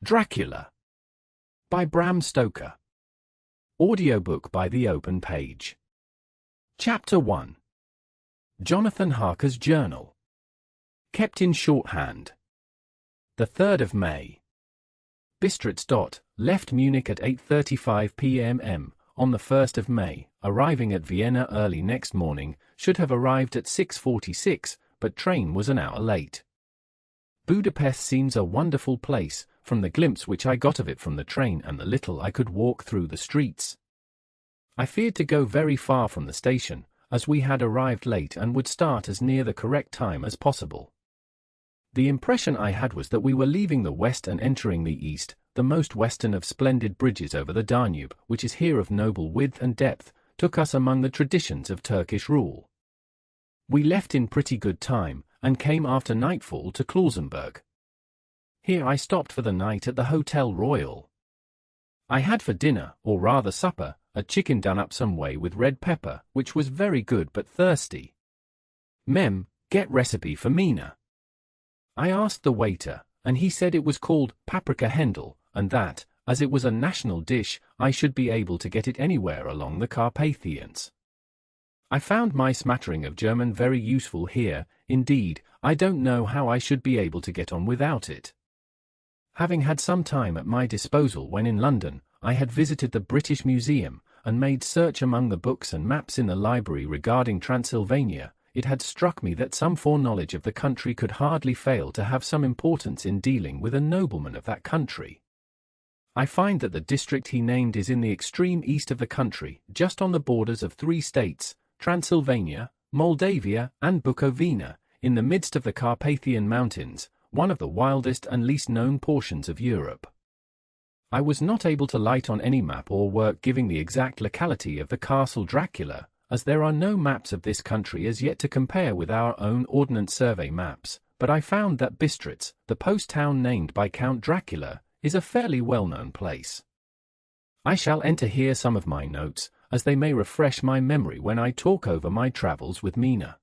Dracula by Bram Stoker. Audiobook by The Open Page. Chapter 1. Jonathan Harker's Journal. Kept in shorthand. The 3rd of May. Bistritz. Left Munich at 8:35 p.m. on the 1st of May, arriving at Vienna early next morning, should have arrived at 6:46, but train was an hour late. Budapest seems a wonderful place, from the glimpse which I got of it from the train and the little I could walk through the streets. I feared to go very far from the station, as we had arrived late and would start as near the correct time as possible. The impression I had was that we were leaving the west and entering the east, the most western of splendid bridges over the Danube, which is here of noble width and depth, took us among the traditions of Turkish rule. We left in pretty good time, and came after nightfall to Klausenburg. Here I stopped for the night at the Hotel Royal. I had for dinner, or rather supper, a chicken done up some way with red pepper, which was very good but thirsty. Mem, get recipe for Mina. I asked the waiter, and he said it was called paprika Hendel, and that, as it was a national dish, I should be able to get it anywhere along the Carpathians. I found my smattering of German very useful here. Indeed, I don't know how I should be able to get on without it. Having had some time at my disposal when in London, I had visited the British Museum, and made search among the books and maps in the library regarding Transylvania. It had struck me that some foreknowledge of the country could hardly fail to have some importance in dealing with a nobleman of that country. I find that the district he named is in the extreme east of the country, just on the borders of 3 states, Transylvania, Moldavia, and Bukovina, in the midst of the Carpathian Mountains, one of the wildest and least known portions of Europe. I was not able to light on any map or work giving the exact locality of the castle Dracula, as there are no maps of this country as yet to compare with our own Ordnance Survey maps, but I found that Bistritz, the post town named by Count Dracula, is a fairly well-known place. I shall enter here some of my notes, as they may refresh my memory when I talk over my travels with Mina.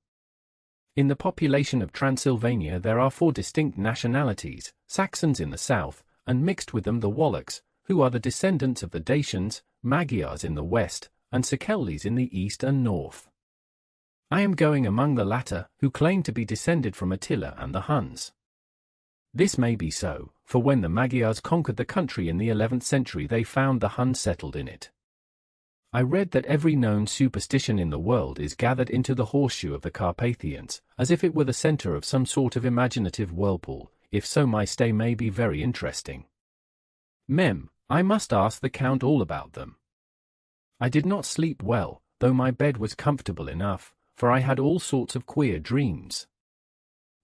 In the population of Transylvania there are 4 distinct nationalities, Saxons in the south, and mixed with them the Wallachs, who are the descendants of the Dacians, Magyars in the west, and Szekelys in the east and north. I am going among the latter, who claim to be descended from Attila and the Huns. This may be so, for when the Magyars conquered the country in the 11th century they found the Huns settled in it. I read that every known superstition in the world is gathered into the horseshoe of the Carpathians, as if it were the center of some sort of imaginative whirlpool. If so, my stay may be very interesting. Mem, I must ask the Count all about them. I did not sleep well, though my bed was comfortable enough, for I had all sorts of queer dreams.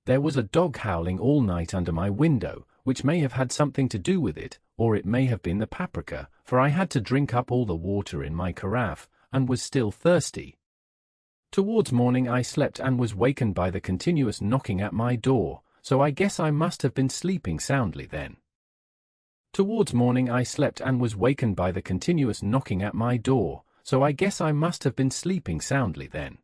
There was a dog howling all night under my window, which may have had something to do with it, or it may have been the paprika, for I had to drink up all the water in my carafe, and was still thirsty. Towards morning I slept and was wakened by the continuous knocking at my door, so I guess I must have been sleeping soundly then. Towards morning I slept and was wakened by the continuous knocking at my door, so I guess I must have been sleeping soundly then.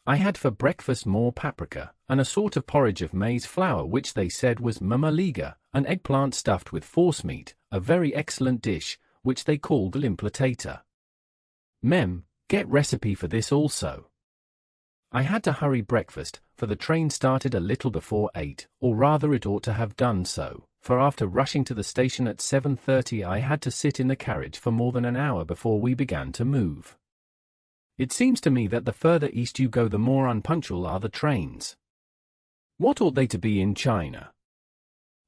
I had for breakfast more paprika, and a sort of porridge of maize flour which they said was mamaliga, an eggplant stuffed with forcemeat, a very excellent dish, which they called limplatata. Mem, get recipe for this also. I had to hurry breakfast, for the train started a little before 8, or rather it ought to have done so, for after rushing to the station at 7:30 I had to sit in the carriage for more than an hour before we began to move. It seems to me that the further east you go the more unpunctual are the trains. What ought they to be in China?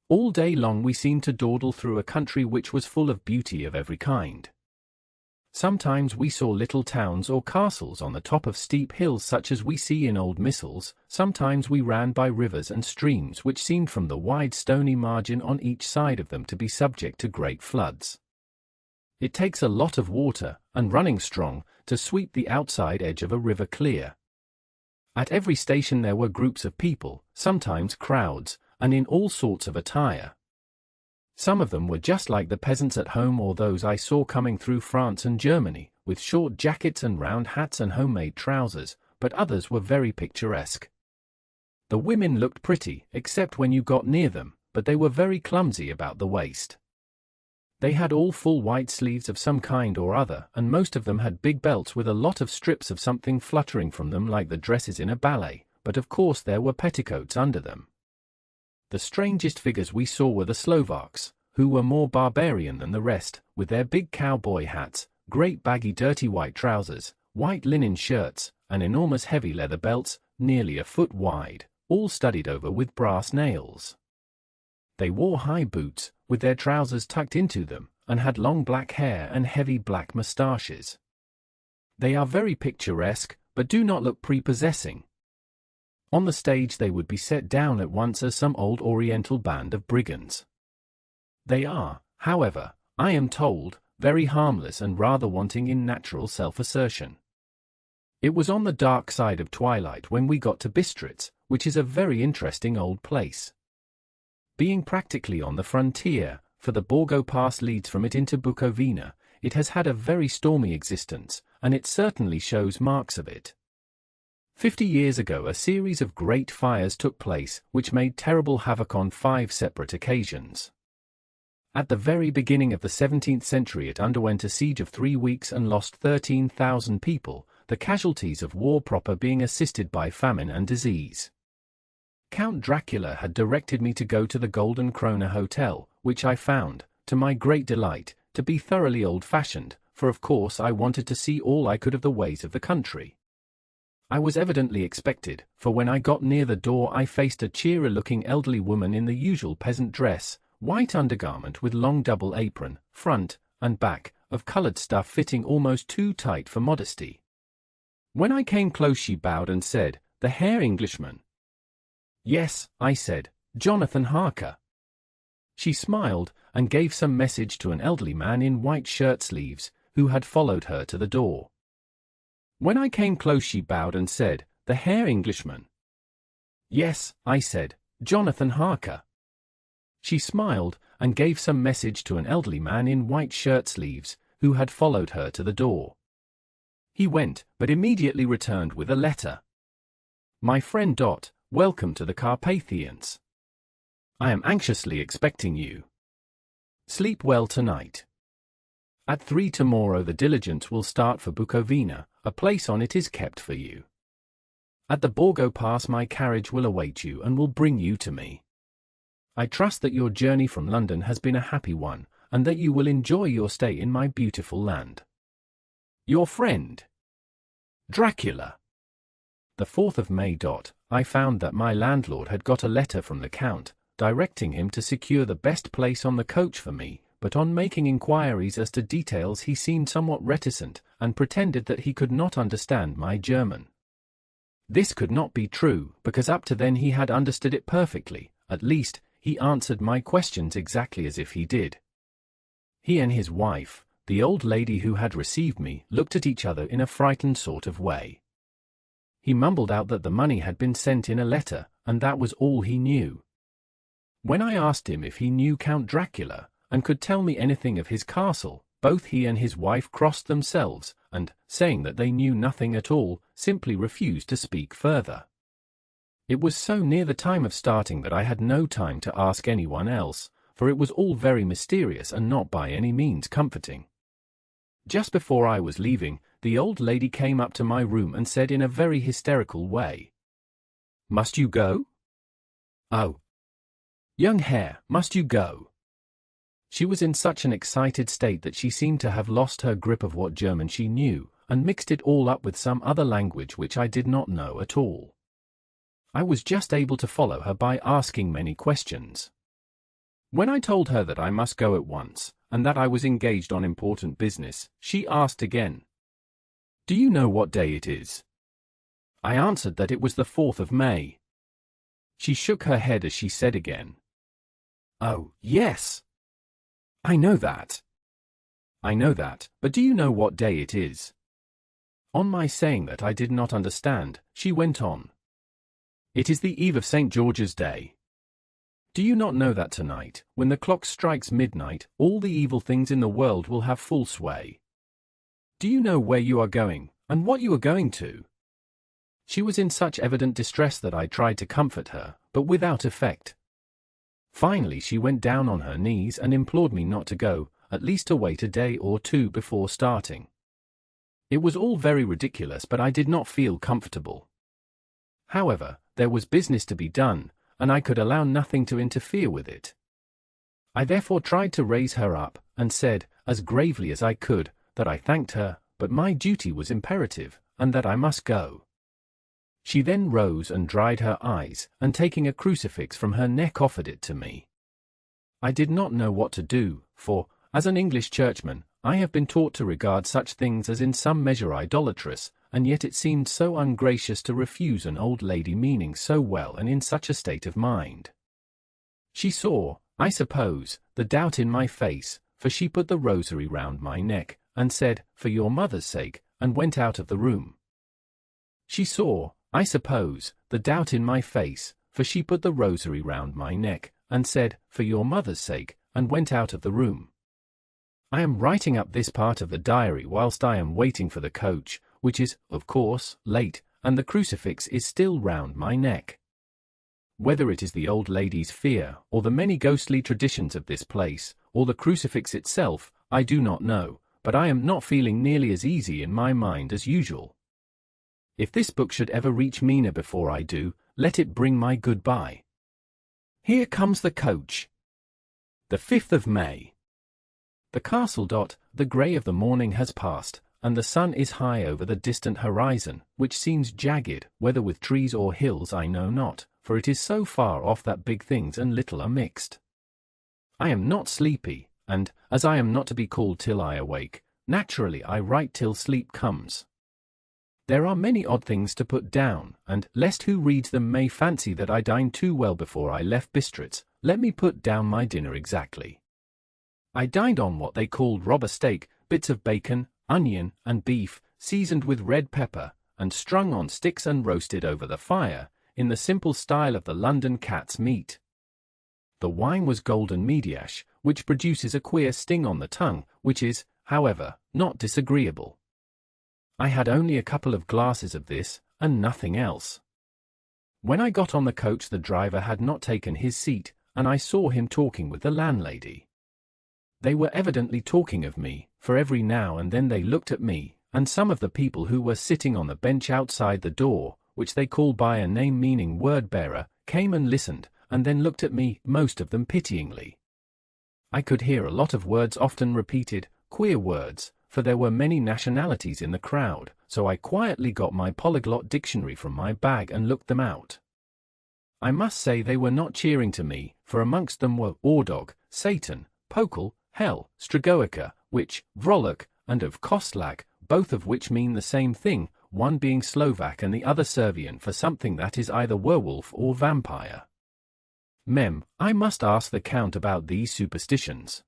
All day long we seemed to dawdle through a country which was full of beauty of every kind. Sometimes we saw little towns or castles on the top of steep hills such as we see in old missals, sometimes we ran by rivers and streams which seemed from the wide stony margin on each side of them to be subject to great floods. It takes a lot of water, and running strong, to sweep the outside edge of a river clear. At every station there were groups of people, sometimes crowds, and in all sorts of attire. Some of them were just like the peasants at home or those I saw coming through France and Germany, with short jackets and round hats and homemade trousers, but others were very picturesque. The women looked pretty, except when you got near them, but they were very clumsy about the waist. They had all full white sleeves of some kind or other, and most of them had big belts with a lot of strips of something fluttering from them like the dresses in a ballet, but of course there were petticoats under them. The strangest figures we saw were the Slovaks, who were more barbarian than the rest, with their big cowboy hats, great baggy dirty white trousers, white linen shirts, and enormous heavy leather belts, nearly a foot wide, all studded over with brass nails. They wore high boots, with their trousers tucked into them, and had long black hair and heavy black moustaches. They are very picturesque, but do not look prepossessing. On the stage they would be set down at once as some old Oriental band of brigands. They are, however, I am told, very harmless and rather wanting in natural self-assertion. It was on the dark side of twilight when we got to Bistritz, which is a very interesting old place. Being practically on the frontier, for the Borgo Pass leads from it into Bukovina, it has had a very stormy existence, and it certainly shows marks of it. 50 years ago a series of great fires took place, which made terrible havoc on 5 separate occasions. At the very beginning of the 17th century it underwent a siege of 3 weeks and lost 13,000 people, the casualties of war proper being assisted by famine and disease. Count Dracula had directed me to go to the Golden Krone Hotel, which I found, to my great delight, to be thoroughly old-fashioned, for of course I wanted to see all I could of the ways of the country. I was evidently expected, for when I got near the door I faced a cheery-looking elderly woman in the usual peasant dress, white undergarment with long double apron, front and back, of coloured stuff fitting almost too tight for modesty. When I came close she bowed and said, "The Herr Englishman." "Yes," I said, "Jonathan Harker." She smiled, and gave some message to an elderly man in white shirt-sleeves, who had followed her to the door. When I came close she bowed and said, "The Herr Englishman." "Yes," I said, "Jonathan Harker." She smiled, and gave some message to an elderly man in white shirt-sleeves, who had followed her to the door. He went, but immediately returned with a letter. "My friend Dot, welcome to the Carpathians. I am anxiously expecting you. Sleep well tonight. At 3 tomorrow the diligence will start for Bukovina, a place on it is kept for you. At the Borgo Pass my carriage will await you and will bring you to me. I trust that your journey from London has been a happy one, and that you will enjoy your stay in my beautiful land. Your friend, Dracula." The 4th of May. I found that my landlord had got a letter from the Count, directing him to secure the best place on the coach for me, but on making inquiries as to details he seemed somewhat reticent, and pretended that he could not understand my German. This could not be true, because up to then he had understood it perfectly, at least, he answered my questions exactly as if he did. He and his wife, the old lady who had received me, looked at each other in a frightened sort of way. He mumbled out that the money had been sent in a letter, and that was all he knew. When I asked him if he knew Count Dracula, and could tell me anything of his castle, both he and his wife crossed themselves, and, saying that they knew nothing at all, simply refused to speak further. It was so near the time of starting that I had no time to ask anyone else, for it was all very mysterious and not by any means comforting. Just before I was leaving, the old lady came up to my room and said in a very hysterical way, "Must you go? Oh, young Herr, must you go?" She was in such an excited state that she seemed to have lost her grip of what German she knew, and mixed it all up with some other language which I did not know at all. I was just able to follow her by asking many questions. When I told her that I must go at once, and that I was engaged on important business, she asked again, "Do you know what day it is?" I answered that it was the 4th of May. She shook her head as she said again, "Oh, yes. I know that. I know that, but do you know what day it is?" On my saying that I did not understand, she went on, "It is the eve of St. George's Day. Do you not know that tonight, when the clock strikes midnight, all the evil things in the world will have full sway? Do you know where you are going, and what you are going to?" She was in such evident distress that I tried to comfort her, but without effect. Finally she went down on her knees and implored me not to go, at least to wait a day or two before starting. It was all very ridiculous, but I did not feel comfortable. However, there was business to be done, and I could allow nothing to interfere with it. I therefore tried to raise her up, and said, as gravely as I could, that I thanked her, but my duty was imperative, and that I must go. She then rose and dried her eyes, and taking a crucifix from her neck offered it to me. I did not know what to do, for, as an English churchman, I have been taught to regard such things as in some measure idolatrous, and yet it seemed so ungracious to refuse an old lady meaning so well and in such a state of mind. She saw, I suppose, the doubt in my face, for she put the rosary round my neck, and said, "For your mother's sake," and went out of the room. She saw, I suppose, the doubt in my face, for she put the rosary round my neck, and said, "For your mother's sake," and went out of the room. I am writing up this part of the diary whilst I am waiting for the coach, which is, of course, late, and the crucifix is still round my neck. Whether it is the old lady's fear, or the many ghostly traditions of this place, or the crucifix itself, I do not know, but I am not feeling nearly as easy in my mind as usual. If this book should ever reach Mina before I do, let it bring my goodbye. Here comes the coach. The 5th of May. The castle. The grey of the morning has passed, and the sun is high over the distant horizon, which seems jagged, whether with trees or hills I know not, for it is so far off that big things and little are mixed. I am not sleepy, and, as I am not to be called till I awake, naturally I write till sleep comes. There are many odd things to put down, and, lest who reads them may fancy that I dined too well before I left Bistritz, let me put down my dinner exactly. I dined on what they called robber steak, bits of bacon, onion, and beef, seasoned with red pepper, and strung on sticks and roasted over the fire, in the simple style of the London cat's meat. The wine was golden mediash, which produces a queer sting on the tongue, which is, however, not disagreeable. I had only a couple of glasses of this, and nothing else. When I got on the coach the driver had not taken his seat, and I saw him talking with the landlady. They were evidently talking of me, for every now and then they looked at me, and some of the people who were sitting on the bench outside the door, which they call by a name meaning word-bearer, came and listened, and then looked at me, most of them pityingly. I could hear a lot of words often repeated, queer words, for there were many nationalities in the crowd, so I quietly got my polyglot dictionary from my bag and looked them out. I must say they were not cheering to me, for amongst them were Ordog, Satan, Pokel, Hell, Stragoica, Witch, Vrolok, and of Kostlak, both of which mean the same thing, one being Slovak and the other Servian for something that is either werewolf or vampire. Mem, I must ask the Count about these superstitions.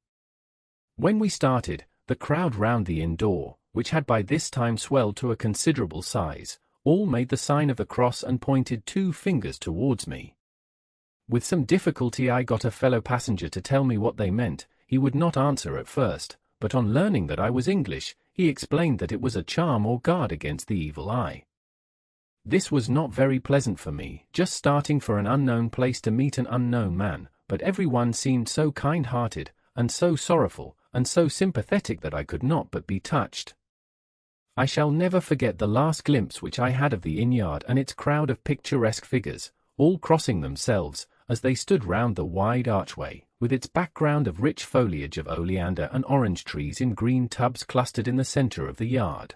When we started, the crowd round the inn door, which had by this time swelled to a considerable size, all made the sign of the cross and pointed 2 fingers towards me. With some difficulty I got a fellow passenger to tell me what they meant. He would not answer at first, but on learning that I was English, he explained that it was a charm or guard against the evil eye. This was not very pleasant for me, just starting for an unknown place to meet an unknown man, but everyone seemed so kind-hearted, and so sorrowful, and so sympathetic that I could not but be touched. I shall never forget the last glimpse which I had of the inn-yard and its crowd of picturesque figures, all crossing themselves, as they stood round the wide archway, with its background of rich foliage of oleander and orange trees in green tubs clustered in the centre of the yard.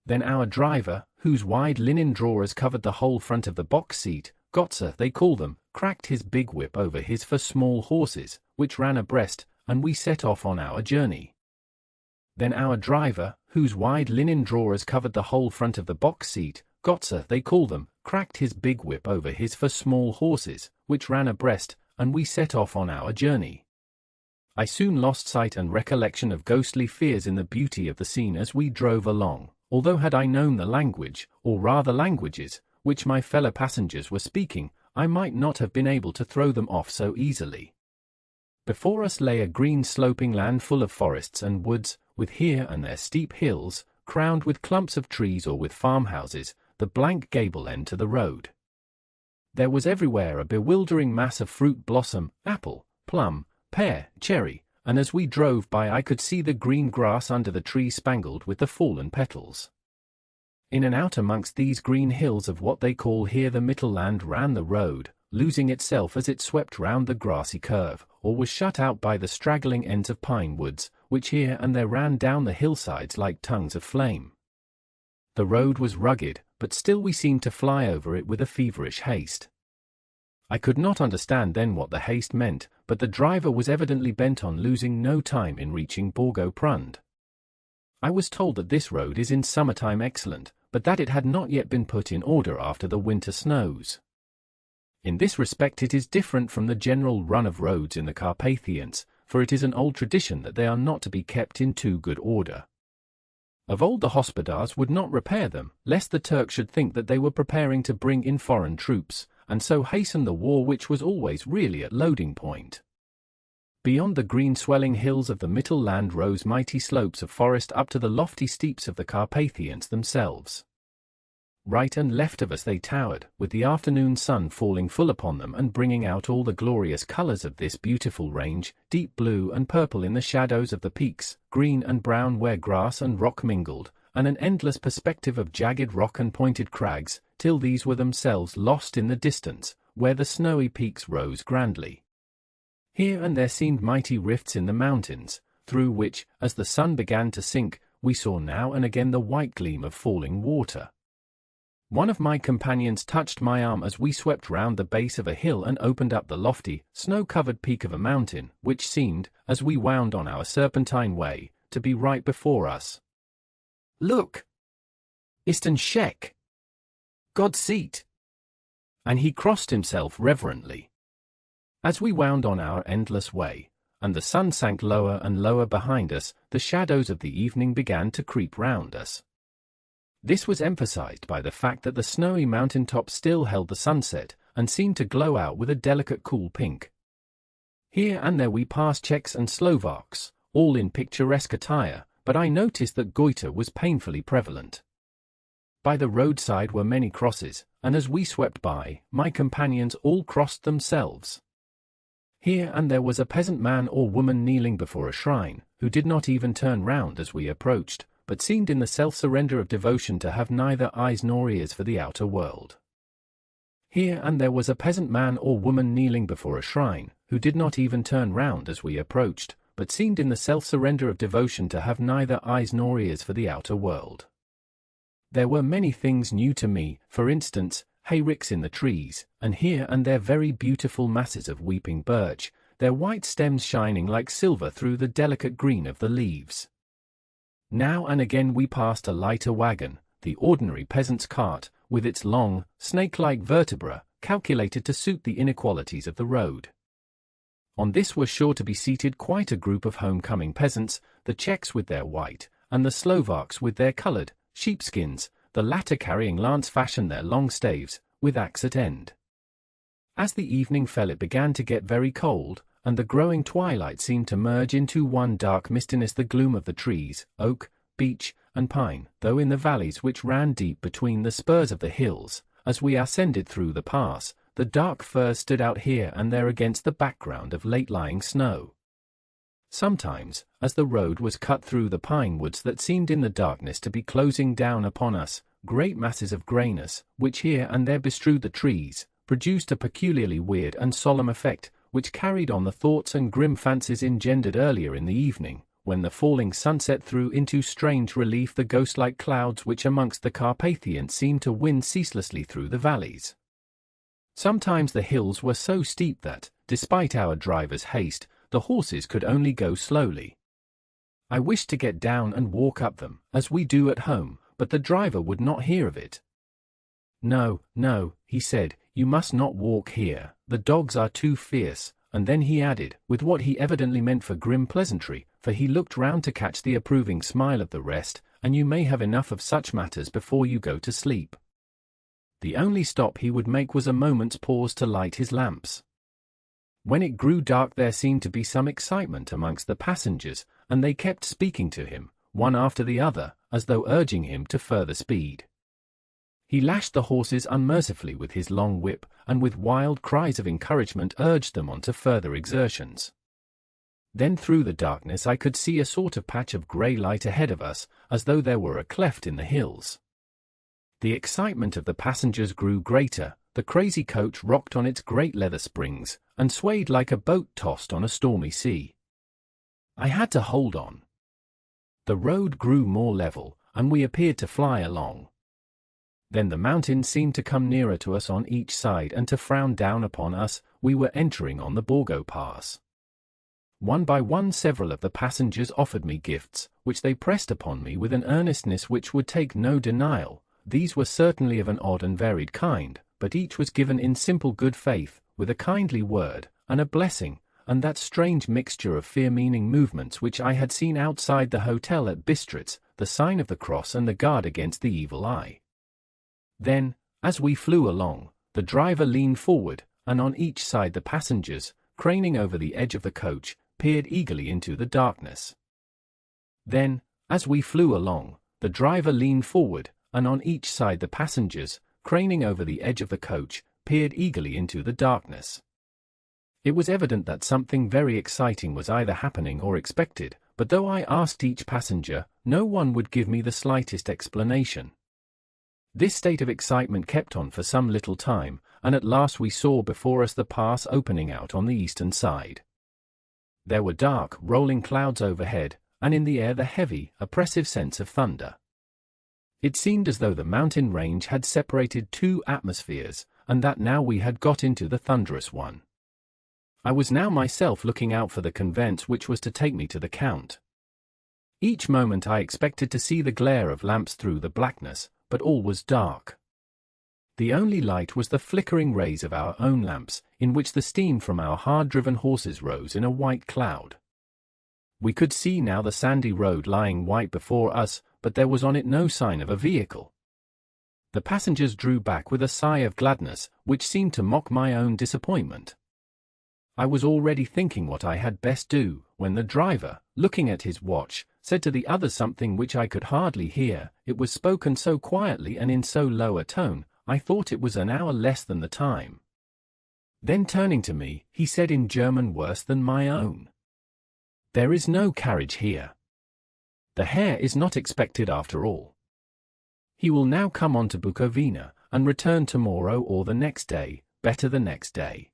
Then our driver, whose wide linen drawers covered the whole front of the box seat, Gothic they call them, cracked his big whip over his for small horses, which ran abreast, and we set off on our journey. Then our driver, whose wide linen drawers covered the whole front of the box seat, Gothic they call them, cracked his big whip over his for small horses, which ran abreast, and we set off on our journey. I soon lost sight and recollection of ghostly fears in the beauty of the scene as we drove along, although had I known the language, or rather languages, which my fellow passengers were speaking, I might not have been able to throw them off so easily. Before us lay a green sloping land full of forests and woods, with here and there steep hills, crowned with clumps of trees or with farmhouses, the blank gable end to the road. There was everywhere a bewildering mass of fruit blossom, apple, plum, pear, cherry, and as we drove by I could see the green grass under the trees spangled with the fallen petals. In and out amongst these green hills of what they call here the Mittelland ran the road, losing itself as it swept round the grassy curve, or was shut out by the straggling ends of pine woods, which here and there ran down the hillsides like tongues of flame. The road was rugged, but still we seemed to fly over it with a feverish haste. I could not understand then what the haste meant, but the driver was evidently bent on losing no time in reaching Borgo Prund. I was told that this road is in summertime excellent, but that it had not yet been put in order after the winter snows. In this respect it is different from the general run of roads in the Carpathians, for it is an old tradition that they are not to be kept in too good order. Of old the hospodars would not repair them, lest the Turks should think that they were preparing to bring in foreign troops, and so hasten the war which was always really at loading point. Beyond the green swelling hills of the Mittelland rose mighty slopes of forest up to the lofty steeps of the Carpathians themselves. Right and left of us they towered, with the afternoon sun falling full upon them and bringing out all the glorious colors of this beautiful range, deep blue and purple in the shadows of the peaks, green and brown where grass and rock mingled, and an endless perspective of jagged rock and pointed crags, till these were themselves lost in the distance, where the snowy peaks rose grandly. Here and there seemed mighty rifts in the mountains, through which, as the sun began to sink, we saw now and again the white gleam of falling water. One of my companions touched my arm as we swept round the base of a hill and opened up the lofty, snow-covered peak of a mountain, which seemed, as we wound on our serpentine way, to be right before us. "Look! Isten Shek! God's seat!" And he crossed himself reverently. As we wound on our endless way, and the sun sank lower and lower behind us, the shadows of the evening began to creep round us. This was emphasized by the fact that the snowy mountain tops still held the sunset, and seemed to glow out with a delicate cool pink. Here and there we passed Czechs and Slovaks, all in picturesque attire, but I noticed that goiter was painfully prevalent. By the roadside were many crosses, and as we swept by, my companions all crossed themselves. Here and there was a peasant man or woman kneeling before a shrine, who did not even turn round as we approached, but seemed in the self-surrender of devotion to have neither eyes nor ears for the outer world. Here and there was a peasant man or woman kneeling before a shrine, who did not even turn round as we approached, but seemed in the self-surrender of devotion to have neither eyes nor ears for the outer world. There were many things new to me, for instance, hayricks in the trees, and here and there very beautiful masses of weeping birch, their white stems shining like silver through the delicate green of the leaves. Now and again we passed a lighter wagon, the ordinary peasant's cart, with its long, snake-like vertebra, calculated to suit the inequalities of the road. On this were sure to be seated quite a group of homecoming peasants, the Czechs with their white, and the Slovaks with their coloured, sheepskins, the latter carrying lance-fashion their long staves, with axe at end. As the evening fell it began to get very cold, and the growing twilight seemed to merge into one dark mistiness the gloom of the trees, oak, beech, and pine, though in the valleys which ran deep between the spurs of the hills, as we ascended through the pass, the dark firs stood out here and there against the background of late-lying snow. Sometimes, as the road was cut through the pine woods that seemed in the darkness to be closing down upon us, great masses of greyness, which here and there bestrewed the trees, produced a peculiarly weird and solemn effect, which carried on the thoughts and grim fancies engendered earlier in the evening, when the falling sunset threw into strange relief the ghost-like clouds which amongst the Carpathians seemed to wind ceaselessly through the valleys. Sometimes the hills were so steep that, despite our driver's haste, the horses could only go slowly. I wished to get down and walk up them, as we do at home, but the driver would not hear of it. "No, no," he said, "you must not walk here, the dogs are too fierce," and then he added, with what he evidently meant for grim pleasantry, for he looked round to catch the approving smile of the rest, "and you may have enough of such matters before you go to sleep." The only stop he would make was a moment's pause to light his lamps. When it grew dark there seemed to be some excitement amongst the passengers, and they kept speaking to him, one after the other, as though urging him to further speed. He lashed the horses unmercifully with his long whip, and with wild cries of encouragement urged them on to further exertions. Then through the darkness I could see a sort of patch of grey light ahead of us, as though there were a cleft in the hills. The excitement of the passengers grew greater, the crazy coach rocked on its great leather springs, and swayed like a boat tossed on a stormy sea. I had to hold on. The road grew more level, and we appeared to fly along. Then the mountains seemed to come nearer to us on each side and to frown down upon us. We were entering on the Borgo Pass. One by one several of the passengers offered me gifts, which they pressed upon me with an earnestness which would take no denial. These were certainly of an odd and varied kind, but each was given in simple good faith, with a kindly word, and a blessing, and that strange mixture of fear-meaning movements which I had seen outside the hotel at Bistritz, the sign of the cross and the guard against the evil eye. Then, as we flew along, the driver leaned forward, and on each side the passengers, craning over the edge of the coach, peered eagerly into the darkness. Then, as we flew along, the driver leaned forward, and on each side the passengers, craning over the edge of the coach, peered eagerly into the darkness. It was evident that something very exciting was either happening or expected, but though I asked each passenger, no one would give me the slightest explanation. This state of excitement kept on for some little time, and at last we saw before us the pass opening out on the eastern side. There were dark, rolling clouds overhead, and in the air the heavy, oppressive sense of thunder. It seemed as though the mountain range had separated two atmospheres, and that now we had got into the thunderous one. I was now myself looking out for the conveyance which was to take me to the Count. Each moment I expected to see the glare of lamps through the blackness, but all was dark. The only light was the flickering rays of our own lamps, in which the steam from our hard-driven horses rose in a white cloud. We could see now the sandy road lying white before us, but there was on it no sign of a vehicle. The passengers drew back with a sigh of gladness, which seemed to mock my own disappointment. I was already thinking what I had best do, when the driver, looking at his watch, said to the others something which I could hardly hear. It was spoken so quietly and in so low a tone, I thought it was an hour less than the time. Then turning to me, he said in German worse than my own, "There is no carriage here. The Herr is not expected after all. He will now come on to Bukovina, and return tomorrow or the next day, better the next day."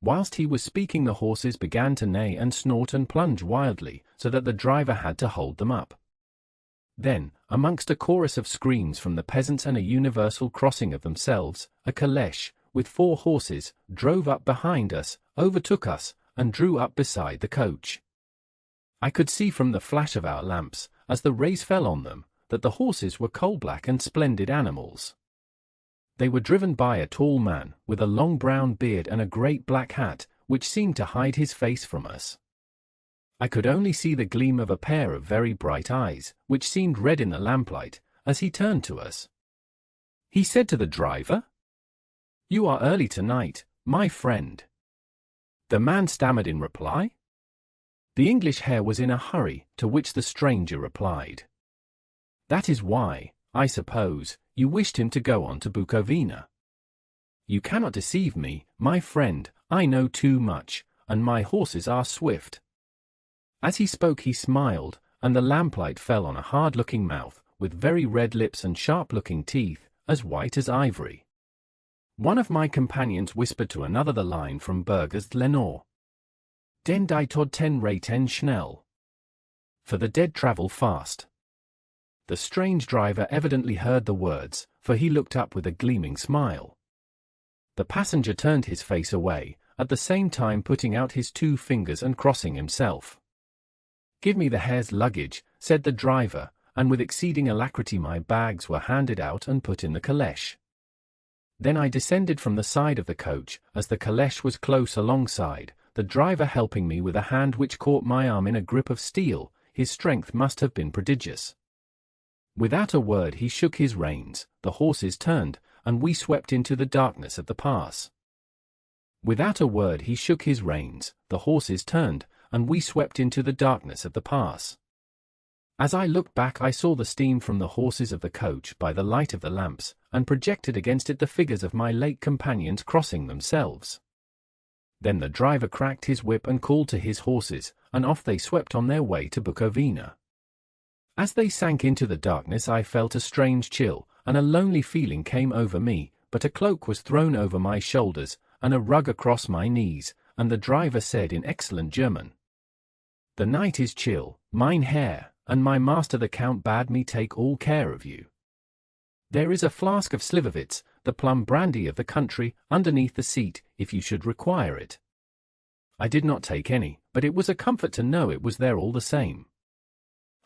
Whilst he was speaking the horses began to neigh and snort and plunge wildly, so that the driver had to hold them up. Then, amongst a chorus of screams from the peasants and a universal crossing of themselves, a calèche, with 4 horses, drove up behind us, overtook us, and drew up beside the coach. I could see from the flash of our lamps, as the rays fell on them, that the horses were coal-black and splendid animals. They were driven by a tall man, with a long brown beard and a great black hat, which seemed to hide his face from us. I could only see the gleam of a pair of very bright eyes, which seemed red in the lamplight, as he turned to us. He said to the driver, "You are early tonight, my friend." The man stammered in reply. The English Herr was in a hurry, to which the stranger replied, "That is why, I suppose, you wished him to go on to Bukovina. You cannot deceive me, my friend, I know too much, and my horses are swift." As he spoke he smiled, and the lamplight fell on a hard-looking mouth, with very red lips and sharp-looking teeth, as white as ivory. One of my companions whispered to another the line from Burger's Lenore, "Den die Tod 10 Reiten schnell." For the dead travel fast. The strange driver evidently heard the words, for he looked up with a gleaming smile. The passenger turned his face away, at the same time putting out his 2 fingers and crossing himself. "Give me the Herr's luggage," said the driver, and with exceeding alacrity my bags were handed out and put in the calèche. Then I descended from the side of the coach, as the calèche was close alongside, the driver helping me with a hand which caught my arm in a grip of steel. His strength must have been prodigious. Without a word he shook his reins, the horses turned, and we swept into the darkness of the pass. Without a word he shook his reins, the horses turned, and we swept into the darkness of the pass. As I looked back, I saw the steam from the horses of the coach by the light of the lamps, and projected against it the figures of my late companions crossing themselves. Then the driver cracked his whip and called to his horses, and off they swept on their way to Bukovina. As they sank into the darkness, I felt a strange chill, and a lonely feeling came over me, but a cloak was thrown over my shoulders, and a rug across my knees, and the driver said in excellent German, "The night is chill, mein Herr, and my master the Count bade me take all care of you. There is a flask of Slivovitz, the plum brandy of the country, underneath the seat, if you should require it." I did not take any, but it was a comfort to know it was there all the same.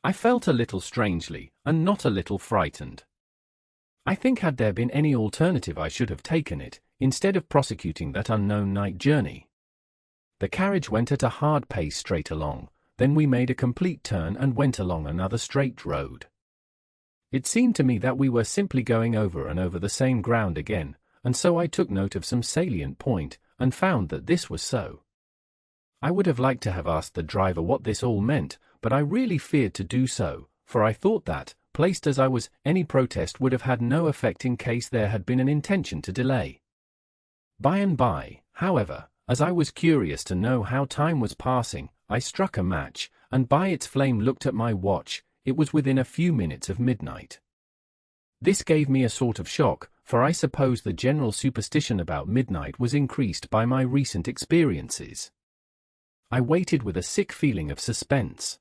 I felt a little strangely, and not a little frightened. I think had there been any alternative I should have taken it, instead of prosecuting that unknown night journey. The carriage went at a hard pace straight along, then we made a complete turn and went along another straight road. It seemed to me that we were simply going over and over the same ground again, and so I took note of some salient point, and found that this was so. I would have liked to have asked the driver what this all meant, but I really feared to do so, for I thought that, placed as I was, any protest would have had no effect in case there had been an intention to delay. By and by, however, as I was curious to know how time was passing, I struck a match, and by its flame looked at my watch. It was within a few minutes of midnight. This gave me a sort of shock, for I suppose the general superstition about midnight was increased by my recent experiences. I waited with a sick feeling of suspense.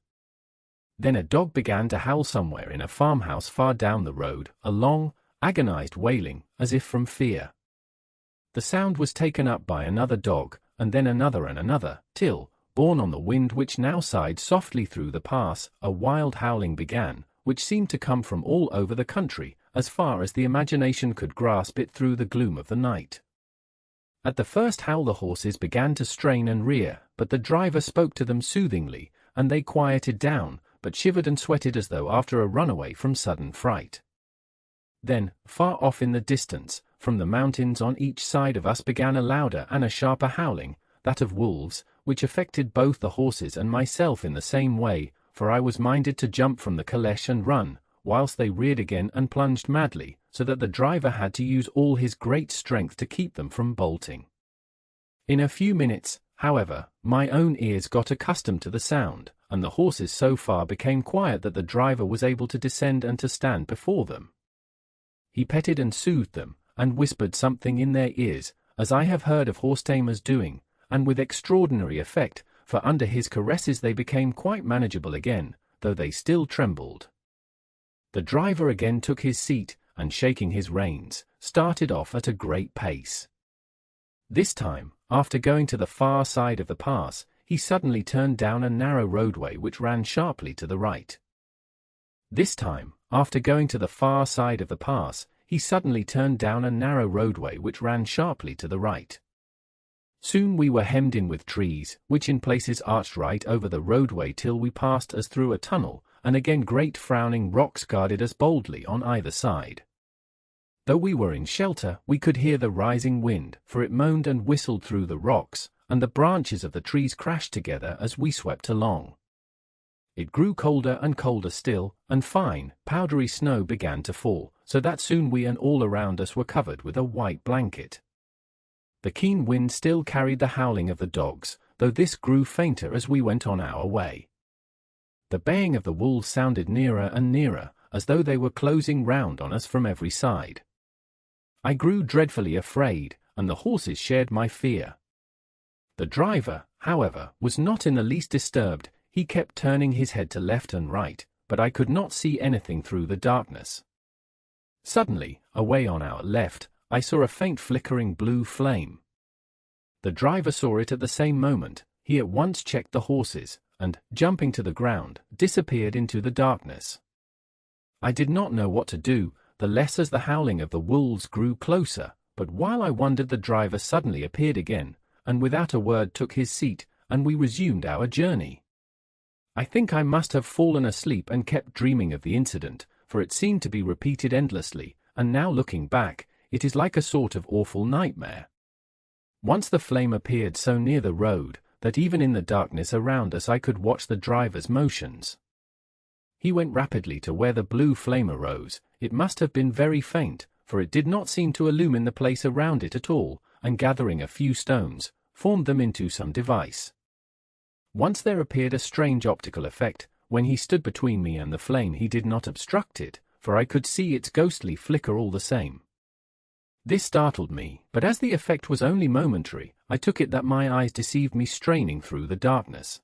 Then a dog began to howl somewhere in a farmhouse far down the road, a long, agonized wailing, as if from fear. The sound was taken up by another dog, and then another and another, till, borne on the wind which now sighed softly through the pass, a wild howling began, which seemed to come from all over the country, as far as the imagination could grasp it through the gloom of the night. At the first howl the horses began to strain and rear, but the driver spoke to them soothingly, and they quieted down, but shivered and sweated as though after a runaway from sudden fright. Then, far off in the distance, from the mountains on each side of us began a louder and a sharper howling, that of wolves, which affected both the horses and myself in the same way, for I was minded to jump from the caleche and run, whilst they reared again and plunged madly, so that the driver had to use all his great strength to keep them from bolting. In a few minutes, however, my own ears got accustomed to the sound, and the horses so far became quiet that the driver was able to descend and to stand before them. He petted and soothed them, and whispered something in their ears, as I have heard of horse-tamers doing, and with extraordinary effect, for under his caresses they became quite manageable again, though they still trembled. The driver again took his seat, and shaking his reins, started off at a great pace. This time, after going to the far side of the pass, he suddenly turned down a narrow roadway which ran sharply to the right. This time, after going to the far side of the pass, he suddenly turned down a narrow roadway which ran sharply to the right. Soon we were hemmed in with trees, which in places arched right over the roadway till we passed as through a tunnel, and again great frowning rocks guarded us boldly on either side. Though we were in shelter, we could hear the rising wind, for it moaned and whistled through the rocks, and the branches of the trees crashed together as we swept along. It grew colder and colder still, and fine, powdery snow began to fall, so that soon we and all around us were covered with a white blanket. The keen wind still carried the howling of the dogs, though this grew fainter as we went on our way. The baying of the wolves sounded nearer and nearer, as though they were closing round on us from every side. I grew dreadfully afraid, and the horses shared my fear. The driver, however, was not in the least disturbed. He kept turning his head to left and right, but I could not see anything through the darkness. Suddenly, away on our left, I saw a faint flickering blue flame. The driver saw it at the same moment. He at once checked the horses, and, jumping to the ground, disappeared into the darkness. I did not know what to do, the less as the howling of the wolves grew closer, but while I wondered the driver suddenly appeared again, and without a word took his seat, and we resumed our journey. I think I must have fallen asleep and kept dreaming of the incident, for it seemed to be repeated endlessly, and now looking back, it is like a sort of awful nightmare. Once the flame appeared so near the road, that even in the darkness around us I could watch the driver's motions. He went rapidly to where the blue flame arose. It must have been very faint, for it did not seem to illumine the place around it at all, and gathering a few stones, formed them into some device. Once there appeared a strange optical effect. When he stood between me and the flame he did not obstruct it, for I could see its ghostly flicker all the same. This startled me, but as the effect was only momentary, I took it that my eyes deceived me straining through the darkness.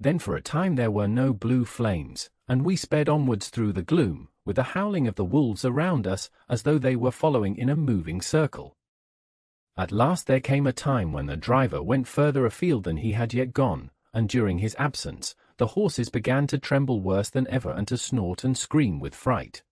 Then for a time there were no blue flames, and we sped onwards through the gloom, with the howling of the wolves around us, as though they were following in a moving circle. At last there came a time when the driver went further afield than he had yet gone, and during his absence, the horses began to tremble worse than ever and to snort and scream with fright.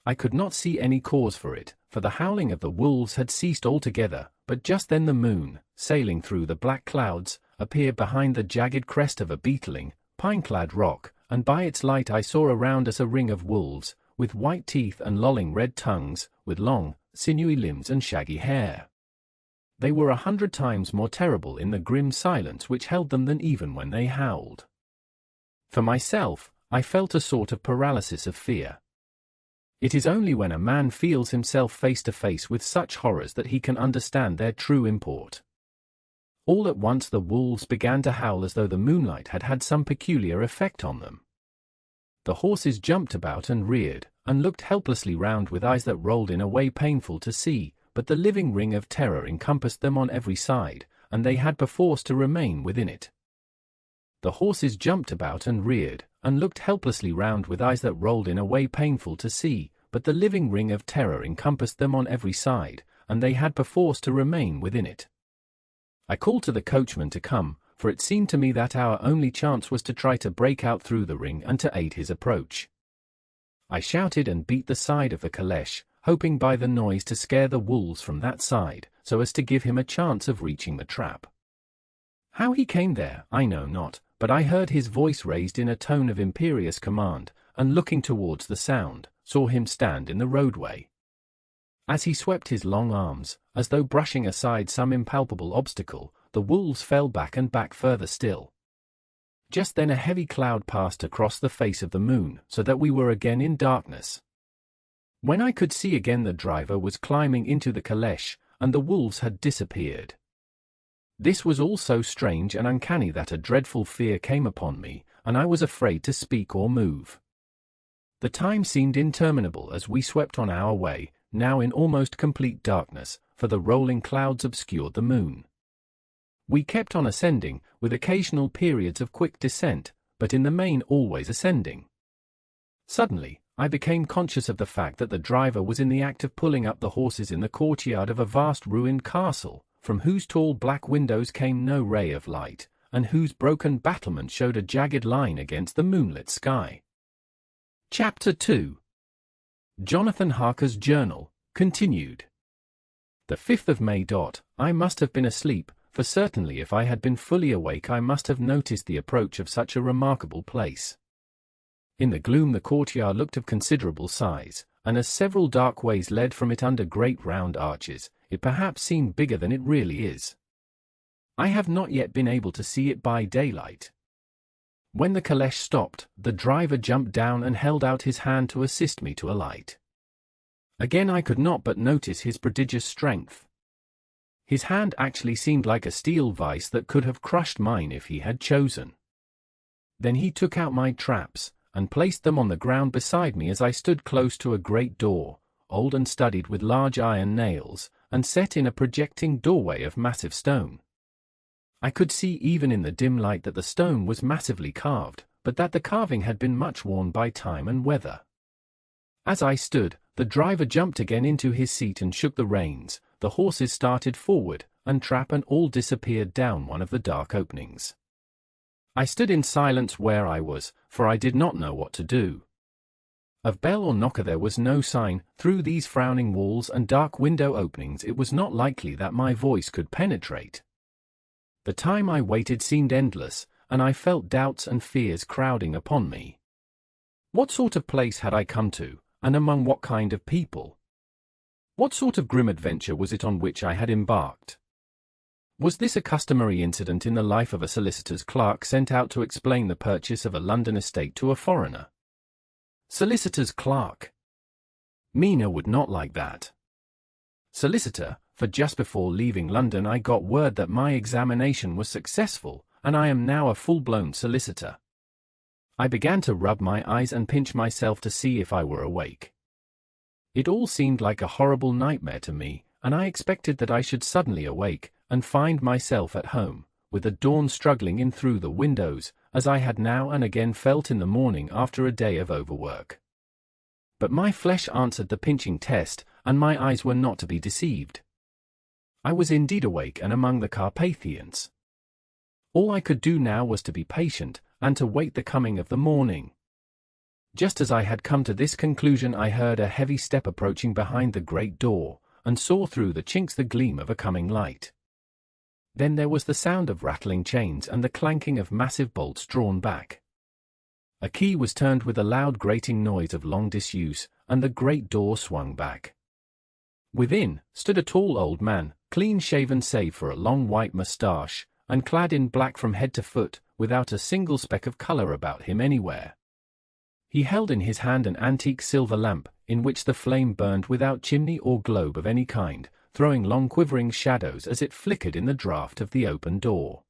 I could not see any cause for it, for the howling of the wolves had ceased altogether, but just then the moon, sailing through the black clouds, appeared behind the jagged crest of a beetling, pine-clad rock, and by its light I saw around us a ring of wolves, with white teeth and lolling red tongues, with long, sinewy limbs and shaggy hair. They were 100 times more terrible in the grim silence which held them than even when they howled. For myself, I felt a sort of paralysis of fear. It is only when a man feels himself face to face with such horrors that he can understand their true import. All at once the wolves began to howl as though the moonlight had had some peculiar effect on them. The horses jumped about and reared, and looked helplessly round with eyes that rolled in a way painful to see, but the living ring of terror encompassed them on every side, and they had perforce to remain within it. The horses jumped about and reared, and looked helplessly round with eyes that rolled in a way painful to see, but the living ring of terror encompassed them on every side, and they had perforce to remain within it. I called to the coachman to come, for it seemed to me that our only chance was to try to break out through the ring and to aid his approach. I shouted and beat the side of the caleche, hoping by the noise to scare the wolves from that side, so as to give him a chance of reaching the trap. How he came there, I know not, but I heard his voice raised in a tone of imperious command, and looking towards the sound, saw him stand in the roadway. As he swept his long arms, as though brushing aside some impalpable obstacle, the wolves fell back and back further still. Just then a heavy cloud passed across the face of the moon, so that we were again in darkness. When I could see again, the driver was climbing into the caleche, and the wolves had disappeared. This was all so strange and uncanny that a dreadful fear came upon me, and I was afraid to speak or move. The time seemed interminable as we swept on our way, now in almost complete darkness, for the rolling clouds obscured the moon. We kept on ascending, with occasional periods of quick descent, but in the main always ascending. Suddenly, I became conscious of the fact that the driver was in the act of pulling up the horses in the courtyard of a vast ruined castle, from whose tall black windows came no ray of light, and whose broken battlement showed a jagged line against the moonlit sky. Chapter 2. Jonathan Harker's Journal, continued. The 5th of May. I must have been asleep, for certainly if I had been fully awake I must have noticed the approach of such a remarkable place. In the gloom the courtyard looked of considerable size, and as several dark ways led from it under great round arches, it perhaps seemed bigger than it really is. I have not yet been able to see it by daylight. When the caleche stopped, the driver jumped down and held out his hand to assist me to alight. Again I could not but notice his prodigious strength. His hand actually seemed like a steel vice that could have crushed mine if he had chosen. Then he took out my traps, and placed them on the ground beside me as I stood close to a great door, old and studded with large iron nails, and set in a projecting doorway of massive stone. I could see even in the dim light that the stone was massively carved, but that the carving had been much worn by time and weather. As I stood, the driver jumped again into his seat and shook the reins, the horses started forward, and trap and all disappeared down one of the dark openings. I stood in silence where I was, for I did not know what to do. Of bell or knocker there was no sign. Through these frowning walls and dark window openings it was not likely that my voice could penetrate. The time I waited seemed endless, and I felt doubts and fears crowding upon me. What sort of place had I come to, and among what kind of people? What sort of grim adventure was it on which I had embarked? Was this a customary incident in the life of a solicitor's clerk sent out to explain the purchase of a London estate to a foreigner? Solicitor's clerk. Mina would not like that. Solicitor, for just before leaving London I got word that my examination was successful, and I am now a full-blown solicitor. I began to rub my eyes and pinch myself to see if I were awake. It all seemed like a horrible nightmare to me, and I expected that I should suddenly awake and find myself at home, with the dawn struggling in through the windows, as I had now and again felt in the morning after a day of overwork. But my flesh answered the pinching test, and my eyes were not to be deceived. I was indeed awake and among the Carpathians. All I could do now was to be patient, and to wait the coming of the morning. Just as I had come to this conclusion I heard a heavy step approaching behind the great door, and saw through the chinks the gleam of a coming light. Then there was the sound of rattling chains and the clanking of massive bolts drawn back. A key was turned with a loud grating noise of long disuse, and the great door swung back. Within stood a tall old man, clean-shaven save for a long white moustache, and clad in black from head to foot, without a single speck of color about him anywhere. He held in his hand an antique silver lamp, in which the flame burned without chimney or globe of any kind, throwing long quivering shadows as it flickered in the draught of the open door.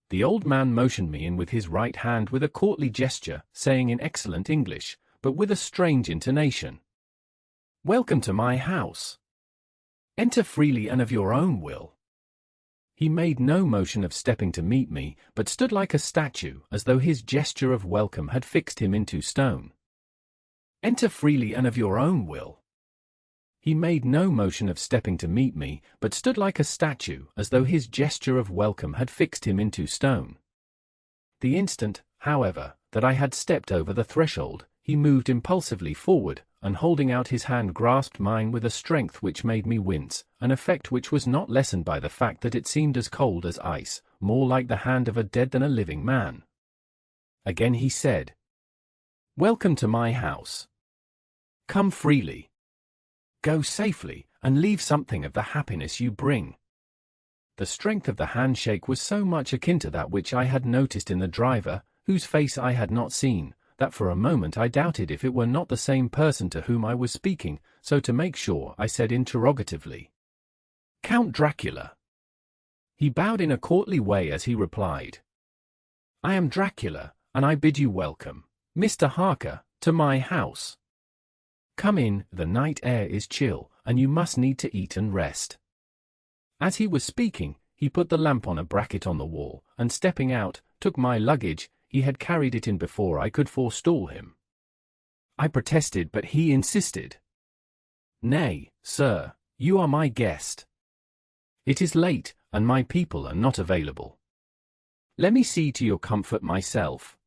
The old man motioned me in with his right hand with a courtly gesture, saying in excellent English, but with a strange intonation, "Welcome to my house. Enter freely and of your own will." He made no motion of stepping to meet me, but stood like a statue, as though his gesture of welcome had fixed him into stone. Enter freely and of your own will. He made no motion of stepping to meet me, but stood like a statue, as though his gesture of welcome had fixed him into stone. The instant, however, that I had stepped over the threshold, he moved impulsively forward, and holding out his hand grasped mine with a strength which made me wince, an effect which was not lessened by the fact that it seemed as cold as ice, more like the hand of a dead than a living man. Again he said, "Welcome to my house. Come freely. Go safely, and leave something of the happiness you bring." The strength of the handshake was so much akin to that which I had noticed in the driver, whose face I had not seen, that for a moment I doubted if it were not the same person to whom I was speaking, so to make sure I said interrogatively, "Count Dracula?" He bowed in a courtly way as he replied, "I am Dracula, and I bid you welcome, Mr. Harker, to my house. Come in, the night air is chill, and you must need to eat and rest." As he was speaking, he put the lamp on a bracket on the wall, and stepping out, took my luggage. He had carried it in before I could forestall him. I protested, but he insisted. "Nay, sir, you are my guest. It is late, and my people are not available. Let me see to your comfort myself."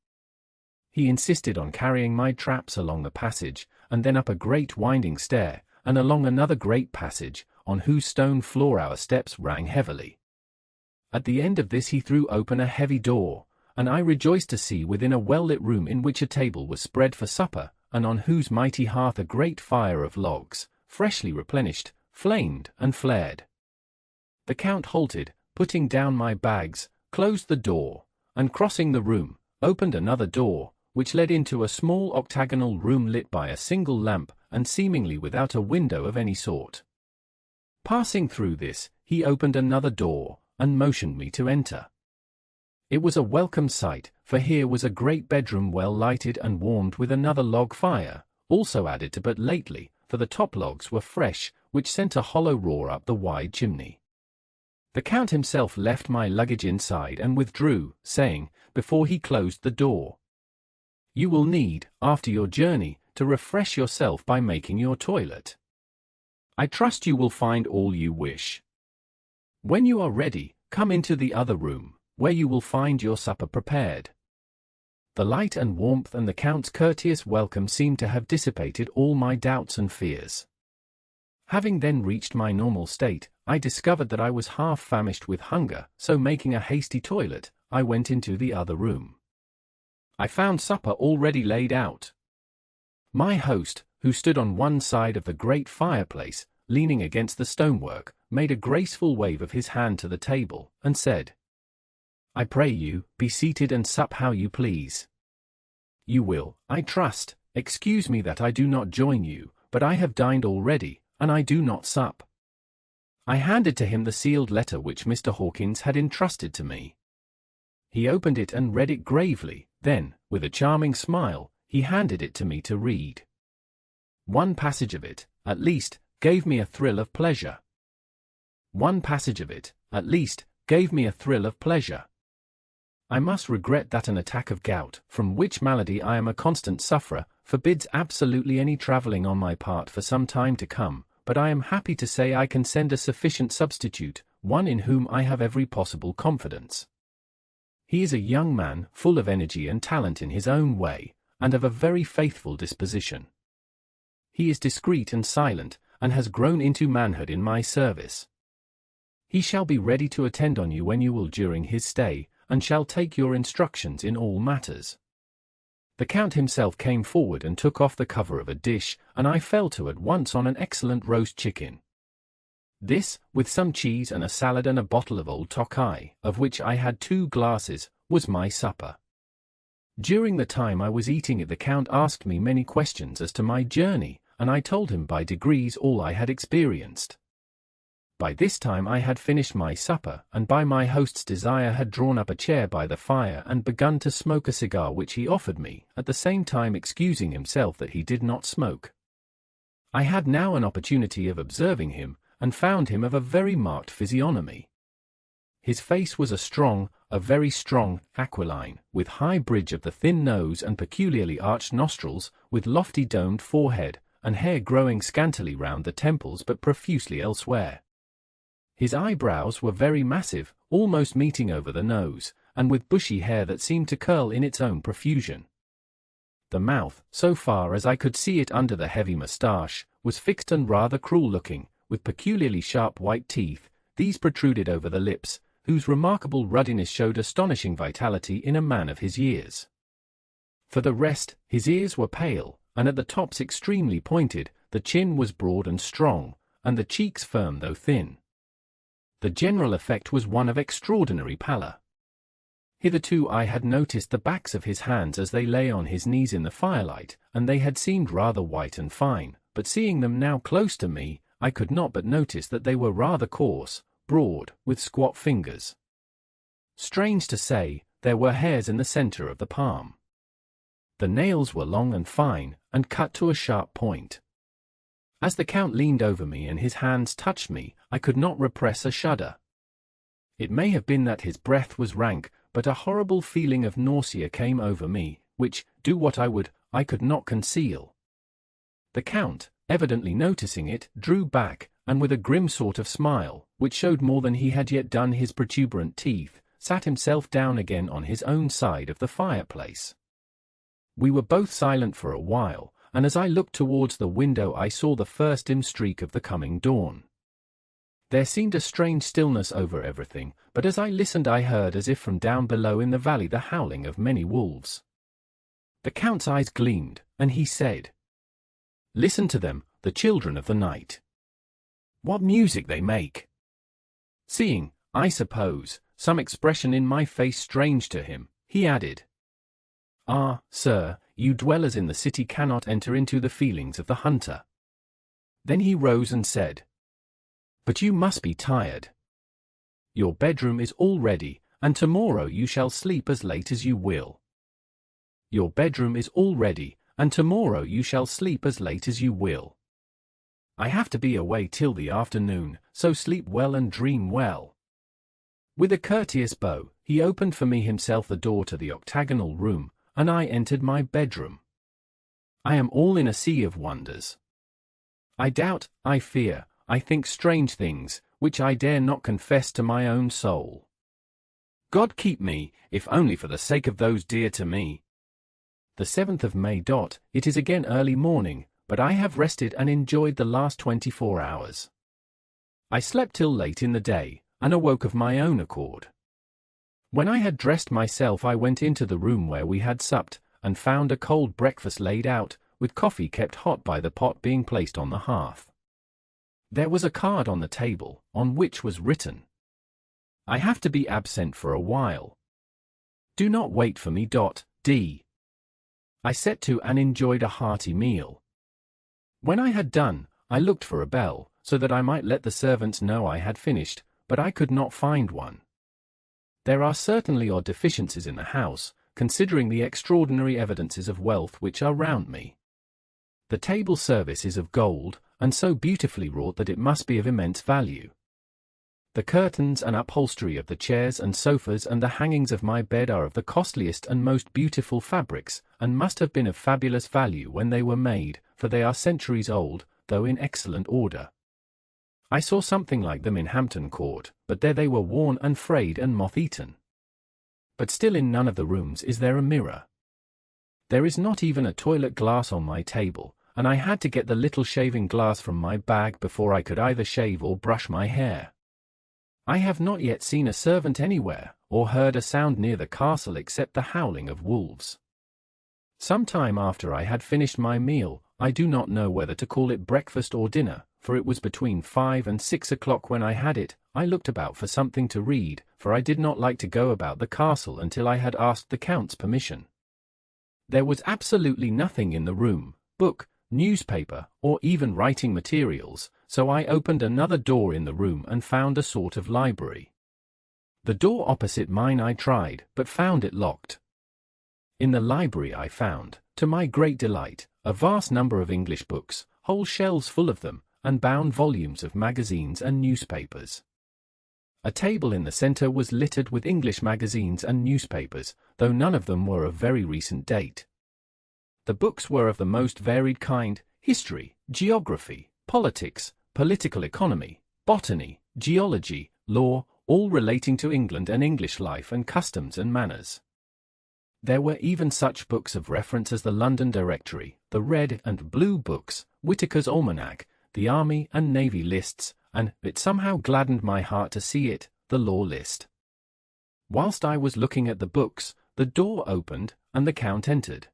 He insisted on carrying my traps along the passage, and then up a great winding stair, and along another great passage, on whose stone floor our steps rang heavily. At the end of this he threw open a heavy door, and I rejoiced to see within a well-lit room in which a table was spread for supper, and on whose mighty hearth a great fire of logs, freshly replenished, flamed and flared. The Count halted, putting down my bags, closed the door, and crossing the room, opened another door, which led into a small octagonal room lit by a single lamp, and seemingly without a window of any sort. Passing through this, he opened another door, and motioned me to enter. It was a welcome sight, for here was a great bedroom well lighted and warmed with another log fire, also added to but lately, for the top logs were fresh, which sent a hollow roar up the wide chimney. The Count himself left my luggage inside and withdrew, saying, before he closed the door, "You will need, after your journey, to refresh yourself by making your toilet. I trust you will find all you wish. When you are ready, come into the other room, where you will find your supper prepared." The light and warmth and the Count's courteous welcome seemed to have dissipated all my doubts and fears. Having then reached my normal state, I discovered that I was half famished with hunger, so making a hasty toilet, I went into the other room. I found supper already laid out. My host, who stood on one side of the great fireplace, leaning against the stonework, made a graceful wave of his hand to the table, and said, "I pray you, be seated and sup how you please. You will, I trust, excuse me that I do not join you, but I have dined already, and I do not sup." I handed to him the sealed letter which Mr. Hawkins had entrusted to me. He opened it and read it gravely, then, with a charming smile, he handed it to me to read. One passage of it, at least, gave me a thrill of pleasure. One passage of it, at least, gave me a thrill of pleasure. I must regret that an attack of gout, from which malady I am a constant sufferer, forbids absolutely any travelling on my part for some time to come, but I am happy to say I can send a sufficient substitute, one in whom I have every possible confidence. He is a young man, full of energy and talent in his own way, and of a very faithful disposition. He is discreet and silent, and has grown into manhood in my service. He shall be ready to attend on you when you will during his stay, and shall take your instructions in all matters. The Count himself came forward and took off the cover of a dish, and I fell to at once on an excellent roast chicken. This, with some cheese and a salad and a bottle of old Tokai, of which I had 2 glasses, was my supper. During the time I was eating it the Count asked me many questions as to my journey, and I told him by degrees all I had experienced. By this time I had finished my supper, and by my host's desire had drawn up a chair by the fire and begun to smoke a cigar which he offered me, at the same time excusing himself that he did not smoke. I had now an opportunity of observing him, and found him of a very marked physiognomy. His face was a very strong, aquiline, with high bridge of the thin nose and peculiarly arched nostrils, with lofty domed forehead, and hair growing scantily round the temples but profusely elsewhere. His eyebrows were very massive, almost meeting over the nose, and with bushy hair that seemed to curl in its own profusion. The mouth, so far as I could see it under the heavy moustache, was fixed and rather cruel-looking, with peculiarly sharp white teeth. These protruded over the lips, whose remarkable ruddiness showed astonishing vitality in a man of his years. For the rest, his ears were pale, and at the tops extremely pointed, the chin was broad and strong, and the cheeks firm though thin. The general effect was one of extraordinary pallor. Hitherto I had noticed the backs of his hands as they lay on his knees in the firelight, and they had seemed rather white and fine, but seeing them now close to me, I could not but notice that they were rather coarse, broad, with squat fingers. Strange to say, there were hairs in the centre of the palm. The nails were long and fine, and cut to a sharp point. As the Count leaned over me and his hands touched me, I could not repress a shudder. It may have been that his breath was rank, but a horrible feeling of nausea came over me, which, do what I would, I could not conceal. The Count, evidently noticing it, drew back, and with a grim sort of smile, which showed more than he had yet done his protuberant teeth, sat himself down again on his own side of the fireplace. We were both silent for a while, and as I looked towards the window I saw the first dim streak of the coming dawn. There seemed a strange stillness over everything, but as I listened I heard as if from down below in the valley the howling of many wolves. The Count's eyes gleamed, and he said, "Listen to them, the children of the night. What music they make!" Seeing, I suppose, some expression in my face strange to him, he added, "Ah, sir, you dwellers in the city cannot enter into the feelings of the hunter." Then he rose and said, "But you must be tired. Your bedroom is all ready, and tomorrow you shall sleep as late as you will. Your bedroom is all ready, and tomorrow you shall sleep as late as you will. I have to be away till the afternoon, so sleep well and dream well." With a courteous bow, he opened for me himself the door to the octagonal room, and I entered my bedroom. I am all in a sea of wonders. I doubt, I fear, I think strange things, which I dare not confess to my own soul. God keep me, if only for the sake of those dear to me. The 7th of May. It is again early morning, but I have rested and enjoyed the last 24 hours. I slept till late in the day, and awoke of my own accord. When I had dressed myself I went into the room where we had supped, and found a cold breakfast laid out, with coffee kept hot by the pot being placed on the hearth. There was a card on the table, on which was written, "I have to be absent for a while. Do not wait for me. D." I set to and enjoyed a hearty meal. When I had done, I looked for a bell, so that I might let the servants know I had finished, but I could not find one. There are certainly odd deficiencies in the house, considering the extraordinary evidences of wealth which are round me. The table service is of gold, and so beautifully wrought that it must be of immense value. The curtains and upholstery of the chairs and sofas and the hangings of my bed are of the costliest and most beautiful fabrics, and must have been of fabulous value when they were made, for they are centuries old, though in excellent order. I saw something like them in Hampton Court, but there they were worn and frayed and moth-eaten. But still in none of the rooms is there a mirror. There is not even a toilet glass on my table, and I had to get the little shaving glass from my bag before I could either shave or brush my hair. I have not yet seen a servant anywhere, or heard a sound near the castle except the howling of wolves. Some time after I had finished my meal, I do not know whether to call it breakfast or dinner, for it was between 5 and 6 o'clock when I had it. I looked about for something to read, for I did not like to go about the castle until I had asked the Count's permission. There was absolutely nothing in the room, book, newspaper, or even writing materials, so I opened another door in the room and found a sort of library. The door opposite mine I tried, but found it locked. In the library I found, to my great delight, a vast number of English books, whole shelves full of them, and bound volumes of magazines and newspapers. A table in the centre was littered with English magazines and newspapers, though none of them were of very recent date. The books were of the most varied kind: history, geography, politics, political economy, botany, geology, law, all relating to England and English life and customs and manners. There were even such books of reference as the London Directory, the Red and Blue Books, Whitaker's Almanac, the Army and Navy lists, and, it somehow gladdened my heart to see it, the Law List. Whilst I was looking at the books, the door opened, and the Count entered.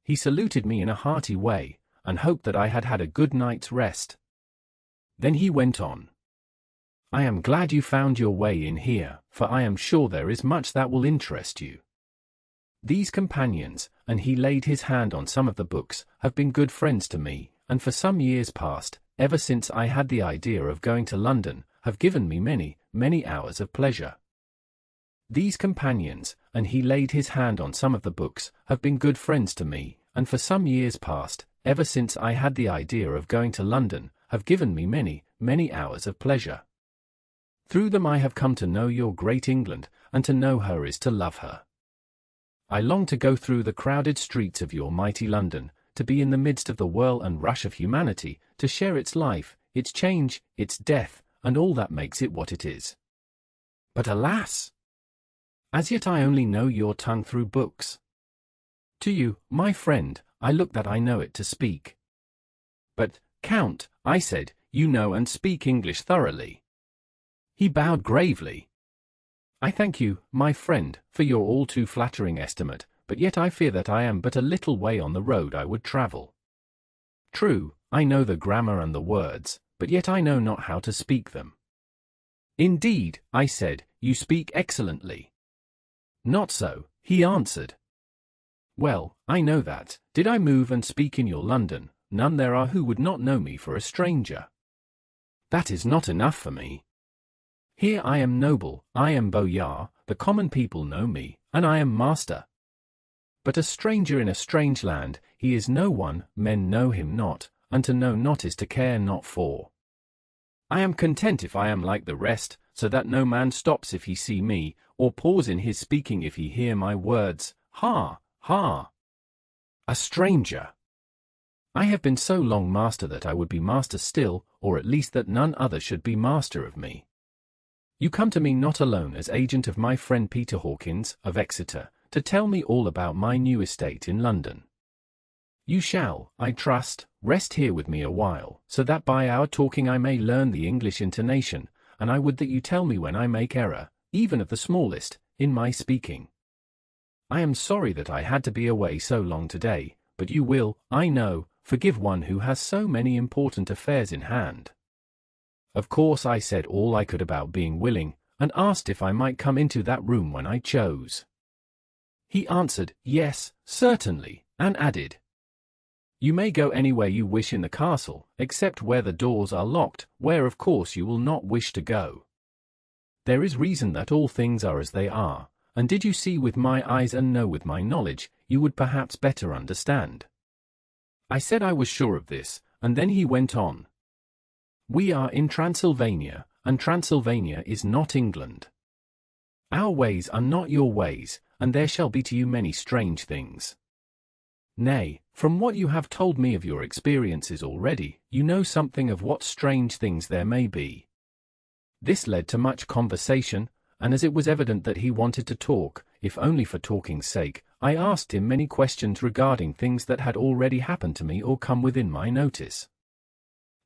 He saluted me in a hearty way, and hoped that I had had a good night's rest. Then he went on. "I am glad you found your way in here, for I am sure there is much that will interest you. These companions," and he laid his hand on some of the books, "have been good friends to me, and for some years past, ever since I had the idea of going to London, have given me many, many hours of pleasure. These companions," and he laid his hand on some of the books, "have been good friends to me, and for some years past, ever since I had the idea of going to London, have given me many, many hours of pleasure. Through them I have come to know your great England, and to know her is to love her. I long to go through the crowded streets of your mighty London, to be in the midst of the whirl and rush of humanity, to share its life, its change, its death, and all that makes it what it is. But alas! As yet I only know your tongue through books. To you, my friend, I look that I know it to speak." "But, Count," I said, "you know and speak English thoroughly." He bowed gravely. "I thank you, my friend, for your all too flattering estimate, but yet I fear that I am but a little way on the road I would travel. True, I know the grammar and the words, but yet I know not how to speak them." "Indeed," I said, "you speak excellently." "Not so," he answered. "Well, I know that, did I move and speak in your London, none there are who would not know me for a stranger. That is not enough for me. Here I am noble, I am boyar, the common people know me, and I am master. But a stranger in a strange land, he is no one, men know him not, and to know not is to care not for. I am content if I am like the rest, so that no man stops if he see me, or pause in his speaking if he hear my words. Ha! Ha! A stranger! I have been so long master that I would be master still, or at least that none other should be master of me. You come to me not alone as agent of my friend Peter Hawkins, of Exeter, to tell me all about my new estate in London. You shall, I trust, rest here with me a while, so that by our talking I may learn the English intonation, and I would that you tell me when I make error, even of the smallest, in my speaking. I am sorry that I had to be away so long today, but you will, I know, forgive one who has so many important affairs in hand. Of course I said all I could about being willing, and asked if I might come into that room when I chose. He answered, yes, certainly, and added, you may go anywhere you wish in the castle, except where the doors are locked, where of course you will not wish to go. There is reason that all things are as they are, and did you see with my eyes and know with my knowledge, you would perhaps better understand. I said I was sure of this, and then he went on. We are in Transylvania, and Transylvania is not England. Our ways are not your ways, and there shall be to you many strange things. Nay, from what you have told me of your experiences already, you know something of what strange things there may be. This led to much conversation, and as it was evident that he wanted to talk, if only for talking's sake, I asked him many questions regarding things that had already happened to me or come within my notice.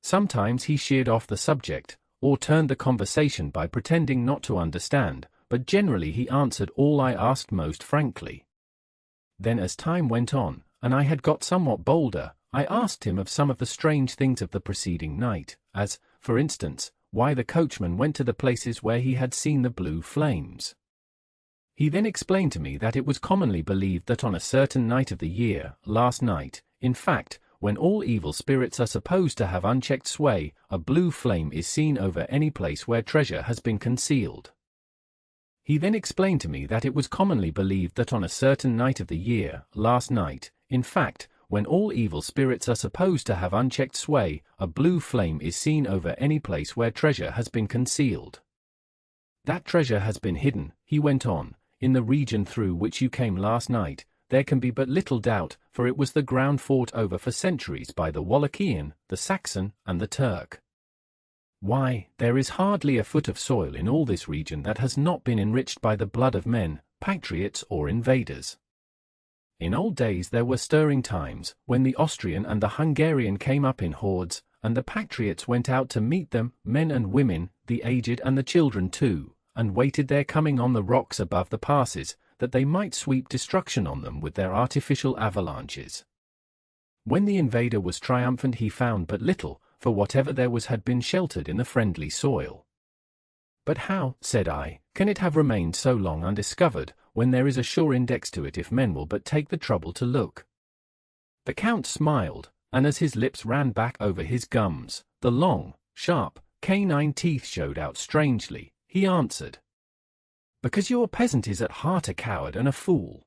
Sometimes he sheered off the subject, or turned the conversation by pretending not to understand, but generally he answered all I asked most frankly. Then as time went on, and I had got somewhat bolder, I asked him of some of the strange things of the preceding night, as, for instance, why the coachman went to the places where he had seen the blue flames. He then explained to me that it was commonly believed that on a certain night of the year, last night, in fact, when all evil spirits are supposed to have unchecked sway, a blue flame is seen over any place where treasure has been concealed. He then explained to me that it was commonly believed that on a certain night of the year, last night, in fact, when all evil spirits are supposed to have unchecked sway, a blue flame is seen over any place where treasure has been concealed. That treasure has been hidden, he went on, in the region through which you came last night. There can be but little doubt, for it was the ground fought over for centuries by the Wallachian, the Saxon, and the Turk. Why, there is hardly a foot of soil in all this region that has not been enriched by the blood of men, patriots or invaders. In old days there were stirring times, when the Austrian and the Hungarian came up in hordes, and the patriots went out to meet them, men and women, the aged and the children too, and waited their coming on the rocks above the passes, that they might sweep destruction on them with their artificial avalanches. When the invader was triumphant he found but little, for whatever there was had been sheltered in the friendly soil. But how, said I, can it have remained so long undiscovered, when there is a sure index to it if men will but take the trouble to look? The Count smiled, and as his lips ran back over his gums, the long, sharp, canine teeth showed out strangely, he answered, because your peasant is at heart a coward and a fool.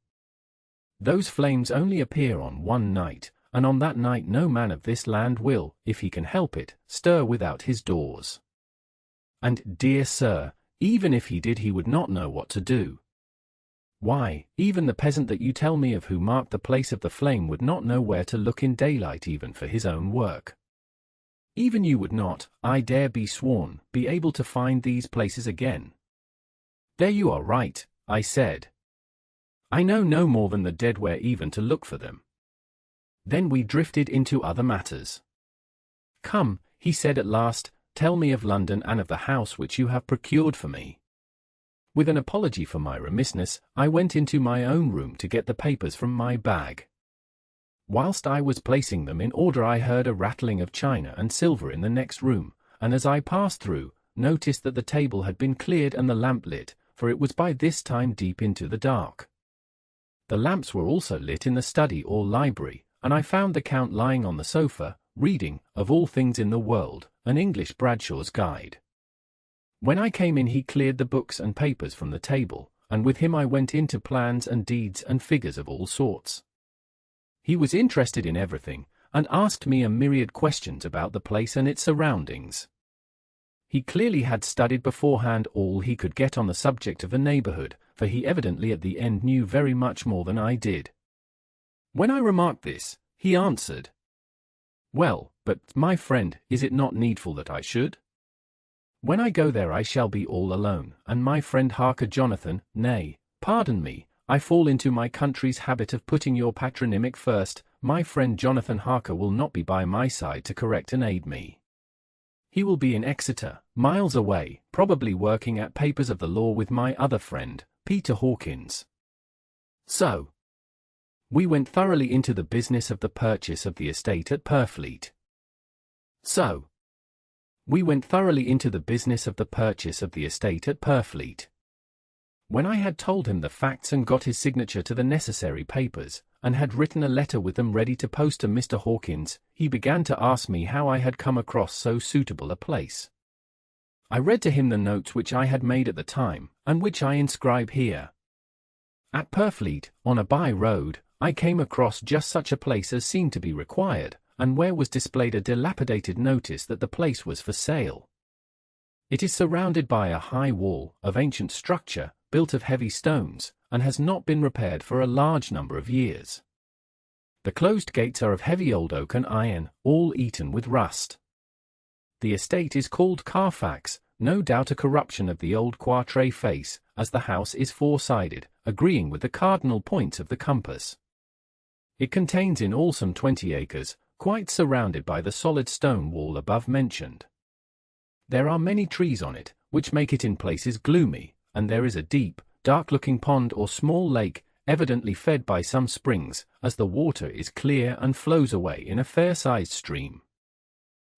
Those flames only appear on one night, and on that night no man of this land will, if he can help it, stir without his doors. And, dear sir, even if he did he would not know what to do. Why, even the peasant that you tell me of who marked the place of the flame would not know where to look in daylight even for his own work. Even you would not, I dare be sworn, be able to find these places again. There you are right, I said. I know no more than the dead where even to look for them. Then we drifted into other matters. Come, he said at last, tell me of London and of the house which you have procured for me. With an apology for my remissness, I went into my own room to get the papers from my bag. Whilst I was placing them in order I heard a rattling of china and silver in the next room, and as I passed through, noticed that the table had been cleared and the lamp lit, for it was by this time deep into the dark. The lamps were also lit in the study or library, and I found the Count lying on the sofa, reading, of all things in the world, an English Bradshaw's Guide. When I came in he cleared the books and papers from the table, and with him I went into plans and deeds and figures of all sorts. He was interested in everything, and asked me a myriad questions about the place and its surroundings. He clearly had studied beforehand all he could get on the subject of the neighborhood, for he evidently at the end knew very much more than I did. When I remarked this, he answered, well, but, my friend, is it not needful that I should? When I go there I shall be all alone, and my friend Harker Jonathan, nay, pardon me, I fall into my country's habit of putting your patronymic first, my friend Jonathan Harker will not be by my side to correct and aid me. He will be in Exeter, miles away, probably working at papers of the law with my other friend, Peter Hawkins. So, we went thoroughly into the business of the purchase of the estate at Purfleet. So, We went thoroughly into the business of the purchase of the estate at Purfleet. When I had told him the facts and got his signature to the necessary papers, and had written a letter with them ready to post to Mr. Hawkins, he began to ask me how I had come across so suitable a place. I read to him the notes which I had made at the time, and which I inscribe here. At Purfleet, on a by-road, I came across just such a place as seemed to be required, and where was displayed a dilapidated notice that the place was for sale. It is surrounded by a high wall of ancient structure, built of heavy stones, and has not been repaired for a large number of years. The closed gates are of heavy old oak and iron, all eaten with rust. The estate is called Carfax, no doubt a corruption of the old Quatre face, as the house is four-sided, agreeing with the cardinal points of the compass. It contains in all some 20 acres, quite surrounded by the solid stone wall above mentioned. There are many trees on it, which make it in places gloomy, and there is a deep, dark-looking pond or small lake, evidently fed by some springs, as the water is clear and flows away in a fair-sized stream.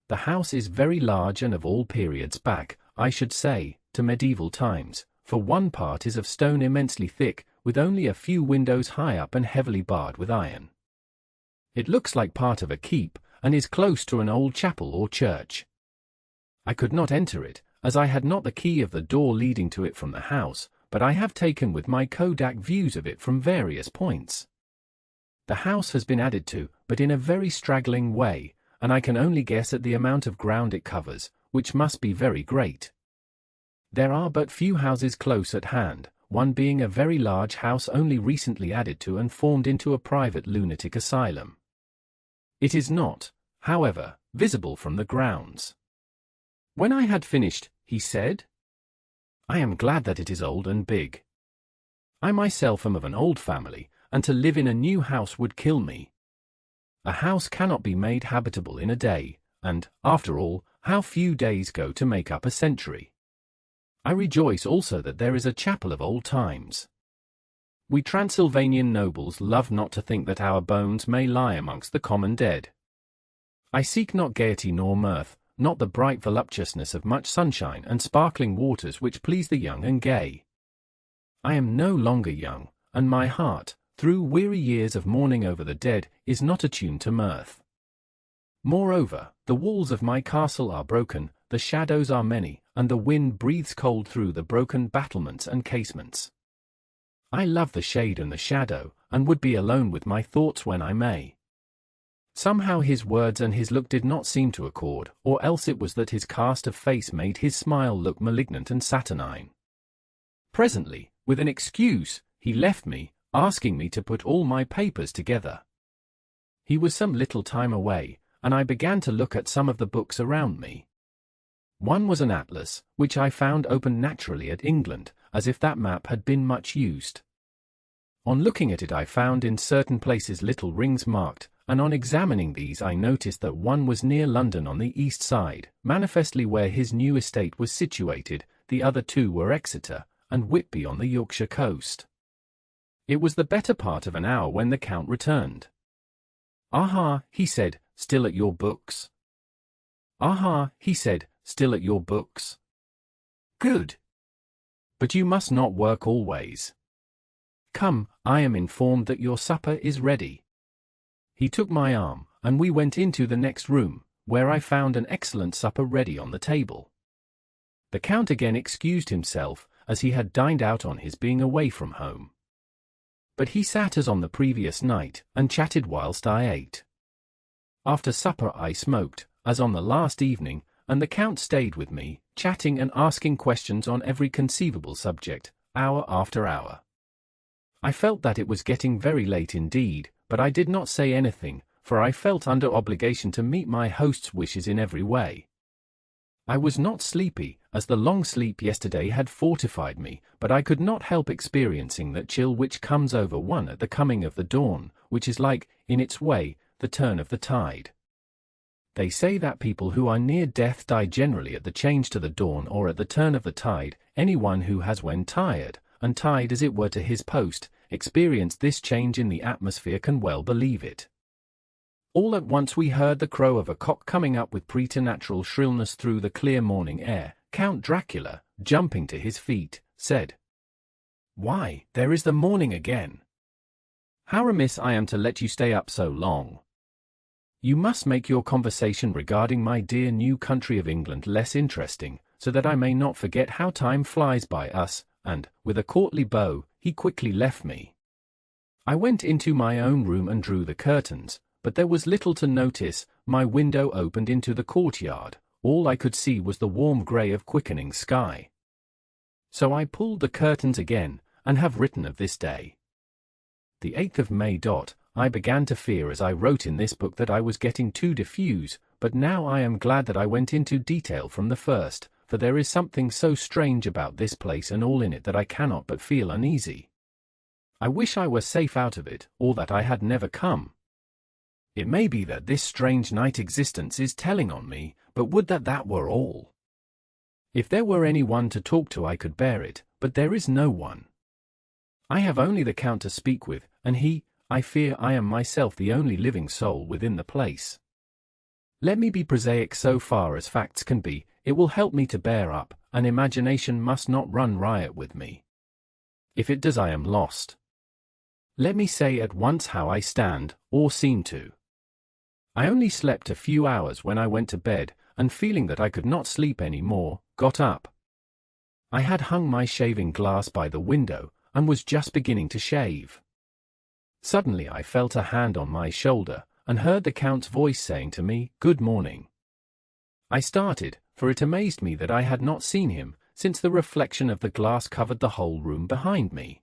The house is very large and of all periods back, I should say, to medieval times, for one part is of stone immensely thick, with only a few windows high up and heavily barred with iron. It looks like part of a keep, and is close to an old chapel or church. I could not enter it, as I had not the key of the door leading to it from the house, but I have taken with my Kodak views of it from various points. The house has been added to, but in a very straggling way, and I can only guess at the amount of ground it covers, which must be very great. There are but few houses close at hand, one being a very large house only recently added to and formed into a private lunatic asylum. It is not, however, visible from the grounds. When I had finished, he said, "I am glad that it is old and big. I myself am of an old family, and to live in a new house would kill me. A house cannot be made habitable in a day, and, after all, how few days go to make up a century. I rejoice also that there is a chapel of old times. We Transylvanian nobles love not to think that our bones may lie amongst the common dead. I seek not gaiety nor mirth, not the bright voluptuousness of much sunshine and sparkling waters which please the young and gay. I am no longer young, and my heart, through weary years of mourning over the dead, is not attuned to mirth. Moreover, the walls of my castle are broken, the shadows are many, and the wind breathes cold through the broken battlements and casements. I love the shade and the shadow, and would be alone with my thoughts when I may." Somehow his words and his look did not seem to accord, or else it was that his cast of face made his smile look malignant and saturnine. Presently, with an excuse, he left me, asking me to put all my papers together. He was some little time away, and I began to look at some of the books around me. One was an atlas, which I found open naturally at England, as if that map had been much used. On looking at it I found in certain places little rings marked, and on examining these I noticed that one was near London on the east side, manifestly where his new estate was situated, the other two were Exeter, and Whitby on the Yorkshire coast. It was the better part of an hour when the Count returned. "Aha," he said, "still at your books?" "Aha," he said, "still at your books? Good. But you must not work always. Come, I am informed that your supper is ready." He took my arm, and we went into the next room, where I found an excellent supper ready on the table. The Count again excused himself, as he had dined out on his being away from home. But he sat as on the previous night, and chatted whilst I ate. After supper I smoked, as on the last evening, and the Count stayed with me, chatting and asking questions on every conceivable subject, hour after hour. I felt that it was getting very late indeed, but I did not say anything, for I felt under obligation to meet my host's wishes in every way. I was not sleepy, as the long sleep yesterday had fortified me, but I could not help experiencing that chill which comes over one at the coming of the dawn, which is like, in its way, the turn of the tide. They say that people who are near death die generally at the change to the dawn or at the turn of the tide. Anyone who has when tired, and tied as it were to his post, experienced this change in the atmosphere can well believe it. All at once we heard the crow of a cock coming up with preternatural shrillness through the clear morning air. Count Dracula, jumping to his feet, said, "Why, there is the morning again! How remiss I am to let you stay up so long. You must make your conversation regarding my dear new country of England less interesting, so that I may not forget how time flies by us," and, with a courtly bow, he quickly left me. I went into my own room and drew the curtains, but there was little to notice. My window opened into the courtyard. All I could see was the warm grey of quickening sky. So I pulled the curtains again, and have written of this day. The 8th of May. I began to fear as I wrote in this book that I was getting too diffuse, but now I am glad that I went into detail from the first, for there is something so strange about this place and all in it that I cannot but feel uneasy. I wish I were safe out of it, or that I had never come. It may be that this strange night existence is telling on me, but would that that were all. If there were any one to talk to I could bear it, but there is no one. I have only the Count to speak with, and I fear I am myself the only living soul within the place. Let me be prosaic so far as facts can be, it will help me to bear up, and imagination must not run riot with me. If it does I am lost. Let me say at once how I stand, or seem to. I only slept a few hours when I went to bed, and feeling that I could not sleep any more, got up. I had hung my shaving glass by the window, and was just beginning to shave. Suddenly I felt a hand on my shoulder, and heard the Count's voice saying to me, "Good morning." I started, for it amazed me that I had not seen him, since the reflection of the glass covered the whole room behind me.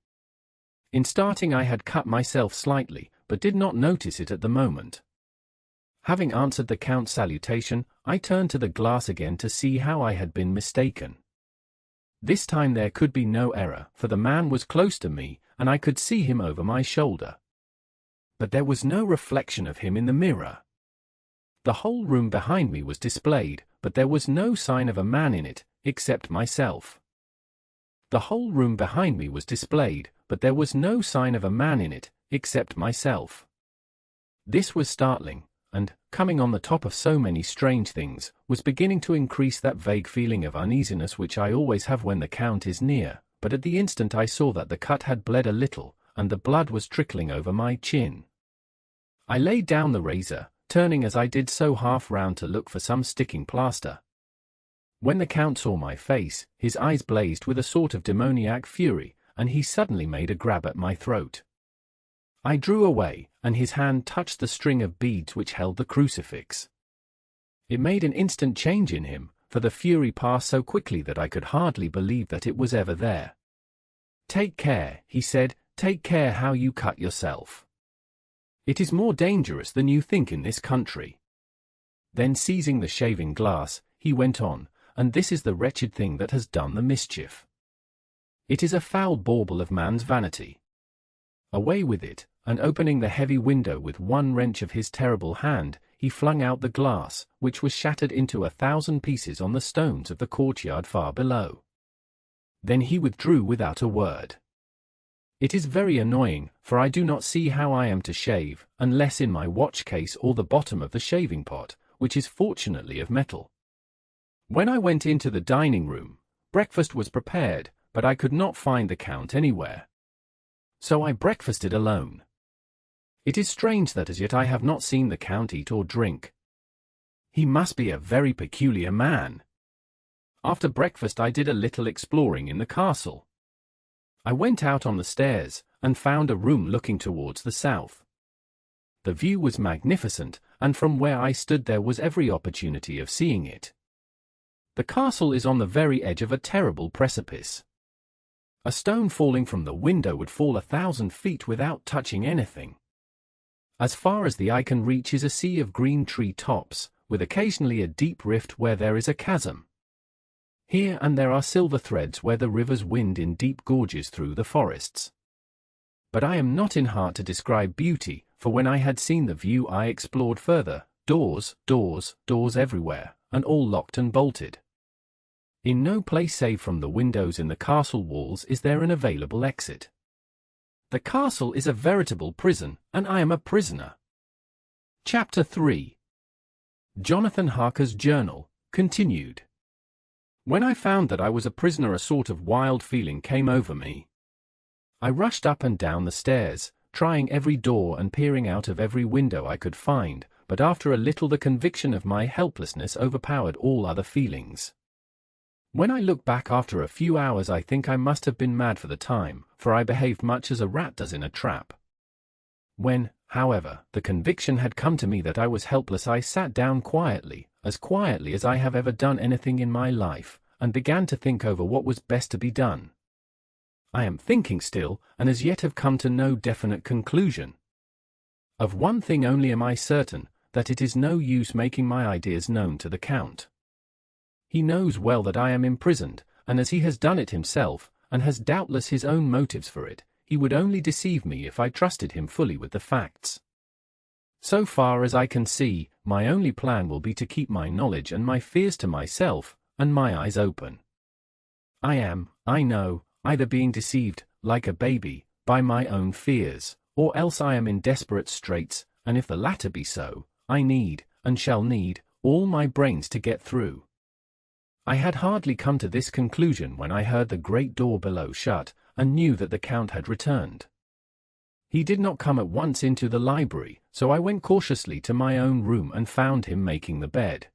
In starting I had cut myself slightly, but did not notice it at the moment. Having answered the Count's salutation, I turned to the glass again to see how I had been mistaken. This time there could be no error, for the man was close to me, and I could see him over my shoulder. But there was no reflection of him in the mirror. The whole room behind me was displayed, but there was no sign of a man in it, except myself. The whole room behind me was displayed, but there was no sign of a man in it, except myself. This was startling, and, coming on the top of so many strange things, was beginning to increase that vague feeling of uneasiness which I always have when the Count is near, but at the instant I saw that the cut had bled a little, and the blood was trickling over my chin. I laid down the razor, turning as I did so half round to look for some sticking plaster. When the Count saw my face, his eyes blazed with a sort of demoniac fury, and he suddenly made a grab at my throat. I drew away, and his hand touched the string of beads which held the crucifix. It made an instant change in him, for the fury passed so quickly that I could hardly believe that it was ever there. "Take care," he said, "take care how you cut yourself. It is more dangerous than you think in this country." Then seizing the shaving glass, he went on, "And this is the wretched thing that has done the mischief. It is a foul bauble of man's vanity. Away with it," and opening the heavy window with one wrench of his terrible hand, he flung out the glass, which was shattered into 1,000 pieces on the stones of the courtyard far below. Then he withdrew without a word. It is very annoying, for I do not see how I am to shave, unless in my watch case or the bottom of the shaving pot, which is fortunately of metal. When I went into the dining room, breakfast was prepared, but I could not find the Count anywhere. So I breakfasted alone. It is strange that as yet I have not seen the Count eat or drink. He must be a very peculiar man. After breakfast I did a little exploring in the castle. I went out on the stairs, and found a room looking towards the south. The view was magnificent, and from where I stood there was every opportunity of seeing it. The castle is on the very edge of a terrible precipice. A stone falling from the window would fall 1,000 feet without touching anything. As far as the eye can reach is a sea of green tree tops, with occasionally a deep rift where there is a chasm. Here and there are silver threads where the rivers wind in deep gorges through the forests. But I am not in heart to describe beauty, for when I had seen the view I explored further, doors, doors, doors everywhere, and all locked and bolted. In no place save from the windows in the castle walls is there an available exit. The castle is a veritable prison, and I am a prisoner. Chapter 3. Jonathan Harker's Journal, continued. When I found that I was a prisoner, a sort of wild feeling came over me. I rushed up and down the stairs, trying every door and peering out of every window I could find, but after a little the conviction of my helplessness overpowered all other feelings. When I look back after a few hours I think I must have been mad for the time, for I behaved much as a rat does in a trap. When, however, the conviction had come to me that I was helpless, I sat down quietly as I have ever done anything in my life, and began to think over what was best to be done. I am thinking still, and as yet have come to no definite conclusion. Of one thing only am I certain, that it is no use making my ideas known to the Count. He knows well that I am imprisoned, and as he has done it himself, and has doubtless his own motives for it, he would only deceive me if I trusted him fully with the facts. So far as I can see, my only plan will be to keep my knowledge and my fears to myself, and my eyes open. I am, I know, either being deceived, like a baby, by my own fears, or else I am in desperate straits, and if the latter be so, I need, and shall need, all my brains to get through. I had hardly come to this conclusion when I heard the great door below shut, and knew that the Count had returned. He did not come at once into the library, so I went cautiously to my own room and found him making the bed.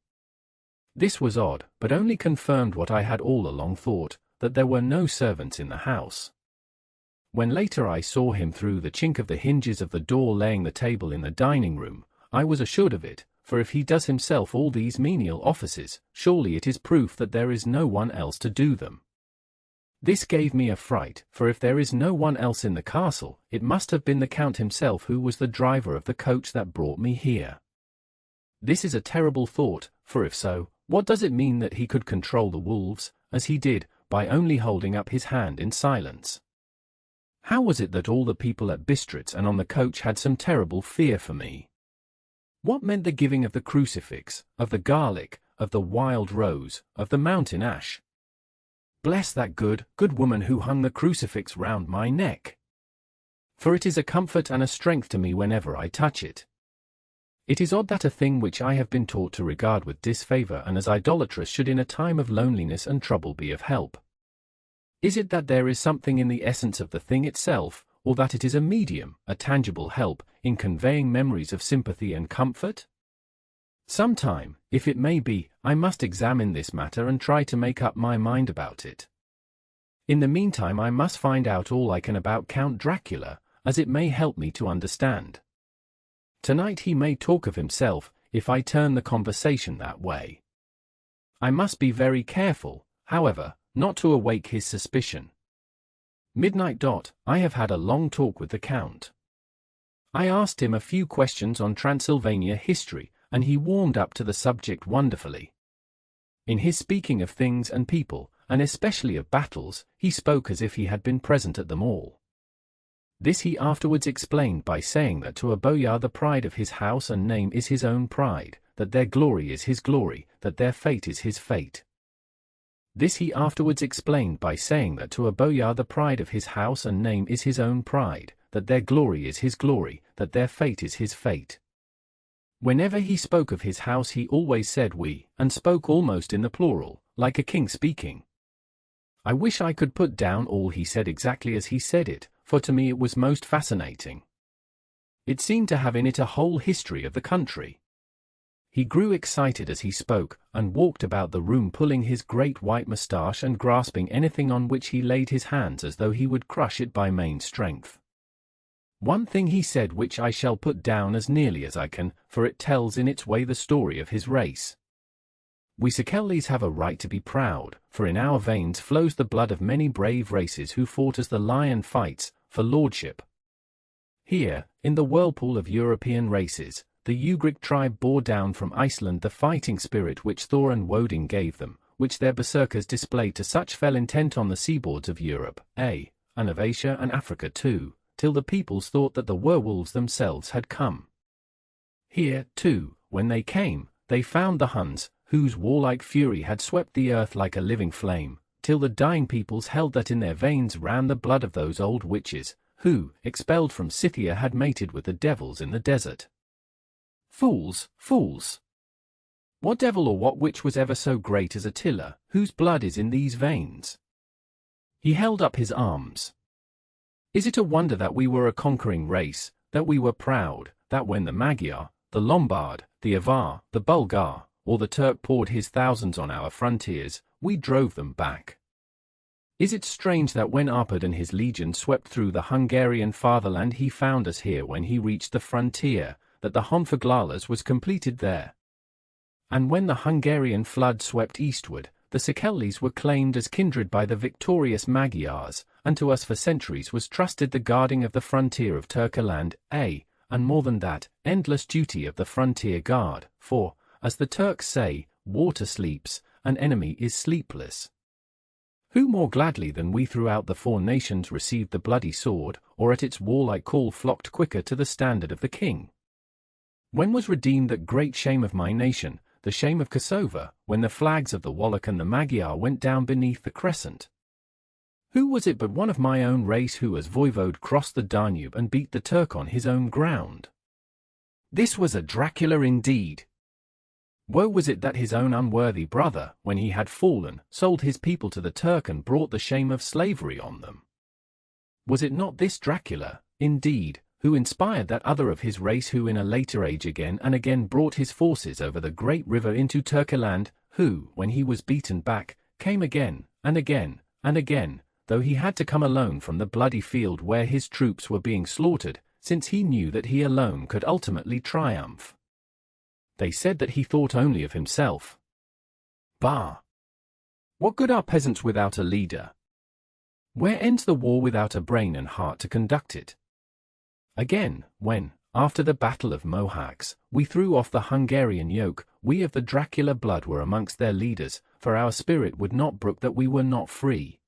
This was odd, but only confirmed what I had all along thought, that there were no servants in the house. When later I saw him through the chink of the hinges of the door laying the table in the dining room, I was assured of it, for if he does himself all these menial offices, surely it is proof that there is no one else to do them. This gave me a fright, for if there is no one else in the castle, it must have been the Count himself who was the driver of the coach that brought me here. This is a terrible thought, for if so, what does it mean that he could control the wolves, as he did, by only holding up his hand in silence? How was it that all the people at Bistritz and on the coach had some terrible fear for me? What meant the giving of the crucifix, of the garlic, of the wild rose, of the mountain ash? Bless that good woman who hung the crucifix round my neck. For it is a comfort and a strength to me whenever I touch it. It is odd that a thing which I have been taught to regard with disfavor and as idolatrous should in a time of loneliness and trouble be of help. Is it that there is something in the essence of the thing itself, or that it is a medium, a tangible help, in conveying memories of sympathy and comfort? Sometime, if it may be, I must examine this matter and try to make up my mind about it. In the meantime I must find out all I can about Count Dracula, as it may help me to understand. Tonight he may talk of himself, if I turn the conversation that way. I must be very careful, however, not to awake his suspicion. Midnight. I have had a long talk with the Count. I asked him a few questions on Transylvania history, and he warmed up to the subject wonderfully. In his speaking of things and people, and especially of battles, he spoke as if he had been present at them all. This he afterwards explained by saying that to a boyar the pride of his house and name is his own pride, that their glory is his glory, that their fate is his fate. This he afterwards explained by saying that to a boyar the pride of his house and name is his own pride, that their glory is his glory, that their fate is his fate. Whenever he spoke of his house he always said we, and spoke almost in the plural, like a king speaking. I wish I could put down all he said exactly as he said it, for to me it was most fascinating. It seemed to have in it a whole history of the country. He grew excited as he spoke, and walked about the room pulling his great white moustache and grasping anything on which he laid his hands as though he would crush it by main strength. One thing he said which I shall put down as nearly as I can, for it tells in its way the story of his race. We Skellies have a right to be proud, for in our veins flows the blood of many brave races who fought as the lion fights, for lordship. Here, in the whirlpool of European races, the Ugric tribe bore down from Iceland the fighting spirit which Thor and Woden gave them, which their berserkers displayed to such fell intent on the seaboards of Europe, and of Asia and Africa too, till the peoples thought that the werewolves themselves had come. Here, too, when they came, they found the Huns, whose warlike fury had swept the earth like a living flame, till the dying peoples held that in their veins ran the blood of those old witches, who, expelled from Scythia had mated with the devils in the desert. Fools, fools! What devil or what witch was ever so great as Attila, whose blood is in these veins? He held up his arms. Is it a wonder that we were a conquering race, that we were proud, that when the Magyar, the Lombard, the Avar, the Bulgar, or the Turk poured his thousands on our frontiers, we drove them back? Is it strange that when Arpad and his legion swept through the Hungarian fatherland he found us here when he reached the frontier, that the Honfoglalas was completed there? And when the Hungarian flood swept eastward, the Szekelys were claimed as kindred by the victorious Magyars, and to us for centuries was trusted the guarding of the frontier of Turkoland, and more than that, endless duty of the frontier guard, for, as the Turks say, water sleeps, an enemy is sleepless. Who more gladly than we throughout the four nations received the bloody sword, or at its warlike call flocked quicker to the standard of the king? When was redeemed that great shame of my nation, the shame of Kosovo, when the flags of the Wallach and the Magyar went down beneath the crescent? Who was it but one of my own race who as voivode crossed the Danube and beat the Turk on his own ground? This was a Dracula indeed. Woe was it that his own unworthy brother, when he had fallen, sold his people to the Turk and brought the shame of slavery on them. Was it not this Dracula, indeed, who inspired that other of his race who in a later age again and again brought his forces over the great river into Turkoland, who, when he was beaten back, came again, and again, and again, though he had to come alone from the bloody field where his troops were being slaughtered, since he knew that he alone could ultimately triumph? They said that he thought only of himself. Bah! What good are peasants without a leader? Where ends the war without a brain and heart to conduct it? Again, when, after the Battle of Mohacs, we threw off the Hungarian yoke, we of the Dracula blood were amongst their leaders, for our spirit would not brook that we were not free.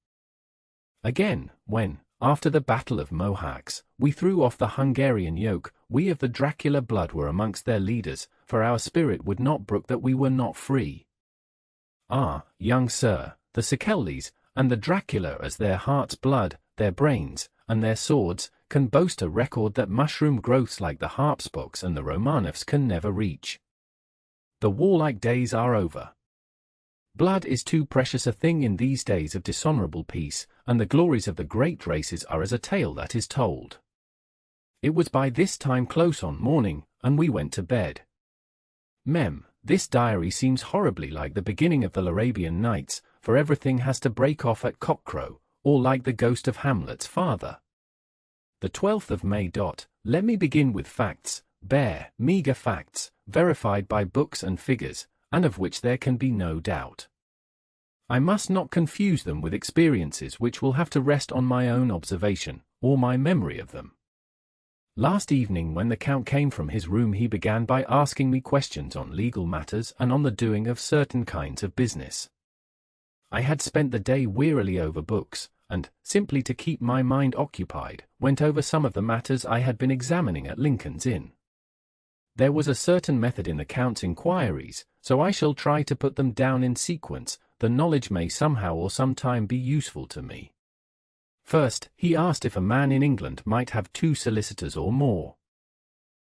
Again, when, after the Battle of Mohacs, we threw off the Hungarian yoke, we of the Dracula blood were amongst their leaders, for our spirit would not brook that we were not free. Ah, young sir, the Szekelys, and the Dracula as their heart's blood, their brains, and their swords, can boast a record that mushroom growths like the Habsburgs and the Romanovs can never reach. The warlike days are over. Blood is too precious a thing in these days of dishonorable peace, and the glories of the great races are as a tale that is told. It was by this time close on morning, and we went to bed. This diary seems horribly like the beginning of the Arabian Nights, for everything has to break off at cockcrow, or like the ghost of Hamlet's father. The 12th of May. Let me begin with facts, bare, meagre facts, verified by books and figures, and of which there can be no doubt. I must not confuse them with experiences which will have to rest on my own observation, or my memory of them. Last evening when the Count came from his room he began by asking me questions on legal matters and on the doing of certain kinds of business. I had spent the day wearily over books, and, simply to keep my mind occupied, went over some of the matters I had been examining at Lincoln's Inn. There was a certain method in the Count's inquiries, so I shall try to put them down in sequence. The knowledge may somehow or sometime be useful to me. First, he asked if a man in England might have 2 solicitors or more.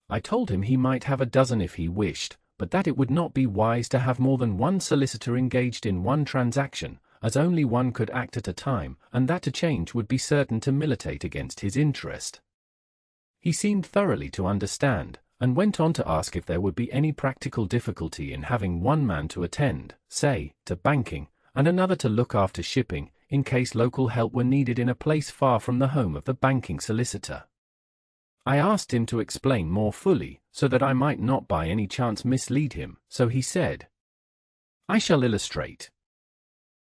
I told him he might have a dozen if he wished, but that it would not be wise to have more than 1 solicitor engaged in one transaction, as only one could act at a time, and that a change would be certain to militate against his interest. He seemed thoroughly to understand, and went on to ask if there would be any practical difficulty in having one man to attend, say, to banking, and another to look after shipping, in case local help were needed in a place far from the home of the banking solicitor. I asked him to explain more fully, so that I might not by any chance mislead him, so he said, "I shall illustrate.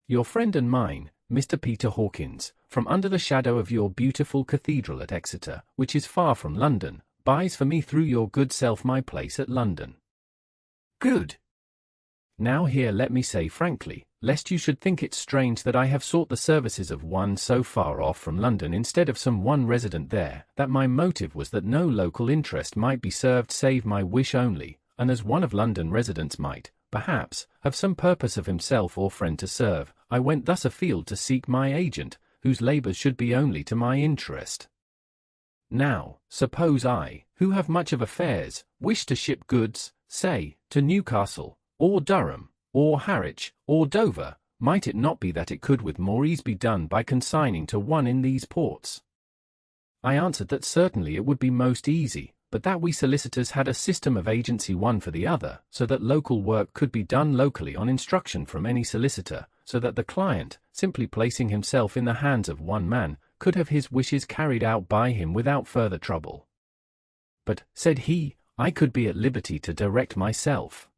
Your friend and mine, Mr. Peter Hawkins, from under the shadow of your beautiful cathedral at Exeter, which is far from London, buys for me through your good self my place at London." Good. Now here let me say frankly, lest you should think it strange that I have sought the services of one so far off from London instead of some one resident there, that my motive was that no local interest might be served save my wish only, and as one of London residents might, perhaps, have some purpose of himself or friend to serve, I went thus afield to seek my agent, whose labours should be only to my interest. Now, suppose I, who have much of affairs, wish to ship goods, say, to Newcastle, or Durham, or Harwich, or Dover, might it not be that it could with more ease be done by consigning to one in these ports? I answered that certainly it would be most easy, but that we solicitors had a system of agency one for the other, so that local work could be done locally on instruction from any solicitor, so that the client, simply placing himself in the hands of one man, could have his wishes carried out by him without further trouble. But, said he, I could be at liberty to direct myself.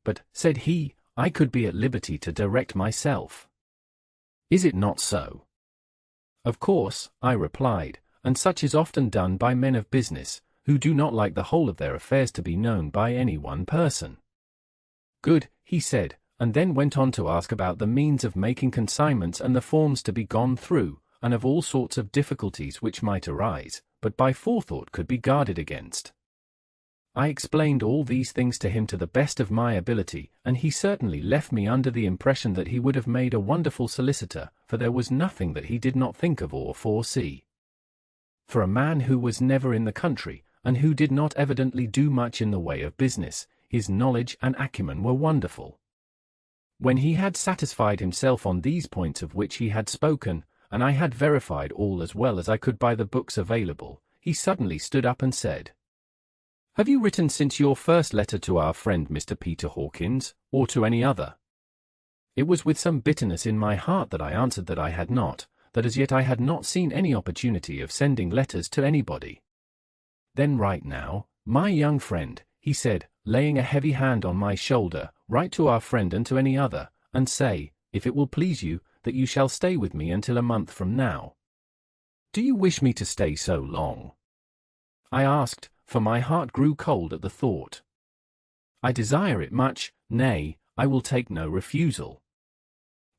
But, said he, I could be at liberty to direct myself. Is it not so? Of course, I replied, and such is often done by men of business, who do not like the whole of their affairs to be known by any one person. Good, he said, and then went on to ask about the means of making consignments and the forms to be gone through, and of all sorts of difficulties which might arise, but by forethought could be guarded against. I explained all these things to him to the best of my ability, and he certainly left me under the impression that he would have made a wonderful solicitor, for there was nothing that he did not think of or foresee. For a man who was never in the country, and who did not evidently do much in the way of business, his knowledge and acumen were wonderful. When he had satisfied himself on these points of which he had spoken, and I had verified all as well as I could by the books available, he suddenly stood up and said, "Have you written since your first letter to our friend Mr. Peter Hawkins, or to any other?" It was with some bitterness in my heart that I answered that I had not, that as yet I had not seen any opportunity of sending letters to anybody. "Then write now, my young friend," he said, laying a heavy hand on my shoulder, "write to our friend and to any other, and say, if it will please you, that you shall stay with me until a month from now." "Do you wish me to stay so long?" I asked, for my heart grew cold at the thought. "I desire it much, nay, I will take no refusal.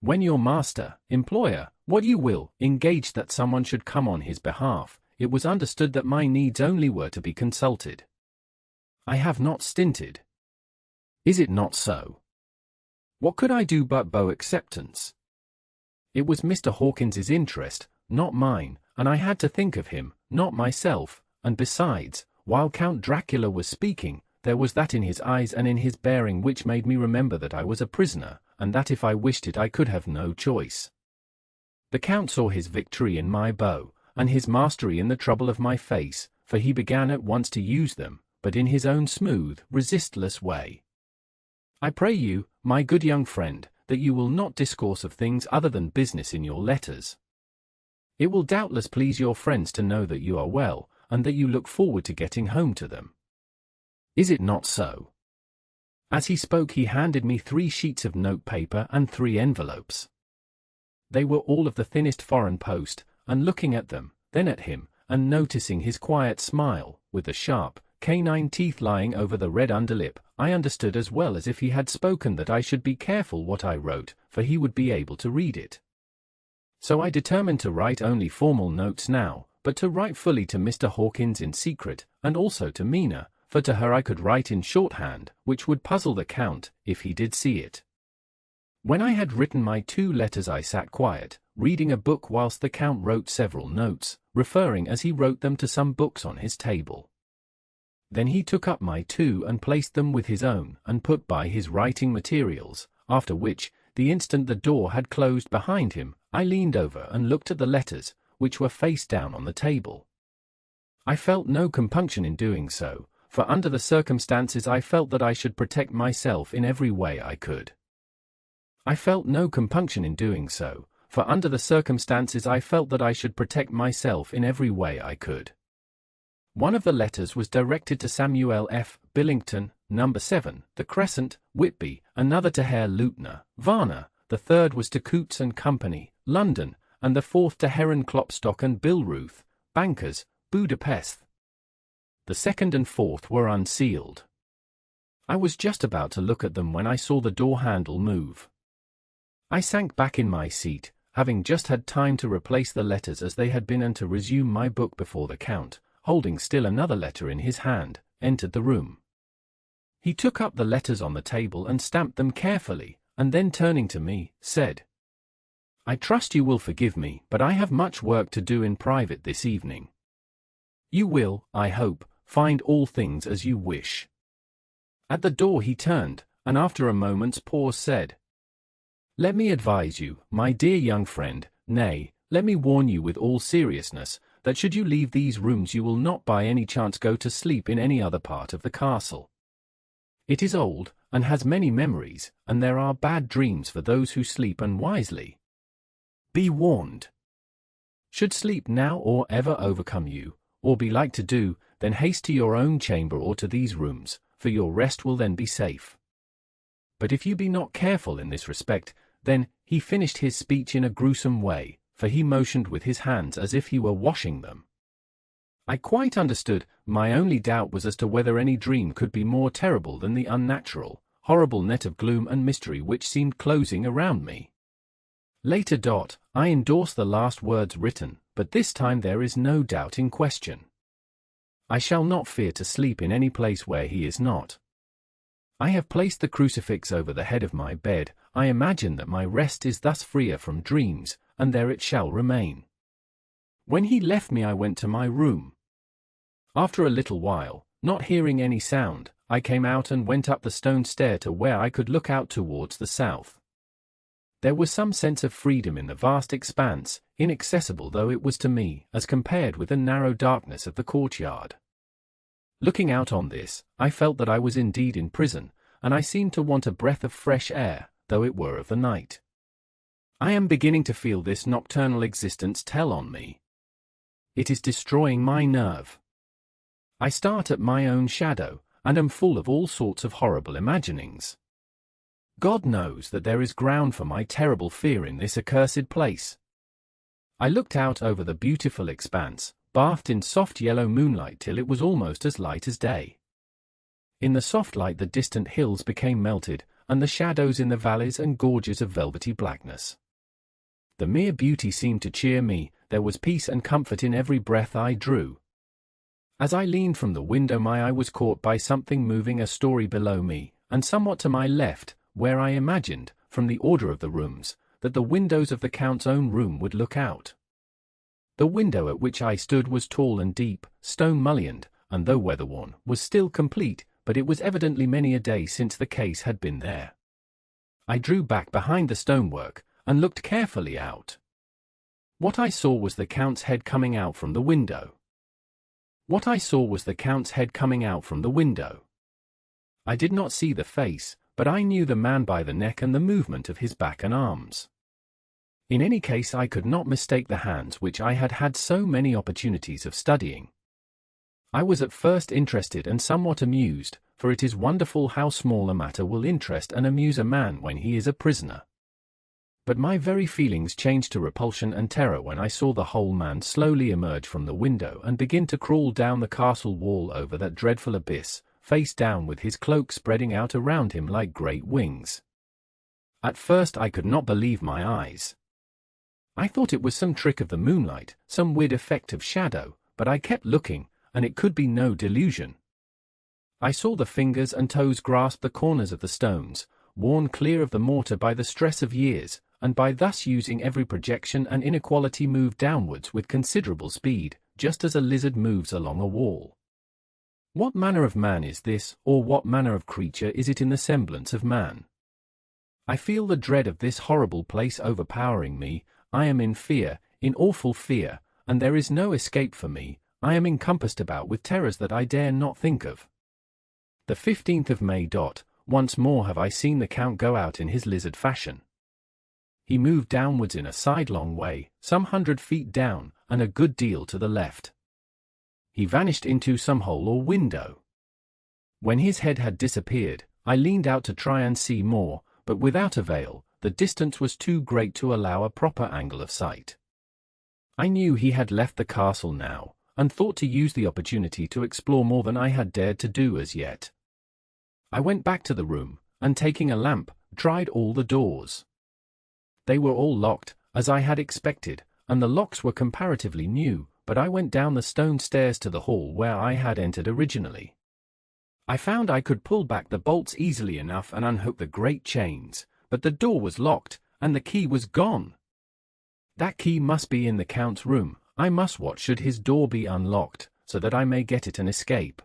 When your master, employer, what you will, engaged that someone should come on his behalf, it was understood that my needs only were to be consulted. I have not stinted. Is it not so? What could I do but bow acceptance? It was Mr. Hawkins's interest, not mine, and I had to think of him, not myself, and besides, while Count Dracula was speaking, there was that in his eyes and in his bearing which made me remember that I was a prisoner, and that if I wished it I could have no choice. The Count saw his victory in my bow, and his mastery in the trouble of my face, for he began at once to use them, but in his own smooth, resistless way. I pray you, my good young friend, that you will not discourse of things other than business in your letters. It will doubtless please your friends to know that you are well, and that you look forward to getting home to them. Is it not so?" As he spoke he handed me 3 sheets of note paper and 3 envelopes. They were all of the thinnest foreign post, and looking at them, then at him, and noticing his quiet smile, with the sharp, canine teeth lying over the red underlip, I understood as well as if he had spoken that I should be careful what I wrote, for he would be able to read it. So I determined to write only formal notes now, but to write fully to Mr. Hawkins in secret, and also to Mina, for to her I could write in shorthand, which would puzzle the Count, if he did see it. When I had written my 2 letters I sat quiet, reading a book whilst the Count wrote several notes, referring as he wrote them to some books on his table. Then he took up my 2 and placed them with his own, and put by his writing materials, after which, the instant the door had closed behind him, I leaned over and looked at the letters, which were face down on the table. I felt no compunction in doing so, for under the circumstances I felt that I should protect myself in every way I could. I felt no compunction in doing so, for under the circumstances I felt that I should protect myself in every way I could. One of the letters was directed to Samuel F. Billington, No. 7, The Crescent, Whitby, another to Herr Leutner, Varna, the third was to Coutts and Company, London, and the fourth to Heron Klopstock and Billruth, bankers, Budapest. The second and fourth were unsealed. I was just about to look at them when I saw the door handle move. I sank back in my seat, having just had time to replace the letters as they had been and to resume my book before the Count, holding still another letter in his hand, entered the room. He took up the letters on the table and stamped them carefully, and then turning to me, said, "I trust you will forgive me, but I have much work to do in private this evening. You will, I hope, find all things as you wish." At the door he turned, and after a moment's pause said, "Let me advise you, my dear young friend, nay, let me warn you with all seriousness, that should you leave these rooms you will not by any chance go to sleep in any other part of the castle. It is old, and has many memories, and there are bad dreams for those who sleep unwisely. Be warned. Should sleep now or ever overcome you, or be like to do, then haste to your own chamber or to these rooms, for your rest will then be safe. But if you be not careful in this respect, then," he finished his speech in a gruesome way, for he motioned with his hands as if he were washing them. I quite understood. My only doubt was as to whether any dream could be more terrible than the unnatural, horrible net of gloom and mystery which seemed closing around me. Later. I endorse the last words written, but this time there is no doubt in question. I shall not fear to sleep in any place where he is not. I have placed the crucifix over the head of my bed. I imagine that my rest is thus freer from dreams, and there it shall remain. When he left me I went to my room. After a little while, not hearing any sound, I came out and went up the stone stair to where I could look out towards the south. There was some sense of freedom in the vast expanse, inaccessible though it was to me, as compared with the narrow darkness of the courtyard. Looking out on this, I felt that I was indeed in prison, and I seemed to want a breath of fresh air, though it were of the night. I am beginning to feel this nocturnal existence tell on me. It is destroying my nerve. I start at my own shadow, and am full of all sorts of horrible imaginings. God knows that there is ground for my terrible fear in this accursed place. I looked out over the beautiful expanse, bathed in soft yellow moonlight till it was almost as light as day. In the soft light the distant hills became melted, and the shadows in the valleys and gorges of velvety blackness. The mere beauty seemed to cheer me. There was peace and comfort in every breath I drew. As I leaned from the window my eye was caught by something moving a story below me, and somewhat to my left, where I imagined, from the order of the rooms, that the windows of the Count's own room would look out. The window at which I stood was tall and deep, stone-mullioned, and though weather-worn, was still complete, but it was evidently many a day since the case had been there. I drew back behind the stonework, and looked carefully out. What I saw was the Count's head coming out from the window. I did not see the face, but I knew the man by the neck and the movement of his back and arms. In any case I could not mistake the hands which I had had so many opportunities of studying. I was at first interested and somewhat amused, for it is wonderful how small a matter will interest and amuse a man when he is a prisoner. But my very feelings changed to repulsion and terror when I saw the whole man slowly emerge from the window and begin to crawl down the castle wall over that dreadful abyss, face down with his cloak spreading out around him like great wings. At first I could not believe my eyes. I thought it was some trick of the moonlight, some weird effect of shadow, but I kept looking, and it could be no delusion. I saw the fingers and toes grasp the corners of the stones, worn clear of the mortar by the stress of years, and by thus using every projection and inequality move downwards with considerable speed, just as a lizard moves along a wall. What manner of man is this, or what manner of creature is it in the semblance of man? I feel the dread of this horrible place overpowering me. I am in fear, in awful fear, and there is no escape for me. I am encompassed about with terrors that I dare not think of. The 15th of May. Once more have I seen the Count go out in his lizard fashion. He moved downwards in a sidelong way, some 100 feet down, and a good deal to the left. He vanished into some hole or window. When his head had disappeared, I leaned out to try and see more, but without avail. The distance was too great to allow a proper angle of sight. I knew he had left the castle now, and thought to use the opportunity to explore more than I had dared to do as yet. I went back to the room, and taking a lamp, tried all the doors. They were all locked, as I had expected, and the locks were comparatively new, but I went down the stone stairs to the hall where I had entered originally. I found I could pull back the bolts easily enough and unhook the great chains, but the door was locked, and the key was gone. That key must be in the Count's room. I must watch should his door be unlocked, so that I may get it and escape.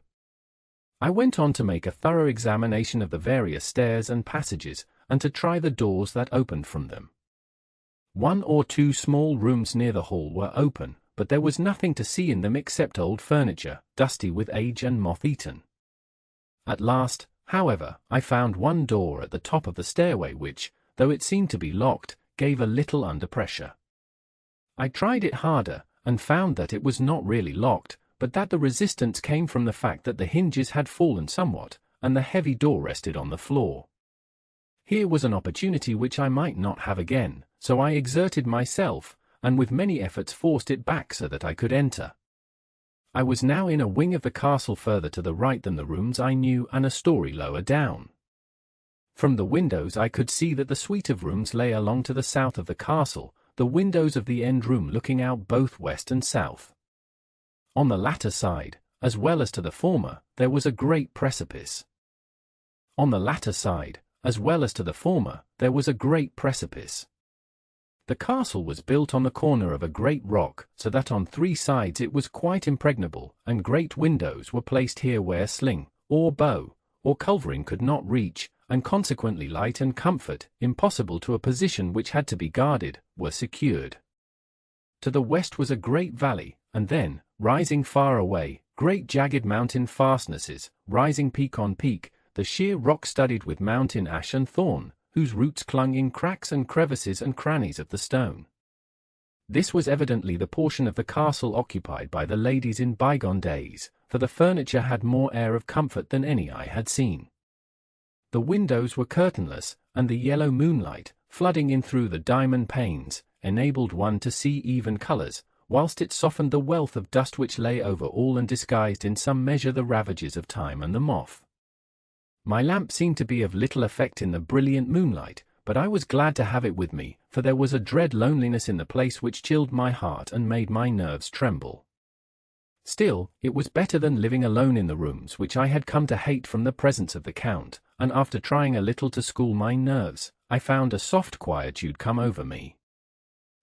I went on to make a thorough examination of the various stairs and passages, and to try the doors that opened from them. 1 or 2 small rooms near the hall were open, but there was nothing to see in them except old furniture, dusty with age and moth-eaten. At last, however, I found one door at the top of the stairway which, though it seemed to be locked, gave a little under pressure. I tried it harder, and found that it was not really locked, but that the resistance came from the fact that the hinges had fallen somewhat, and the heavy door rested on the floor. Here was an opportunity which I might not have again, so I exerted myself, and with many efforts forced it back so that I could enter. I was now in a wing of the castle further to the right than the rooms I knew and a story lower down. From the windows I could see that the suite of rooms lay along to the south of the castle, the windows of the end room looking out both west and south. On the latter side, as well as to the former, there was a great precipice. On the latter side, as well as to the former, there was a great precipice. The castle was built on the corner of a great rock, so that on 3 sides it was quite impregnable, and great windows were placed here where sling, or bow, or culverin could not reach, and consequently light and comfort, impossible to a position which had to be guarded, were secured. To the west was a great valley, and then, rising far away, great jagged mountain fastnesses, rising peak on peak, the sheer rock studded with mountain ash and thorn, whose roots clung in cracks and crevices and crannies of the stone. This was evidently the portion of the castle occupied by the ladies in bygone days, for the furniture had more air of comfort than any I had seen. The windows were curtainless, and the yellow moonlight, flooding in through the diamond panes, enabled one to see even colours, whilst it softened the wealth of dust which lay over all and disguised in some measure the ravages of time and the moth. My lamp seemed to be of little effect in the brilliant moonlight, but I was glad to have it with me, for there was a dread loneliness in the place which chilled my heart and made my nerves tremble. Still, it was better than living alone in the rooms which I had come to hate from the presence of the Count, and after trying a little to school my nerves, I found a soft quietude come over me.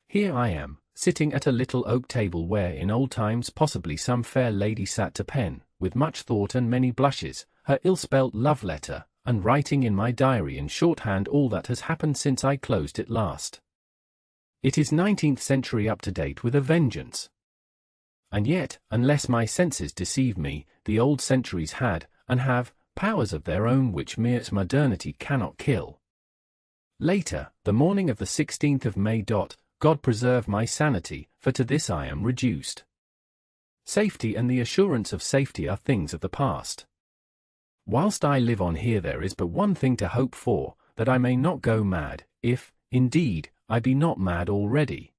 Here I am, sitting at a little oak table where in old times possibly some fair lady sat to pen, with much thought and many blushes, her ill-spelt love-letter, and writing in my diary in shorthand all that has happened since I closed it last. It is 19th century up to date with a vengeance. And yet, unless my senses deceive me, the old centuries had, and have, powers of their own which mere modernity cannot kill. Later, the morning of the 16th of May. God preserve my sanity, for to this I am reduced. Safety and the assurance of safety are things of the past. Whilst I live on here there is but one thing to hope for, that I may not go mad, if, indeed, I be not mad already.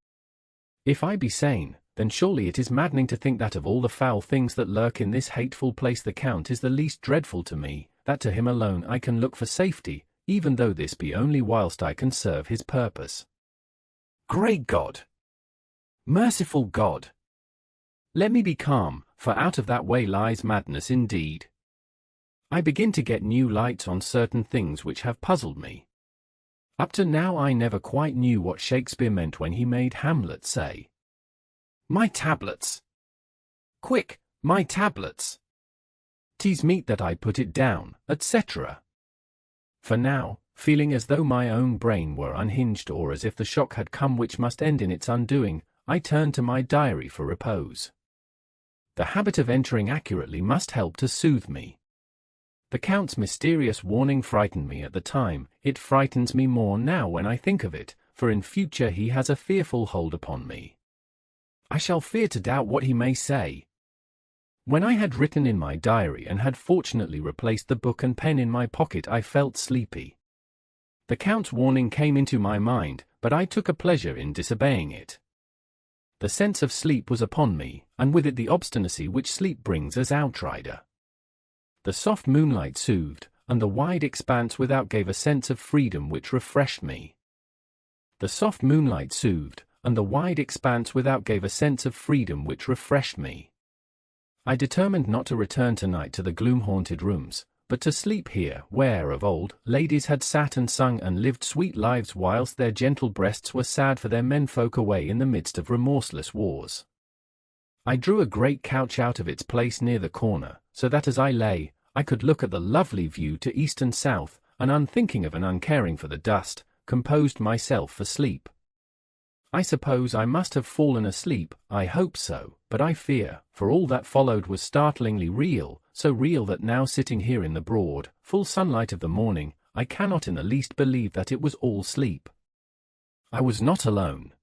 If I be sane, then surely it is maddening to think that of all the foul things that lurk in this hateful place the Count is the least dreadful to me, that to him alone I can look for safety, even though this be only whilst I can serve his purpose. Great God! Merciful God! Let me be calm, for out of that way lies madness indeed. I begin to get new lights on certain things which have puzzled me. Up to now I never quite knew what Shakespeare meant when he made Hamlet say, "My tablets! Quick, my tablets! 'Tis meet that I put it down," etc. For now, feeling as though my own brain were unhinged or as if the shock had come which must end in its undoing, I turned to my diary for repose. The habit of entering accurately must help to soothe me. The Count's mysterious warning frightened me at the time, it frightens me more now when I think of it, for in future he has a fearful hold upon me. I shall fear to doubt what he may say. When I had written in my diary and had fortunately replaced the book and pen in my pocket I felt sleepy. The Count's warning came into my mind, but I took a pleasure in disobeying it. The sense of sleep was upon me, and with it the obstinacy which sleep brings as outrider. The soft moonlight soothed, and the wide expanse without gave a sense of freedom which refreshed me. The soft moonlight soothed, and the wide expanse without gave a sense of freedom which refreshed me. I determined not to return tonight to the gloom-haunted rooms, but to sleep here, where of old ladies had sat and sung and lived sweet lives whilst their gentle breasts were sad for their menfolk away in the midst of remorseless wars. I drew a great couch out of its place near the corner, so that as I lay, I could look at the lovely view to east and south, and unthinking of and uncaring for the dust, composed myself for sleep. I suppose I must have fallen asleep, I hope so, but I fear, for all that followed was startlingly real, so real that now sitting here in the broad, full sunlight of the morning, I cannot in the least believe that it was all sleep. I was not alone.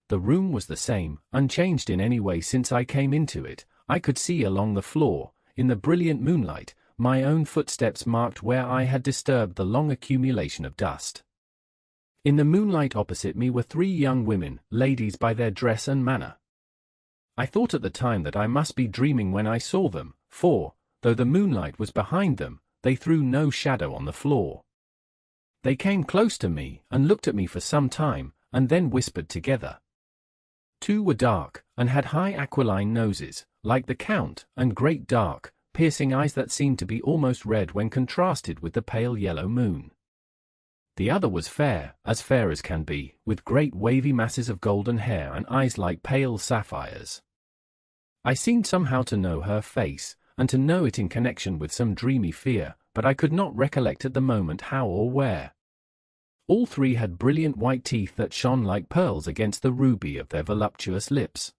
The room was the same, unchanged in any way since I came into it. I could see along the floor, in the brilliant moonlight, my own footsteps marked where I had disturbed the long accumulation of dust. In the moonlight opposite me were 3 young women, ladies by their dress and manner. I thought at the time that I must be dreaming when I saw them, for, though the moonlight was behind them, they threw no shadow on the floor. They came close to me and looked at me for some time, and then whispered together. 2 were dark, and had high aquiline noses, like the Count, and great dark, piercing eyes that seemed to be almost red when contrasted with the pale yellow moon. The other was fair as can be, with great wavy masses of golden hair and eyes like pale sapphires. I seemed somehow to know her face, and to know it in connection with some dreamy fear, but I could not recollect at the moment how or where. All 3 had brilliant white teeth that shone like pearls against the ruby of their voluptuous lips.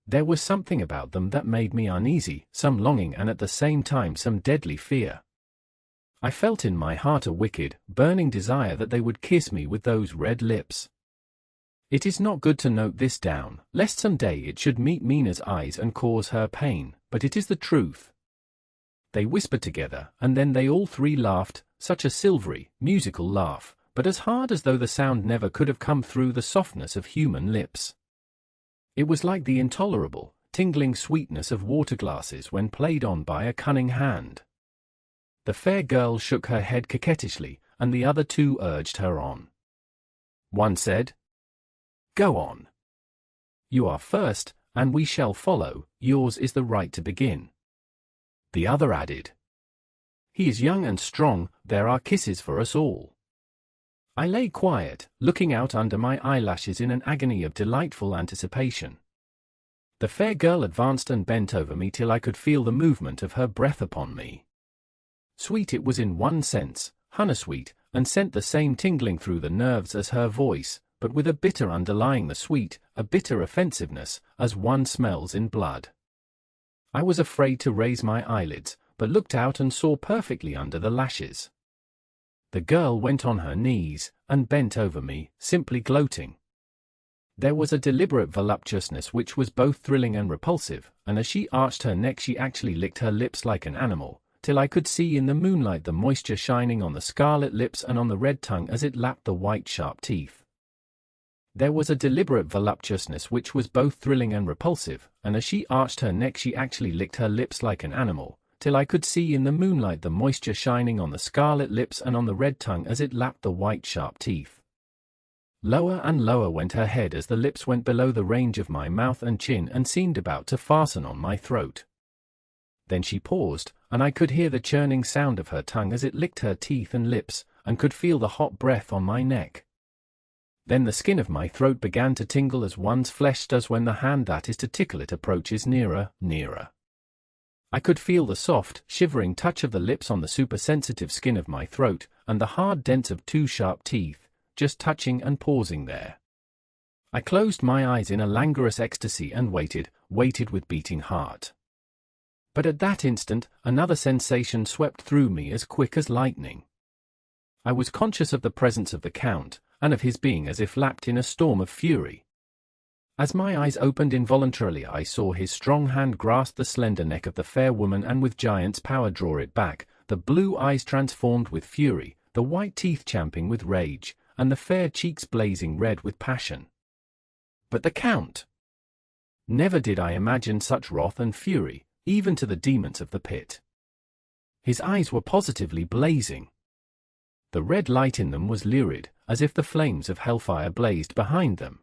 There was something about them that made me uneasy, some longing and at the same time some deadly fear. I felt in my heart a wicked, burning desire that they would kiss me with those red lips. It is not good to note this down, lest some day it should meet Mina's eyes and cause her pain, but it is the truth. They whispered together, and then they all 3 laughed, such a silvery, musical laugh, but as hard as though the sound never could have come through the softness of human lips. It was like the intolerable, tingling sweetness of water glasses when played on by a cunning hand. The fair girl shook her head coquettishly, and the other 2 urged her on. One said, "Go on. You are first, and we shall follow, yours is the right to begin." The other added, "He is young and strong, there are kisses for us all." I lay quiet, looking out under my eyelashes in an agony of delightful anticipation. The fair girl advanced and bent over me till I could feel the movement of her breath upon me. Sweet it was in one sense, honey-sweet, and sent the same tingling through the nerves as her voice, but with a bitter underlying the sweet, a bitter offensiveness, as one smells in blood. I was afraid to raise my eyelids, but looked out and saw perfectly under the lashes. The girl went on her knees, and bent over me, simply gloating. There was a deliberate voluptuousness which was both thrilling and repulsive, and as she arched her neck she actually licked her lips like an animal, till I could see in the moonlight the moisture shining on the scarlet lips and on the red tongue as it lapped the white sharp teeth. There was a deliberate voluptuousness which was both thrilling and repulsive, and as she arched her neck she actually licked her lips like an animal, till I could see in the moonlight the moisture shining on the scarlet lips and on the red tongue as it lapped the white sharp teeth. Lower and lower went her head as the lips went below the range of my mouth and chin and seemed about to fasten on my throat. Then she paused, and I could hear the churning sound of her tongue as it licked her teeth and lips, and could feel the hot breath on my neck. Then the skin of my throat began to tingle as one's flesh does when the hand that is to tickle it approaches nearer, nearer. I could feel the soft, shivering touch of the lips on the supersensitive skin of my throat, and the hard dents of 2 sharp teeth, just touching and pausing there. I closed my eyes in a languorous ecstasy and waited with beating heart. But at that instant, another sensation swept through me as quick as lightning. I was conscious of the presence of the Count, and of his being as if lapped in a storm of fury. As my eyes opened involuntarily I saw his strong hand grasp the slender neck of the fair woman and with giant's power draw it back, the blue eyes transformed with fury, the white teeth champing with rage, and the fair cheeks blazing red with passion. But the Count! Never did I imagine such wrath and fury, even to the demons of the pit. His eyes were positively blazing. The red light in them was lurid, as if the flames of hellfire blazed behind them.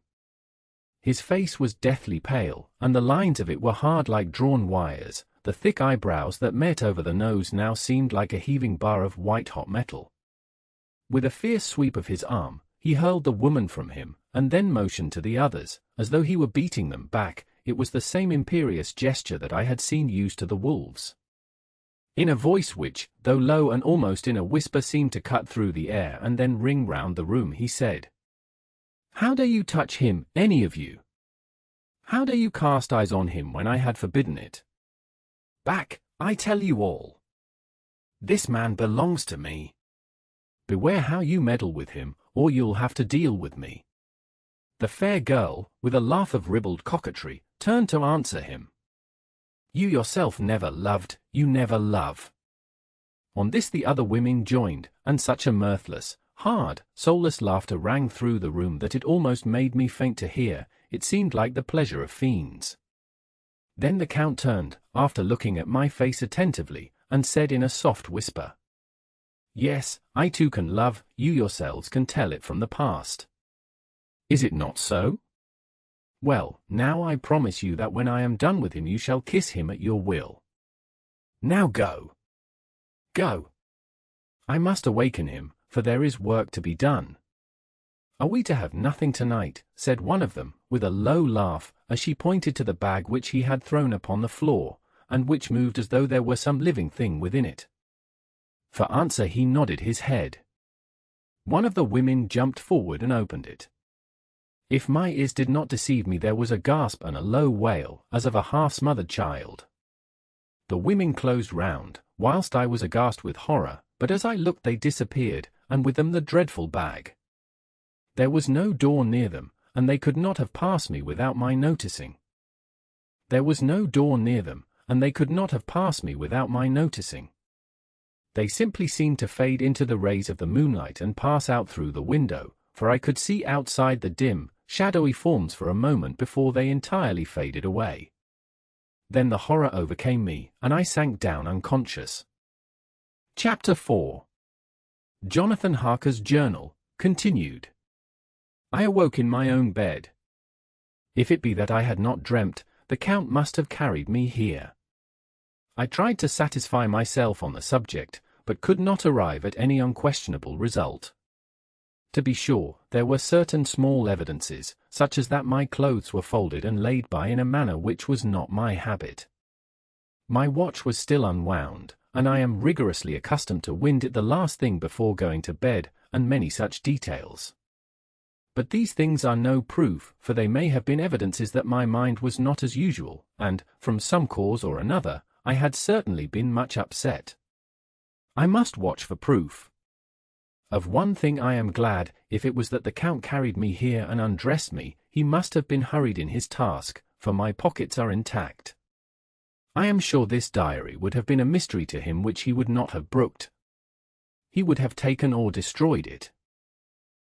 His face was deathly pale, and the lines of it were hard like drawn wires. The thick eyebrows that met over the nose now seemed like a heaving bar of white-hot metal. With a fierce sweep of his arm, he hurled the woman from him, and then motioned to the others, as though he were beating them back, it was the same imperious gesture that I had seen used to the wolves. In a voice which, though low and almost in a whisper, seemed to cut through the air and then ring round the room, he said, "How dare you touch him, any of you? How dare you cast eyes on him when I had forbidden it? Back, I tell you all. This man belongs to me. Beware how you meddle with him, or you'll have to deal with me." The fair girl, with a laugh of ribald coquetry, turned to answer him. "You yourself never loved, you never love." On this the other women joined, and such a mirthless, hard, soulless laughter rang through the room that it almost made me faint to hear. It seemed like the pleasure of fiends. Then the Count turned, after looking at my face attentively, and said in a soft whisper, "Yes, I too can love, you yourselves can tell it from the past. Is it not so? Well, now I promise you that when I am done with him you shall kiss him at your will. Now go. Go. I must awaken him, for there is work to be done." "Are we to have nothing tonight?" said one of them, with a low laugh, as she pointed to the bag which he had thrown upon the floor, and which moved as though there were some living thing within it. For answer he nodded his head. One of the women jumped forward and opened it. If my ears did not deceive me, there was a gasp and a low wail, as of a half-smothered child. The women closed round, whilst I was aghast with horror, but as I looked they disappeared, and with them the dreadful bag. There was no door near them, and they could not have passed me without my noticing. There was no door near them, and they could not have passed me without my noticing. They simply seemed to fade into the rays of the moonlight and pass out through the window, for I could see outside the dim, shadowy forms for a moment before they entirely faded away. Then the horror overcame me, and I sank down unconscious. Chapter 4. Jonathan Harker's Journal, continued. I awoke in my own bed. If it be that I had not dreamt, the Count must have carried me here. I tried to satisfy myself on the subject, but could not arrive at any unquestionable result. To be sure, there were certain small evidences, such as that my clothes were folded and laid by in a manner which was not my habit. My watch was still unwound, and I am rigorously accustomed to wind it the last thing before going to bed, and many such details. But these things are no proof, for they may have been evidences that my mind was not as usual, and, from some cause or another, I had certainly been much upset. I must watch for proof. Of one thing I am glad, if it was that the Count carried me here and undressed me, he must have been hurried in his task, for my pockets are intact. I am sure this diary would have been a mystery to him which he would not have brooked. He would have taken or destroyed it.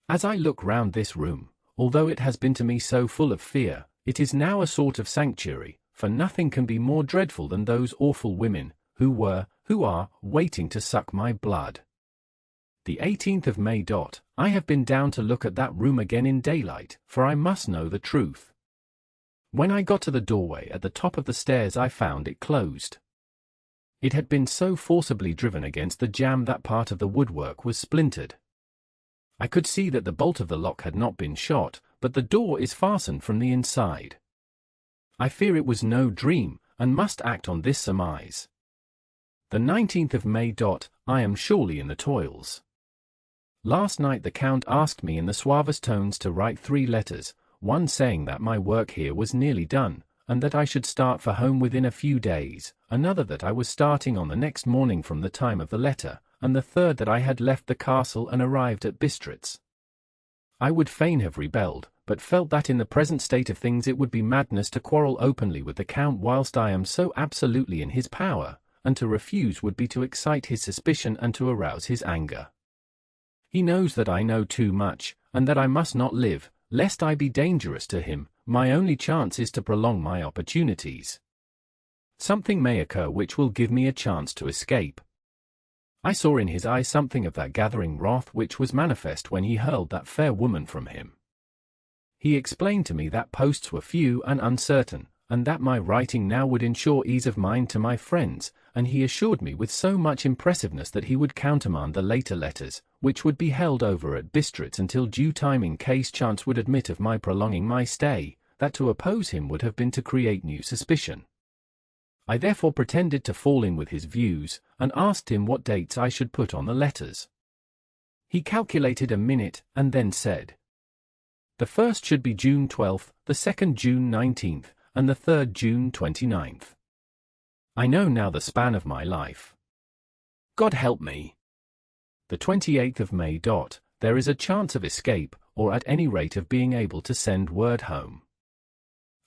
As I look round this room, although it has been to me so full of fear, it is now a sort of sanctuary, for nothing can be more dreadful than those awful women, who are, waiting to suck my blood. The 18th of May. I have been down to look at that room again in daylight, for I must know the truth. When I got to the doorway at the top of the stairs I found it closed. It had been so forcibly driven against the jamb that part of the woodwork was splintered. I could see that the bolt of the lock had not been shot, but the door is fastened from the inside. I fear it was no dream, and must act on this surmise. The 19th of May. I am surely in the toils. Last night the Count asked me in the suavest tones to write 3 letters, one saying that my work here was nearly done, and that I should start for home within a few days, another that I was starting on the next morning from the time of the letter, and the third that I had left the castle and arrived at Bistritz. I would fain have rebelled, but felt that in the present state of things it would be madness to quarrel openly with the Count whilst I am so absolutely in his power, and to refuse would be to excite his suspicion and to arouse his anger. He knows that I know too much, and that I must not live, lest I be dangerous to him. My only chance is to prolong my opportunities. Something may occur which will give me a chance to escape. I saw in his eyes something of that gathering wrath which was manifest when he hurled that fair woman from him. He explained to me that posts were few and uncertain, and that my writing now would ensure ease of mind to my friends, and he assured me with so much impressiveness that he would countermand the later letters, which would be held over at Bistritz until due time in case chance would admit of my prolonging my stay, that to oppose him would have been to create new suspicion. I therefore pretended to fall in with his views, and asked him what dates I should put on the letters. He calculated a minute, and then said, "The first should be June 12th, the second June 19th, and the third June 29th. I know now the span of my life. God help me. The 28th of May. There is a chance of escape, or at any rate of being able to send word home.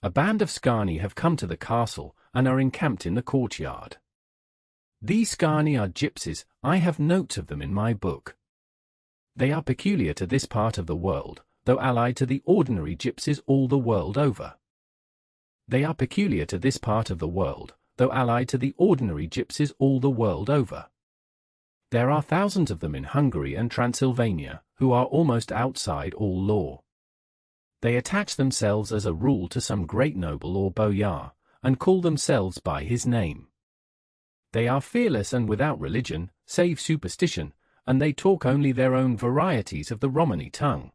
A band of Scani have come to the castle, and are encamped in the courtyard. These Scani are gypsies. I have notes of them in my book. They are peculiar to this part of the world, though allied to the ordinary gypsies all the world over. They are peculiar to this part of the world, though allied to the ordinary gypsies all the world over. There are thousands of them in Hungary and Transylvania, who are almost outside all law. They attach themselves as a rule to some great noble or boyar, and call themselves by his name. They are fearless and without religion, save superstition, and they talk only their own varieties of the Romany tongue.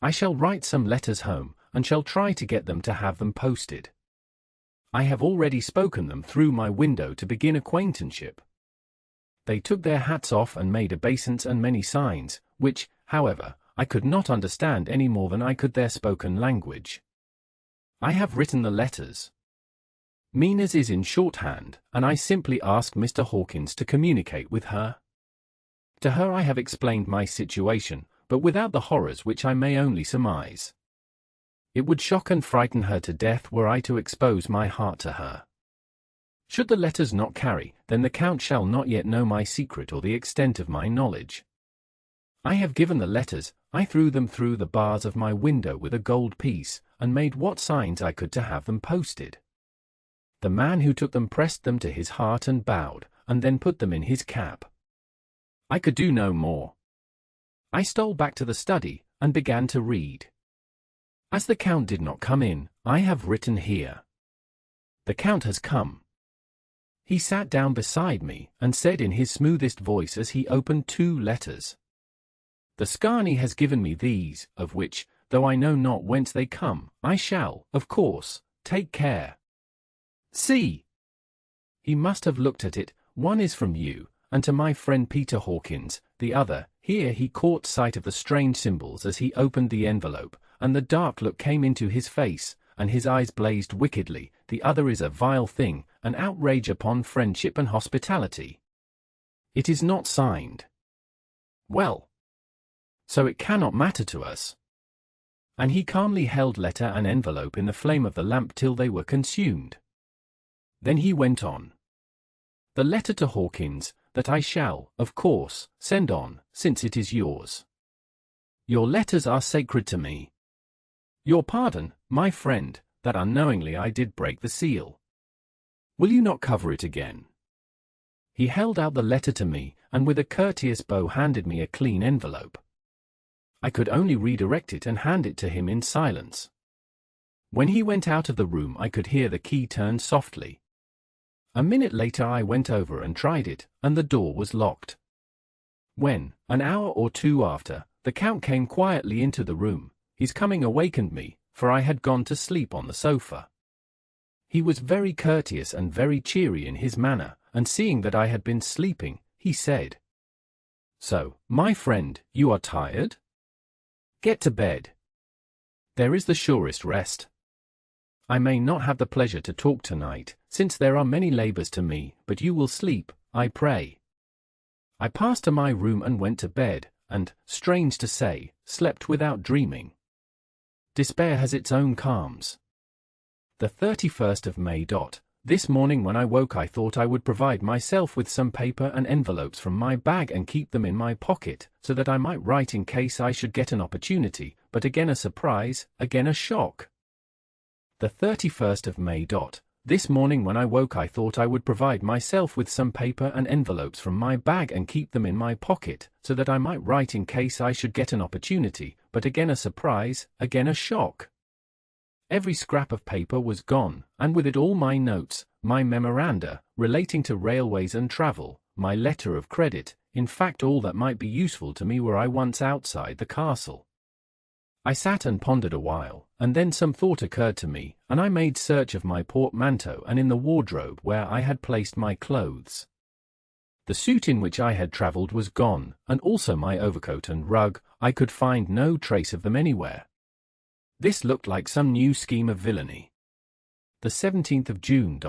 I shall write some letters home, and shall try to get them to have them posted. I have already spoken them through my window to begin acquaintanceship. They took their hats off and made obeisance and many signs, which, however, I could not understand any more than I could their spoken language. I have written the letters. Mina's is in shorthand, and I simply asked Mr. Hawkins to communicate with her. To her I have explained my situation, but without the horrors which I may only surmise. It would shock and frighten her to death were I to expose my heart to her. Should the letters not carry, then the Count shall not yet know my secret or the extent of my knowledge. I have given the letters. I threw them through the bars of my window with a gold piece, and made what signs I could to have them posted. The man who took them pressed them to his heart and bowed, and then put them in his cap. I could do no more. I stole back to the study, and began to read. As the Count did not come in, I have written here. The Count has come. He sat down beside me, and said in his smoothest voice as he opened 2 letters. The Scani has given me these, of which, though I know not whence they come, I shall, of course, take care. See! He must have looked at it. One is from you, and to my friend Peter Hawkins, the other. Here he caught sight of the strange symbols as he opened the envelope, and the dark look came into his face, and his eyes blazed wickedly. The other is a vile thing, an outrage upon friendship and hospitality. It is not signed. Well, so it cannot matter to us. And he calmly held letter and envelope in the flame of the lamp till they were consumed. Then he went on. The letter to Hawkins, that I shall, of course, send on, since it is yours. Your letters are sacred to me. Your pardon, my friend, that unknowingly I did break the seal. Will you not cover it again? He held out the letter to me, and with a courteous bow handed me a clean envelope. I could only redirect it and hand it to him in silence. When he went out of the room I could hear the key turn softly. A minute later I went over and tried it, and the door was locked. When, an hour or 2 after, the Count came quietly into the room, his coming awakened me, for I had gone to sleep on the sofa. He was very courteous and very cheery in his manner, and seeing that I had been sleeping, he said, "So, my friend, you are tired? Get to bed. There is the surest rest. I may not have the pleasure to talk tonight, since there are many labors to me, but you will sleep, I pray." I passed to my room and went to bed, and, strange to say, slept without dreaming. Despair has its own calms. The 31st of May. This morning when I woke I thought I would provide myself with some paper and envelopes from my bag and keep them in my pocket, so that I might write in case I should get an opportunity, but again a surprise, again a shock. The 31st of May. This morning when I woke I thought I would provide myself with some paper and envelopes from my bag and keep them in my pocket, so that I might write in case I should get an opportunity, but again a surprise, again a shock. Every scrap of paper was gone, and with it all my notes, my memoranda, relating to railways and travel, my letter of credit, in fact all that might be useful to me were I once outside the castle. I sat and pondered a while, and then some thought occurred to me, and I made search of my portmanteau and in the wardrobe where I had placed my clothes. The suit in which I had travelled was gone, and also my overcoat and rug. I could find no trace of them anywhere. This looked like some new scheme of villainy. The 17th of June.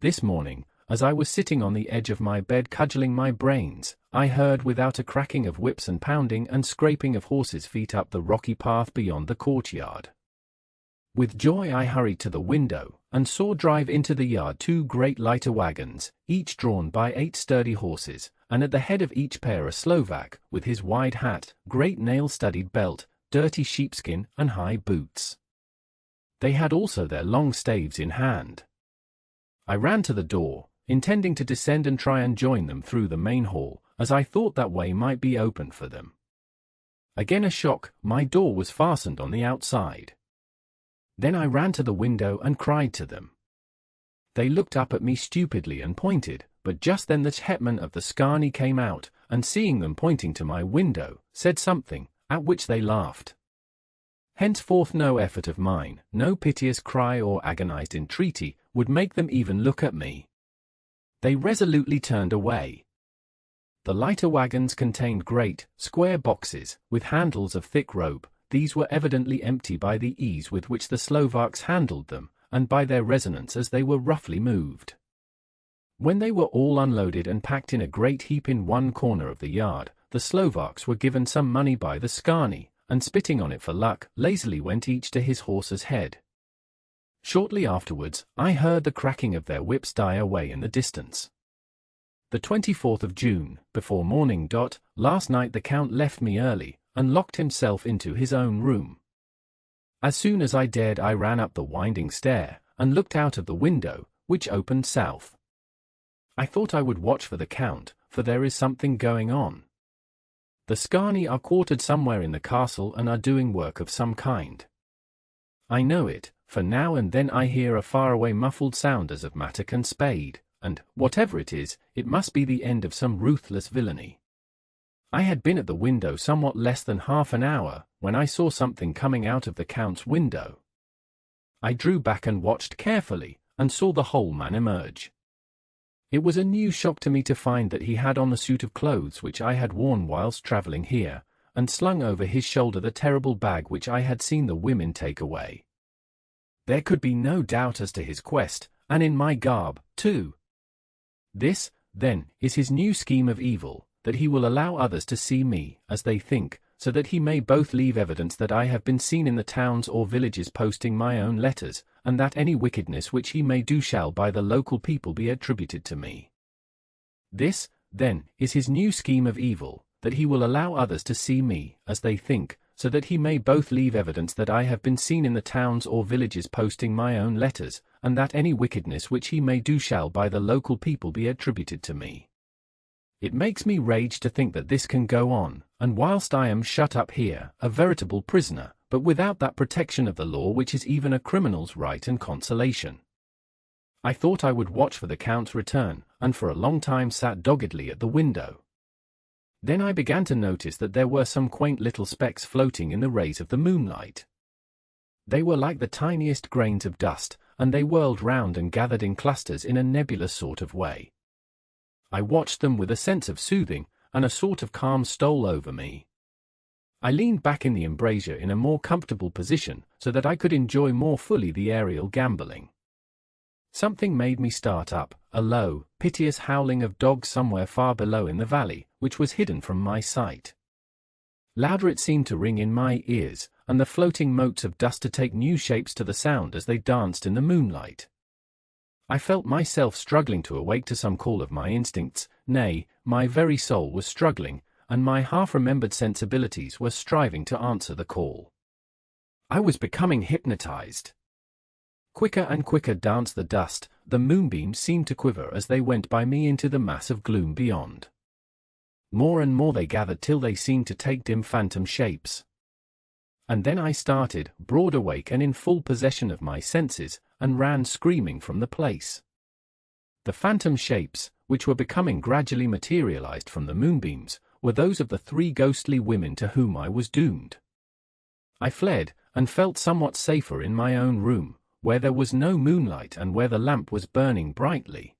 This morning, as I was sitting on the edge of my bed cudgelling my brains, I heard without a cracking of whips and pounding and scraping of horses' feet up the rocky path beyond the courtyard. With joy I hurried to the window, and saw drive into the yard 2 great lighter wagons, each drawn by 8 sturdy horses, and at the head of each pair a Slovak, with his wide hat, great nail-studded belt, dirty sheepskin, and high boots. They had also their long staves in hand. I ran to the door, intending to descend and try and join them through the main hall, as I thought that way might be open for them. Again a shock, my door was fastened on the outside. Then I ran to the window and cried to them. They looked up at me stupidly and pointed, but just then the hetman of the Scani came out, and seeing them pointing to my window, said something, at which they laughed. Henceforth no effort of mine, no piteous cry or agonized entreaty, would make them even look at me. They resolutely turned away. The lighter wagons contained great, square boxes, with handles of thick rope. These were evidently empty by the ease with which the Slovaks handled them, and by their resonance as they were roughly moved. When they were all unloaded and packed in a great heap in one corner of the yard, the Slovaks were given some money by the Scani, and spitting on it for luck, lazily went each to his horse's head. Shortly afterwards, I heard the cracking of their whips die away in the distance. The 24th of June, before morning. Last night the Count left me early, and locked himself into his own room. As soon as I dared I ran up the winding stair, and looked out of the window, which opened south. I thought I would watch for the Count, for there is something going on. The Scani are quartered somewhere in the castle and are doing work of some kind. I know it, for now and then I hear a faraway muffled sound as of mattock and spade, and, whatever it is, it must be the end of some ruthless villainy. I had been at the window somewhat less than half an hour, when I saw something coming out of the Count's window. I drew back and watched carefully, and saw the whole man emerge. It was a new shock to me to find that he had on the suit of clothes which I had worn whilst travelling here, and slung over his shoulder the terrible bag which I had seen the women take away. There could be no doubt as to his quest, and in my garb, too. This, then, is his new scheme of evil, that he will allow others to see me, as they think, so that he may both leave evidence that I have been seen in the towns or villages posting my own letters, and that any wickedness which he may do shall by the local people be attributed to me. This, then, is his new scheme of evil, that he will allow others to see me, as they think, so that he may both leave evidence that I have been seen in the towns or villages posting my own letters, and that any wickedness which he may do shall by the local people be attributed to me. It makes me rage to think that this can go on, and whilst I am shut up here, a veritable prisoner, but without that protection of the law which is even a criminal's right and consolation. I thought I would watch for the Count's return, and for a long time sat doggedly at the window. Then I began to notice that there were some quaint little specks floating in the rays of the moonlight. They were like the tiniest grains of dust, and they whirled round and gathered in clusters in a nebulous sort of way. I watched them with a sense of soothing, and a sort of calm stole over me. I leaned back in the embrasure in a more comfortable position, so that I could enjoy more fully the aerial gambolling. Something made me start up, a low, piteous howling of dogs somewhere far below in the valley, which was hidden from my sight. Louder it seemed to ring in my ears, and the floating motes of dust to take new shapes to the sound as they danced in the moonlight. I felt myself struggling to awake to some call of my instincts, nay, my very soul was struggling, and my half-remembered sensibilities were striving to answer the call. I was becoming hypnotized. Quicker and quicker danced the dust, the moonbeams seemed to quiver as they went by me into the mass of gloom beyond. More and more they gathered till they seemed to take dim phantom shapes. And then I started, broad awake and in full possession of my senses, and ran screaming from the place. The phantom shapes, which were becoming gradually materialized from the moonbeams, were those of the 3 ghostly women to whom I was doomed. I fled, and felt somewhat safer in my own room, where there was no moonlight and where the lamp was burning brightly.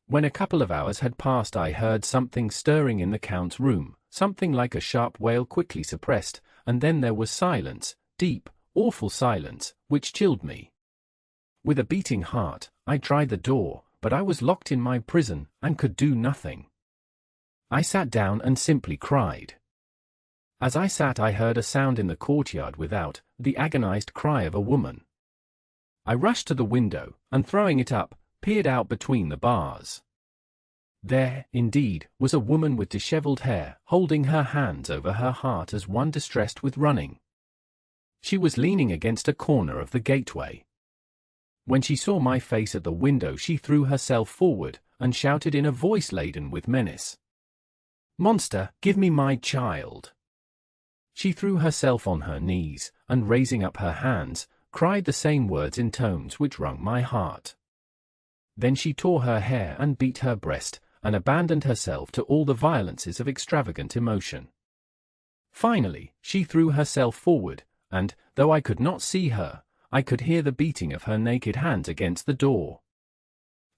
When a couple of hours had passed, I heard something stirring in the Count's room, something like a sharp wail quickly suppressed, and then there was silence, deep, awful silence, which chilled me. With a beating heart, I tried the door, but I was locked in my prison, and could do nothing. I sat down and simply cried. As I sat, I heard a sound in the courtyard without, the agonized cry of a woman. I rushed to the window, and throwing it up, peered out between the bars. There, indeed, was a woman with disheveled hair, holding her hands over her heart as one distressed with running. She was leaning against a corner of the gateway. When she saw my face at the window, she threw herself forward, and shouted in a voice laden with menace, "Monster, give me my child!" She threw herself on her knees, and raising up her hands, cried the same words in tones which wrung my heart. Then she tore her hair and beat her breast, and abandoned herself to all the violences of extravagant emotion. Finally, she threw herself forward, and, though I could not see her, I could hear the beating of her naked hands against the door.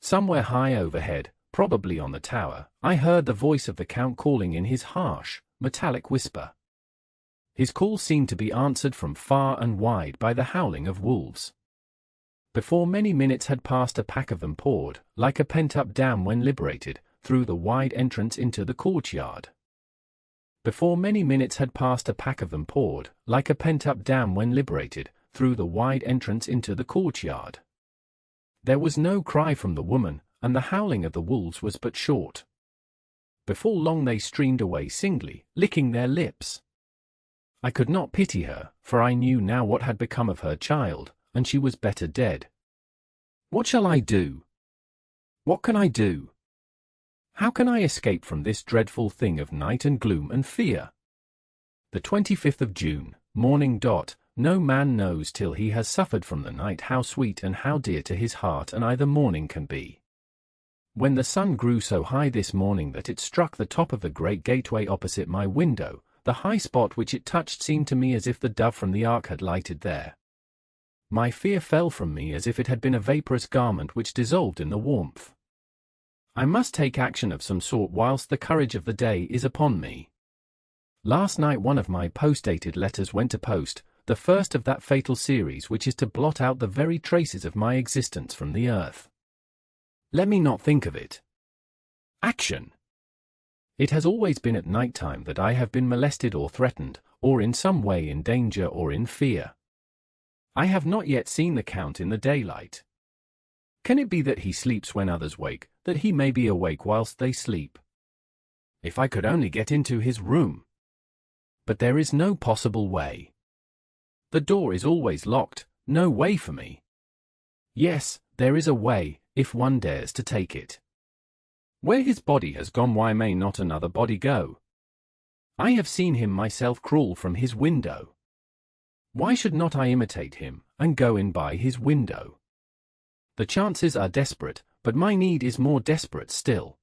Somewhere high overhead, probably on the tower, I heard the voice of the Count calling in his harsh, metallic whisper. His call seemed to be answered from far and wide by the howling of wolves. Before many minutes had passed, a pack of them poured, like a pent-up dam when liberated, through the wide entrance into the courtyard. Before many minutes had passed, a pack of them poured, like a pent-up dam when liberated, through the wide entrance into the courtyard. There was no cry from the woman, and the howling of the wolves was but short. Before long they streamed away singly, licking their lips. I could not pity her, for I knew now what had become of her child, and she was better dead. What shall I do? What can I do? How can I escape from this dreadful thing of night and gloom and fear? The 25th of June, morning. No man knows till he has suffered from the night how sweet and how dear to his heart and either morning can be. When the sun grew so high this morning that it struck the top of the great gateway opposite my window, the high spot which it touched seemed to me as if the dove from the ark had lighted there. My fear fell from me as if it had been a vaporous garment which dissolved in the warmth. I must take action of some sort whilst the courage of the day is upon me. Last night one of my post-dated letters went to post, the first of that fatal series which is to blot out the very traces of my existence from the earth. Let me not think of it. Action! It has always been at night time that I have been molested or threatened, or in some way in danger or in fear. I have not yet seen the Count in the daylight. Can it be that he sleeps when others wake, that he may be awake whilst they sleep? If I could only get into his room! But there is no possible way. The door is always locked, no way for me. Yes, there is a way, if one dares to take it. Where his body has gone, why may not another body go? I have seen him myself crawl from his window. Why should not I imitate him, and go in by his window? The chances are desperate, but my need is more desperate still.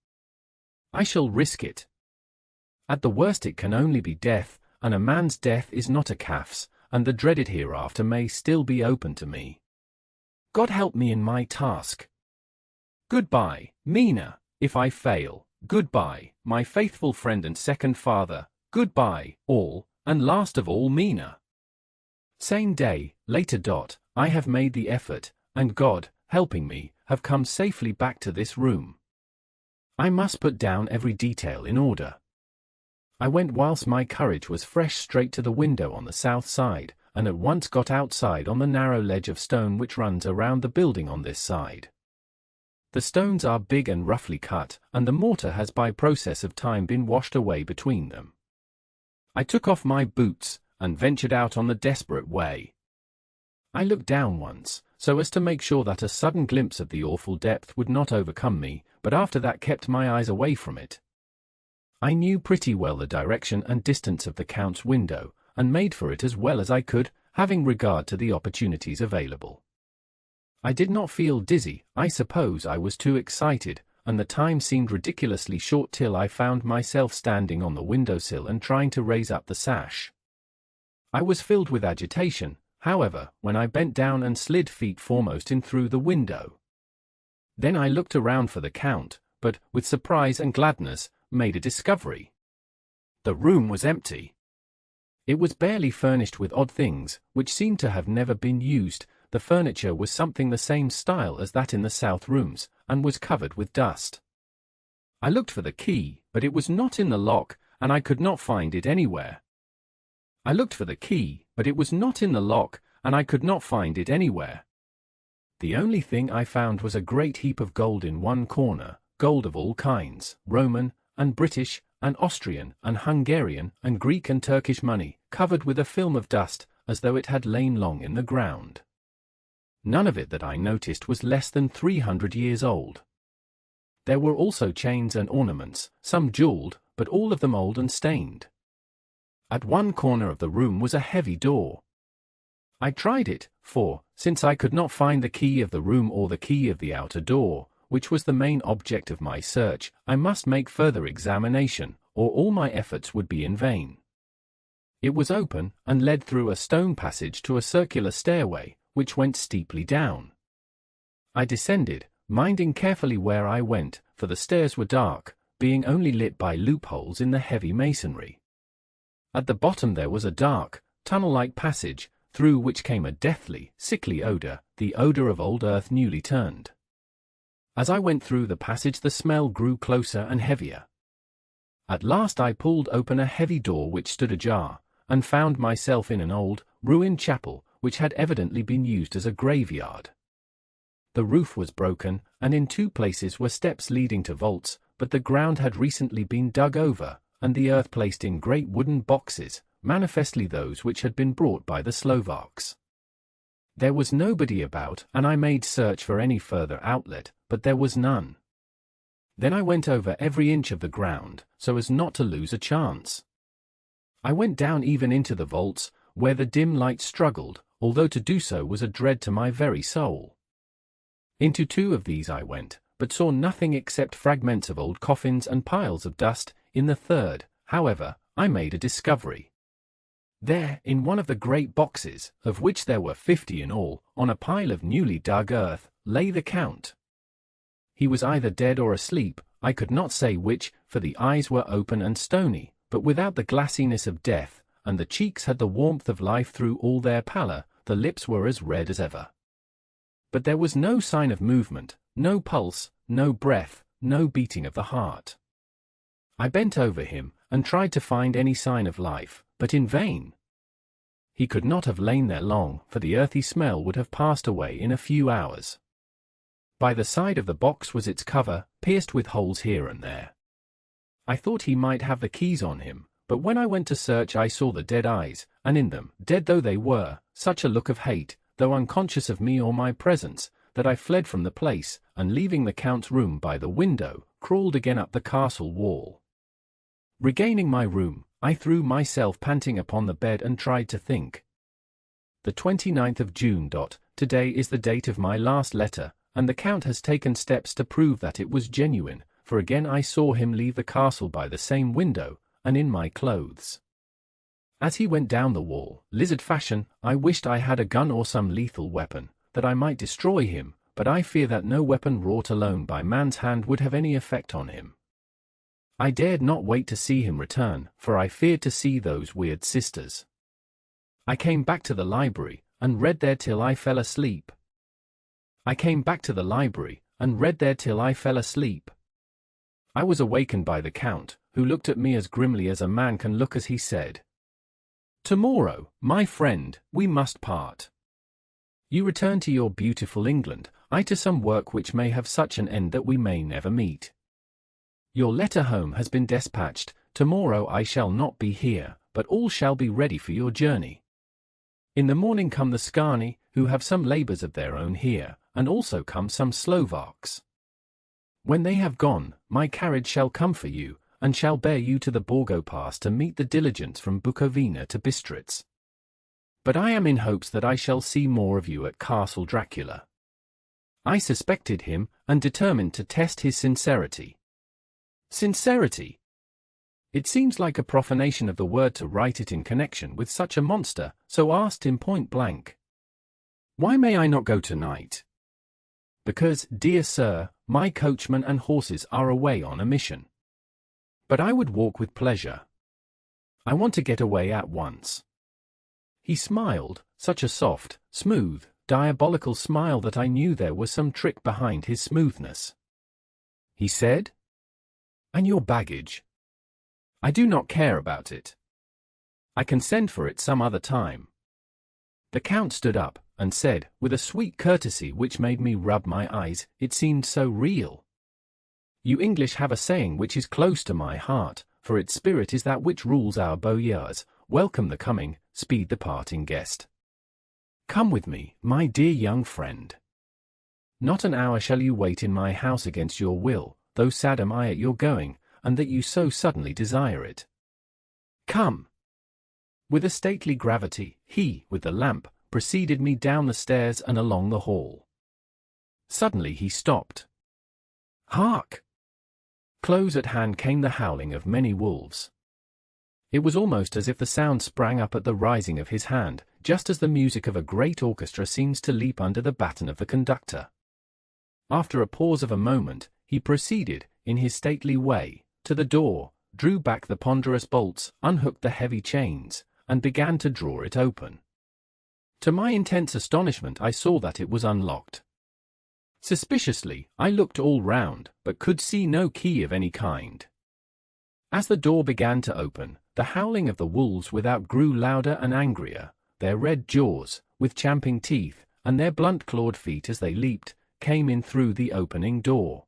I shall risk it. At the worst it can only be death, and a man's death is not a calf's, and the dreaded hereafter may still be open to me. God help me in my task. Goodbye, Mina, if I fail. Goodbye, my faithful friend and second father. Goodbye, all, and last of all, Mina. Same day, later. I have made the effort, and God, helping me, have come safely back to this room. I must put down every detail in order. I went whilst my courage was fresh straight to the window on the south side, and at once got outside on the narrow ledge of stone which runs around the building on this side. The stones are big and roughly cut, and the mortar has by process of time been washed away between them. I took off my boots, and ventured out on the desperate way. I looked down once, so as to make sure that a sudden glimpse of the awful depth would not overcome me, but after that kept my eyes away from it. I knew pretty well the direction and distance of the Count's window, and made for it as well as I could, having regard to the opportunities available. I did not feel dizzy. I suppose I was too excited, and the time seemed ridiculously short till I found myself standing on the windowsill and trying to raise up the sash. I was filled with agitation, however, when I bent down and slid feet foremost in through the window. Then I looked around for the Count, but, with surprise and gladness, made a discovery. The room was empty. It was barely furnished with odd things, which seemed to have never been used. The furniture was something the same style as that in the south rooms, and was covered with dust. I looked for the key, but it was not in the lock, and I could not find it anywhere. I looked for the key, but it was not in the lock, and I could not find it anywhere. The only thing I found was a great heap of gold in one corner, gold of all kinds, Roman, and British, and Austrian, and Hungarian, and Greek and Turkish money, covered with a film of dust, as though it had lain long in the ground. None of it that I noticed was less than 300 years old. There were also chains and ornaments, some jeweled, but all of them old and stained. At one corner of the room was a heavy door. I tried it, for, since I could not find the key of the room or the key of the outer door, which was the main object of my search, I must make further examination, or all my efforts would be in vain. It was open, and led through a stone passage to a circular stairway, which went steeply down. I descended, minding carefully where I went, for the stairs were dark, being only lit by loopholes in the heavy masonry. At the bottom there was a dark, tunnel-like passage, through which came a deathly, sickly odor, the odor of old earth newly turned. As I went through the passage the smell grew closer and heavier. At last I pulled open a heavy door which stood ajar, and found myself in an old, ruined chapel, which had evidently been used as a graveyard. The roof was broken, and in 2 places were steps leading to vaults, but the ground had recently been dug over, and the earth placed in great wooden boxes, manifestly those which had been brought by the Slovaks. There was nobody about, and I made search for any further outlet, but there was none. Then I went over every inch of the ground, so as not to lose a chance. I went down even into the vaults, where the dim light struggled, although to do so was a dread to my very soul. Into 2 of these I went, but saw nothing except fragments of old coffins and piles of dust. In the 3rd, however, I made a discovery. There, in one of the great boxes, of which there were 50 in all, on a pile of newly dug earth, lay the Count. He was either dead or asleep, I could not say which, for the eyes were open and stony, but without the glassiness of death, and the cheeks had the warmth of life through all their pallor. The lips were as red as ever. But there was no sign of movement, no pulse, no breath, no beating of the heart. I bent over him, and tried to find any sign of life, but in vain. He could not have lain there long, for the earthy smell would have passed away in a few hours. By the side of the box was its cover, pierced with holes here and there. I thought he might have the keys on him, but when I went to search I saw the dead eyes, and in them, dead though they were, such a look of hate, though unconscious of me or my presence, that I fled from the place, and leaving the Count's room by the window, crawled again up the castle wall. Regaining my room, I threw myself panting upon the bed and tried to think. The 29th of June. Today is the date of my last letter, and the Count has taken steps to prove that it was genuine, for again I saw him leave the castle by the same window, and in my clothes. As he went down the wall, lizard fashion, I wished I had a gun or some lethal weapon, that I might destroy him, but I fear that no weapon wrought alone by man's hand would have any effect on him. I dared not wait to see him return, for I feared to see those weird sisters. I came back to the library, and read there till I fell asleep. I was awakened by the Count, who looked at me as grimly as a man can look as he said, "Tomorrow, my friend, we must part. You return to your beautiful England, I to some work which may have such an end that we may never meet. Your letter home has been despatched, tomorrow I shall not be here, but all shall be ready for your journey. In the morning come the Scani, who have some labours of their own here, and also come some Slovaks. When they have gone, my carriage shall come for you, and shall bear you to the Borgo Pass to meet the diligence from Bukovina to Bistritz. But I am in hopes that I shall see more of you at Castle Dracula." I suspected him, and determined to test his sincerity. Sincerity! It seems like a profanation of the word to write it in connection with such a monster, so asked him point blank, "Why may I not go tonight?" "Because, dear sir, my coachman and horses are away on a mission. But I would walk with pleasure. I want to get away at once." He smiled, such a soft, smooth, diabolical smile that I knew there was some trick behind his smoothness. He said, "And your baggage?" "I do not care about it. I can send for it some other time." The Count stood up, and said, with a sweet courtesy which made me rub my eyes, it seemed so real, "You English have a saying which is close to my heart, for its spirit is that which rules our beaux years: welcome the coming, speed the parting guest. Come with me, my dear young friend. Not an hour shall you wait in my house against your will, though sad am I at your going, and that you so suddenly desire it. Come." With a stately gravity, he, with the lamp, preceded me down the stairs and along the hall. Suddenly he stopped. Hark! Close at hand came the howling of many wolves. It was almost as if the sound sprang up at the rising of his hand, just as the music of a great orchestra seems to leap under the baton of the conductor. After a pause of a moment, he proceeded, in his stately way, to the door, drew back the ponderous bolts, unhooked the heavy chains, and began to draw it open. To my intense astonishment I saw that it was unlocked. Suspiciously, I looked all round, but could see no key of any kind. As the door began to open, the howling of the wolves without grew louder and angrier, their red jaws, with champing teeth, and their blunt-clawed feet as they leaped, came in through the opening door.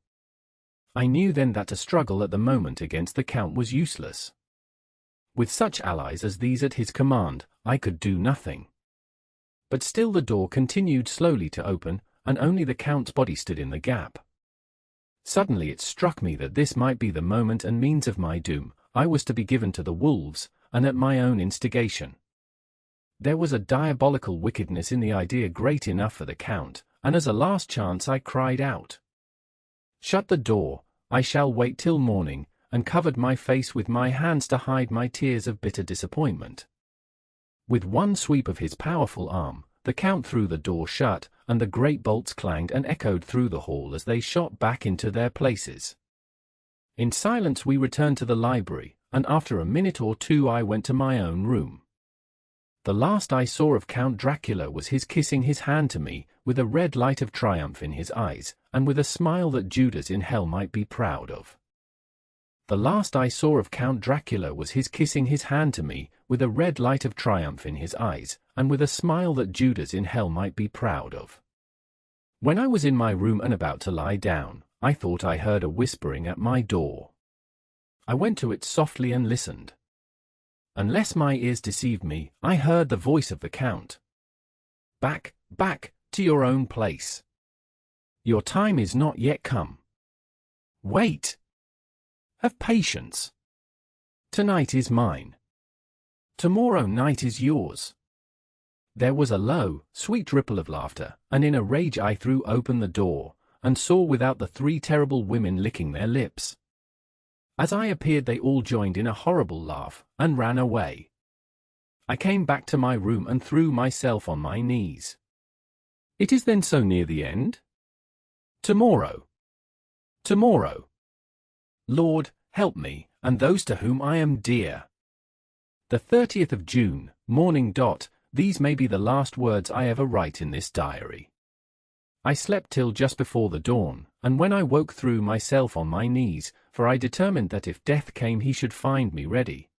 I knew then that to struggle at the moment against the Count was useless. With such allies as these at his command, I could do nothing. But still the door continued slowly to open, and only the Count's body stood in the gap. Suddenly it struck me that this might be the moment and means of my doom. I was to be given to the wolves, and at my own instigation. There was a diabolical wickedness in the idea great enough for the Count, and as a last chance I cried out, "Shut the door, I shall wait till morning," and covered my face with my hands to hide my tears of bitter disappointment. With one sweep of his powerful arm, the Count threw the door shut, and the great bolts clanged and echoed through the hall as they shot back into their places. In silence we returned to the library, and after a minute or two I went to my own room. The last I saw of Count Dracula was his kissing his hand to me, with a red light of triumph in his eyes, and with a smile that Judas in hell might be proud of. The last I saw of Count Dracula was his kissing his hand to me, with a red light of triumph in his eyes, and with a smile that Judas in hell might be proud of. When I was in my room and about to lie down, I thought I heard a whispering at my door. I went to it softly and listened. Unless my ears deceived me, I heard the voice of the Count. "Back, back, to your own place. Your time is not yet come. Wait. Have patience. Tonight is mine. Tomorrow night is yours." There was a low, sweet ripple of laughter, and in a rage I threw open the door, and saw without the three terrible women licking their lips. As I appeared they all joined in a horrible laugh, and ran away. I came back to my room and threw myself on my knees. "It is then so near the end? Tomorrow. Tomorrow. Lord, help me, and those to whom I am dear. The 30th of June, morning dot. These may be the last words I ever write in this diary. I slept till just before the dawn, and when I woke threw myself on my knees, for I determined that if death came he should find me ready.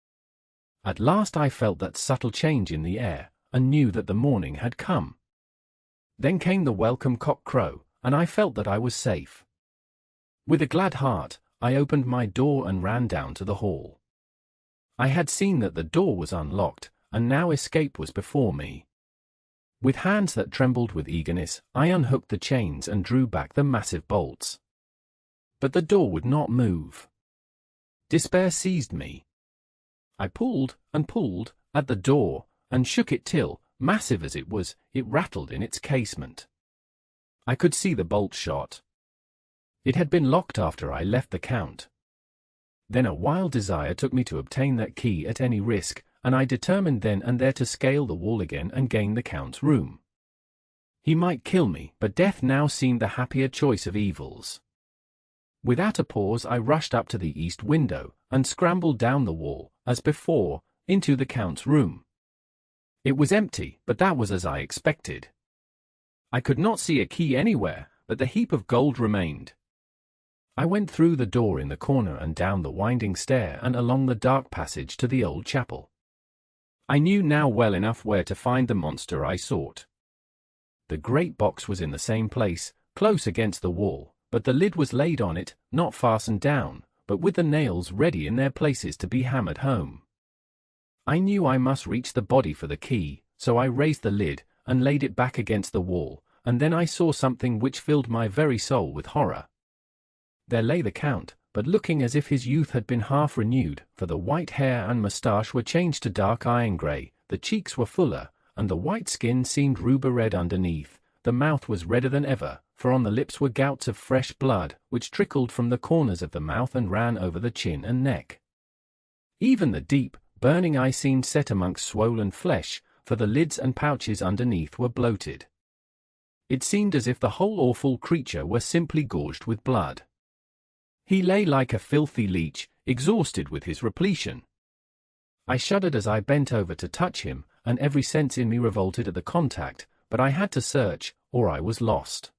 At last I felt that subtle change in the air, and knew that the morning had come. Then came the welcome cock-crow, and I felt that I was safe. With a glad heart, I opened my door and ran down to the hall. I had seen that the door was unlocked, and now escape was before me. With hands that trembled with eagerness, I unhooked the chains and drew back the massive bolts. But the door would not move. Despair seized me. I pulled and pulled at the door, and shook it till, massive as it was, it rattled in its casement. I could see the bolt shot. It had been locked after I left the Count. Then a wild desire took me to obtain that key at any risk, and I determined then and there to scale the wall again and gain the Count's room. He might kill me, but death now seemed the happier choice of evils. Without a pause I rushed up to the east window, and scrambled down the wall, as before, into the Count's room. It was empty, but that was as I expected. I could not see a key anywhere, but the heap of gold remained. I went through the door in the corner and down the winding stair and along the dark passage to the old chapel. I knew now well enough where to find the monster I sought. The great box was in the same place, close against the wall, but the lid was laid on it, not fastened down, but with the nails ready in their places to be hammered home. I knew I must reach the body for the key, so I raised the lid, and laid it back against the wall, and then I saw something which filled my very soul with horror. There lay the Count, but looking as if his youth had been half renewed, for the white hair and moustache were changed to dark iron grey, the cheeks were fuller, and the white skin seemed rubber-red underneath. The mouth was redder than ever, for on the lips were gouts of fresh blood, which trickled from the corners of the mouth and ran over the chin and neck. Even the deep, burning eye seemed set amongst swollen flesh, for the lids and pouches underneath were bloated. It seemed as if the whole awful creature were simply gorged with blood. He lay like a filthy leech, exhausted with his repletion. I shuddered as I bent over to touch him, and every sense in me revolted at the contact, but I had to search, or I was lost.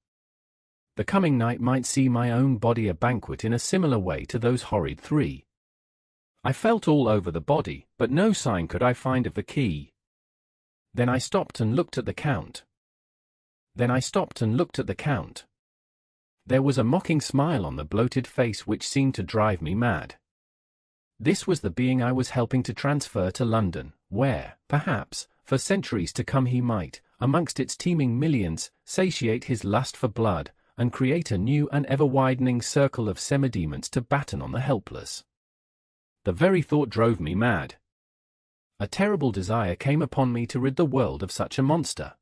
The coming night might see my own body a banquet in a similar way to those horrid three. I felt all over the body, but no sign could I find of the key. Then I stopped and looked at the Count. There was a mocking smile on the bloated face which seemed to drive me mad. This was the being I was helping to transfer to London, where, perhaps, for centuries to come he might, amongst its teeming millions, satiate his lust for blood, and create a new and ever-widening circle of semidemons to batten on the helpless. The very thought drove me mad. A terrible desire came upon me to rid the world of such a monster.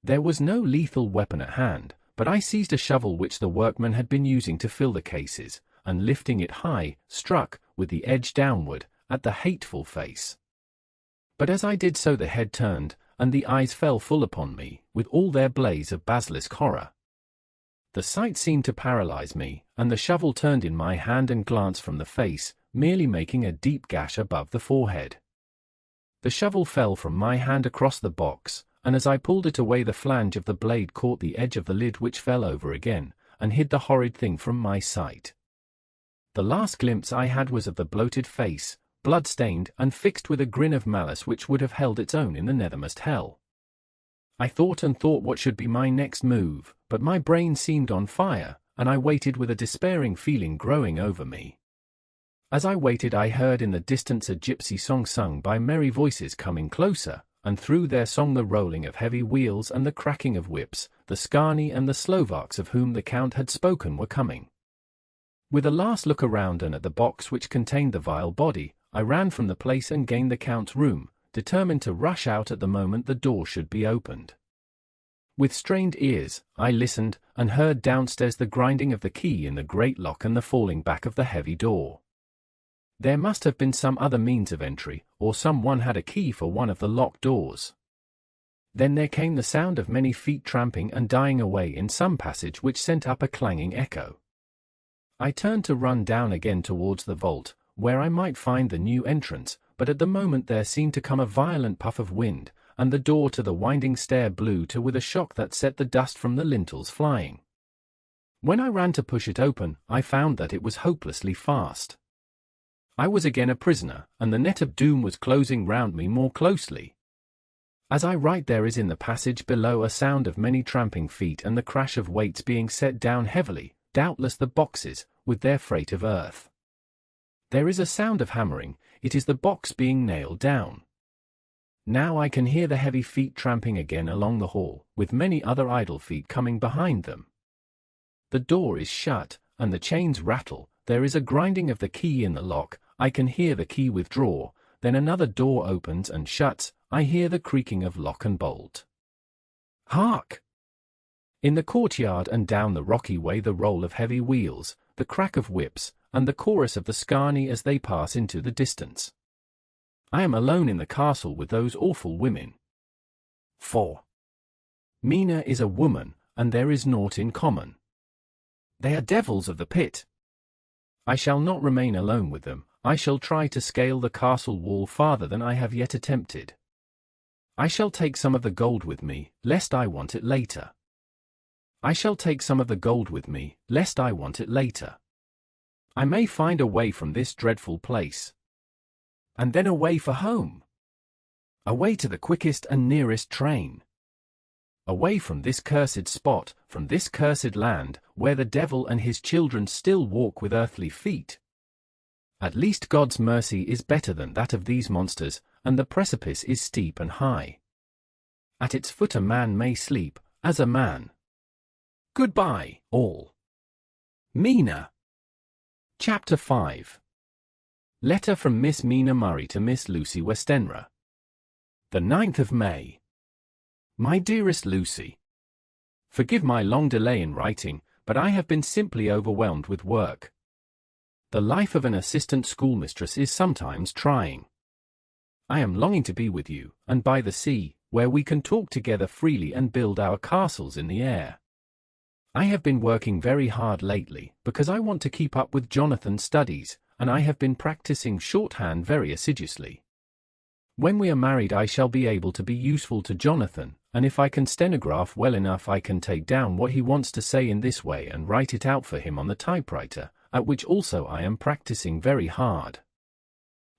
There was no lethal weapon at hand, but I seized a shovel which the workman had been using to fill the cases, and lifting it high, struck, with the edge downward, at the hateful face. But as I did so the head turned, and the eyes fell full upon me, with all their blaze of basilisk horror. The sight seemed to paralyze me, and the shovel turned in my hand and glanced from the face, merely making a deep gash above the forehead. The shovel fell from my hand across the box, and as I pulled it away the flange of the blade caught the edge of the lid which fell over again, and hid the horrid thing from my sight. The last glimpse I had was of the bloated face, blood-stained and fixed with a grin of malice which would have held its own in the nethermost hell. I thought and thought what should be my next move, but my brain seemed on fire, and I waited with a despairing feeling growing over me. As I waited I heard in the distance a gypsy song sung by merry voices coming closer, and through their song the rolling of heavy wheels and the cracking of whips, the Scani and the Slovaks of whom the Count had spoken were coming. With a last look around and at the box which contained the vile body, I ran from the place and gained the Count's room, determined to rush out at the moment the door should be opened. With strained ears, I listened, and heard downstairs the grinding of the key in the great lock and the falling back of the heavy door. There must have been some other means of entry, or some one had a key for one of the locked doors. Then there came the sound of many feet tramping and dying away in some passage which sent up a clanging echo. I turned to run down again towards the vault, where I might find the new entrance, but at the moment there seemed to come a violent puff of wind, and the door to the winding stair blew to with a shock that set the dust from the lintels flying. When I ran to push it open, I found that it was hopelessly fast. I was again a prisoner, and the net of doom was closing round me more closely. As I write there is in the passage below a sound of many tramping feet and the crash of weights being set down heavily, doubtless the boxes, with their freight of earth. There is a sound of hammering, it is the box being nailed down. Now I can hear the heavy feet tramping again along the hall, with many other idle feet coming behind them. The door is shut, and the chains rattle, there is a grinding of the key in the lock, I can hear the key withdraw, then another door opens and shuts, I hear the creaking of lock and bolt. Hark! In the courtyard and down the rocky way the roll of heavy wheels, the crack of whips, and the chorus of the Scarni as they pass into the distance. I am alone in the castle with those awful women. 4. Mina is a woman, and there is naught in common. They are devils of the pit. I shall not remain alone with them. I shall try to scale the castle wall farther than I have yet attempted. I shall take some of the gold with me, lest I want it later. I shall take some of the gold with me, lest I want it later. I may find a way from this dreadful place. And then away for home. Away to the quickest and nearest train. Away from this cursed spot, from this cursed land, where the devil and his children still walk with earthly feet. At least God's mercy is better than that of these monsters, and the precipice is steep and high. At its foot a man may sleep, as a man. Goodbye, all. Mina. Chapter 5. Letter from Miss Mina Murray to Miss Lucy Westenra. The 9th of May. My dearest Lucy, forgive my long delay in writing, but I have been simply overwhelmed with work. The life of an assistant schoolmistress is sometimes trying. I am longing to be with you, and by the sea, where we can talk together freely and build our castles in the air. I have been working very hard lately, because I want to keep up with Jonathan's studies, and I have been practicing shorthand very assiduously. When we are married I shall be able to be useful to Jonathan, and if I can stenograph well enough I can take down what he wants to say in this way and write it out for him on the typewriter, at which also I am practicing very hard.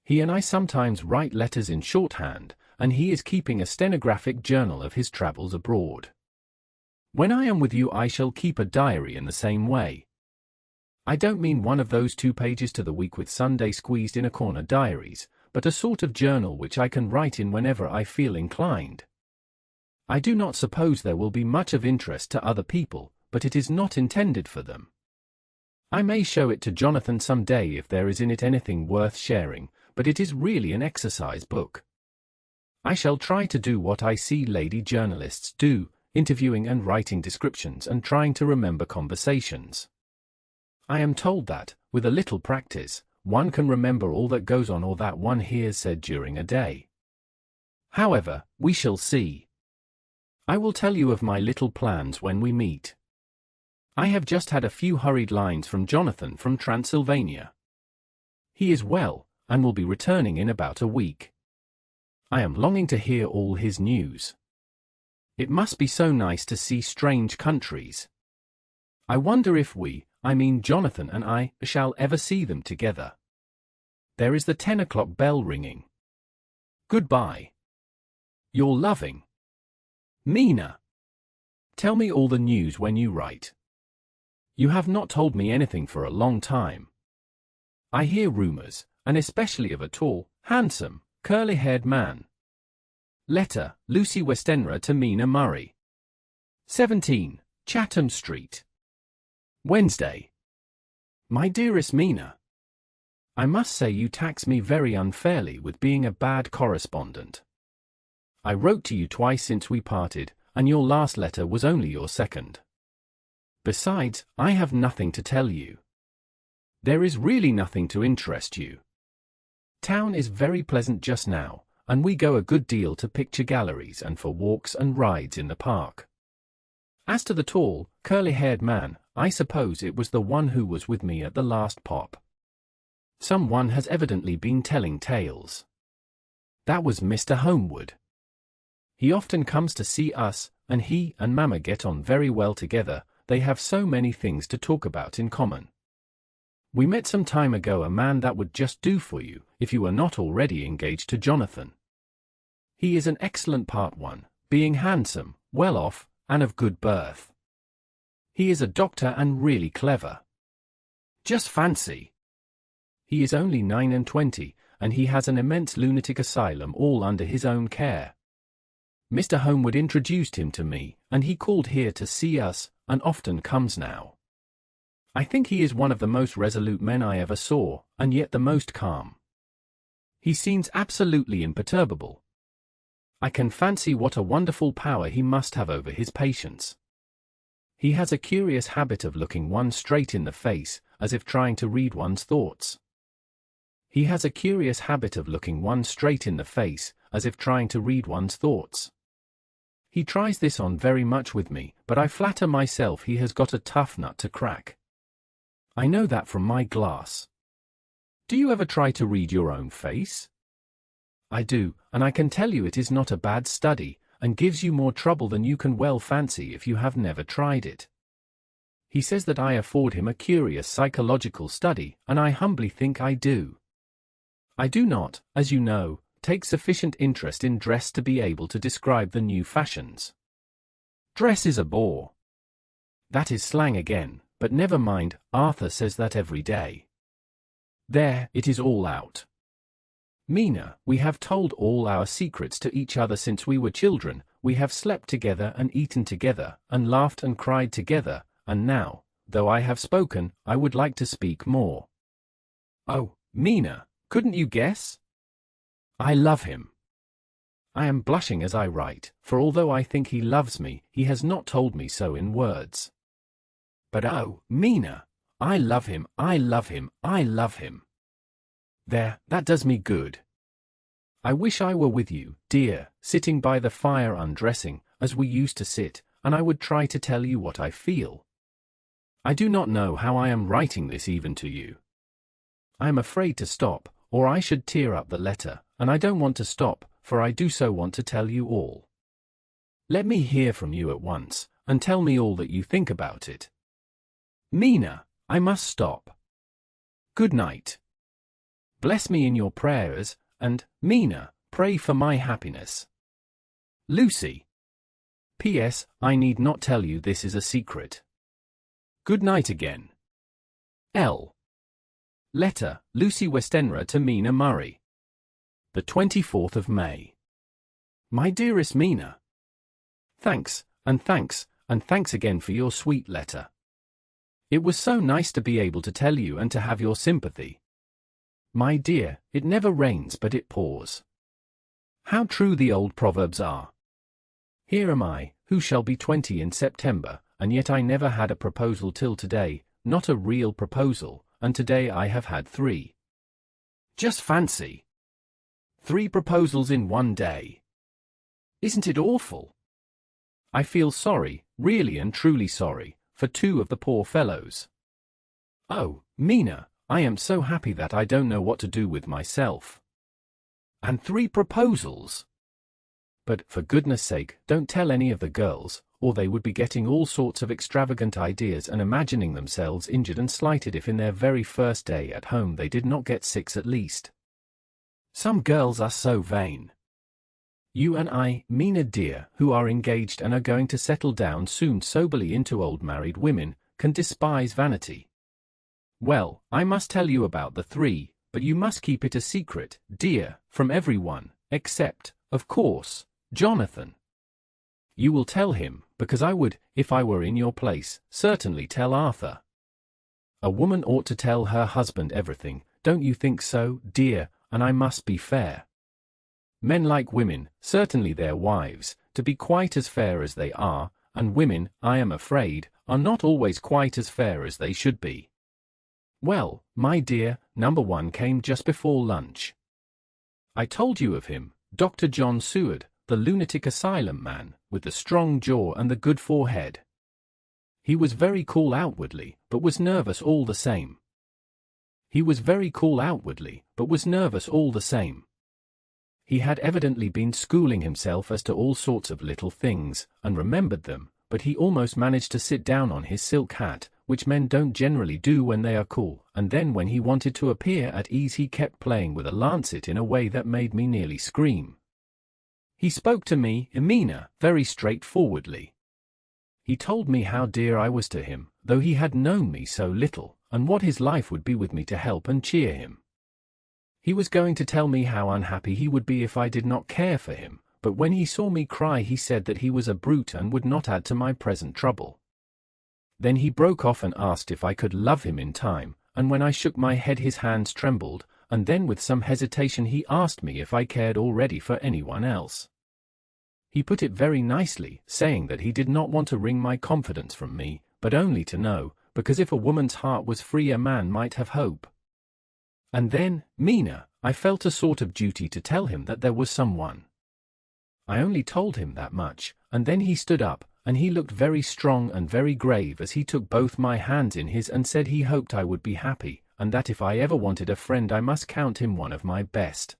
He and I sometimes write letters in shorthand, and he is keeping a stenographic journal of his travels abroad. When I am with you I shall keep a diary in the same way. I don't mean one of those 2 pages to the week with Sunday squeezed in a corner diaries, but a sort of journal which I can write in whenever I feel inclined. I do not suppose there will be much of interest to other people, but it is not intended for them. I may show it to Jonathan some day if there is in it anything worth sharing, but it is really an exercise book. I shall try to do what I see lady journalists do, interviewing and writing descriptions and trying to remember conversations. I am told that, with a little practice, one can remember all that goes on or that one hears said during a day. However, we shall see. I will tell you of my little plans when we meet. I have just had a few hurried lines from Jonathan from Transylvania. He is well, and will be returning in about a week. I am longing to hear all his news. It must be so nice to see strange countries. I wonder if we, I mean Jonathan and I, shall ever see them together. There is the 10 o'clock bell ringing. Goodbye. Your loving Mina. Tell me all the news when you write. You have not told me anything for a long time. I hear rumors, and especially of a tall, handsome, curly-haired man. Letter, Lucy Westenra to Mina Murray. 17, Chatham Street. Wednesday. My dearest Mina, I must say you tax me very unfairly with being a bad correspondent. I wrote to you twice since we parted, and your last letter was only your second. Besides, I have nothing to tell you. There is really nothing to interest you. Town is very pleasant just now, and we go a good deal to picture galleries and for walks and rides in the park. As to the tall, curly-haired man, I suppose it was the one who was with me at the last pop. Someone has evidently been telling tales. That was Mr. Homewood. He often comes to see us, and he and Mamma get on very well together. They have so many things to talk about in common. We met some time ago a man that would just do for you, if you were not already engaged to Jonathan. He is an excellent part one, being handsome, well off, and of good birth. He is a doctor and really clever. Just fancy. He is only 29, and he has an immense lunatic asylum all under his own care. Mr. Homewood introduced him to me, and he called here to see us, and often comes now. I think he is one of the most resolute men I ever saw, and yet the most calm. He seems absolutely imperturbable. I can fancy what a wonderful power he must have over his patients. He has a curious habit of looking one straight in the face, as if trying to read one's thoughts. He has a curious habit of looking one straight in the face, as if trying to read one's thoughts. He tries this on very much with me, but I flatter myself he has got a tough nut to crack. I know that from my glass. Do you ever try to read your own face? I do, and I can tell you it is not a bad study, and gives you more trouble than you can well fancy if you have never tried it. He says that I afford him a curious psychological study, and I humbly think I do. I do not, as you know, take sufficient interest in dress to be able to describe the new fashions. Dress is a bore. That is slang again, but never mind, Arthur says that every day. There, it is all out. Mina, we have told all our secrets to each other since we were children, we have slept together and eaten together, and laughed and cried together, and now, though I have spoken, I would like to speak more. Oh, Mina, couldn't you guess? I love him. I am blushing as I write, for although I think he loves me, he has not told me so in words. But oh, Mina, I love him, I love him, I love him. There, that does me good. I wish I were with you, dear, sitting by the fire undressing, as we used to sit, and I would try to tell you what I feel. I do not know how I am writing this even to you. I am afraid to stop, or I should tear up the letter, and I don't want to stop, for I do so want to tell you all. Let me hear from you at once, and tell me all that you think about it. Mina, I must stop. Good night. Bless me in your prayers, and, Mina, pray for my happiness. Lucy. P.S. I need not tell you this is a secret. Good night again. L. Letter, Lucy Westenra to Mina Murray. The 24th of May. My dearest Mina. Thanks, and thanks, and thanks again for your sweet letter. It was so nice to be able to tell you and to have your sympathy. My dear, it never rains but it pours. How true the old proverbs are. Here am I, who shall be 20 in September, and yet I never had a proposal till today, not a real proposal, and today I have had 3. Just fancy. 3 proposals in one day. Isn't it awful? I feel sorry, really and truly sorry, for 2 of the poor fellows. Oh, Mina, I am so happy that I don't know what to do with myself. And 3 proposals. But, for goodness sake, don't tell any of the girls, or they would be getting all sorts of extravagant ideas and imagining themselves injured and slighted if in their very first day at home they did not get 6 at least. Some girls are so vain. You and I, Mina dear, who are engaged and are going to settle down soon soberly into old married women, can despise vanity. Well, I must tell you about the 3, but you must keep it a secret, dear, from everyone, except, of course, Jonathan. You will tell him, because I would, if I were in your place, certainly tell Arthur. A woman ought to tell her husband everything, don't you think so, dear, and I must be fair. Men like women, certainly their wives, to be quite as fair as they are, and women, I am afraid, are not always quite as fair as they should be. Well, my dear, number 1 came just before lunch. I told you of him, Dr. John Seward, the lunatic asylum man, with the strong jaw and the good forehead. He was very cool outwardly, but was nervous all the same. He had evidently been schooling himself as to all sorts of little things, and remembered them, but he almost managed to sit down on his silk hat, which men don't generally do when they are cool, and then when he wanted to appear at ease he kept playing with a lancet in a way that made me nearly scream. He spoke to me, Mina, very straightforwardly. He told me how dear I was to him, though he had known me so little, and what his life would be with me to help and cheer him. He was going to tell me how unhappy he would be if I did not care for him, but when he saw me cry he said that he was a brute and would not add to my present trouble. Then he broke off and asked if I could love him in time, and when I shook my head his hands trembled, and then with some hesitation he asked me if I cared already for anyone else. He put it very nicely, saying that he did not want to wring my confidence from me, but only to know, because if a woman's heart was free a man might have hope. And then, Mina, I felt a sort of duty to tell him that there was someone. I only told him that much, and then he stood up, and he looked very strong and very grave as he took both my hands in his and said he hoped I would be happy, and that if I ever wanted a friend I must count him one of my best.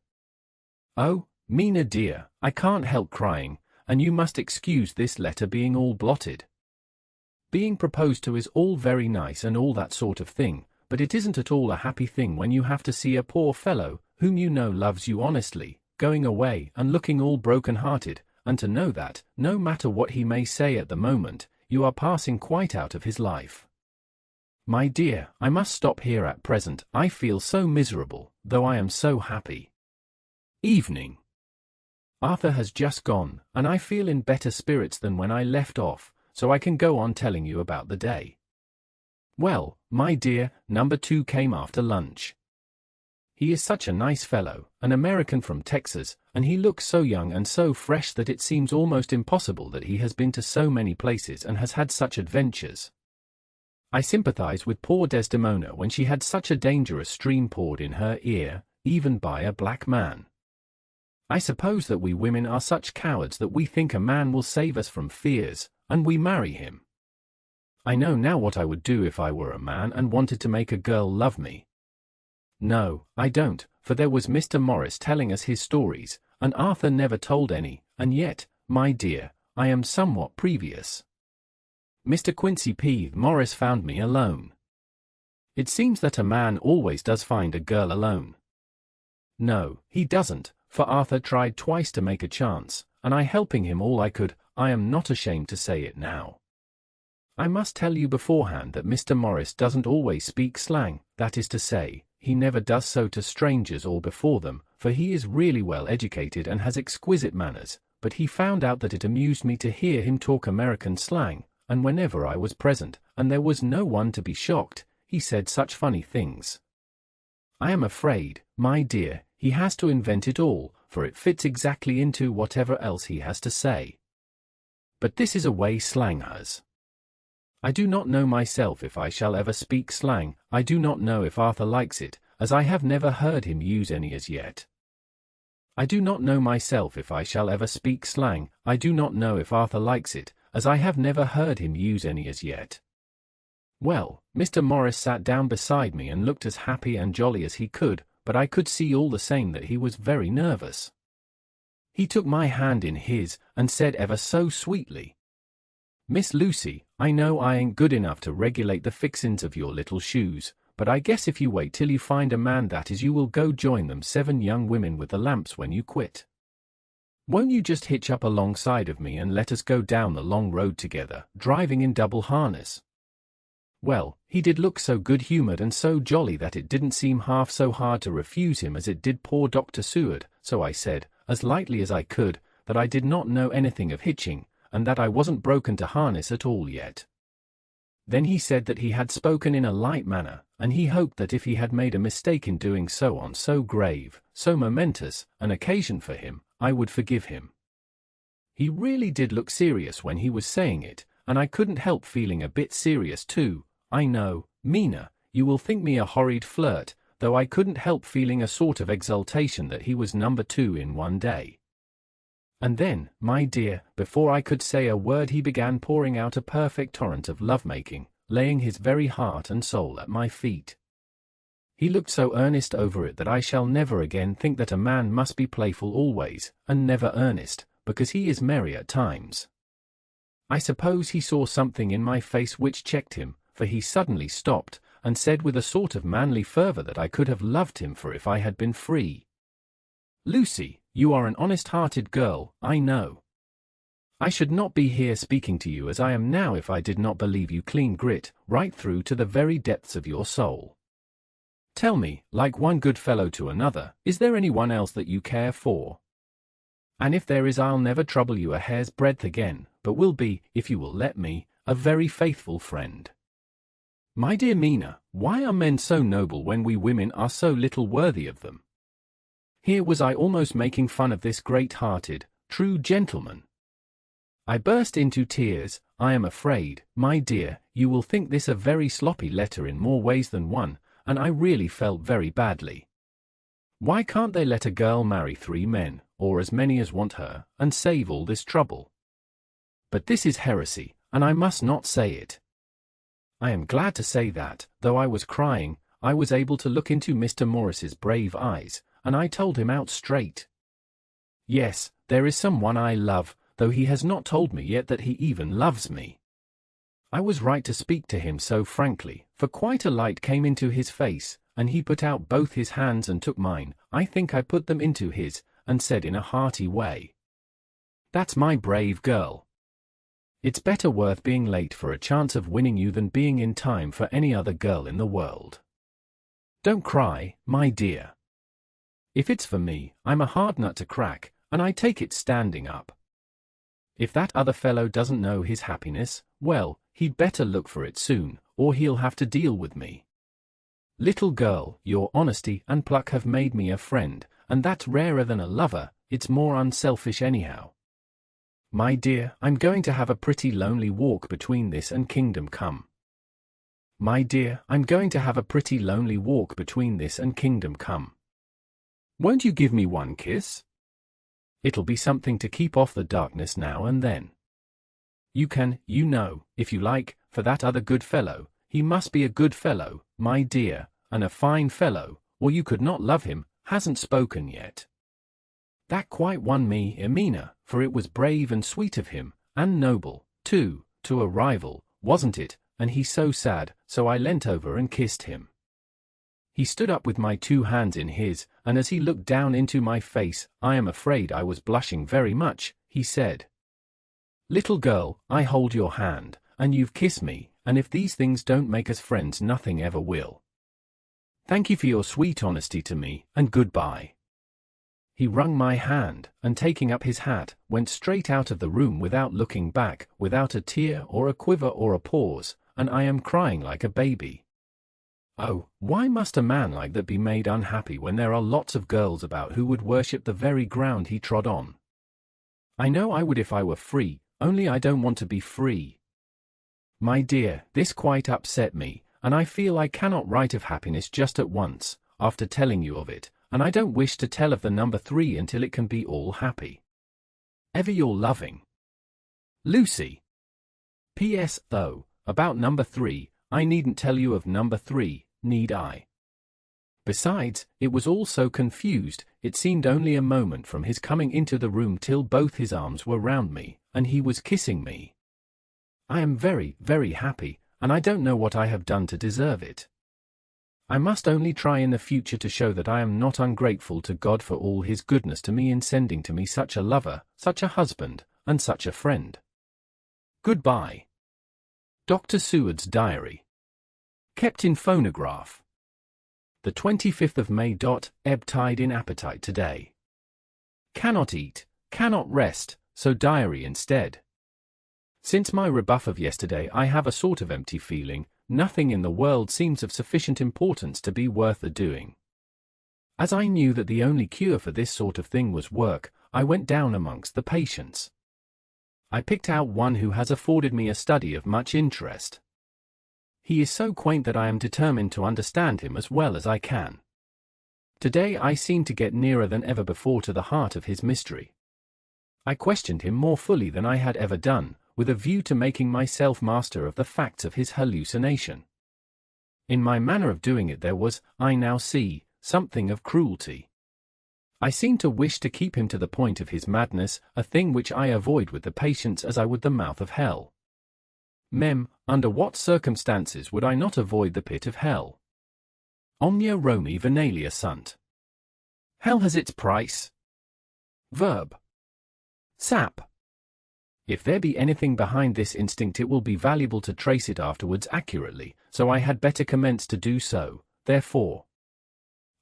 Oh, Mina dear, I can't help crying, and you must excuse this letter being all blotted. Being proposed to is all very nice and all that sort of thing, but it isn't at all a happy thing when you have to see a poor fellow, whom you know loves you honestly, going away and looking all broken-hearted, and to know that, no matter what he may say at the moment, you are passing quite out of his life. My dear, I must stop here at present. I feel so miserable, though I am so happy. Evening. Arthur has just gone, and I feel in better spirits than when I left off, so I can go on telling you about the day. Well, my dear, number 2 came after lunch. He is such a nice fellow, an American from Texas, and he looks so young and so fresh that it seems almost impossible that he has been to so many places and has had such adventures. I sympathize with poor Desdemona when she had such a dangerous stream poured in her ear, even by a black man. I suppose that we women are such cowards that we think a man will save us from fears, and we marry him. I know now what I would do if I were a man and wanted to make a girl love me. No, I don't, for there was Mr. Morris telling us his stories, and Arthur never told any, and yet, my dear, I am somewhat previous. Mr. Quincy P. Morris found me alone. It seems that a man always does find a girl alone. No, he doesn't, for Arthur tried twice to make a chance, and I helping him all I could. I am not ashamed to say it now. I must tell you beforehand that Mr. Morris doesn't always speak slang, that is to say, he never does so to strangers or before them, for he is really well educated and has exquisite manners, but he found out that it amused me to hear him talk American slang, and whenever I was present, and there was no one to be shocked, he said such funny things. I am afraid, my dear, he has to invent it all, for it fits exactly into whatever else he has to say. But this is a way slang has. I do not know myself if I shall ever speak slang. I do not know if Arthur likes it, as I have never heard him use any as yet. I do not know myself if I shall ever speak slang. I do not know if Arthur likes it, as I have never heard him use any as yet. Well, Mr. Morris sat down beside me and looked as happy and jolly as he could, but I could see all the same that he was very nervous. He took my hand in his, and said ever so sweetly, "Miss Lucy, I know I ain't good enough to regulate the fixins of your little shoes, but I guess if you wait till you find a man that is you will go join them 7 young women with the lamps when you quit. Won't you just hitch up alongside of me and let us go down the long road together, driving in double harness?" Well, he did look so good-humored and so jolly that it didn't seem half so hard to refuse him as it did poor Dr. Seward, so I said, as lightly as I could, that I did not know anything of hitching, and that I wasn't broken to harness at all yet. Then he said that he had spoken in a light manner, and he hoped that if he had made a mistake in doing so on so grave, so momentous, an occasion for him, I would forgive him. He really did look serious when he was saying it, and I couldn't help feeling a bit serious too. I know, Mina, you will think me a horrid flirt, though I couldn't help feeling a sort of exultation that he was number 2 in one day. And then, my dear, before I could say a word he began pouring out a perfect torrent of love-making, laying his very heart and soul at my feet. He looked so earnest over it that I shall never again think that a man must be playful always, and never earnest, because he is merry at times. I suppose he saw something in my face which checked him, for he suddenly stopped, and said with a sort of manly fervour that I could have loved him for if I had been free. "Lucy, you are an honest-hearted girl, I know. I should not be here speaking to you as I am now if I did not believe you clean grit, right through to the very depths of your soul. Tell me, like one good fellow to another, is there any one else that you care for? And if there is I'll never trouble you a hair's breadth again, but will be, if you will let me, a very faithful friend." My dear Mina, why are men so noble when we women are so little worthy of them? Here was I almost making fun of this great-hearted, true gentleman. I burst into tears. I am afraid, my dear, you will think this a very sloppy letter in more ways than one, and I really felt very badly. Why can't they let a girl marry 3 men, or as many as want her, and save all this trouble? But this is heresy, and I must not say it. I am glad to say that, though I was crying, I was able to look into Mr. Morris's brave eyes, and I told him out straight. Yes, there is someone I love, though he has not told me yet that he even loves me. I was right to speak to him so frankly, for quite a light came into his face, and he put out both his hands and took mine. I think I put them into his, and said in a hearty way, "That's my brave girl. It's better worth being late for a chance of winning you than being in time for any other girl in the world. Don't cry, my dear. If it's for me, I'm a hard nut to crack, and I take it standing up. If that other fellow doesn't know his happiness, well, he'd better look for it soon, or he'll have to deal with me. Little girl, your honesty and pluck have made me a friend, and that's rarer than a lover. It's more unselfish anyhow. My dear, I'm going to have a pretty lonely walk between this and kingdom come. My dear, I'm going to have a pretty lonely walk between this and kingdom come. Won't you give me one kiss? It'll be something to keep off the darkness now and then. You can, you know, if you like, for that other good fellow. He must be a good fellow, my dear, and a fine fellow, or you could not love him, hasn't spoken yet. That quite won me, Emina, for it was brave and sweet of him, and noble, too, to a rival, wasn't it? And he's so sad, so I leant over and kissed him. He stood up with my 2 hands in his, and as he looked down into my face, I am afraid I was blushing very much, he said, "Little girl, I hold your hand, and you've kissed me, and if these things don't make us friends nothing ever will. Thank you for your sweet honesty to me, and goodbye." He wrung my hand, and taking up his hat, went straight out of the room without looking back, without a tear or a quiver or a pause, and I am crying like a baby. Oh, why must a man like that be made unhappy when there are lots of girls about who would worship the very ground he trod on? I know I would if I were free, only I don't want to be free. My dear, this quite upset me, and I feel I cannot write of happiness just at once, after telling you of it, and I don't wish to tell of the number 3 until it can be all happy. Ever your loving Lucy. P.S. Though, about number 3, I needn't tell you of number 3, need I? Besides, it was all so confused, it seemed only a moment from his coming into the room till both his arms were round me, and he was kissing me. I am very, very happy, and I don't know what I have done to deserve it. I must only try in the future to show that I am not ungrateful to God for all his goodness to me in sending to me such a lover, such a husband, and such a friend. Goodbye. Dr. Seward's Diary. Kept in phonograph. The 25th of May. Ebb tide in appetite today. Cannot eat, cannot rest, so diary instead. Since my rebuff of yesterday I have a sort of empty feeling. Nothing in the world seems of sufficient importance to be worth the doing. As I knew that the only cure for this sort of thing was work, I went down amongst the patients. I picked out one who has afforded me a study of much interest. He is so quaint that I am determined to understand him as well as I can. Today I seem to get nearer than ever before to the heart of his mystery. I questioned him more fully than I had ever done, with a view to making myself master of the facts of his hallucination. In my manner of doing it there was, I now see, something of cruelty. I seemed to wish to keep him to the point of his madness, a thing which I avoid with the patients as I would the mouth of hell. Mem, under what circumstances would I not avoid the pit of hell? Omnia Romi venalia sunt. Hell has its price. Verb. Sap. If there be anything behind this instinct it will be valuable to trace it afterwards accurately, so I had better commence to do so, therefore.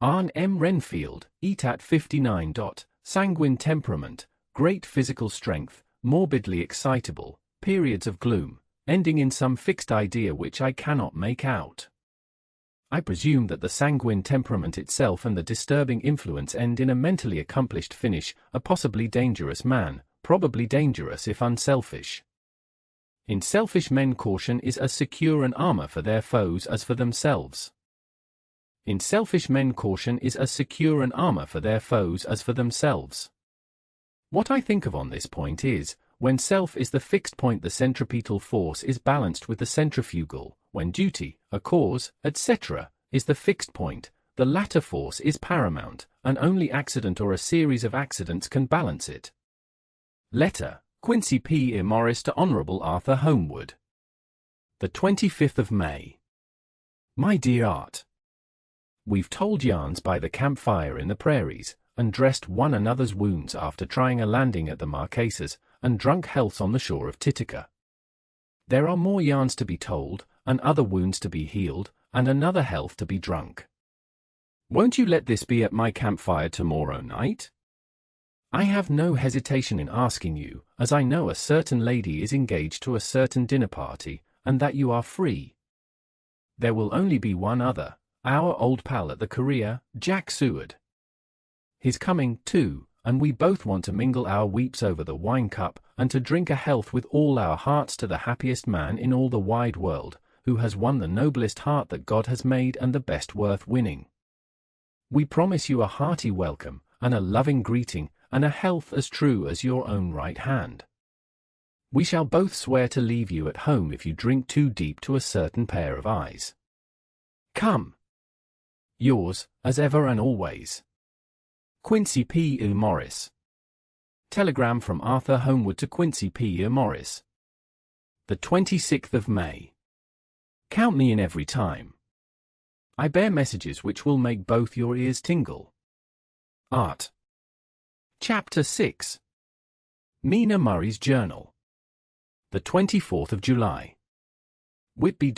Arne M. Renfield, Etat 59. Sanguine temperament, great physical strength, morbidly excitable, periods of gloom, ending in some fixed idea which I cannot make out. I presume that the sanguine temperament itself and the disturbing influence end in a mentally accomplished finish, a possibly dangerous man, probably dangerous if unselfish. In selfish men caution is as secure an armor for their foes as for themselves. In selfish men caution is as secure an armor for their foes as for themselves. What I think of on this point is, when self is the fixed point the centripetal force is balanced with the centrifugal, when duty, a cause, etc., is the fixed point, the latter force is paramount, and only accident or a series of accidents can balance it. Letter, Quincy P. Morris to Honorable Arthur Homewood. The 25th of May. My dear Art, we've told yarns by the campfire in the prairies, and dressed one another's wounds after trying a landing at the Marquesas, and drunk healths on the shore of Titicaca. There are more yarns to be told, and other wounds to be healed, and another health to be drunk. Won't you let this be at my campfire tomorrow night? I have no hesitation in asking you, as I know a certain lady is engaged to a certain dinner party, and that you are free. There will only be one other, our old pal at the Korea, Jack Seward. He's coming, too, and we both want to mingle our weeps over the wine cup, and to drink a health with all our hearts to the happiest man in all the wide world, who has won the noblest heart that God has made and the best worth winning. We promise you a hearty welcome, and a loving greeting, and a health as true as your own right hand. We shall both swear to leave you at home if you drink too deep to a certain pair of eyes. Come. Yours, as ever and always, Quincy P. Morris. Telegram from Arthur Homewood to Quincy P. Morris. The 26th of May. Count me in every time. I bear messages which will make both your ears tingle. Art. Chapter 6. Mina Murray's Journal. The 24th of July. Whitby.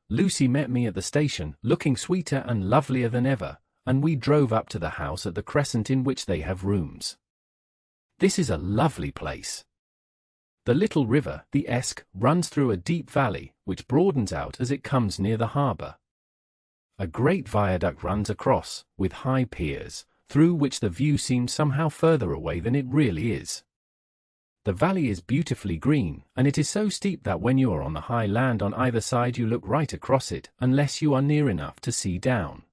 Lucy met me at the station, looking sweeter and lovelier than ever, and we drove up to the house at the Crescent in which they have rooms. This is a lovely place. The little river, the Esk, runs through a deep valley, which broadens out as it comes near the harbour. A great viaduct runs across, with high piers, through which the view seems somehow further away than it really is. The valley is beautifully green, and it is so steep that when you are on the high land on either side you look right across it, unless you are near enough to see down.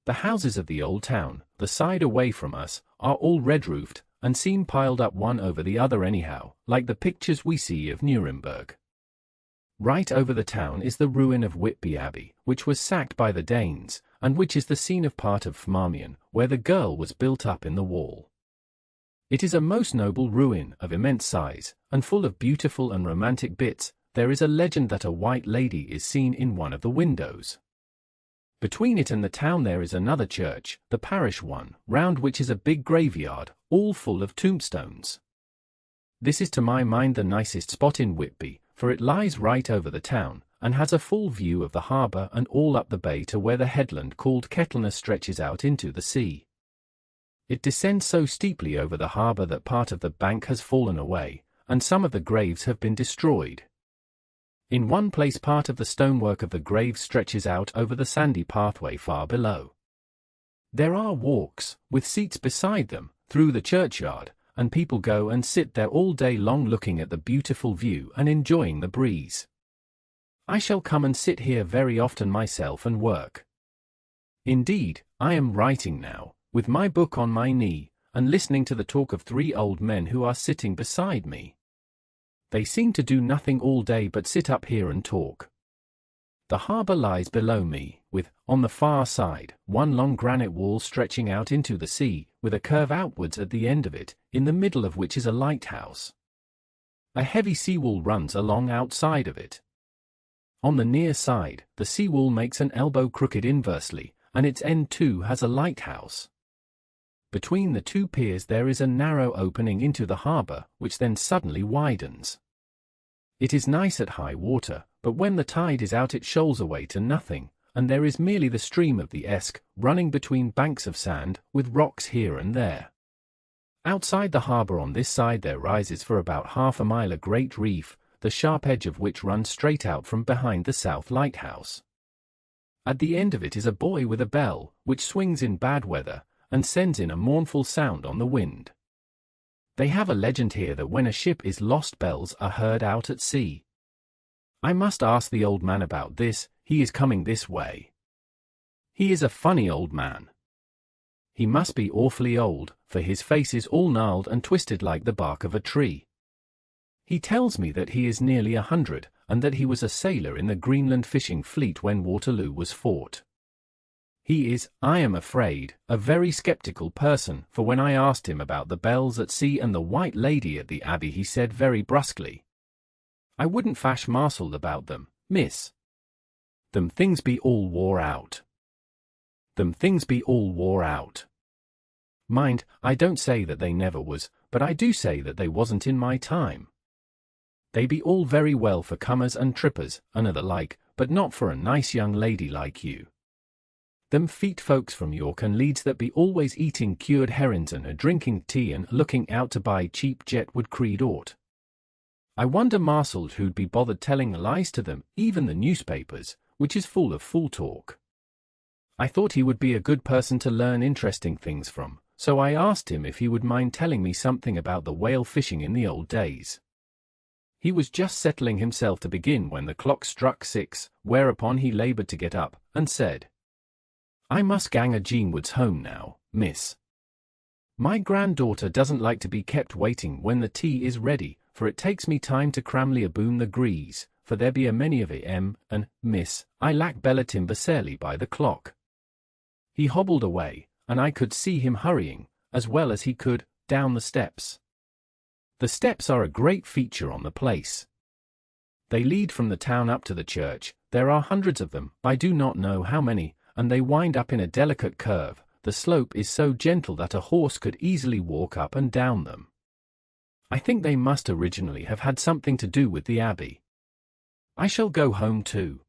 The houses of the old town, the side away from us, are all red-roofed, and seem piled up one over the other anyhow, like the pictures we see of Nuremberg. Right over the town is the ruin of Whitby Abbey, which was sacked by the Danes, and which is the scene of part of Marmion, where the girl was built up in the wall. It is a most noble ruin, of immense size, and full of beautiful and romantic bits. There is a legend that a white lady is seen in one of the windows. Between it and the town there is another church, the parish one, round which is a big graveyard, all full of tombstones. This is to my mind the nicest spot in Whitby, for it lies right over the town, and has a full view of the harbour and all up the bay to where the headland called Kettleness stretches out into the sea. It descends so steeply over the harbour that part of the bank has fallen away, and some of the graves have been destroyed. In one place part of the stonework of the grave stretches out over the sandy pathway far below. There are walks, with seats beside them, through the churchyard, and people go and sit there all day long looking at the beautiful view and enjoying the breeze. I shall come and sit here very often myself and work. Indeed, I am writing now, with my book on my knee, and listening to the talk of 3 old men who are sitting beside me. They seem to do nothing all day but sit up here and talk. The harbour lies below me, with, on the far side, one long granite wall stretching out into the sea, with a curve outwards at the end of it, in the middle of which is a lighthouse. A heavy seawall runs along outside of it. On the near side, the seawall makes an elbow crooked inversely, and its end too has a lighthouse. Between the 2 piers there is a narrow opening into the harbour, which then suddenly widens. It is nice at high water, but when the tide is out it shoals away to nothing, and there is merely the stream of the Esk, running between banks of sand, with rocks here and there. Outside the harbour on this side there rises for about half a mile a great reef, the sharp edge of which runs straight out from behind the south lighthouse. At the end of it is a buoy with a bell, which swings in bad weather, and sends in a mournful sound on the wind. They have a legend here that when a ship is lost, bells are heard out at sea. I must ask the old man about this. He is coming this way. He is a funny old man. He must be awfully old, for his face is all gnarled and twisted like the bark of a tree. He tells me that he is nearly 100, and that he was a sailor in the Greenland fishing fleet when Waterloo was fought. He is, I am afraid, a very skeptical person, for when I asked him about the bells at sea and the White Lady at the Abbey, he said very brusquely, "I wouldn't fash marcelled about them, miss. Them things be all wore out. Them things be all wore out. Mind, I don't say that they never was, but I do say that they wasn't in my time. They be all very well for comers and trippers, and the like, but not for a nice young lady like you. Them feet folks from York and Leeds that be always eating cured herrings and a-drinking tea and looking out to buy cheap jet would creed aught. I wonder marcelled who'd be bothered telling lies to them, even the newspapers, which is full of fool talk. I thought he would be a good person to learn interesting things from, so I asked him if he would mind telling me something about the whale fishing in the old days. He was just settling himself to begin when the clock struck 6, whereupon he laboured to get up, and said, "I must gang a Jeanwoods home now, miss. My granddaughter doesn't like to be kept waiting when the tea is ready, for it takes me time to cramly aboon the grease, for there be a many of it, and, miss, I lack Bella timber sarely by the clock." He hobbled away, and I could see him hurrying, as well as he could, down the steps. The steps are a great feature on the place. They lead from the town up to the church. There are hundreds of them, I do not know how many, and they wind up in a delicate curve. The slope is so gentle that a horse could easily walk up and down them. I think they must originally have had something to do with the abbey. I shall go home too.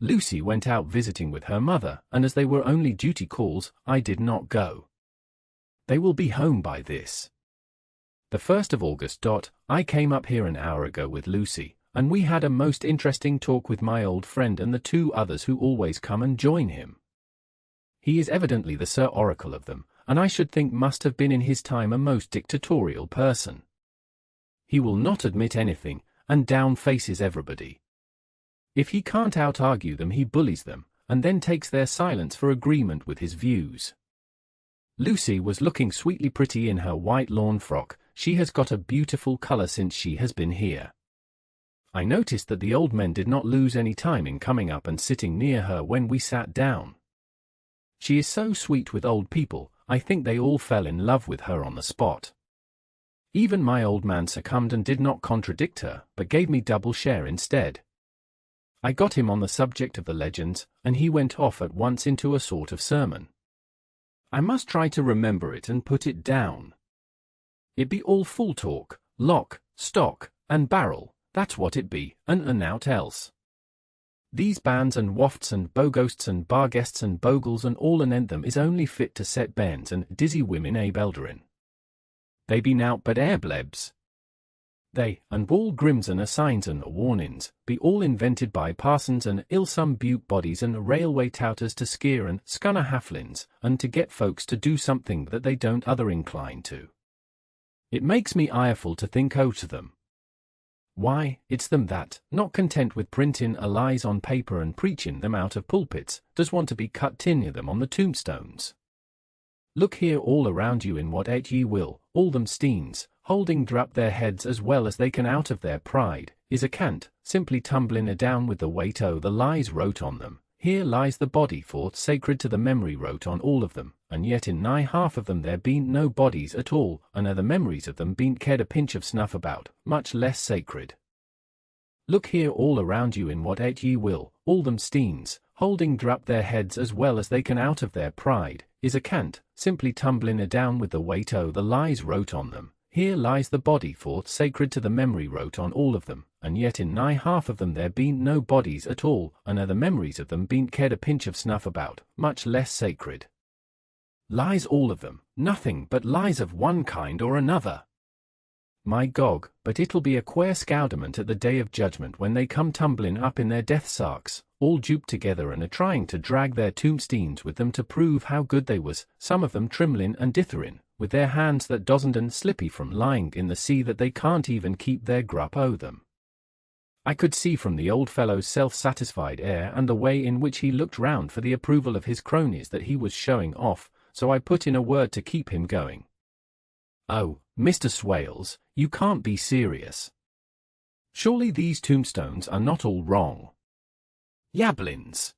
Lucy went out visiting with her mother, and as they were only duty calls, I did not go. They will be home by this. The 1st of August. I came up here an hour ago with Lucy, and we had a most interesting talk with my old friend and the 2 others who always come and join him. He is evidently the Sir Oracle of them, and I should think must have been in his time a most dictatorial person. He will not admit anything, and down faces everybody. If he can't out-argue them, he bullies them, and then takes their silence for agreement with his views. Lucy was looking sweetly pretty in her white lawn frock. She has got a beautiful colour since she has been here. I noticed that the old men did not lose any time in coming up and sitting near her when we sat down. She is so sweet with old people, I think they all fell in love with her on the spot. Even my old man succumbed and did not contradict her, but gave me double share instead. I got him on the subject of the legends, and he went off at once into a sort of sermon. I must try to remember it and put it down. It be all fool talk, lock, stock, and barrel, that's what it be, and nought else. These bands and wafts and boghosts and barguests and bogles and all anent them is only fit to set bairns and dizzy women belderin. They be nowt but airblebs. They, and all grims and signs and warnings, be all invented by parsons and ill-some butte bodies and railway touters to skeer and scunner halflins, and to get folks to do something that they don't other incline to. It makes me ireful to think o' to them. Why, it's them that, not content with printin' a lies on paper and preachin' them out of pulpits, does want to be cut tin of them on the tombstones. Look here all around you in what ye will, all them steens, holding drup their heads as well as they can out of their pride, is a cant, simply tumblin' down with the weight o' the lies wrote on them. Here lies the body for sacred to the memory wrote on all of them, and yet in nigh half of them there bean't no bodies at all, and the memories of them bean't cared a pinch of snuff about, much less sacred. Look here all around you in what ye will, all them steens, holding drup their heads as well as they can out of their pride, is a cant, simply tumblin' down with the weight o' the lies wrote on them. Here lies the body for sacred to the memory wrote on all of them, and yet in nigh half of them there bean't no bodies at all, and the memories of them bean't cared a pinch of snuff about, much less sacred. Lies all of them, nothing but lies of one kind or another. My gog, but it'll be a quare scowdament at the day of judgment when they come tumblin' up in their death sarks, all duped together and trying to drag their tombsteens with them to prove how good they was, some of them trimlin' and ditherin', with their hands that doesn't and slippy from lying in the sea that they can't even keep their grup o' them. I could see from the old fellow's self-satisfied air and the way in which he looked round for the approval of his cronies that he was showing off, so I put in a word to keep him going. "Oh, Mr. Swales, you can't be serious. Surely these tombstones are not all wrong?" "Yablins.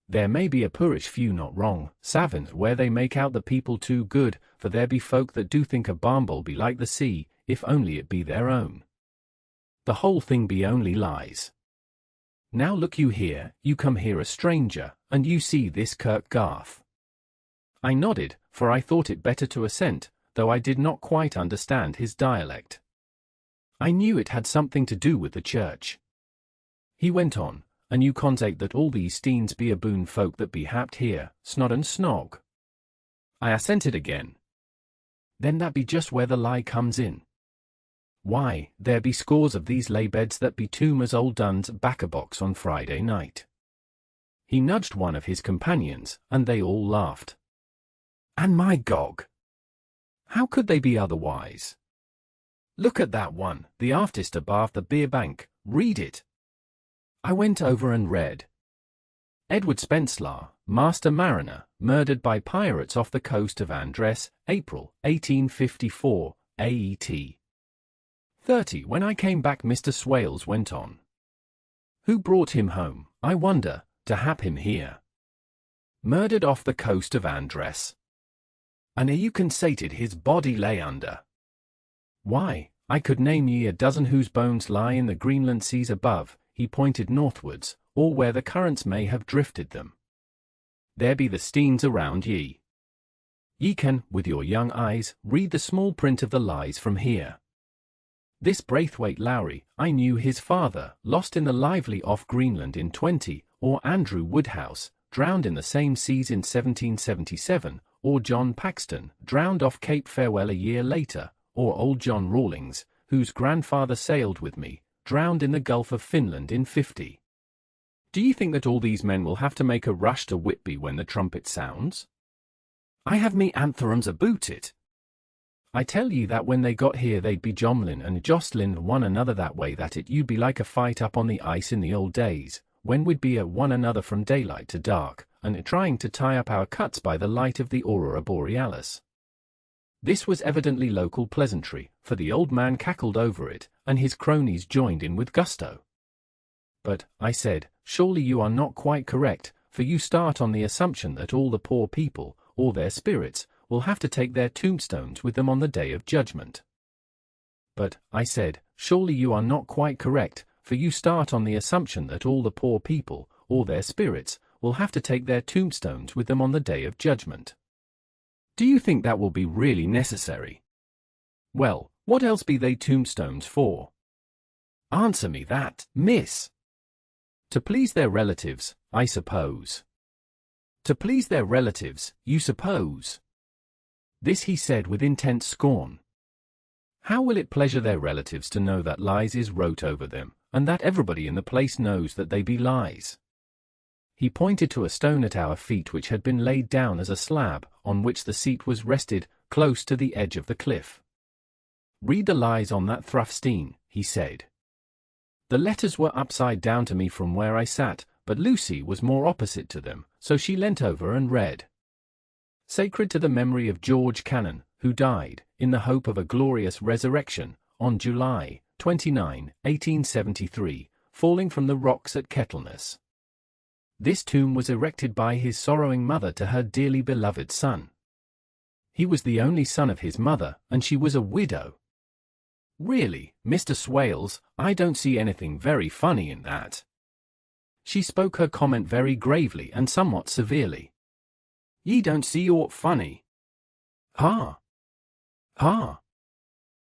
There may be a poorish few not wrong, Savins, where they make out the people too good, for there be folk that do think a barnball be like the sea, if only it be their own. The whole thing be only lies. Now look you here, you come here a stranger, and you see this Kirk Garth." I nodded, for I thought it better to assent, though I did not quite understand his dialect. I knew it had something to do with the church. He went on, "And you consate that all these steens be a boon folk that be happed here, snod and snog." I assented again. "Then that be just where the lie comes in. Why, there be scores of these lay beds that be tomb as old Dunn's back-a-box on Friday night." He nudged one of his companions, and they all laughed. "And my gog! How could they be otherwise? Look at that one, the aftest abaft the beer bank, read it." I went over and read. "Edward Spencelar, Master Mariner, murdered by pirates off the coast of Andres, April, 1854, AET. 30. When I came back Mr. Swales went on. Who brought him home, I wonder, to hap him here? Murdered off the coast of Andres. And you consated his body lay under. Why, I could name ye a dozen whose bones lie in the Greenland seas above," he pointed northwards, "or where the currents may have drifted them. There be the steens around ye. Ye can, with your young eyes, read the small print of the lies from here. This Braithwaite Lowry, I knew his father, lost in the lively off Greenland in 20, or Andrew Woodhouse, drowned in the same seas in 1777, or John Paxton, drowned off Cape Farewell a year later, or old John Rawlings, whose grandfather sailed with me, drowned in the Gulf of Finland in 50. Do you think that all these men will have to make a rush to Whitby when the trumpet sounds? I have me antherums aboot it. I tell ye that when they got here they'd be jomlin and jostlin one another that way that it you'd be like a fight up on the ice in the old days, when we'd be at one another from daylight to dark, and trying to tie up our cuts by the light of the aurora borealis." This was evidently local pleasantry, for the old man cackled over it, and his cronies joined in with gusto. "But," I said, "surely you are not quite correct, for you start on the assumption that all the poor people, or their spirits, will have to take their tombstones with them on the day of judgment." "But," I said, "surely you are not quite correct, for you start on the assumption that all the poor people, or their spirits, will have to take their tombstones with them on the day of judgment. Do you think that will be really necessary? Well, what else be they tombstones for? Answer me that, miss." "To please their relatives, I suppose." "To please their relatives, you suppose?" This he said with intense scorn. "How will it pleasure their relatives to know that lies is wrote over them, and that everybody in the place knows that they be lies?" He pointed to a stone at our feet which had been laid down as a slab, on which the seat was rested, close to the edge of the cliff. "Read the lies on that thruffstein," he said. The letters were upside down to me from where I sat, but Lucy was more opposite to them, so she leant over and read. "Sacred to the memory of George Cannon, who died, in the hope of a glorious resurrection, on July 29, 1873, falling from the rocks at Kettleness. This tomb was erected by his sorrowing mother to her dearly beloved son. He was the only son of his mother, and she was a widow. Really, Mr. Swales, I don't see anything very funny in that." She spoke her comment very gravely and somewhat severely. "Ye don't see aught funny." "Ha! Ha!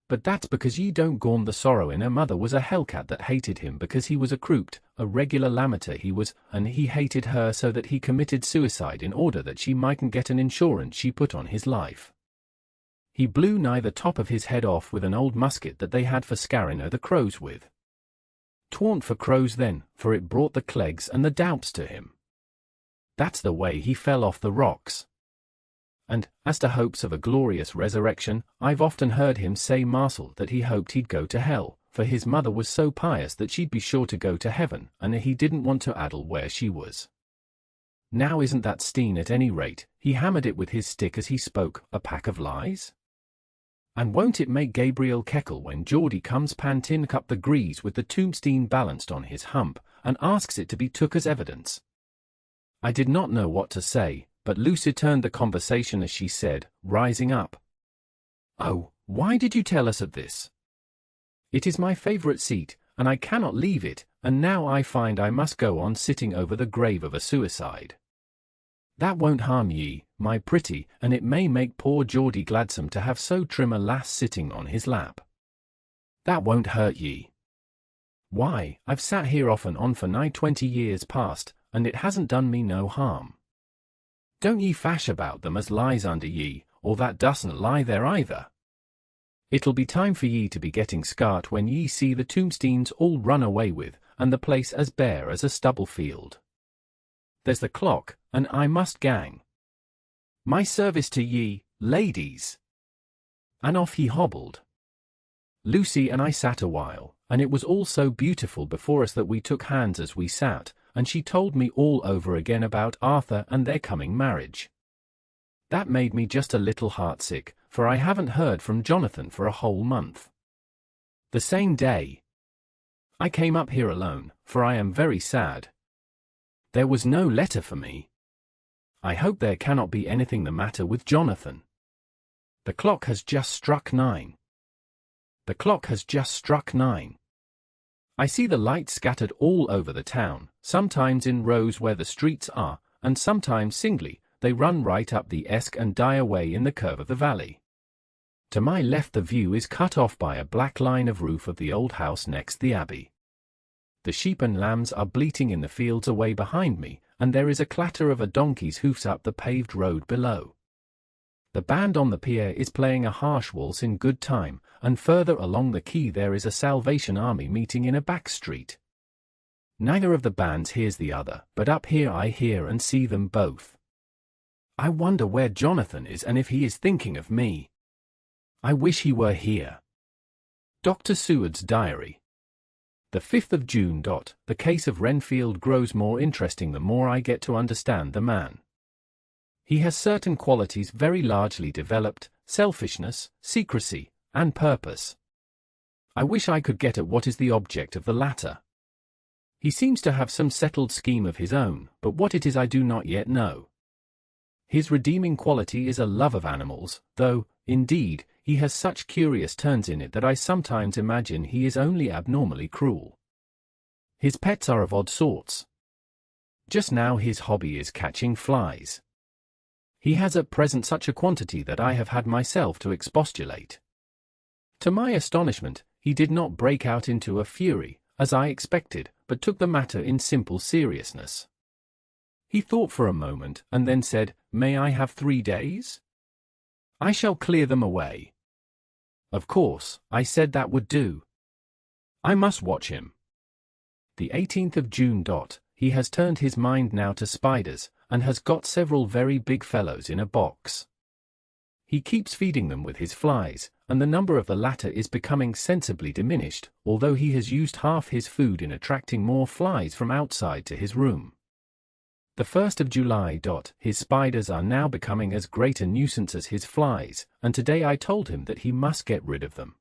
But that's because ye don't gorm the sorrow in her mother was a hellcat that hated him because he was a crouped, a regular lamater he was, and he hated her so that he committed suicide in order that she mightn't get an insurance she put on his life. He blew nigh the top of his head off with an old musket that they had for scaring her the crows with. 'Twa'n't for crows then, for it brought the clegs and the doups to him. That's the way he fell off the rocks. And, as to hopes of a glorious resurrection, I've often heard him say, Marcel, that he hoped he'd go to hell, for his mother was so pious that she'd be sure to go to heaven, and he didn't want to addle where she was. Now isn't that Steen at any rate, he hammered it with his stick as he spoke, a pack of lies? And won't it make Gabriel keckle when Geordie comes panting up the grease with the tombstone balanced on his hump, and asks it to be took as evidence? I did not know what to say, but Lucy turned the conversation as she said, rising up, "Oh, why did you tell us of this? It is my favourite seat, and I cannot leave it, and now I find I must go on sitting over the grave of a suicide. That won't harm ye, my pretty, and it may make poor Geordie gladsome to have so trim a lass sitting on his lap. That won't hurt ye. Why, I've sat here off and on for nigh 20 years past, and it hasn't done me no harm. Don't ye fash about them as lies under ye, or that doesn't lie there either. It'll be time for ye to be getting scart when ye see the tombstones all run away with, and the place as bare as a stubble field. There's the clock, and I must gang. My service to ye, ladies." And off he hobbled. Lucy and I sat a while, and it was all so beautiful before us that we took hands as we sat, and she told me all over again about Arthur and their coming marriage. That made me just a little heartsick, for I haven't heard from Jonathan for a whole month. The same day, I came up here alone, for I am very sad. There was no letter for me. I hope there cannot be anything the matter with Jonathan. The clock has just struck 9. The clock has just struck 9. I see the lights scattered all over the town, sometimes in rows where the streets are, and sometimes singly. They run right up the Esk and die away in the curve of the valley. To my left the view is cut off by a black line of roof of the old house next the abbey. The sheep and lambs are bleating in the fields away behind me, and there is a clatter of a donkey's hoofs up the paved road below. The band on the pier is playing a harsh waltz in good time, and further along the quay there is a Salvation Army meeting in a back street. Neither of the bands hears the other, but up here I hear and see them both. I wonder where Jonathan is and if he is thinking of me. I wish he were here. Dr. Seward's Diary. The 5th of June. The case of Renfield grows more interesting the more I get to understand the man. He has certain qualities very largely developed: selfishness, secrecy, and purpose. I wish I could get at what is the object of the latter. He seems to have some settled scheme of his own, but what it is I do not yet know. His redeeming quality is a love of animals, though, indeed, he has such curious turns in it that I sometimes imagine he is only abnormally cruel. His pets are of odd sorts. Just now his hobby is catching flies. He has at present such a quantity that I have had myself to expostulate. To my astonishment, he did not break out into a fury, as I expected, but took the matter in simple seriousness. He thought for a moment, and then said, "May I have 3 days? I shall clear them away." Of course, I said that would do. I must watch him. The 18th of June. He has turned his mind now to spiders, and has got several very big fellows in a box. He keeps feeding them with his flies, and the number of the latter is becoming sensibly diminished, although he has used half his food in attracting more flies from outside to his room. The 1st of July. His spiders are now becoming as great a nuisance as his flies, and today I told him that he must get rid of them.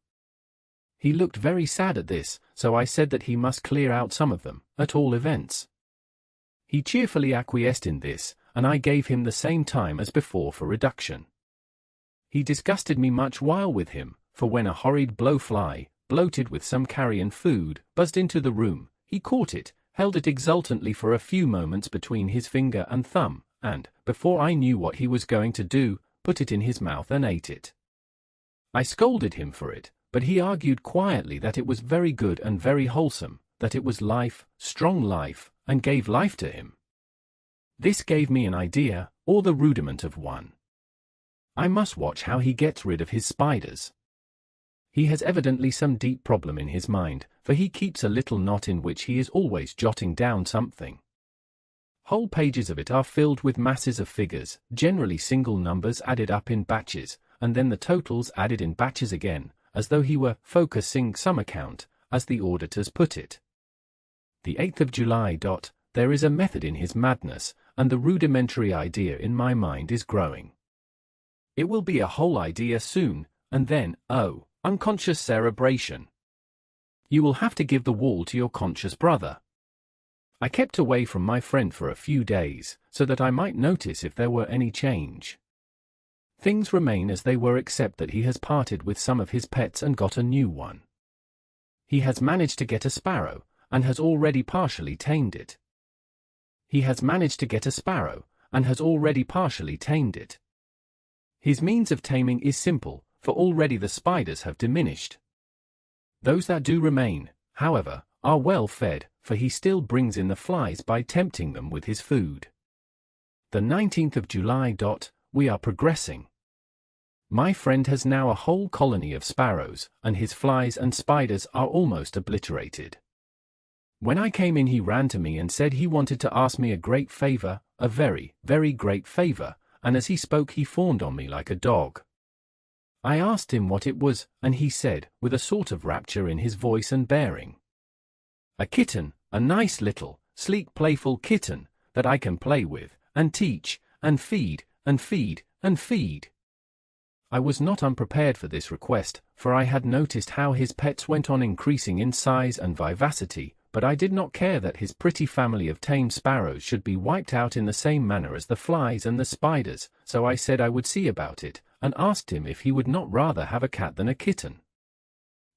He looked very sad at this, so I said that he must clear out some of them, at all events. He cheerfully acquiesced in this, and I gave him the same time as before for reduction. He disgusted me much while with him, for when a horrid blowfly, bloated with some carrion food, buzzed into the room, he caught it, held it exultantly for a few moments between his finger and thumb, and, before I knew what he was going to do, put it in his mouth and ate it. I scolded him for it, but he argued quietly that it was very good and very wholesome, that it was life, strong life, and gave life to him. This gave me an idea, or the rudiment of one. I must watch how he gets rid of his spiders. He has evidently some deep problem in his mind, for he keeps a little knot in which he is always jotting down something. Whole pages of it are filled with masses of figures, generally single numbers added up in batches, and then the totals added in batches again, as though he were focusing some account, as the auditors put it. The 8th of July. There is a method in his madness, and the rudimentary idea in my mind is growing. It will be a whole idea soon, and then, oh, unconscious cerebration. You will have to give the wall to your conscious brother. I kept away from my friend for a few days, so that I might notice if there were any change. Things remain as they were except that he has parted with some of his pets and got a new one. He has managed to get a sparrow, and has already partially tamed it. His means of taming is simple, for already the spiders have diminished. Those that do remain, however, are well fed, for he still brings in the flies by tempting them with his food. The 19th of July. We are progressing. My friend has now a whole colony of sparrows, and his flies and spiders are almost obliterated. When I came in he ran to me and said he wanted to ask me a great favor, a very, very great favor, and as he spoke he fawned on me like a dog. I asked him what it was, and he said, with a sort of rapture in his voice and bearing, "A kitten, a nice little, sleek playful kitten, that I can play with, and teach, and feed, and feed, and feed." I was not unprepared for this request, for I had noticed how his pets went on increasing in size and vivacity, but I did not care that his pretty family of tame sparrows should be wiped out in the same manner as the flies and the spiders, so I said I would see about it, and asked him if he would not rather have a cat than a kitten.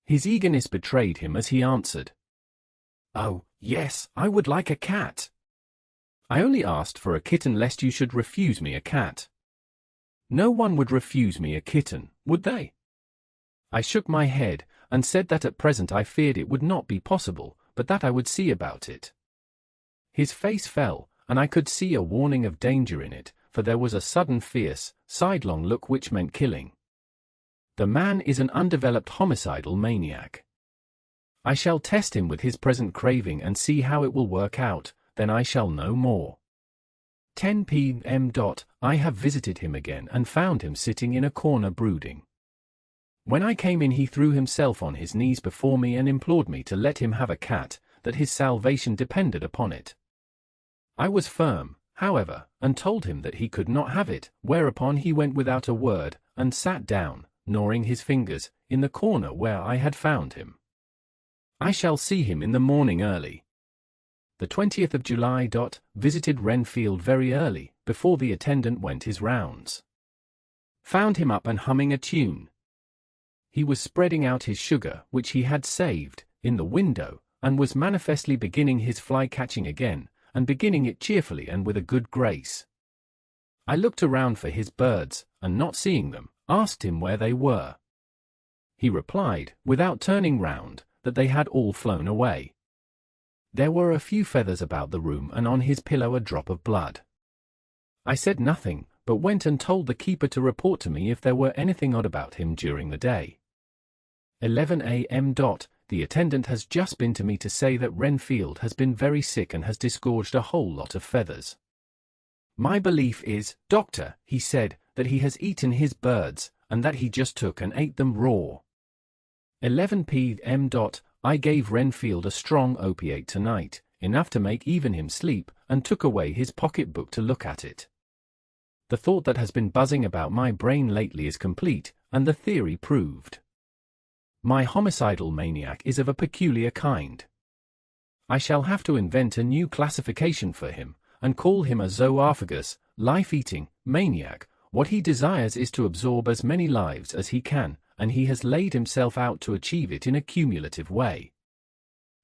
His eagerness betrayed him as he answered, "Oh, yes, I would like a cat. I only asked for a kitten lest you should refuse me a cat." "No one would refuse me a kitten, would they?" I shook my head, and said that at present I feared it would not be possible, but that I would see about it. His face fell, and I could see a warning of danger in it, for there was a sudden fierce, sidelong look which meant killing. The man is an undeveloped homicidal maniac. I shall test him with his present craving and see how it will work out, then I shall know more. 10 p.m. I have visited him again and found him sitting in a corner brooding. When I came in he threw himself on his knees before me and implored me to let him have a cat, that his salvation depended upon it. I was firm, however, and told him that he could not have it, whereupon he went without a word, and sat down, gnawing his fingers, in the corner where I had found him. I shall see him in the morning early. The 20th of July. Visited Renfield very early, before the attendant went his rounds. Found him up and humming a tune. He was spreading out his sugar, which he had saved, in the window, and was manifestly beginning his fly-catching again, and beginning it cheerfully and with a good grace. I looked around for his birds, and not seeing them, asked him where they were. He replied, without turning round, that they had all flown away. There were a few feathers about the room and on his pillow a drop of blood. I said nothing, but went and told the keeper to report to me if there were anything odd about him during the day. 11 a.m. The attendant has just been to me to say that Renfield has been very sick and has disgorged a whole lot of feathers. My belief is, "Doctor," he said, "that he has eaten his birds, and that he just took and ate them raw." 11 p.m. I gave Renfield a strong opiate tonight, enough to make even him sleep, and took away his pocket-book to look at it. The thought that has been buzzing about my brain lately is complete, and the theory proved. My homicidal maniac is of a peculiar kind. I shall have to invent a new classification for him, and call him a zoophagus, life-eating, maniac. What he desires is to absorb as many lives as he can, and he has laid himself out to achieve it in a cumulative way.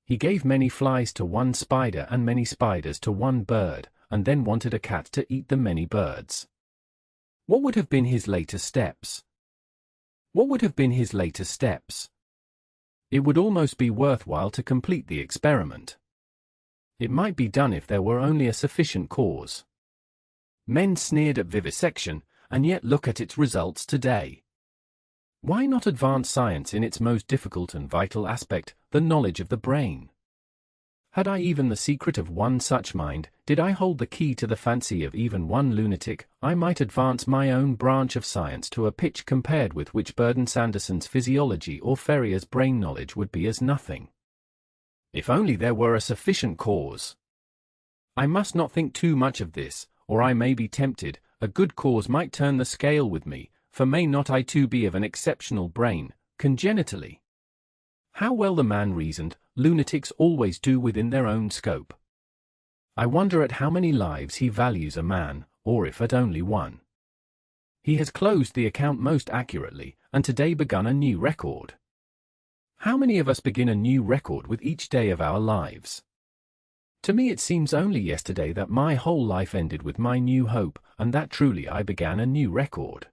He gave many flies to one spider and many spiders to one bird, and then wanted a cat to eat the many birds. What would have been his later steps? It would almost be worthwhile to complete the experiment. It might be done if there were only a sufficient cause. Men sneered at vivisection, and yet look at its results today. Why not advance science in its most difficult and vital aspect, the knowledge of the brain? Had I even the secret of one such mind, did I hold the key to the fancy of even one lunatic, I might advance my own branch of science to a pitch compared with which Burden Sanderson's physiology or Ferrier's brain knowledge would be as nothing. If only there were a sufficient cause. I must not think too much of this, or I may be tempted. A good cause might turn the scale with me, for may not I too be of an exceptional brain, congenitally? How well the man reasoned, lunatics always do within their own scope. I wonder at how many lives he values a man, or if at only one. He has closed the account most accurately, and today begun a new record. How many of us begin a new record with each day of our lives? To me it seems only yesterday that my whole life ended with my new hope, and that truly I began a new record.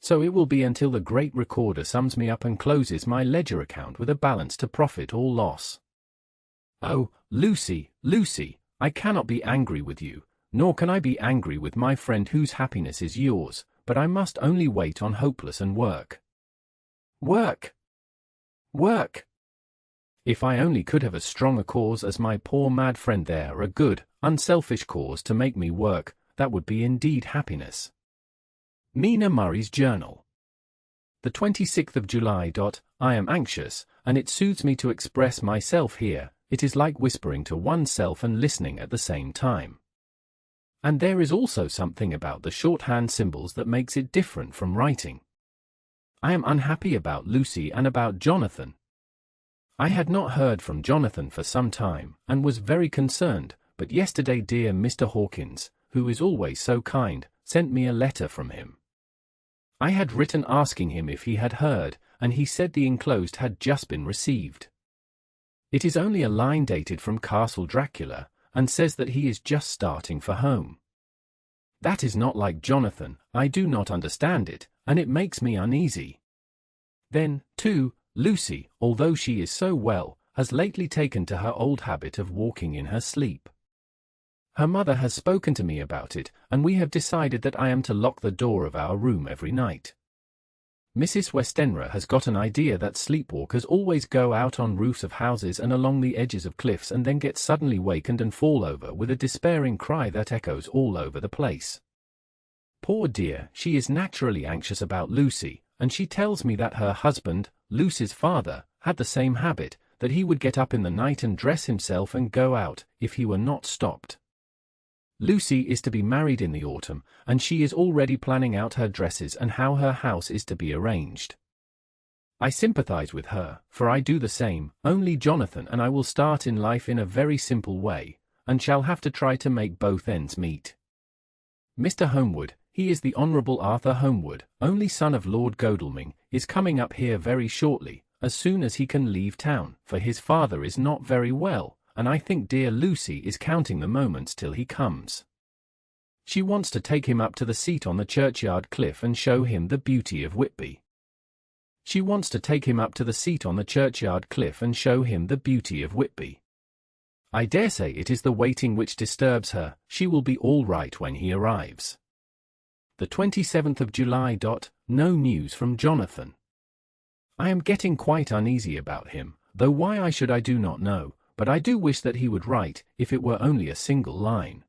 So it will be until the great recorder sums me up and closes my ledger account with a balance to profit or loss. Oh, Lucy, Lucy, I cannot be angry with you, nor can I be angry with my friend whose happiness is yours, but I must only wait on hopeless and work. Work! Work! If I only could have as strong a cause as my poor mad friend there, a good, unselfish cause to make me work, that would be indeed happiness. Mina Murray's Journal. The 26th of July. I am anxious, and it soothes me to express myself here. It is like whispering to oneself and listening at the same time. And there is also something about the shorthand symbols that makes it different from writing. I am unhappy about Lucy and about Jonathan. I had not heard from Jonathan for some time, and was very concerned, but yesterday dear Mr. Hawkins, who is always so kind, sent me a letter from him. I had written asking him if he had heard, and he said the enclosed had just been received. It is only a line dated from Castle Dracula, and says that he is just starting for home. That is not like Jonathan. I do not understand it, and it makes me uneasy. Then, too, Lucy, although she is so well, has lately taken to her old habit of walking in her sleep. Her mother has spoken to me about it, and we have decided that I am to lock the door of our room every night. Mrs. Westenra has got an idea that sleepwalkers always go out on roofs of houses and along the edges of cliffs and then get suddenly wakened and fall over with a despairing cry that echoes all over the place. Poor dear, she is naturally anxious about Lucy, and she tells me that her husband, Lucy's father, had the same habit, that he would get up in the night and dress himself and go out, if he were not stopped. Lucy is to be married in the autumn, and she is already planning out her dresses and how her house is to be arranged. I sympathize with her, for I do the same, only Jonathan and I will start in life in a very simple way, and shall have to try to make both ends meet. Mr. Homewood, he is the Honourable Arthur Homewood, only son of Lord Godalming, is coming up here very shortly, as soon as he can leave town, for his father is not very well, and I think dear Lucy is counting the moments till he comes. She wants to take him up to the seat on the churchyard cliff and show him the beauty of Whitby. She wants to take him up to the seat on the churchyard cliff and show him the beauty of Whitby. I dare say it is the waiting which disturbs her. She will be all right when he arrives. The 27th of July. No news from Jonathan. I am getting quite uneasy about him, though why I should I do not know, but I do wish that he would write, if it were only a single line.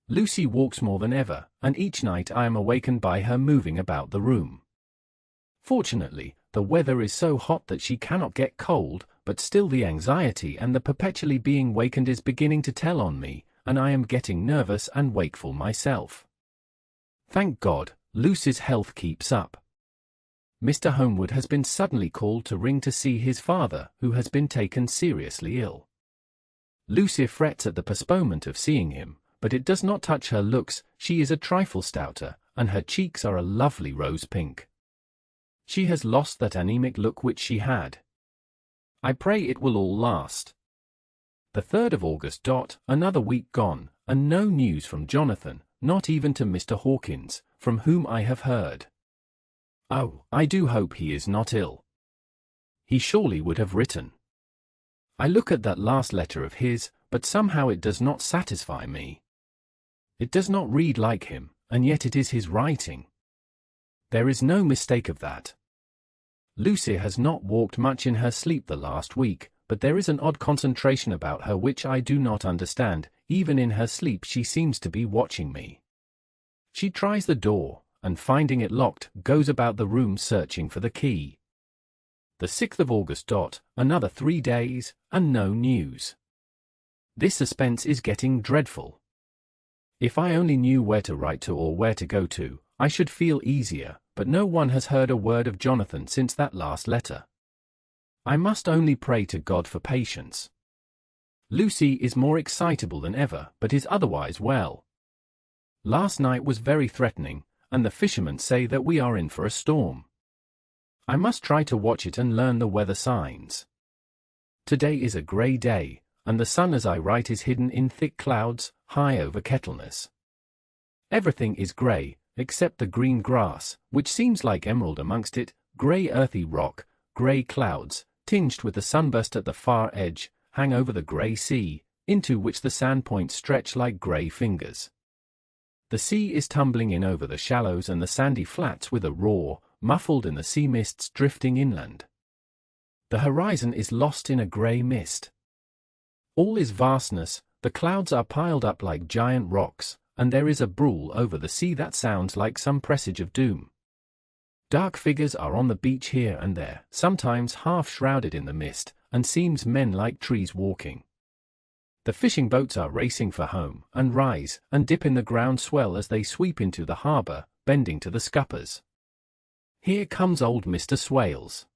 Lucy walks more than ever, and each night I am awakened by her moving about the room. Fortunately, the weather is so hot that she cannot get cold, but still the anxiety and the perpetually being wakened is beginning to tell on me, and I am getting nervous and wakeful myself. Thank God, Lucy's health keeps up. Mr. Homewood has been suddenly called to ring to see his father, who has been taken seriously ill. Lucy frets at the postponement of seeing him, but it does not touch her looks. She is a trifle stouter, and her cheeks are a lovely rose pink. She has lost that anemic look which she had. I pray it will all last. The 3rd of August. Another week gone, and no news from Jonathan, not even to Mr. Hawkins, from whom I have heard. Oh, I do hope he is not ill. He surely would have written. I look at that last letter of his, but somehow it does not satisfy me. It does not read like him, and yet it is his writing. There is no mistake of that. Lucy has not walked much in her sleep the last week, but there is an odd concentration about her which I do not understand. Even in her sleep she seems to be watching me. She tries the door, and finding it locked, goes about the room searching for the key. The 6th of August. Another 3 days, and no news. This suspense is getting dreadful. If I only knew where to write to or where to go to, I should feel easier, but no one has heard a word of Jonathan since that last letter. I must only pray to God for patience. Lucy is more excitable than ever, but is otherwise well. Last night was very threatening, and the fishermen say that we are in for a storm. I must try to watch it and learn the weather signs. Today is a grey day, and the sun as I write is hidden in thick clouds, high over Kettleness. Everything is grey, except the green grass, which seems like emerald amongst it, grey earthy rock, grey clouds, tinged with the sunburst at the far edge, hang over the grey sea, into which the sand points stretch like grey fingers. The sea is tumbling in over the shallows and the sandy flats with a roar, muffled in the sea mists drifting inland. The horizon is lost in a grey mist. All is vastness, the clouds are piled up like giant rocks, and there is a brool over the sea that sounds like some presage of doom. Dark figures are on the beach here and there, sometimes half shrouded in the mist, and seems men like trees walking. The fishing boats are racing for home, and rise and dip in the ground swell as they sweep into the harbour, bending to the scuppers. Here comes old Mr. Swales.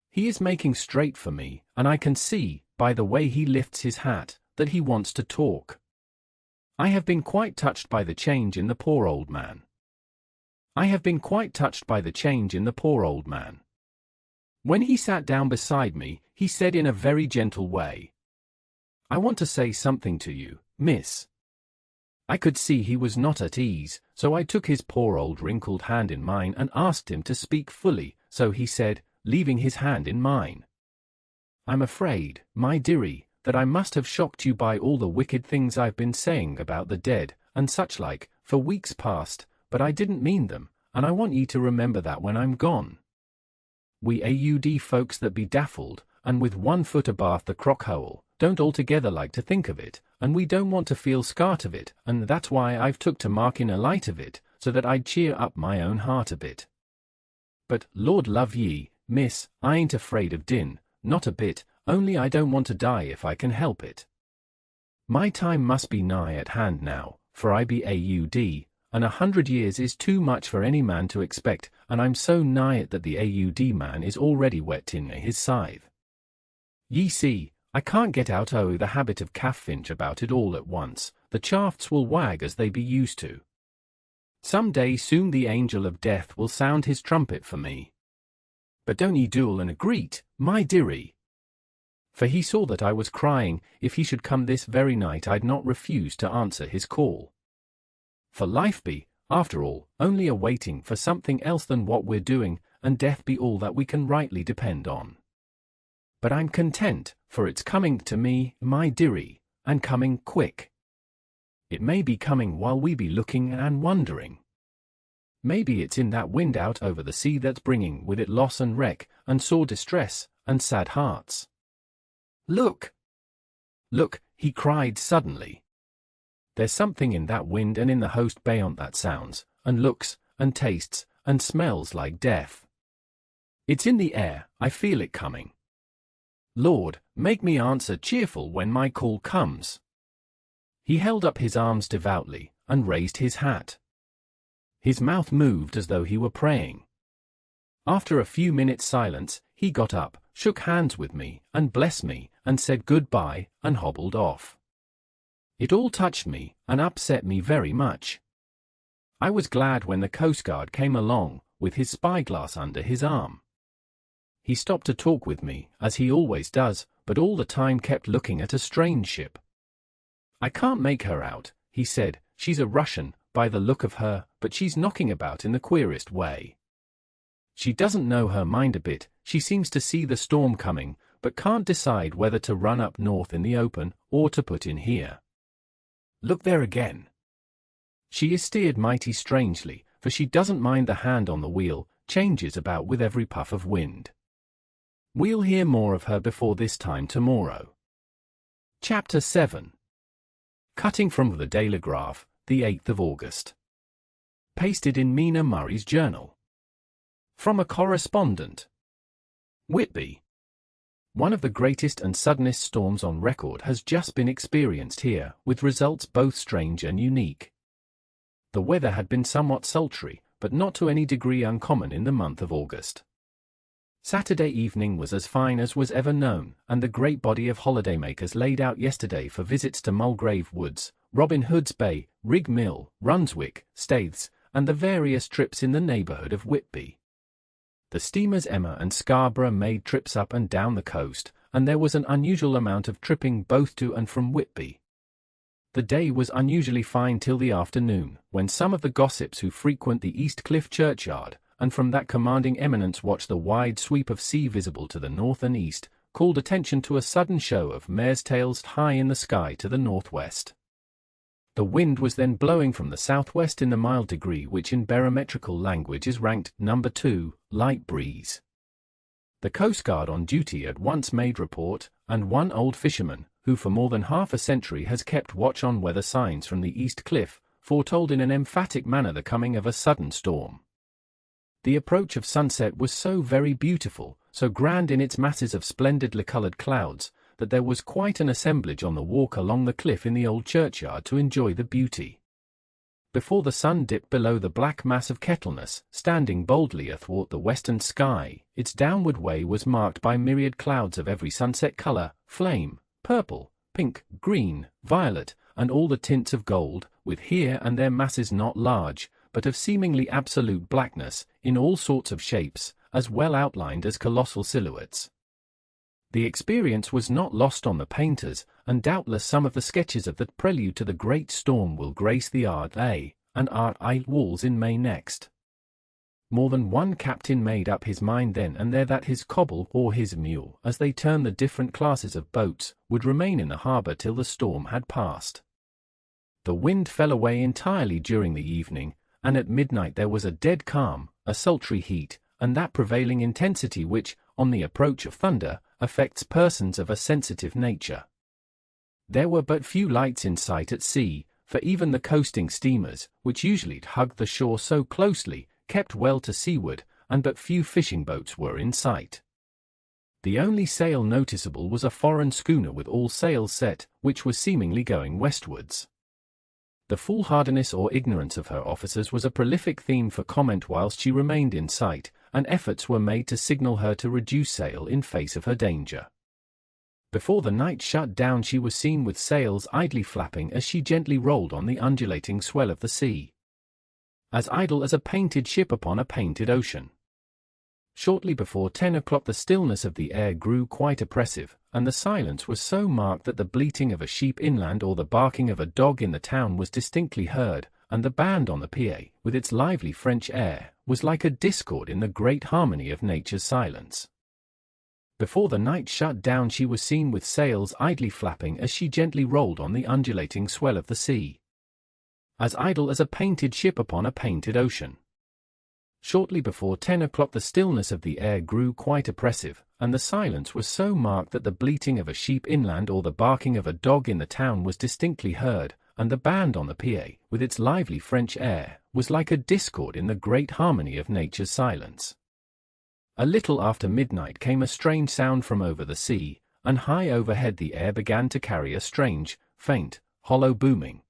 He is making straight for me, and I can see, by the way he lifts his hat, that he wants to talk. I have been quite touched by the change in the poor old man. When he sat down beside me, he said in a very gentle way, "I want to say something to you, miss." I could see he was not at ease, so I took his poor old wrinkled hand in mine and asked him to speak fully, so he said, leaving his hand in mine, "I'm afraid, my dearie, that I must have shocked you by all the wicked things I've been saying about the dead, and such like, for weeks past, but I didn't mean them, and I want ye to remember that when I'm gone. We AUD folks that be daffled, and with 1 foot abaft the crock-hole, don't altogether like to think of it, and we don't want to feel scart of it, and that's why I've took to marking a light of it, so that I'd cheer up my own heart a bit. But, Lord love ye, miss, I ain't afraid of din, not a bit, only I don't want to die if I can help it. My time must be nigh at hand now, for I be AUD, and 100 years is too much for any man to expect, and I'm so nigh it that the AUD man is already wet in his scythe. Ye see, I can't get out the habit of calf-finch about it all at once, the shafts will wag as they be used to. Some day soon the angel of death will sound his trumpet for me. But don't ye duel and greet, my dearie." For he saw that I was crying. If he should come this very night I'd not refuse to answer his call. For life be, after all, only a waiting for something else than what we're doing, and death be all that we can rightly depend on. But I'm content, for it's coming to me, my dearie, and coming quick. It may be coming while we be looking and wondering. Maybe it's in that wind out over the sea that's bringing with it loss and wreck, and sore distress, and sad hearts. Look! Look, he cried suddenly. There's something in that wind and in the host beyond that sounds, and looks, and tastes, and smells like death. It's in the air, I feel it coming. Lord, make me answer cheerful when my call comes. He held up his arms devoutly, and raised his hat. His mouth moved as though he were praying. After a few minutes' silence, he got up, shook hands with me, and blessed me, and said good-bye, and hobbled off. It all touched me, and upset me very much. I was glad when the Coast Guard came along, with his spyglass under his arm. He stopped to talk with me, as he always does, but all the time kept looking at a strange ship. "I can't make her out," he said. "She's a Russian, by the look of her, but she's knocking about in the queerest way. She doesn't know her mind a bit, she seems to see the storm coming, but can't decide whether to run up north in the open, or to put in here. Look there again. She is steered mighty strangely, for she doesn't mind the hand on the wheel, changes about with every puff of wind. We'll hear more of her before this time tomorrow. Chapter 7. Cutting from the Daily Graph, the 8th of August. Pasted in Mina Murray's journal. From a correspondent. Whitby. One of the greatest and suddenest storms on record has just been experienced here, with results both strange and unique. The weather had been somewhat sultry, but not to any degree uncommon in the month of August. Saturday evening was as fine as was ever known, and the great body of holidaymakers laid out yesterday for visits to Mulgrave Woods, Robin Hood's Bay, Rig Mill, Runswick, Staithes, and the various trips in the neighbourhood of Whitby. The steamers Emma and Scarborough made trips up and down the coast, and there was an unusual amount of tripping both to and from Whitby. The day was unusually fine till the afternoon, when some of the gossips who frequent the East Cliff churchyard, and from that commanding eminence watch the wide sweep of sea visible to the north and east, called attention to a sudden show of mares' tails high in the sky to the northwest. The wind was then blowing from the southwest in the mild degree which in barometrical language is ranked number 2, light breeze. The Coast Guard on duty at once made report, and one old fisherman, who for more than half a century has kept watch on weather signs from the East Cliff, foretold in an emphatic manner the coming of a sudden storm. The approach of sunset was so very beautiful, so grand in its masses of splendidly coloured clouds, that there was quite an assemblage on the walk along the cliff in the old churchyard to enjoy the beauty. Before the sun dipped below the black mass of Kettleness, standing boldly athwart the western sky, its downward way was marked by myriad clouds of every sunset colour, flame, purple, pink, green, violet, and all the tints of gold, with here and there masses not large, but of seemingly absolute blackness, in all sorts of shapes, as well outlined as colossal silhouettes. The experience was not lost on the painters, and doubtless some of the sketches of the prelude to the great storm will grace the Art A and Art I walls in May next. More than one captain made up his mind then and there that his cobble or his mule, as they term the different classes of boats, would remain in the harbour till the storm had passed. The wind fell away entirely during the evening, and at midnight there was a dead calm, a sultry heat, and that prevailing intensity which, on the approach of thunder, affects persons of a sensitive nature. There were but few lights in sight at sea, for even the coasting steamers, which usually hugged the shore so closely, kept well to seaward, and but few fishing boats were in sight. The only sail noticeable was a foreign schooner with all sails set, which was seemingly going westwards. The foolhardiness or ignorance of her officers was a prolific theme for comment whilst she remained in sight, and efforts were made to signal her to reduce sail in face of her danger. Before the night shut down she was seen with sails idly flapping as she gently rolled on the undulating swell of the sea. As idle as a painted ship upon a painted ocean. Shortly before 10 o'clock the stillness of the air grew quite oppressive, and the silence was so marked that the bleating of a sheep inland or the barking of a dog in the town was distinctly heard, and the band on the pier, with its lively French air, was like a discord in the great harmony of nature's silence. Before the night shut down she was seen with sails idly flapping as she gently rolled on the undulating swell of the sea. As idle as a painted ship upon a painted ocean. Shortly before 10 o'clock the stillness of the air grew quite oppressive, and the silence was so marked that the bleating of a sheep inland or the barking of a dog in the town was distinctly heard, and the band on the pier, with its lively French air, was like a discord in the great harmony of nature's silence. A little after midnight came a strange sound from over the sea, and high overhead the air began to carry a strange, faint, hollow booming.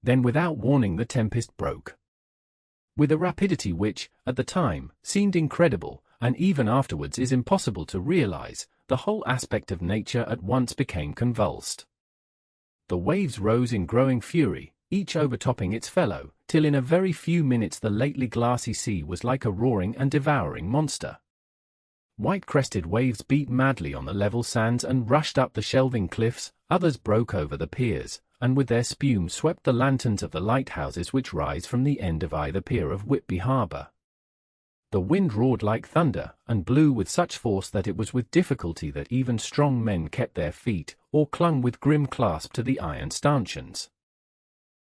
Then without warning the tempest broke. With a rapidity which, at the time, seemed incredible, and even afterwards is impossible to realize, the whole aspect of nature at once became convulsed. The waves rose in growing fury, each overtopping its fellow, till in a very few minutes the lately glassy sea was like a roaring and devouring monster. White-crested waves beat madly on the level sands and rushed up the shelving cliffs, others broke over the piers, and with their spume swept the lanterns of the lighthouses which rise from the end of either pier of Whitby harbour. The wind roared like thunder, and blew with such force that it was with difficulty that even strong men kept their feet, or clung with grim clasp to the iron stanchions.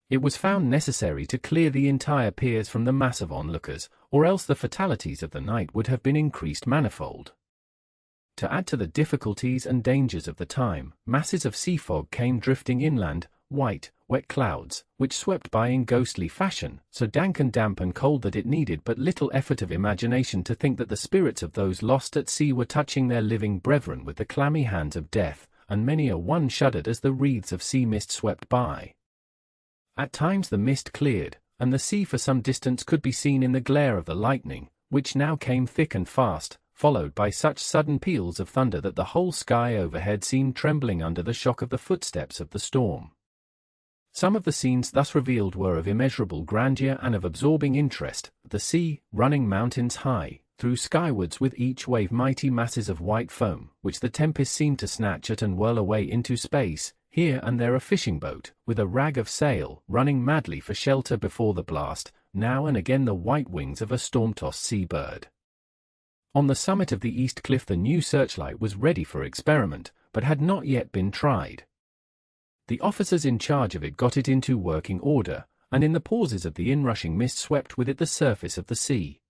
It was found necessary to clear the entire piers from the mass of onlookers, or else the fatalities of the night would have been increased manifold. To add to the difficulties and dangers of the time, masses of sea fog came drifting inland, white, wet clouds, which swept by in ghostly fashion, so dank and damp and cold that it needed but little effort of imagination to think that the spirits of those lost at sea were touching their living brethren with the clammy hands of death, and many a one shuddered as the wreaths of sea mist swept by. At times the mist cleared, and the sea for some distance could be seen in the glare of the lightning, which now came thick and fast, followed by such sudden peals of thunder that the whole sky overhead seemed trembling under the shock of the footsteps of the storm. Some of the scenes thus revealed were of immeasurable grandeur and of absorbing interest, the sea, running mountains high, threw skywards with each wave mighty masses of white foam, which the tempest seemed to snatch at and whirl away into space, here and there a fishing boat, with a rag of sail, running madly for shelter before the blast, now and again the white wings of a storm-tossed sea-bird. On the summit of the east cliff the new searchlight was ready for experiment, but had not yet been tried. The officers in charge of it got it into working order, and in the pauses of the inrushing mist swept with it the surface of the sea.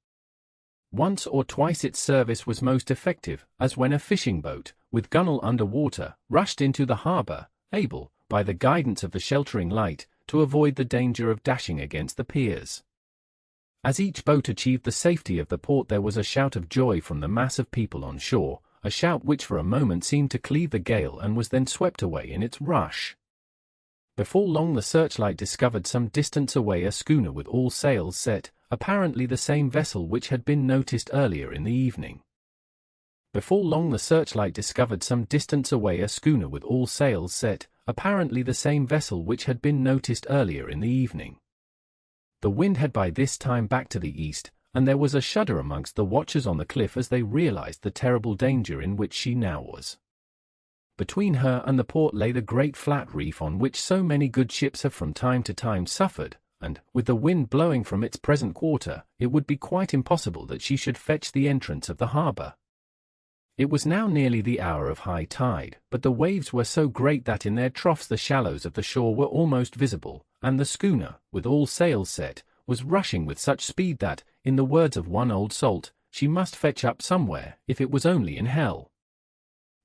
Once or twice its service was most effective, as when a fishing boat, with gunwale under water, rushed into the harbour, able, by the guidance of the sheltering light, to avoid the danger of dashing against the piers. As each boat achieved the safety of the port there was a shout of joy from the mass of people on shore, a shout which for a moment seemed to cleave the gale and was then swept away in its rush. Before long the searchlight discovered some distance away a schooner with all sails set, apparently the same vessel which had been noticed earlier in the evening. Before long the searchlight discovered some distance away a schooner with all sails set, apparently the same vessel which had been noticed earlier in the evening. The wind had by this time backed to the east, and there was a shudder amongst the watchers on the cliff as they realized the terrible danger in which she now was. Between her and the port lay the great flat reef on which so many good ships have from time to time suffered, and, with the wind blowing from its present quarter, it would be quite impossible that she should fetch the entrance of the harbour. It was now nearly the hour of high tide, but the waves were so great that in their troughs the shallows of the shore were almost visible, and the schooner, with all sails set, was rushing with such speed that, in the words of one old salt, she must fetch up somewhere, if it was only in hell.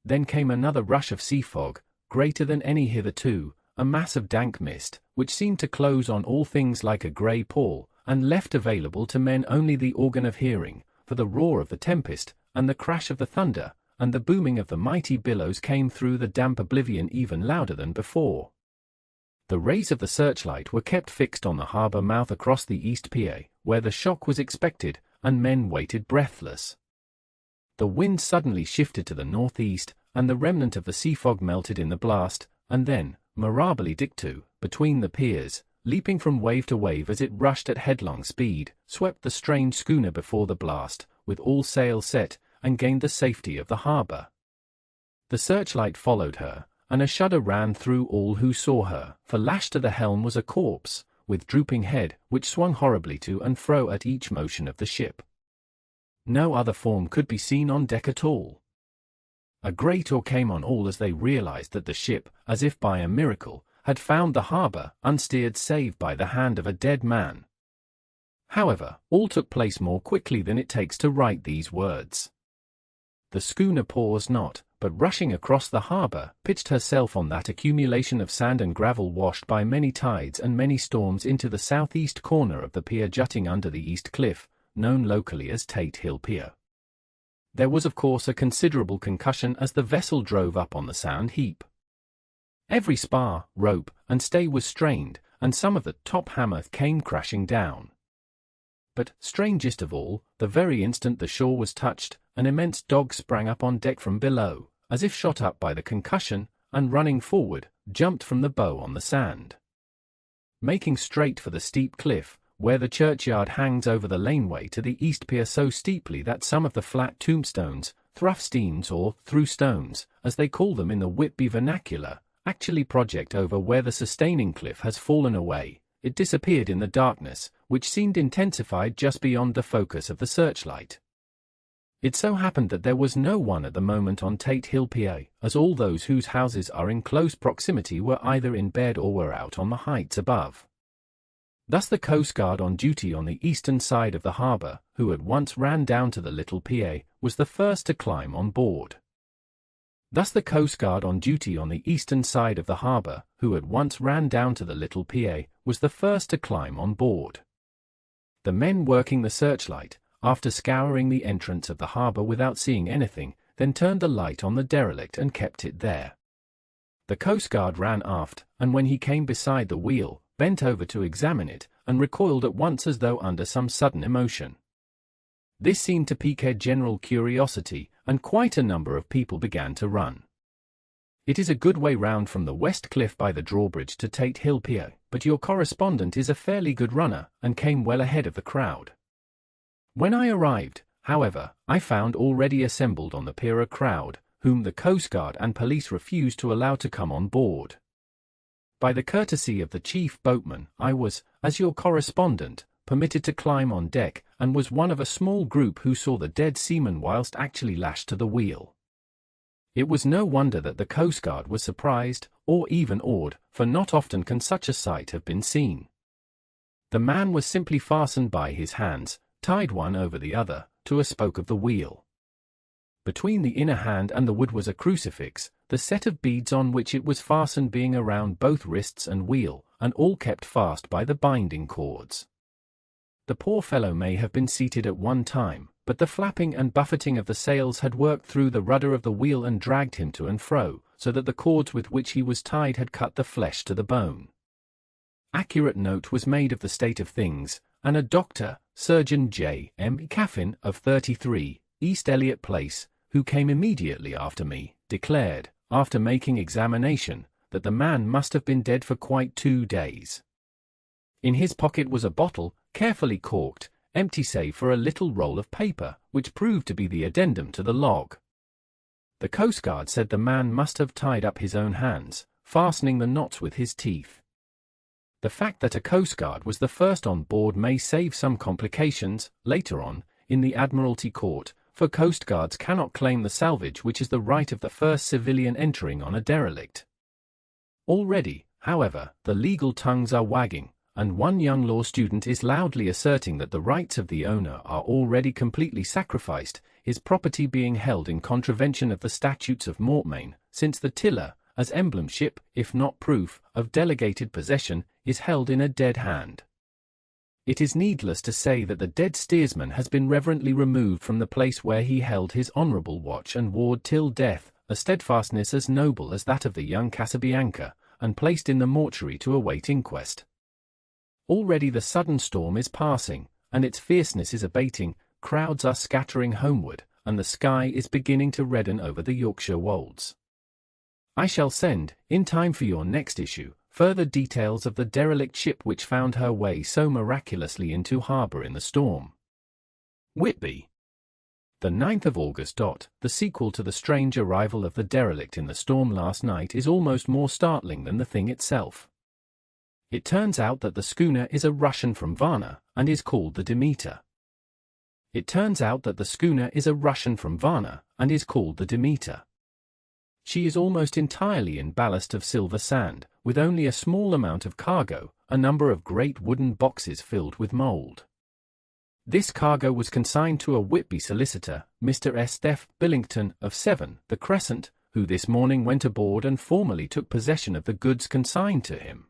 Then came another rush of sea fog, greater than any hitherto, a mass of dank mist, which seemed to close on all things like a grey pall, and left available to men only the organ of hearing, for the roar of the tempest, and the crash of the thunder, and the booming of the mighty billows came through the damp oblivion even louder than before. The rays of the searchlight were kept fixed on the harbour mouth across the east pier, where the shock was expected, and men waited breathless. The wind suddenly shifted to the northeast, and the remnant of the sea fog melted in the blast, and then, mirabile dictu, between the piers, leaping from wave to wave as it rushed at headlong speed, swept the strange schooner before the blast, with all sail set, and gained the safety of the harbour. The searchlight followed her, and a shudder ran through all who saw her, for lashed to the helm was a corpse, with drooping head, which swung horribly to and fro at each motion of the ship. No other form could be seen on deck at all. A great awe came on all as they realized that the ship, as if by a miracle, had found the harbour, unsteered save by the hand of a dead man. However, all took place more quickly than it takes to write these words. The schooner paused not, but rushing across the harbour, pitched herself on that accumulation of sand and gravel washed by many tides and many storms into the southeast corner of the pier jutting under the east cliff, known locally as Tate Hill Pier. There was of course a considerable concussion as the vessel drove up on the sand heap. Every spar, rope, and stay was strained, and some of the top hammer came crashing down. But, strangest of all, the very instant the shore was touched, an immense dog sprang up on deck from below, as if shot up by the concussion, and running forward, jumped from the bow on the sand. Making straight for the steep cliff, where the churchyard hangs over the laneway to the east pier so steeply that some of the flat tombstones, thruffsteins or through-stones, as they call them in the Whitby vernacular, actually project over where the sustaining cliff has fallen away, it disappeared in the darkness, which seemed intensified just beyond the focus of the searchlight. It so happened that there was no one at the moment on Tate Hill Pier, as all those whose houses are in close proximity were either in bed or were out on the heights above. Thus the Coast Guard on duty on the eastern side of the harbour, who at once ran down to the little pier, was the first to climb on board. Thus the Coast Guard on duty on the eastern side of the harbour, who at once ran down to the little pier, was the first to climb on board. The men working the searchlight, after scouring the entrance of the harbour without seeing anything, then turned the light on the derelict and kept it there. The Coast Guard ran aft, and when he came beside the wheel, bent over to examine it, and recoiled at once as though under some sudden emotion. This seemed to pique general curiosity, and quite a number of people began to run. It is a good way round from the west cliff by the drawbridge to Tate Hill Pier, but your correspondent is a fairly good runner, and came well ahead of the crowd. When I arrived, however, I found already assembled on the pier a crowd, whom the Coast Guard and police refused to allow to come on board. By the courtesy of the chief boatman, I was, as your correspondent, permitted to climb on deck, and was one of a small group who saw the dead seaman whilst actually lashed to the wheel. It was no wonder that the Coast Guard was surprised, or even awed, for not often can such a sight have been seen. The man was simply fastened by his hands, tied one over the other, to a spoke of the wheel. Between the inner hand and the wood was a crucifix, the set of beads on which it was fastened being around both wrists and wheel, and all kept fast by the binding cords. The poor fellow may have been seated at one time, but the flapping and buffeting of the sails had worked through the rudder of the wheel and dragged him to and fro, so that the cords with which he was tied had cut the flesh to the bone. Accurate note was made of the state of things, and a doctor, Surgeon J. M. Caffin, of 33, East Elliot Place, who came immediately after me, declared, after making examination, that the man must have been dead for quite 2 days. In his pocket was a bottle, carefully corked, empty save for a little roll of paper, which proved to be the addendum to the log. The Coast Guard said the man must have tied up his own hands, fastening the knots with his teeth. The fact that a Coast Guard was the first on board may save some complications, later on, in the Admiralty Court, for Coast Guards cannot claim the salvage which is the right of the first civilian entering on a derelict. Already, however, the legal tongues are wagging, and one young law student is loudly asserting that the rights of the owner are already completely sacrificed, his property being held in contravention of the statutes of Mortmain, since the tiller, as emblemship, if not proof, of delegated possession, is held in a dead hand. It is needless to say that the dead steersman has been reverently removed from the place where he held his honourable watch and ward till death, a steadfastness as noble as that of the young Casabianca, and placed in the mortuary to await inquest. Already the sudden storm is passing, and its fierceness is abating, crowds are scattering homeward, and the sky is beginning to redden over the Yorkshire wolds. I shall send, in time for your next issue, further details of the derelict ship which found her way so miraculously into harbour in the storm. Whitby. The 9th of August. The sequel to the strange arrival of the derelict in the storm last night is almost more startling than the thing itself. It turns out that the schooner is a Russian from Varna, and is called the Demeter. She is almost entirely in ballast of silver sand, with only a small amount of cargo, a number of great wooden boxes filled with mould. This cargo was consigned to a Whitby solicitor, Mr. S. F. Billington, of 7, the Crescent, who this morning went aboard and formally took possession of the goods consigned to him.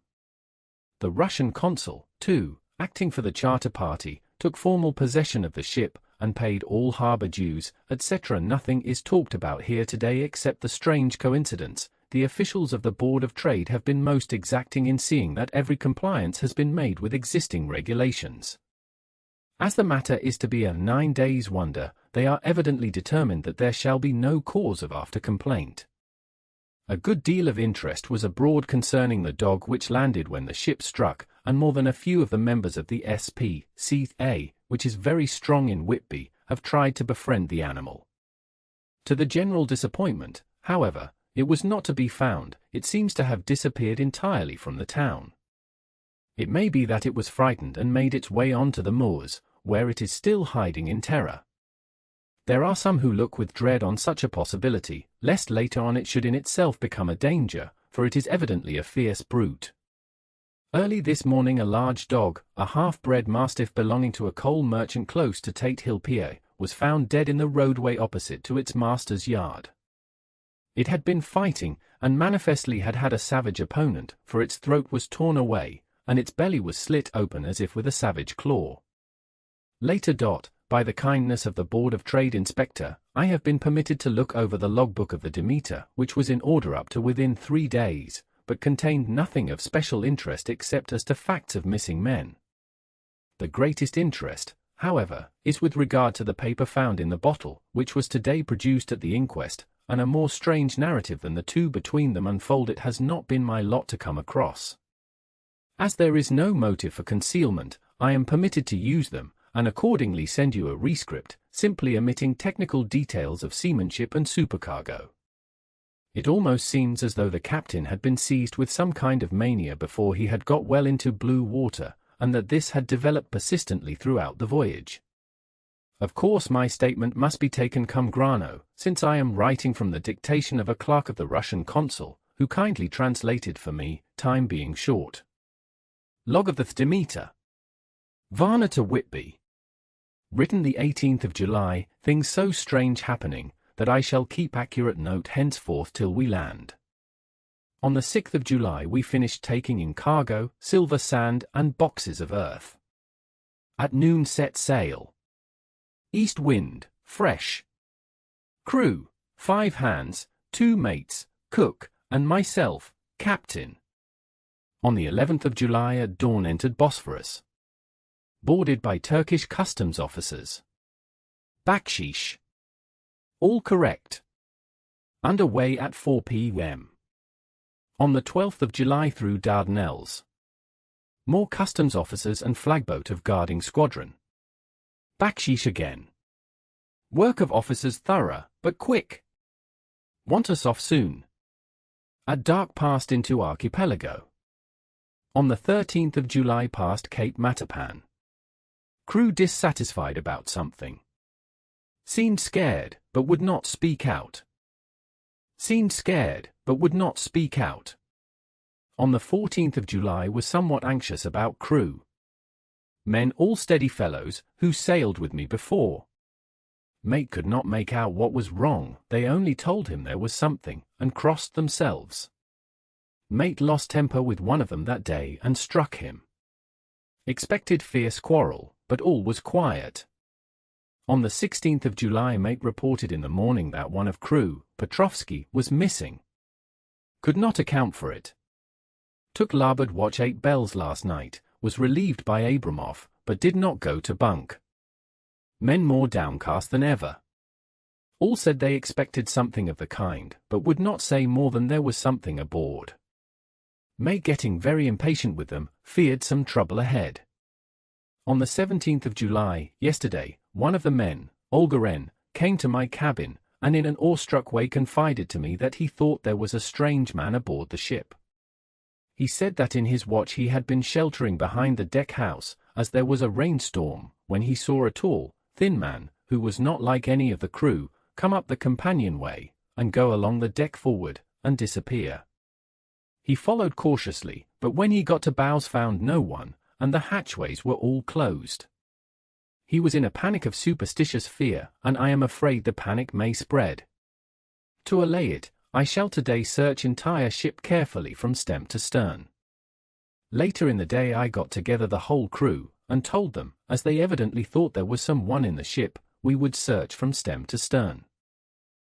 The Russian consul, too, acting for the charter party, took formal possession of the ship, and paid all harbour dues, etc. Nothing is talked about here today except the strange coincidence. The officials of the Board of Trade have been most exacting in seeing that every compliance has been made with existing regulations. As the matter is to be a 9 days' wonder, they are evidently determined that there shall be no cause of after complaint. A good deal of interest was abroad concerning the dog which landed when the ship struck, and more than a few of the members of the S.P.C.A., which is very strong in Whitby, have tried to befriend the animal. To the general disappointment, however, it was not to be found. It seems to have disappeared entirely from the town. It may be that it was frightened and made its way on to the moors, where it is still hiding in terror. There are some who look with dread on such a possibility, lest later on it should in itself become a danger, for it is evidently a fierce brute. Early this morning a large dog, a half-bred mastiff belonging to a coal merchant close to Tate Hill Pier, was found dead in the roadway opposite to its master's yard. It had been fighting, and manifestly had had a savage opponent, for its throat was torn away, and its belly was slit open as if with a savage claw. Later. By the kindness of the Board of Trade Inspector, I have been permitted to look over the logbook of the Demeter, which was in order up to within 3 days, but contained nothing of special interest except as to facts of missing men. The greatest interest, however, is with regard to the paper found in the bottle, which was today produced at the inquest, and a more strange narrative than the two between them unfold it has not been my lot to come across. As there is no motive for concealment, I am permitted to use them, and accordingly send you a rescript, simply omitting technical details of seamanship and supercargo. It almost seems as though the captain had been seized with some kind of mania before he had got well into blue water, and that this had developed persistently throughout the voyage. Of course my statement must be taken cum grano, since I am writing from the dictation of a clerk of the Russian consul, who kindly translated for me, time being short. Log of the Demeter. Varna to Whitby. Written the 18th of July, things so strange happening, that I shall keep accurate note henceforth till we land. On the 6th of July we finished taking in cargo, silver sand, and boxes of earth. At noon set sail. East wind, fresh. Crew, 5 hands, 2 mates, cook, and myself, captain. On the 11th of July at dawn entered Bosphorus. Boarded by Turkish customs officers. Bakshish. All correct. Under way at 4 p.m. On the 12th of July through Dardanelles. More customs officers and flagboat of guarding squadron. Bakshish again. Work of officers thorough, but quick. Want us off soon. At dark passed into archipelago. On the 13th of July passed Cape Matapan. Crew dissatisfied about something. Seemed scared, but would not speak out. Seemed scared, but would not speak out. On the 14th of July was somewhat anxious about crew. Men all steady fellows, who sailed with me before. Mate could not make out what was wrong, they only told him there was something, and crossed themselves. Mate lost temper with one of them that day and struck him. Expected fierce quarrel, but all was quiet. On the 16th of July mate reported in the morning that one of crew, Petrovsky, was missing. Could not account for it. Took larboard watch 8 bells last night, was relieved by Abramov, but did not go to bunk. Men more downcast than ever. All said they expected something of the kind, but would not say more than there was something aboard. Mate getting very impatient with them, feared some trouble ahead. On the 17th of July, yesterday, one of the men, Olgaren, came to my cabin, and in an awestruck way confided to me that he thought there was a strange man aboard the ship. He said that in his watch he had been sheltering behind the deck house, as there was a rainstorm, when he saw a tall, thin man, who was not like any of the crew, come up the companionway, and go along the deck forward, and disappear. He followed cautiously, but when he got to bows found no one, and the hatchways were all closed. He was in a panic of superstitious fear, and I am afraid the panic may spread. To allay it, I shall today search entire ship carefully from stem to stern. Later in the day I got together the whole crew, and told them, as they evidently thought there was some one in the ship, we would search from stem to stern.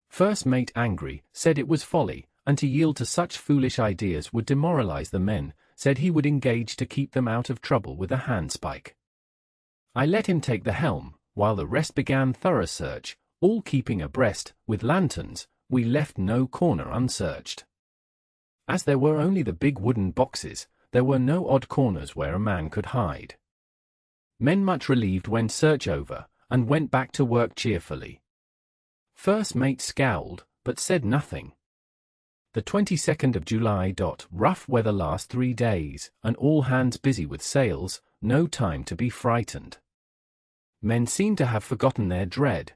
First mate angry, said it was folly, and to yield to such foolish ideas would demoralize the men, said he would engage to keep them out of trouble with a handspike. I let him take the helm, while the rest began thorough search, all keeping abreast, with lanterns. We left no corner unsearched. As there were only the big wooden boxes, there were no odd corners where a man could hide. Men much relieved when search over, and went back to work cheerfully. First mate scowled, but said nothing. The 22nd of July. Rough weather last 3 days, and all hands busy with sails, no time to be frightened. Men seem to have forgotten their dread.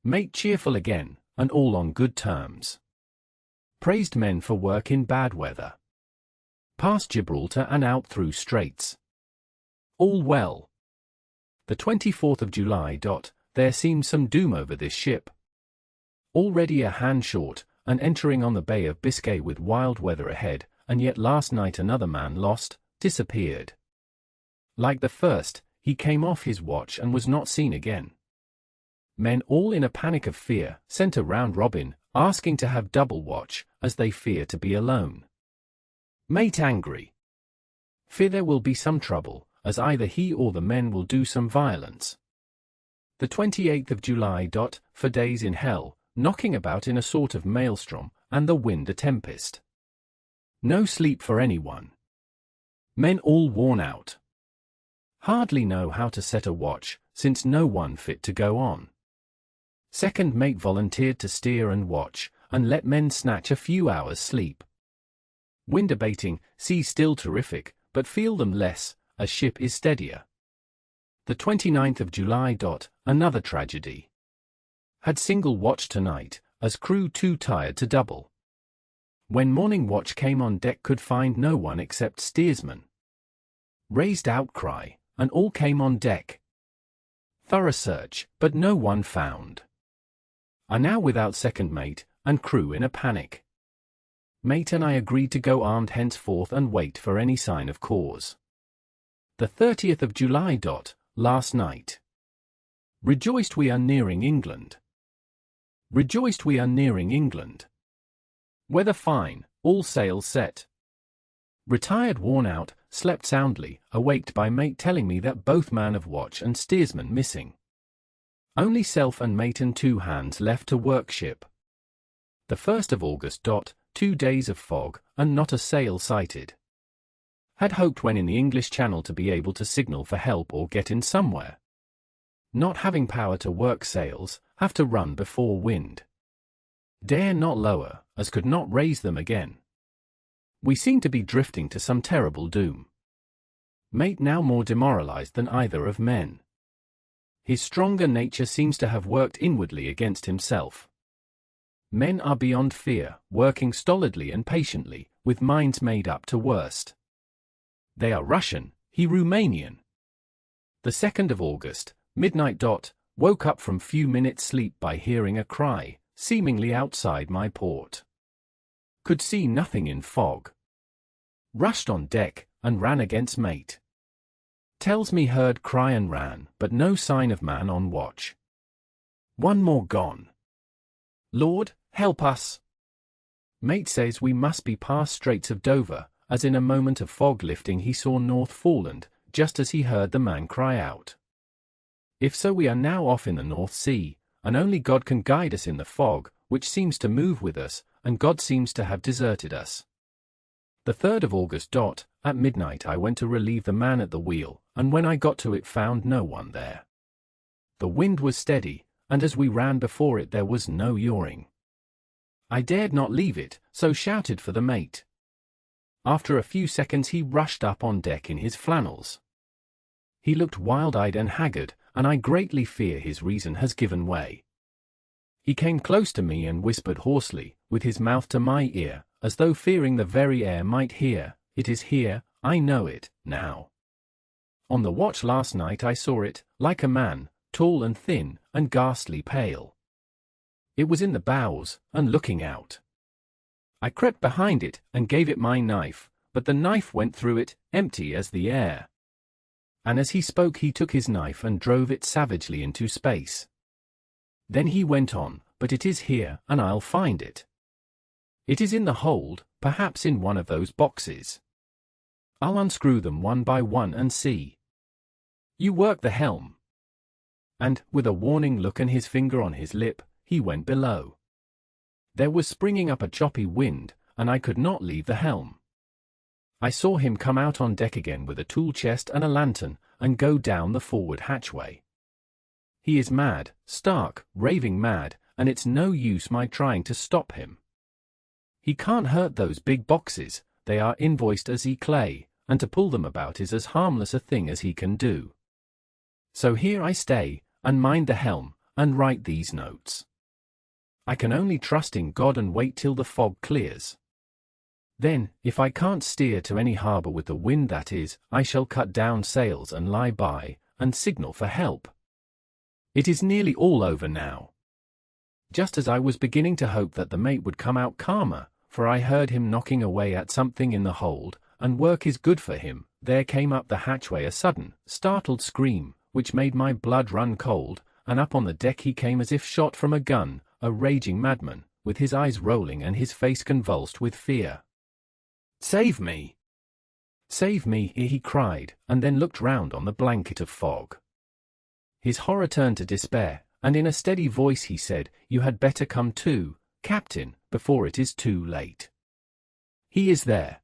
Mate cheerful again, and all on good terms. Praised men for work in bad weather. Past Gibraltar and out through straits. All well. The 24th of July. There seemed some doom over this ship. Already a hand short, and entering on the Bay of Biscay with wild weather ahead, and yet last night another man disappeared. Like the first, he came off his watch and was not seen again. Men all in a panic of fear sent a round robin, asking to have double watch, as they fear to be alone. Mate angry. Fear there will be some trouble, as either he or the men will do some violence. The 28th of July. For days in hell, knocking about in a sort of maelstrom, and the wind a tempest. No sleep for anyone. Men all worn out. Hardly know how to set a watch, since no one fit to go on. Second mate volunteered to steer and watch, and let men snatch a few hours' sleep. Wind abating, sea still terrific, but feel them less, as ship is steadier. The 29th of July. Another tragedy. Had single watch tonight, as crew too tired to double. When morning watch came on deck could find no one except steersman. Raised outcry, and all came on deck. Thorough search, but no one found. Are now without second mate, and crew in a panic. Mate and I agreed to go armed henceforth and wait for any sign of cause. The 30th of July. Last night. Rejoiced we are nearing England. Rejoiced we are nearing England. Weather fine, all sails set. Retired worn out, slept soundly, awaked by mate telling me that both man of watch and steersman missing. Only self and mate and 2 hands left to work ship. The 1st of August. 2 days of fog, and not a sail sighted. Had hoped when in the English Channel to be able to signal for help or get in somewhere. Not having power to work sails, have to run before wind. Dare not lower, as could not raise them again. We seem to be drifting to some terrible doom. Mate now more demoralized than either of men. His stronger nature seems to have worked inwardly against himself. Men are beyond fear, working stolidly and patiently, with minds made up to worst. They are Russian, he Romanian. The 2nd of August, midnight. Woke up from few minutes' sleep by hearing a cry, seemingly outside my port. Could see nothing in fog. Rushed on deck, and ran against mate. Tells me heard cry and ran, but no sign of man on watch. One more gone. Lord, help us. Mate says we must be past Straits of Dover, as in a moment of fog lifting he saw North Foreland, just as he heard the man cry out. If so we are now off in the North Sea, and only God can guide us in the fog, which seems to move with us, and God seems to have deserted us. The 3rd of August. At midnight I went to relieve the man at the wheel, and when I got to it found no one there. The wind was steady, and as we ran before it there was no yawing. I dared not leave it, so shouted for the mate. After a few seconds he rushed up on deck in his flannels. He looked wild-eyed and haggard, and I greatly fear his reason has given way. He came close to me and whispered hoarsely, with his mouth to my ear, as though fearing the very air might hear, "It is here, I know it, now. On the watch last night I saw it, like a man, tall and thin, and ghastly pale. It was in the bows, and looking out. I crept behind it, and gave it my knife, but the knife went through it, empty as the air." And as he spoke he took his knife and drove it savagely into space. Then he went on, "But it is here, and I'll find it. It is in the hold, perhaps in one of those boxes. I'll unscrew them one by one and see. You work the helm." And, with a warning look and his finger on his lip, he went below. There was springing up a choppy wind, and I could not leave the helm. I saw him come out on deck again with a tool chest and a lantern, and go down the forward hatchway. He is mad, stark, raving mad, and it's no use my trying to stop him. He can't hurt those big boxes, they are invoiced as clay, and to pull them about is as harmless a thing as he can do. So here I stay, and mind the helm, and write these notes. I can only trust in God and wait till the fog clears. Then, if I can't steer to any harbour with the wind that is, I shall cut down sails and lie by, and signal for help. It is nearly all over now. just as I was beginning to hope that the mate would come out calmer, for I heard him knocking away at something in the hold, and work is good for him, there came up the hatchway a sudden, startled scream, which made my blood run cold, and up on the deck he came as if shot from a gun, a raging madman, with his eyes rolling and his face convulsed with fear. "Save me! Save me!" he cried, and then looked round on the blanket of fog. His horror turned to despair, and in a steady voice he said, "You had better come too, Captain, before it is too late. He is there.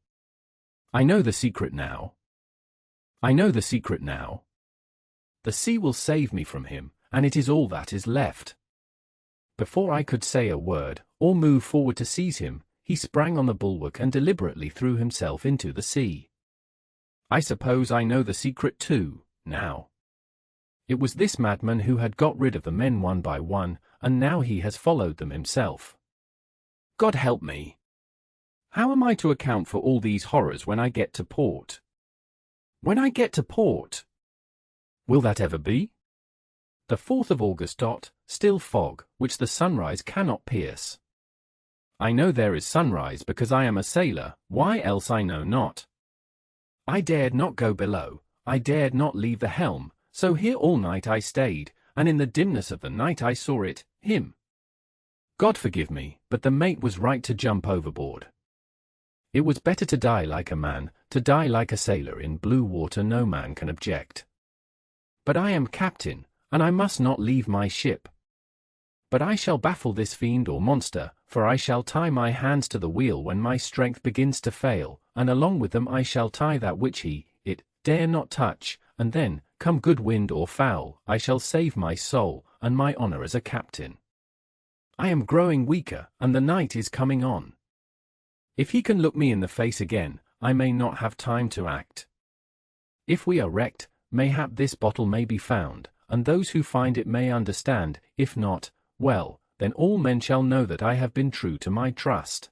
I know the secret now. I know the secret now. The sea will save me from him, and it is all that is left." Before I could say a word, or move forward to seize him, he sprang on the bulwark and deliberately threw himself into the sea. I suppose I know the secret too, now. It was this madman who had got rid of the men one by one, and now he has followed them himself. God help me! How am I to account for all these horrors when I get to port? When I get to port? Will that ever be? The 4th of August. Still fog, which the sunrise cannot pierce. I know there is sunrise because I am a sailor, why else I know not. I dared not go below, I dared not leave the helm, so here all night I stayed, and in the dimness of the night I saw it, him. God forgive me, but the mate was right to jump overboard. It was better to die like a man, to die like a sailor in blue water no man can object. But I am captain, and I must not leave my ship. But I shall baffle this fiend or monster, for I shall tie my hands to the wheel when my strength begins to fail, and along with them I shall tie that which it dare not touch, and then, come good wind or foul, I shall save my soul, and my honor as a captain. I am growing weaker, and the night is coming on. If he can look me in the face again, I may not have time to act. If we are wrecked, mayhap this bottle may be found, and those who find it may understand, if not, well, then all men shall know that I have been true to my trust.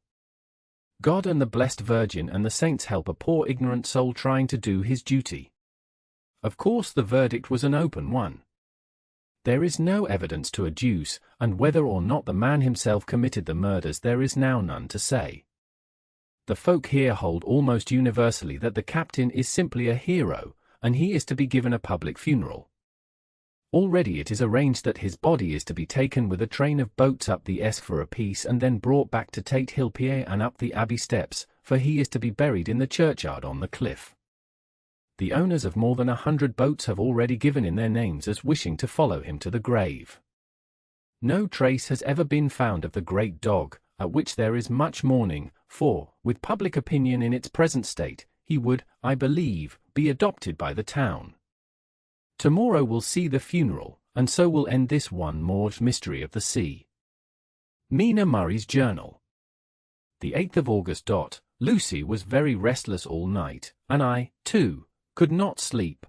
God and the Blessed Virgin and the saints help a poor ignorant soul trying to do his duty. Of course the verdict was an open one. There is no evidence to adduce, and whether or not the man himself committed the murders there is now none to say. The folk here hold almost universally that the captain is simply a hero, and he is to be given a public funeral. Already it is arranged that his body is to be taken with a train of boats up the Esk for a piece and then brought back to Tate Hill Pier and up the Abbey steps, for he is to be buried in the churchyard on the cliff. The owners of more than 100 boats have already given in their names as wishing to follow him to the grave. No trace has ever been found of the great dog, at which there is much mourning, for, with public opinion in its present state, he would, I believe, be adopted by the town. Tomorrow will see the funeral, and so will end this one more mystery of the sea. Mina Murray's Journal. The 8th of August. Lucy was very restless all night, and I, too, could not sleep.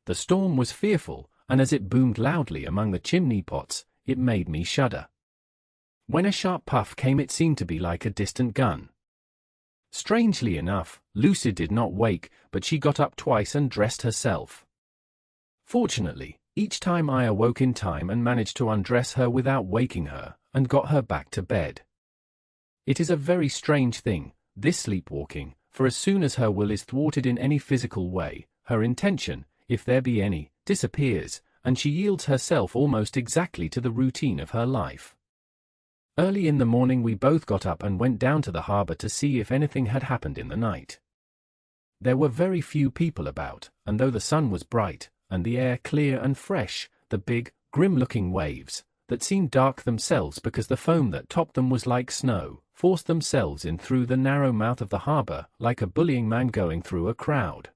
The storm was fearful, and as it boomed loudly among the chimney pots, it made me shudder. When a sharp puff came it seemed to be like a distant gun. Strangely enough, Lucy did not wake, but she got up twice and dressed herself. Fortunately, each time I awoke in time and managed to undress her without waking her, and got her back to bed. It is a very strange thing, this sleepwalking, for as soon as her will is thwarted in any physical way, her intention, if there be any, disappears, and she yields herself almost exactly to the routine of her life. Early in the morning we both got up and went down to the harbour to see if anything had happened in the night. There were very few people about, and though the sun was bright, and the air clear and fresh, the big, grim-looking waves, that seemed dark themselves because the foam that topped them was like snow, forced themselves in through the narrow mouth of the harbour, like a bullying man going through a crowd.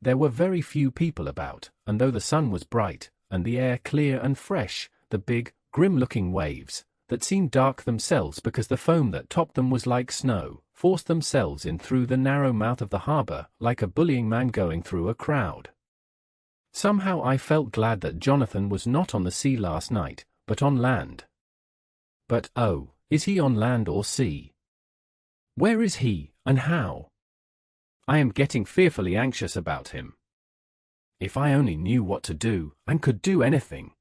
There were very few people about, and though the sun was bright, and the air clear and fresh, the big, grim-looking waves, that seemed dark themselves because the foam that topped them was like snow, forced themselves in through the narrow mouth of the harbour, like a bullying man going through a crowd. Somehow I felt glad that Jonathan was not on the sea last night, but on land. But oh, is he on land or sea? Where is he, and how? I am getting fearfully anxious about him. If I only knew what to do, and could do anything.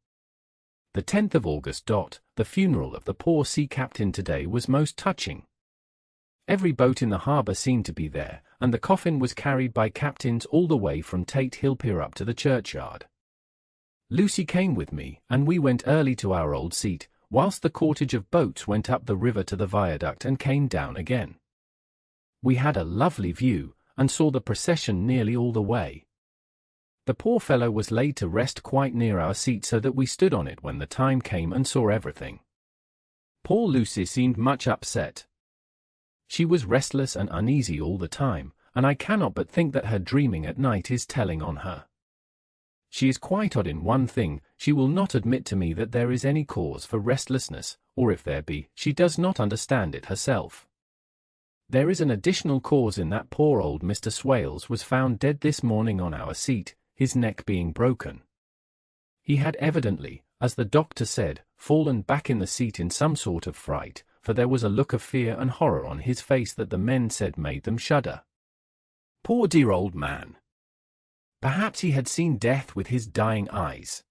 The 10th of August. The funeral of the poor sea captain today was most touching. Every boat in the harbour seemed to be there, and the coffin was carried by captains all the way from Tate Hill Pier up to the churchyard. Lucy came with me, and we went early to our old seat, whilst the cortege of boats went up the river to the viaduct and came down again. We had a lovely view, and saw the procession nearly all the way. The poor fellow was laid to rest quite near our seat so that we stood on it when the time came and saw everything. Poor Lucy seemed much upset. She was restless and uneasy all the time, and I cannot but think that her dreaming at night is telling on her. She is quite odd in one thing: she will not admit to me that there is any cause for restlessness, or if there be, she does not understand it herself. There is an additional cause in that poor old Mr. Swales was found dead this morning on our seat, his neck being broken. He had evidently, as the doctor said, fallen back in the seat in some sort of fright, for there was a look of fear and horror on his face that the men said made them shudder. Poor dear old man! Perhaps he had seen death with his dying eyes.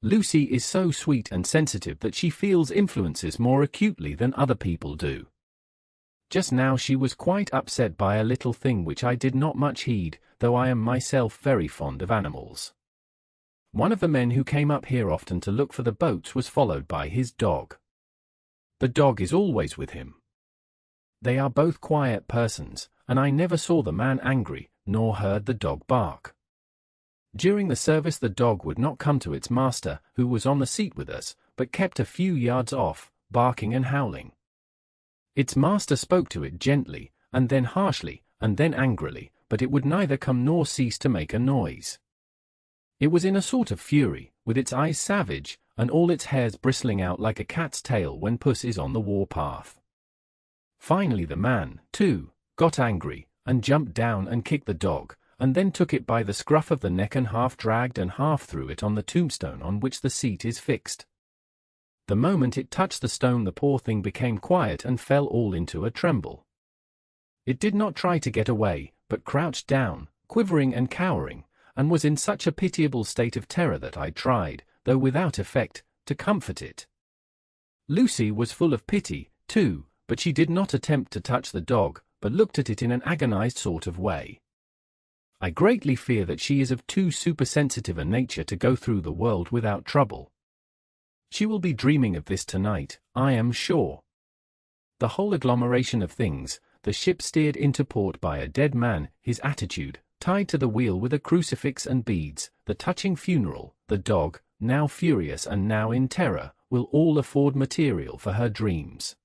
Lucy is so sweet and sensitive that she feels influences more acutely than other people do. Just now she was quite upset by a little thing which I did not much heed, though I am myself very fond of animals. One of the men who came up here often to look for the boats was followed by his dog. The dog is always with him. They are both quiet persons, and I never saw the man angry, nor heard the dog bark. During the service the dog would not come to its master, who was on the seat with us, but kept a few yards off, barking and howling. Its master spoke to it gently, and then harshly, and then angrily, but it would neither come nor cease to make a noise. It was in a sort of fury, with its eyes savage, and all its hairs bristling out like a cat's tail when puss is on the war-path. Finally the man, too, got angry, and jumped down and kicked the dog, and then took it by the scruff of the neck and half dragged and half threw it on the tombstone on which the seat is fixed. The moment it touched the stone the poor thing became quiet and fell all into a tremble. It did not try to get away, but crouched down, quivering and cowering, and was in such a pitiable state of terror that I tried, though without effect, to comfort it. Lucy was full of pity, too, but she did not attempt to touch the dog, but looked at it in an agonized sort of way. I greatly fear that she is of too supersensitive a nature to go through the world without trouble. She will be dreaming of this tonight, I am sure. The whole agglomeration of things, the ship steered into port by a dead man, his attitude, tied to the wheel with a crucifix and beads, the touching funeral, the dog, now furious and now in terror, will all afford material for her dreams.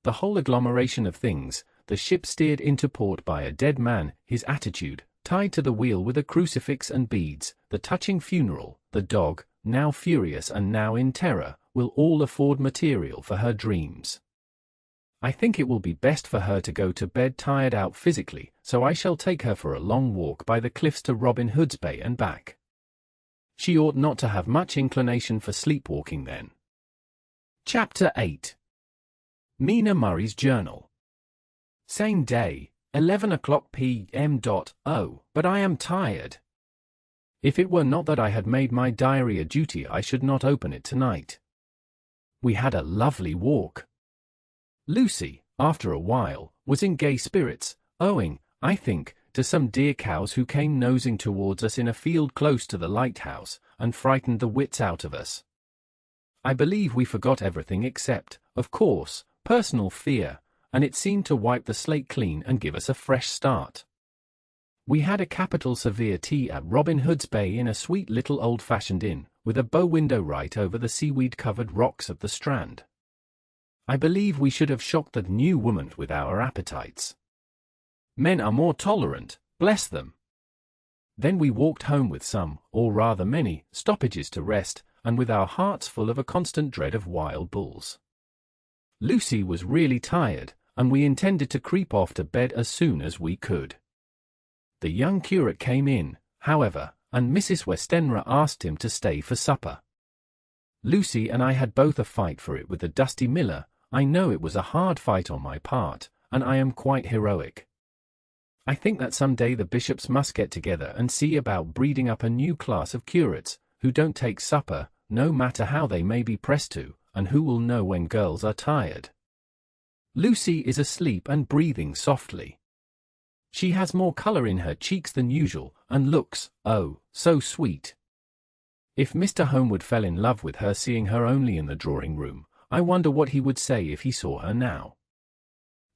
The whole agglomeration of things, the ship steered into port by a dead man, his attitude, tied to the wheel with a crucifix and beads, the touching funeral, the dog, now furious and now in terror, will all afford material for her dreams. I think it will be best for her to go to bed tired out physically, so I shall take her for a long walk by the cliffs to Robin Hood's Bay and back. She ought not to have much inclination for sleepwalking then. Chapter 8. Mina Murray's Journal. Same day, 11 o'clock p.m. Oh, but I am tired. If it were not that I had made my diary a duty I should not open it tonight. We had a lovely walk. Lucy, after a while, was in gay spirits, owing, I think, to some dear cows who came nosing towards us in a field close to the lighthouse, and frightened the wits out of us. I believe we forgot everything except, of course, personal fear, and it seemed to wipe the slate clean and give us a fresh start. We had a capital severe tea at Robin Hood's Bay in a sweet little old-fashioned inn, with a bow window right over the seaweed-covered rocks of the Strand. I believe we should have shocked the new woman with our appetites. Men are more tolerant, bless them. Then we walked home with some, or rather many, stoppages to rest, and with our hearts full of a constant dread of wild bulls. Lucy was really tired, and we intended to creep off to bed as soon as we could. The young curate came in, however, and Mrs. Westenra asked him to stay for supper. Lucy and I had both a fight for it with the dusty miller. I know it was a hard fight on my part, and I am quite heroic. I think that some day the bishops must get together and see about breeding up a new class of curates, who don't take supper, no matter how they may be pressed to, and who will know when girls are tired? Lucy is asleep and breathing softly. She has more color in her cheeks than usual, and looks, oh, so sweet. If Mr. Homewood fell in love with her seeing her only in the drawing-room, I wonder what he would say if he saw her now.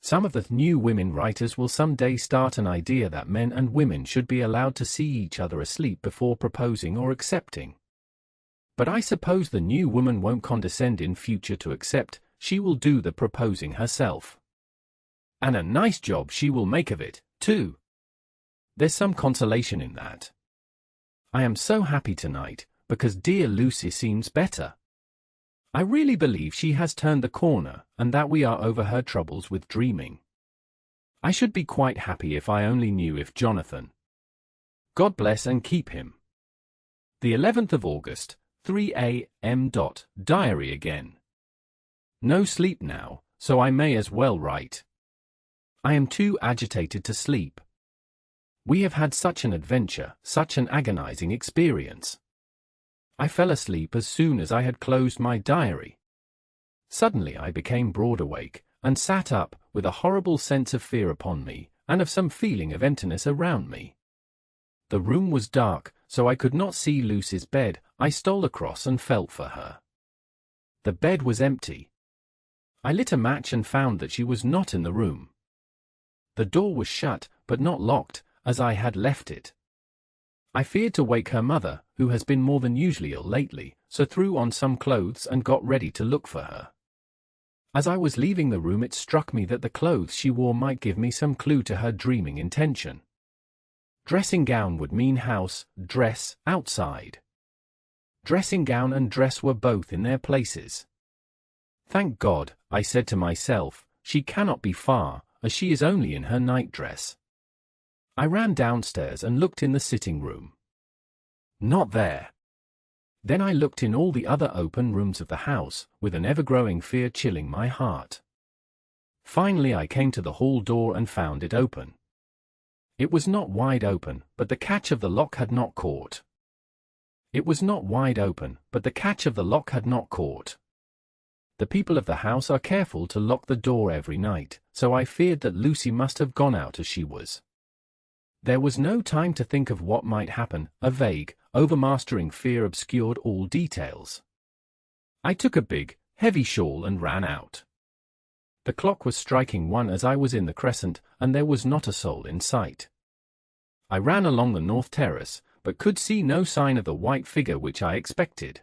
Some of the new women writers will someday start an idea that men and women should be allowed to see each other asleep before proposing or accepting. But I suppose the new woman won't condescend in future to accept, she will do the proposing herself. And a nice job she will make of it, too. There's some consolation in that. I am so happy tonight, because dear Lucy seems better. I really believe she has turned the corner, and that we are over her troubles with dreaming. I should be quite happy if I only knew if Jonathan. God bless and keep him. The 11th of August, 3 a.m. Diary again. No sleep now, so I may as well write. I am too agitated to sleep. We have had such an adventure, such an agonizing experience. I fell asleep as soon as I had closed my diary. Suddenly I became broad awake, and sat up, with a horrible sense of fear upon me, and of some feeling of emptiness around me. The room was dark, so I could not see Lucy's bed. I stole across and felt for her. The bed was empty. I lit a match and found that she was not in the room. The door was shut, but not locked, as I had left it. I feared to wake her mother, who has been more than usually ill lately, so threw on some clothes and got ready to look for her. As I was leaving the room it struck me that the clothes she wore might give me some clue to her dreaming intention. Dressing gown would mean house, dress, outside. Dressing gown and dress were both in their places. Thank God, I said to myself, she cannot be far, as she is only in her nightdress. I ran downstairs and looked in the sitting room. Not there. Then I looked in all the other open rooms of the house, with an ever-growing fear chilling my heart. Finally I came to the hall door and found it open. It was not wide open, but the catch of the lock had not caught. It was not wide open, but the catch of the lock had not caught. The people of the house are careful to lock the door every night, so I feared that Lucy must have gone out as she was. There was no time to think of what might happen, a vague, overmastering fear obscured all details. I took a big, heavy shawl and ran out. The clock was striking 1 as I was in the crescent, and there was not a soul in sight. I ran along the north terrace, but could see no sign of the white figure which I expected.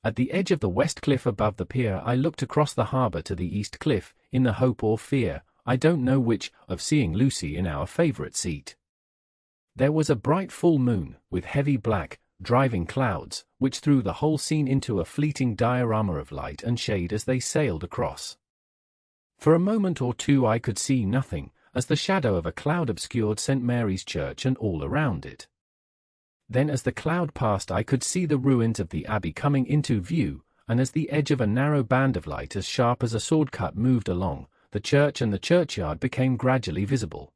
At the edge of the west cliff above the pier I looked across the harbour to the east cliff, in the hope or fear, I don't know which, of seeing Lucy in our favourite seat. There was a bright full moon, with heavy black, driving clouds, which threw the whole scene into a fleeting diorama of light and shade as they sailed across. For a moment or two I could see nothing, as the shadow of a cloud obscured St. Mary's Church and all around it. Then as the cloud passed I could see the ruins of the abbey coming into view, and as the edge of a narrow band of light as sharp as a sword cut moved along, the church and the churchyard became gradually visible.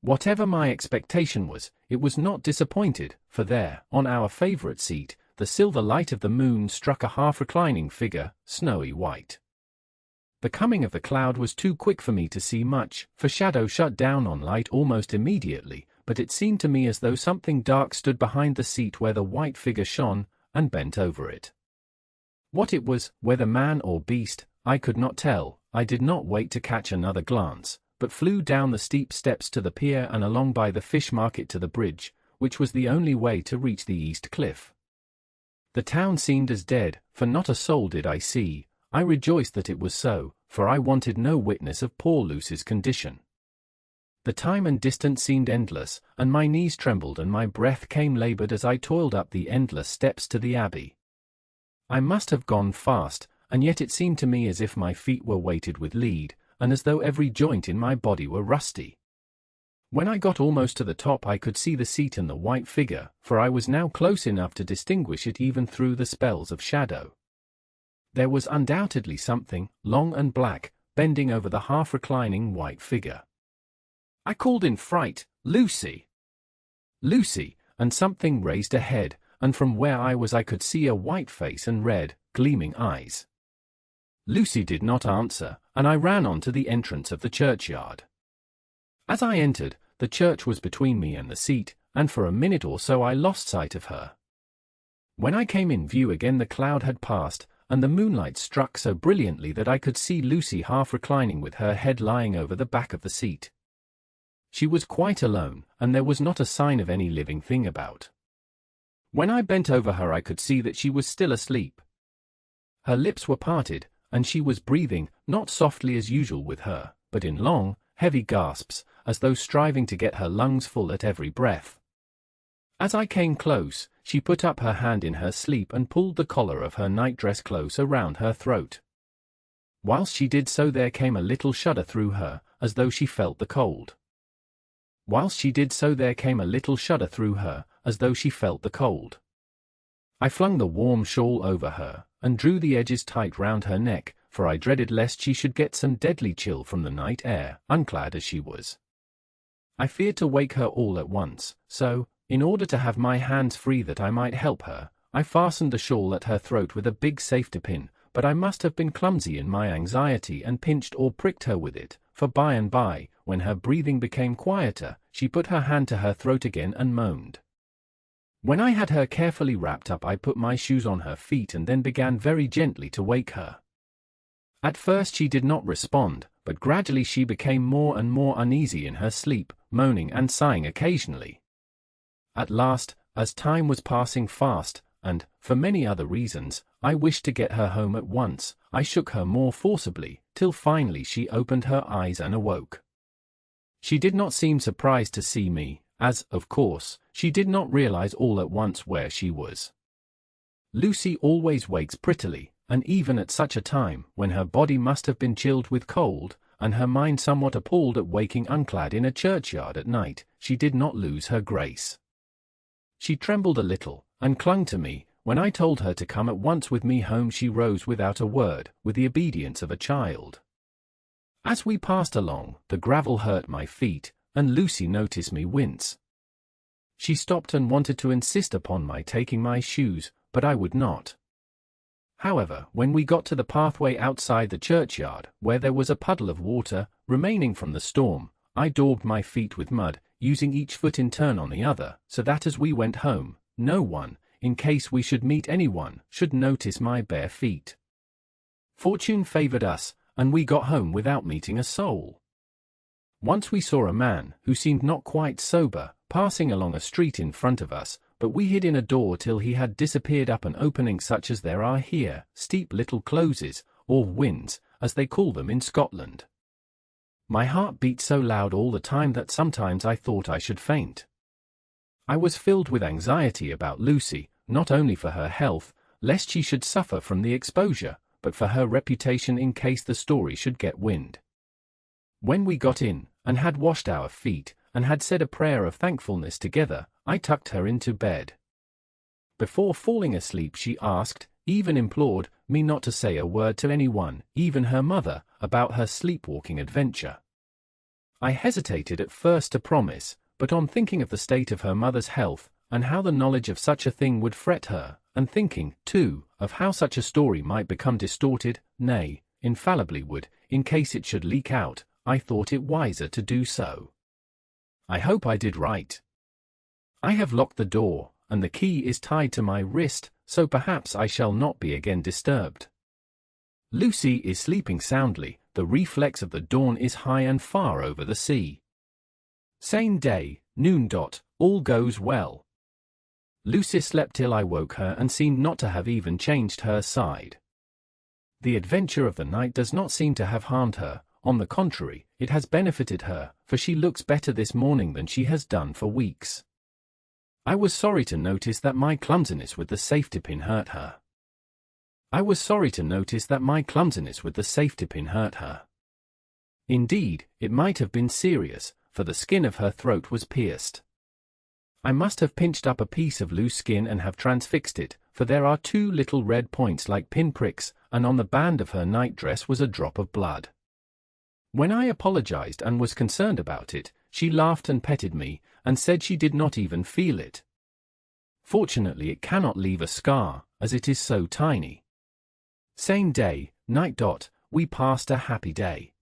Whatever my expectation was, it was not disappointed, for there, on our favourite seat, the silver light of the moon struck a half-reclining figure, snowy white. The coming of the cloud was too quick for me to see much, for shadow shut down on light almost immediately, but it seemed to me as though something dark stood behind the seat where the white figure shone, and bent over it. What it was, whether man or beast, I could not tell. I did not wait to catch another glance, but flew down the steep steps to the pier and along by the fish market to the bridge, which was the only way to reach the east cliff. The town seemed as dead, for not a soul did I see. I rejoiced that it was so, for I wanted no witness of poor Lucy's condition. The time and distance seemed endless, and my knees trembled and my breath came laboured as I toiled up the endless steps to the abbey. I must have gone fast, and yet it seemed to me as if my feet were weighted with lead, and as though every joint in my body were rusty. When I got almost to the top I could see the seat and the white figure, for I was now close enough to distinguish it even through the spells of shadow. There was undoubtedly something, long and black, bending over the half-reclining white figure. I called in fright, "Lucy! Lucy!" and something raised a head, and from where I was I could see a white face and red, gleaming eyes. Lucy did not answer, and I ran on to the entrance of the churchyard. As I entered, the church was between me and the seat, and for a minute or so I lost sight of her. When I came in view again the cloud had passed, and the moonlight struck so brilliantly that I could see Lucy half reclining with her head lying over the back of the seat. She was quite alone, and there was not a sign of any living thing about. When I bent over her I could see that she was still asleep. Her lips were parted, and she was breathing, not softly as usual with her, but in long, heavy gasps, as though striving to get her lungs full at every breath. As I came close, she put up her hand in her sleep and pulled the collar of her nightdress close around her throat. Whilst she did so there came a little shudder through her, as though she felt the cold. Whilst she did so there came a little shudder through her, as though she felt the cold. I flung the warm shawl over her, and drew the edges tight round her neck, for I dreaded lest she should get some deadly chill from the night air, unclad as she was. I feared to wake her all at once, so, in order to have my hands free that I might help her, I fastened the shawl at her throat with a big safety pin, but I must have been clumsy in my anxiety and pinched or pricked her with it, for by and by, when her breathing became quieter, she put her hand to her throat again and moaned. When I had her carefully wrapped up I put my shoes on her feet and then began very gently to wake her. At first she did not respond, but gradually she became more and more uneasy in her sleep, moaning and sighing occasionally. At last, as time was passing fast, and, for many other reasons, I wished to get her home at once, I shook her more forcibly, till finally she opened her eyes and awoke. She did not seem surprised to see me, as, of course, she did not realize all at once where she was. Lucy always wakes prettily, and even at such a time, when her body must have been chilled with cold, and her mind somewhat appalled at waking unclad in a churchyard at night, she did not lose her grace. She trembled a little, and clung to me. When I told her to come at once with me home she rose without a word, with the obedience of a child. As we passed along, the gravel hurt my feet, and Lucy noticed me wince. She stopped and wanted to insist upon my taking my shoes, but I would not. However, when we got to the pathway outside the churchyard, where there was a puddle of water, remaining from the storm, I daubed my feet with mud, using each foot in turn on the other, so that as we went home, no one, in case we should meet anyone, should notice my bare feet. Fortune favored us, and we got home without meeting a soul. Once we saw a man, who seemed not quite sober, passing along a street in front of us, but we hid in a door till he had disappeared up an opening such as there are here, steep little closes, or wynds, as they call them in Scotland. My heart beat so loud all the time that sometimes I thought I should faint. I was filled with anxiety about Lucy, not only for her health, lest she should suffer from the exposure, but for her reputation in case the story should get wind. When we got in, and had washed our feet, and had said a prayer of thankfulness together, I tucked her into bed. Before falling asleep she asked, even implored, me not to say a word to anyone, even her mother, about her sleepwalking adventure. I hesitated at first to promise, but on thinking of the state of her mother's health, and how the knowledge of such a thing would fret her, and thinking, too, of how such a story might become distorted, nay, infallibly would, in case it should leak out, I thought it wiser to do so. I hope I did right. I have locked the door, and the key is tied to my wrist, so perhaps I shall not be again disturbed. Lucy is sleeping soundly, the reflex of the dawn is high and far over the sea. Same day, noon. All goes well. Lucy slept till I woke her and seemed not to have even changed her side. The adventure of the night does not seem to have harmed her, on the contrary, it has benefited her, for she looks better this morning than she has done for weeks. I was sorry to notice that my clumsiness with the safety pin hurt her. Indeed, it might have been serious, for the skin of her throat was pierced. I must have pinched up a piece of loose skin and have transfixed it, for there are 2 little red points like pin-pricks, and on the band of her night-dress was a drop of blood. When I apologized and was concerned about it, she laughed and petted me, and said she did not even feel it. Fortunately it cannot leave a scar, as it is so tiny. Same day, night. We passed a happy day.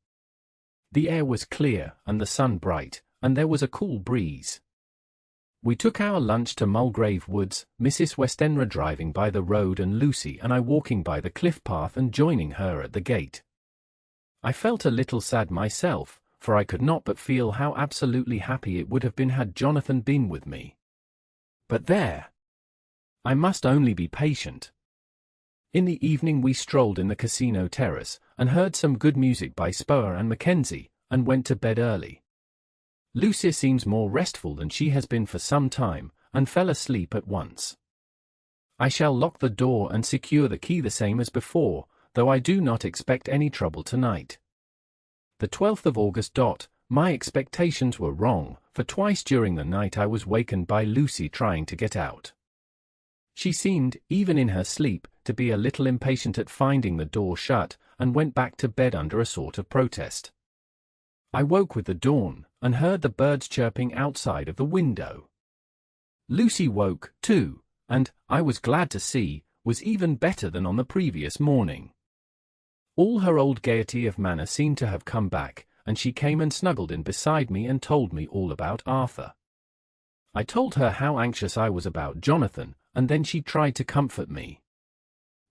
The air was clear, and the sun bright, and there was a cool breeze. We took our lunch to Mulgrave Woods, Mrs. Westenra driving by the road and Lucy and I walking by the cliff path and joining her at the gate. I felt a little sad myself, for I could not but feel how absolutely happy it would have been had Jonathan been with me. But there! I must only be patient. In the evening we strolled in the casino terrace, and heard some good music by Spohr and Mackenzie, and went to bed early. Lucy seems more restful than she has been for some time, and fell asleep at once. I shall lock the door and secure the key the same as before, though I do not expect any trouble tonight. The 12th of August. My expectations were wrong, for twice during the night I was wakened by Lucy trying to get out. She seemed, even in her sleep, to be a little impatient at finding the door shut, and went back to bed under a sort of protest. I woke with the dawn, and heard the birds chirping outside of the window. Lucy woke, too, and, I was glad to see, was even better than on the previous morning. All her old gaiety of manner seemed to have come back, and she came and snuggled in beside me and told me all about Arthur. I told her how anxious I was about Jonathan, and then she tried to comfort me.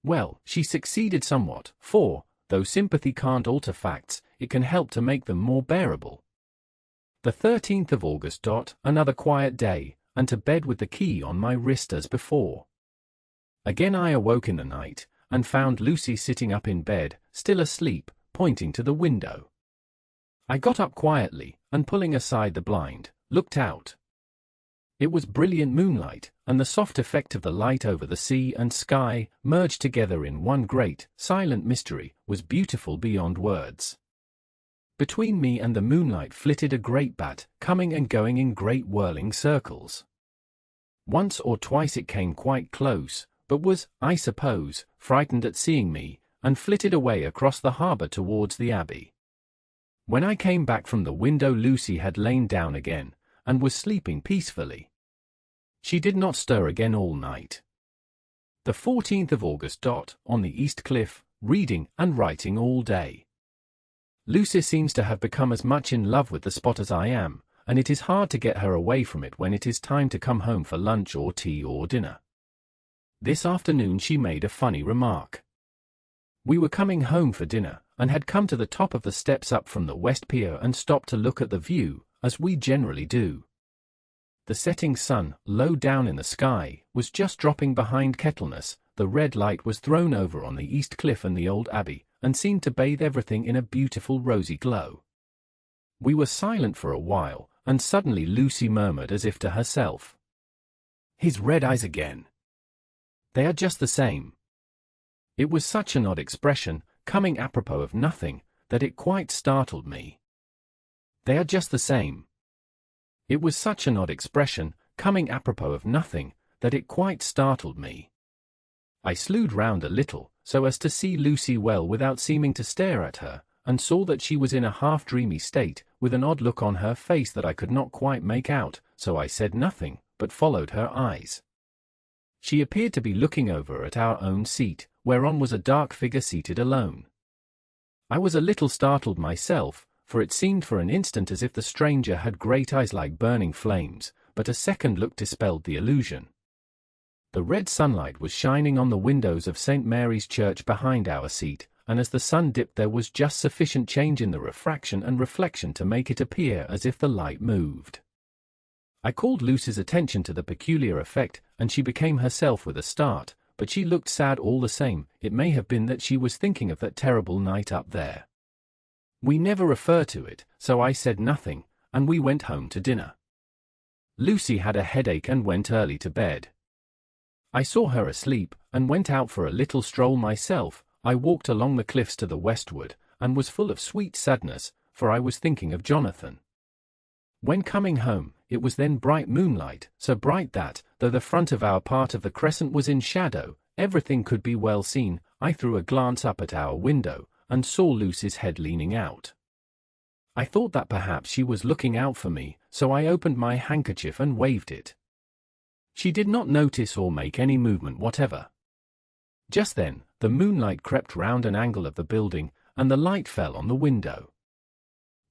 Well, she succeeded somewhat, for, though sympathy can't alter facts, it can help to make them more bearable. The 13th of August. Another quiet day, and to bed with the key on my wrist as before. Again I awoke in the night, and found Lucy sitting up in bed, still asleep, pointing to the window. I got up quietly, and pulling aside the blind, looked out. It was brilliant moonlight, and the soft effect of the light over the sea and sky, merged together in one great, silent mystery, was beautiful beyond words. Between me and the moonlight flitted a great bat, coming and going in great whirling circles. Once or twice it came quite close, but was, I suppose, frightened at seeing me, and flitted away across the harbour towards the abbey. When I came back from the window Lucy had lain down again, and was sleeping peacefully. She did not stir again all night. The 14th of August. On the East Cliff, reading and writing all day. Lucy seems to have become as much in love with the spot as I am, and it is hard to get her away from it when it is time to come home for lunch or tea or dinner. This afternoon she made a funny remark. We were coming home for dinner, and had come to the top of the steps up from the West Pier and stopped to look at the view, as we generally do. The setting sun, low down in the sky, was just dropping behind Kettleness. The red light was thrown over on the East Cliff and the old abbey, and seemed to bathe everything in a beautiful rosy glow. We were silent for a while, and suddenly Lucy murmured as if to herself, "His red eyes again. They are just the same." It was such an odd expression, coming apropos of nothing, that it quite startled me. They are just the same. It was such an odd expression, coming apropos of nothing, that it quite startled me. I slewed round a little, so as to see Lucy well without seeming to stare at her, and saw that she was in a half-dreamy state, with an odd look on her face that I could not quite make out, so I said nothing, but followed her eyes. She appeared to be looking over at our own seat, whereon was a dark figure seated alone. I was a little startled myself, for it seemed for an instant as if the stranger had great eyes like burning flames, but a second look dispelled the illusion. The red sunlight was shining on the windows of St. Mary's Church behind our seat, and as the sun dipped there was just sufficient change in the refraction and reflection to make it appear as if the light moved. I called Lucy's attention to the peculiar effect, and she became herself with a start, but she looked sad all the same. It may have been that she was thinking of that terrible night up there. We never refer to it, so I said nothing, and we went home to dinner. Lucy had a headache and went early to bed. I saw her asleep, and went out for a little stroll myself. I walked along the cliffs to the westward, and was full of sweet sadness, for I was thinking of Jonathan. When coming home, it was then bright moonlight, so bright that, though the front of our part of the crescent was in shadow, everything could be well seen. I threw a glance up at our window, and saw Lucy's head leaning out. I thought that perhaps she was looking out for me, so I opened my handkerchief and waved it. She did not notice or make any movement whatever. Just then, the moonlight crept round an angle of the building, and the light fell on the window.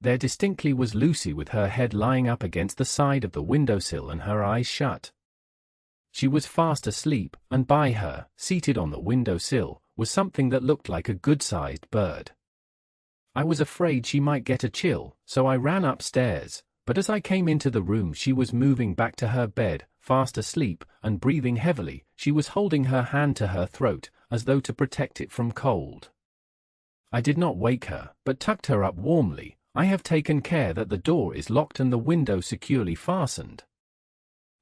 There distinctly was Lucy with her head lying up against the side of the windowsill and her eyes shut. She was fast asleep, and by her, seated on the windowsill, was something that looked like a good-sized bird. I was afraid she might get a chill, so I ran upstairs, but as I came into the room she was moving back to her bed, fast asleep, and breathing heavily. She was holding her hand to her throat, as though to protect it from cold. I did not wake her, but tucked her up warmly. I have taken care that the door is locked and the window securely fastened.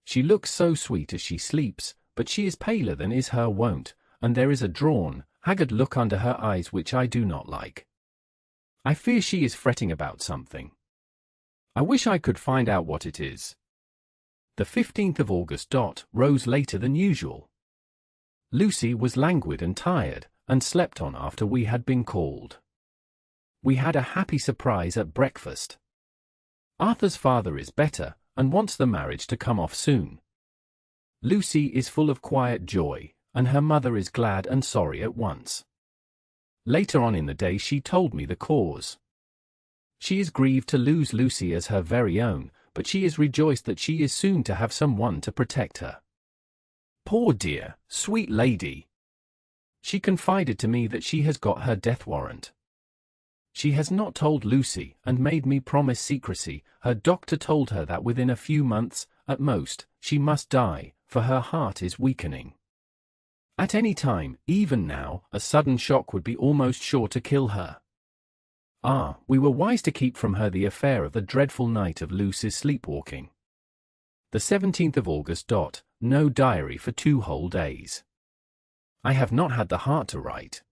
She looks so sweet as she sleeps, but she is paler than is her wont, and there is a drawn, haggard look under her eyes which I do not like. I fear she is fretting about something. I wish I could find out what it is. The 15th of August. Rose later than usual. Lucy was languid and tired, and slept on after we had been called. We had a happy surprise at breakfast. Arthur's father is better, and wants the marriage to come off soon. Lucy is full of quiet joy, and her mother is glad and sorry at once. Later on in the day she told me the cause. She is grieved to lose Lucy as her very own, but she is rejoiced that she is soon to have someone to protect her. Poor dear, sweet lady! She confided to me that she has got her death warrant. She has not told Lucy, and made me promise secrecy. Her doctor told her that within a few months, at most, she must die, for her heart is weakening. At any time, even now, a sudden shock would be almost sure to kill her. Ah, we were wise to keep from her the affair of the dreadful night of Lucy's sleepwalking. The 17th of August. No diary for 2 whole days. I have not had the heart to write.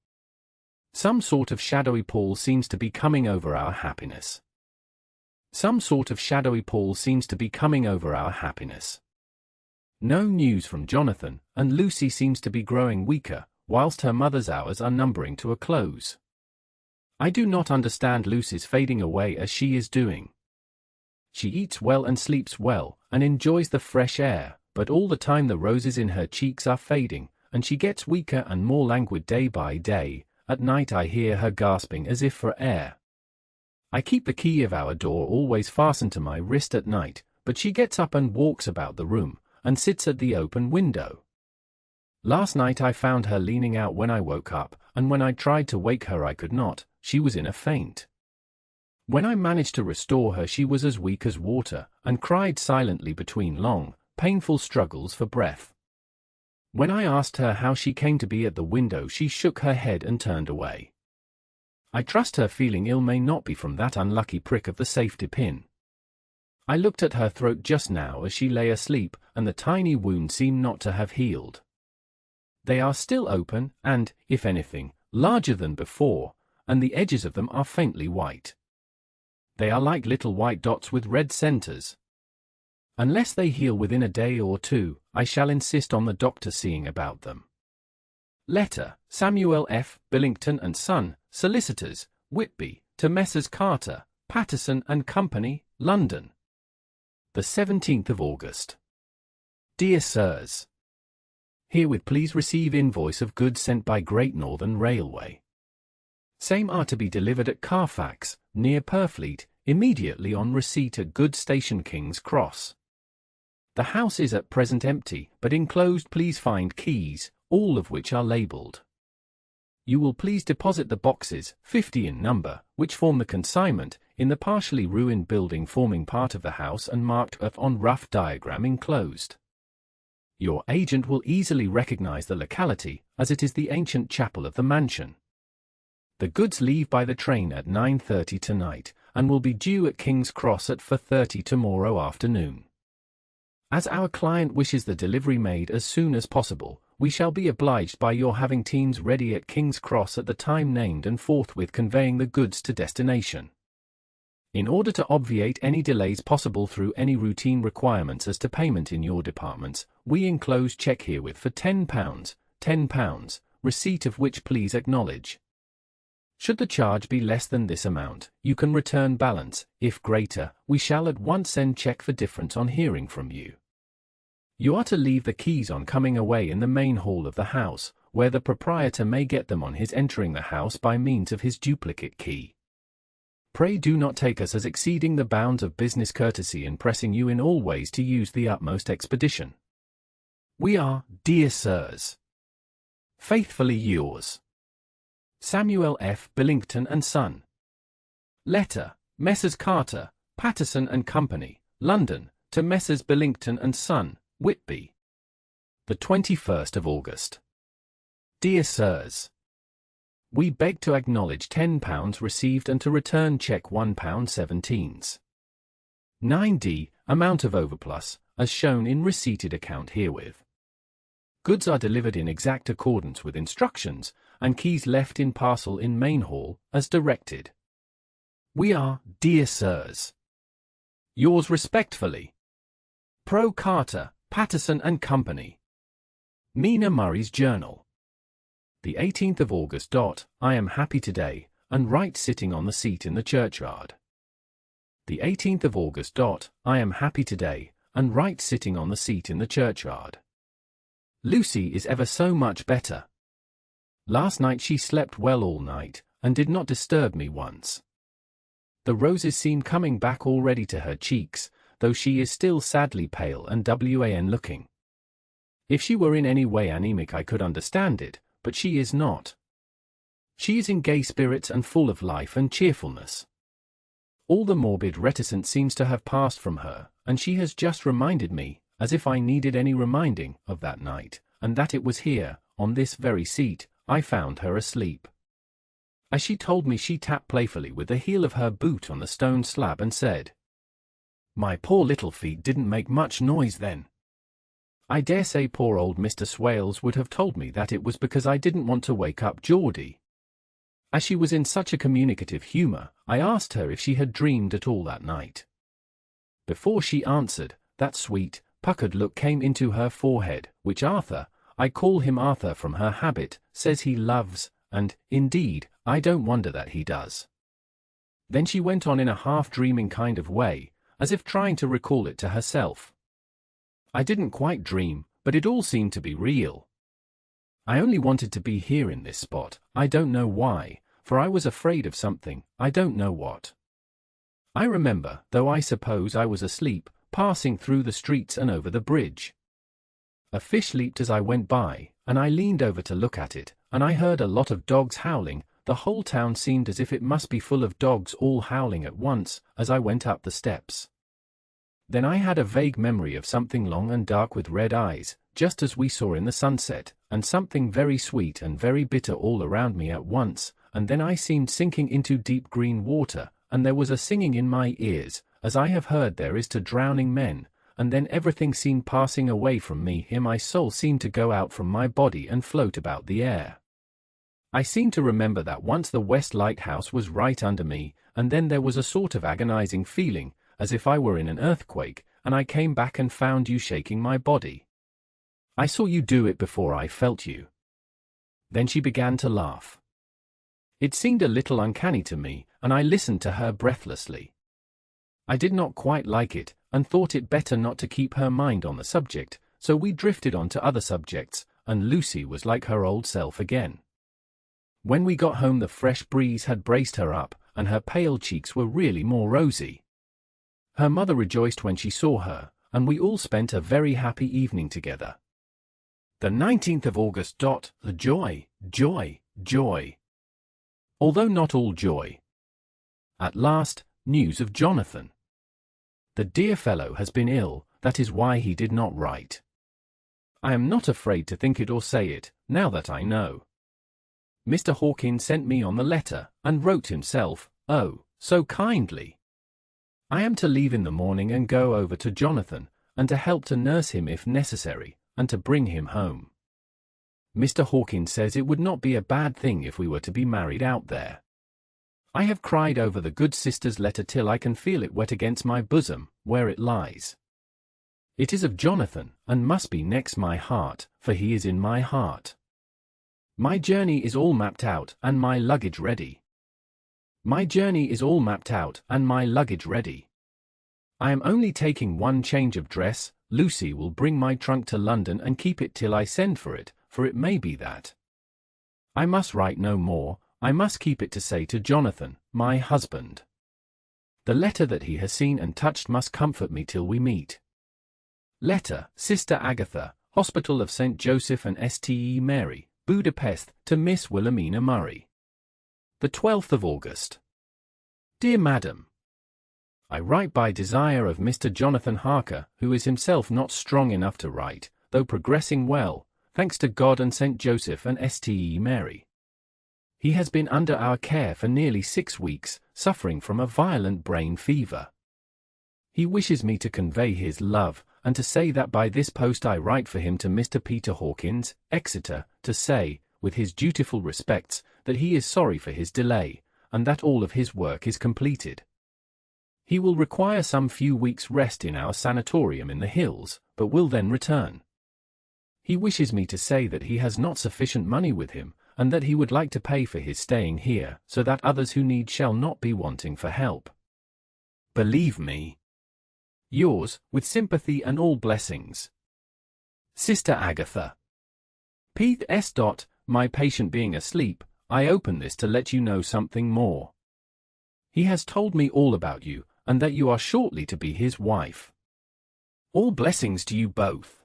Some sort of shadowy pall seems to be coming over our happiness. No news from Jonathan, and Lucy seems to be growing weaker, whilst her mother's hours are numbering to a close. I do not understand Lucy's fading away as she is doing. She eats well and sleeps well, and enjoys the fresh air, but all the time the roses in her cheeks are fading, and she gets weaker and more languid day by day. At night I hear her gasping as if for air. I keep the key of our door always fastened to my wrist at night, but she gets up and walks about the room, and sits at the open window. Last night I found her leaning out when I woke up, and when I tried to wake her I could not. She was in a faint. When I managed to restore her she was as weak as water, and cried silently between long, painful struggles for breath. When I asked her how she came to be at the window she shook her head and turned away. I trust her feeling ill may not be from that unlucky prick of the safety pin. I looked at her throat just now as she lay asleep, and the tiny wound seemed not to have healed. They are still open, and, if anything, larger than before, and the edges of them are faintly white. They are like little white dots with red centers. Unless they heal within a day or 2, I shall insist on the doctor seeing about them. Letter, Samuel F. Billington and Son, Solicitors, Whitby, to Messrs. Carter, Patterson and Company, London. The 17th of August. Dear Sirs, herewith please receive invoice of goods sent by Great Northern Railway. Same are to be delivered at Carfax, near Purfleet, immediately on receipt at Goods Station King's Cross. The house is at present empty, but enclosed please find keys, all of which are labelled. You will please deposit the boxes, 50 in number, which form the consignment, in the partially ruined building forming part of the house and marked F on rough diagram enclosed. Your agent will easily recognize the locality, as it is the ancient chapel of the mansion. The goods leave by the train at 9:30 tonight, and will be due at King's Cross at 4:30 tomorrow afternoon. As our client wishes the delivery made as soon as possible, we shall be obliged by your having teams ready at King's Cross at the time named and forthwith conveying the goods to destination. In order to obviate any delays possible through any routine requirements as to payment in your departments, we enclose cheque herewith for £10, receipt of which please acknowledge. Should the charge be less than this amount, you can return balance. If greater, we shall at once send cheque for difference on hearing from you. You are to leave the keys on coming away in the main hall of the house, where the proprietor may get them on his entering the house by means of his duplicate key. Pray do not take us as exceeding the bounds of business courtesy in pressing you in all ways to use the utmost expedition. We are, dear sirs, faithfully yours, Samuel F. Billington and Son. Letter, Messrs. Carter, Patterson and Company, London, to Messrs. Billington and Son, Whitby. The 21st of August. Dear Sirs, we beg to acknowledge £10 received and to return cheque £1.17. 9d, amount of overplus, as shown in receipted account herewith. Goods are delivered in exact accordance with instructions, and keys left in parcel in main hall, as directed. We are, dear sirs, yours respectfully, Pro Carter, Patterson and Company. Mina Murray's Journal. The 18th of August. I am happy today, and right sitting on the seat in the churchyard. The 18th of August. I am happy today, and right sitting on the seat in the churchyard. Lucy is ever so much better. Last night she slept well all night, and did not disturb me once. The roses seem coming back already to her cheeks, though she is still sadly pale and wan looking. If she were in any way anemic I could understand it, but she is not. She is in gay spirits and full of life and cheerfulness. All the morbid reticence seems to have passed from her, and she has just reminded me, as if I needed any reminding, of that night, and that it was here, on this very seat, I found her asleep. As she told me, she tapped playfully with the heel of her boot on the stone slab and said, "My poor little feet didn't make much noise then." I dare say poor old Mr. Swales would have told me that it was because I didn't want to wake up Geordie. As she was in such a communicative humour, I asked her if she had dreamed at all that night. Before she answered, that sweet, puckered look came into her forehead, which Arthur, I call him Arthur from her habit, says he loves, and, indeed, I don't wonder that he does. Then she went on in a half-dreaming kind of way, as if trying to recall it to herself. I didn't quite dream, but it all seemed to be real. I only wanted to be here in this spot, I don't know why, for I was afraid of something, I don't know what. I remember, though I suppose I was asleep, passing through the streets and over the bridge. A fish leaped as I went by, and I leaned over to look at it, and I heard a lot of dogs howling. The whole town seemed as if it must be full of dogs all howling at once, as I went up the steps. Then I had a vague memory of something long and dark with red eyes, just as we saw in the sunset, and something very sweet and very bitter all around me at once, and then I seemed sinking into deep green water, and there was a singing in my ears, as I have heard there is to drowning men, and then everything seemed passing away from me. Here my soul seemed to go out from my body and float about the air. I seem to remember that once the West Lighthouse was right under me, and then there was a sort of agonizing feeling, as if I were in an earthquake, and I came back and found you shaking my body. I saw you do it before I felt you. Then she began to laugh. It seemed a little uncanny to me, and I listened to her breathlessly. I did not quite like it, and thought it better not to keep her mind on the subject, so we drifted on to other subjects, and Lucy was like her old self again. When we got home the fresh breeze had braced her up, and her pale cheeks were really more rosy. Her mother rejoiced when she saw her, and we all spent a very happy evening together. The 19th of August. The joy, joy, joy. Although not all joy. At last, news of Jonathan. The dear fellow has been ill, that is why he did not write. I am not afraid to think it or say it, now that I know. Mr. Hawkins sent me on the letter, and wrote himself, oh, so kindly. I am to leave in the morning and go over to Jonathan, and to help to nurse him if necessary, and to bring him home. Mr. Hawkins says it would not be a bad thing if we were to be married out there. I have cried over the good sister's letter till I can feel it wet against my bosom, where it lies. It is of Jonathan, and must be next my heart, for he is in my heart. My journey is all mapped out, and my luggage ready. My journey is all mapped out, and my luggage ready. I am only taking one change of dress, Lucy will bring my trunk to London and keep it till I send for it may be that I must write no more. I must keep it to say to Jonathan, my husband. The letter that he has seen and touched must comfort me till we meet. Letter, Sister Agatha, Hospital of St. Joseph and Ste Mary, Budapest, to Miss Wilhelmina Murray. The 12th of August. Dear Madam, I write by desire of Mr. Jonathan Harker, who is himself not strong enough to write, though progressing well, thanks to God and St. Joseph and Ste Mary. He has been under our care for nearly 6 weeks, suffering from a violent brain fever. He wishes me to convey his love, and to say that by this post I write for him to Mr. Peter Hawkins, Exeter, to say, with his dutiful respects, that he is sorry for his delay, and that all of his work is completed. He will require some few weeks' rest in our sanatorium in the hills, but will then return. He wishes me to say that he has not sufficient money with him, and that he would like to pay for his staying here, so that others who need shall not be wanting for help. Believe me, yours, with sympathy and all blessings, Sister Agatha. P.S. My patient being asleep, I open this to let you know something more. He has told me all about you, and that you are shortly to be his wife. All blessings to you both.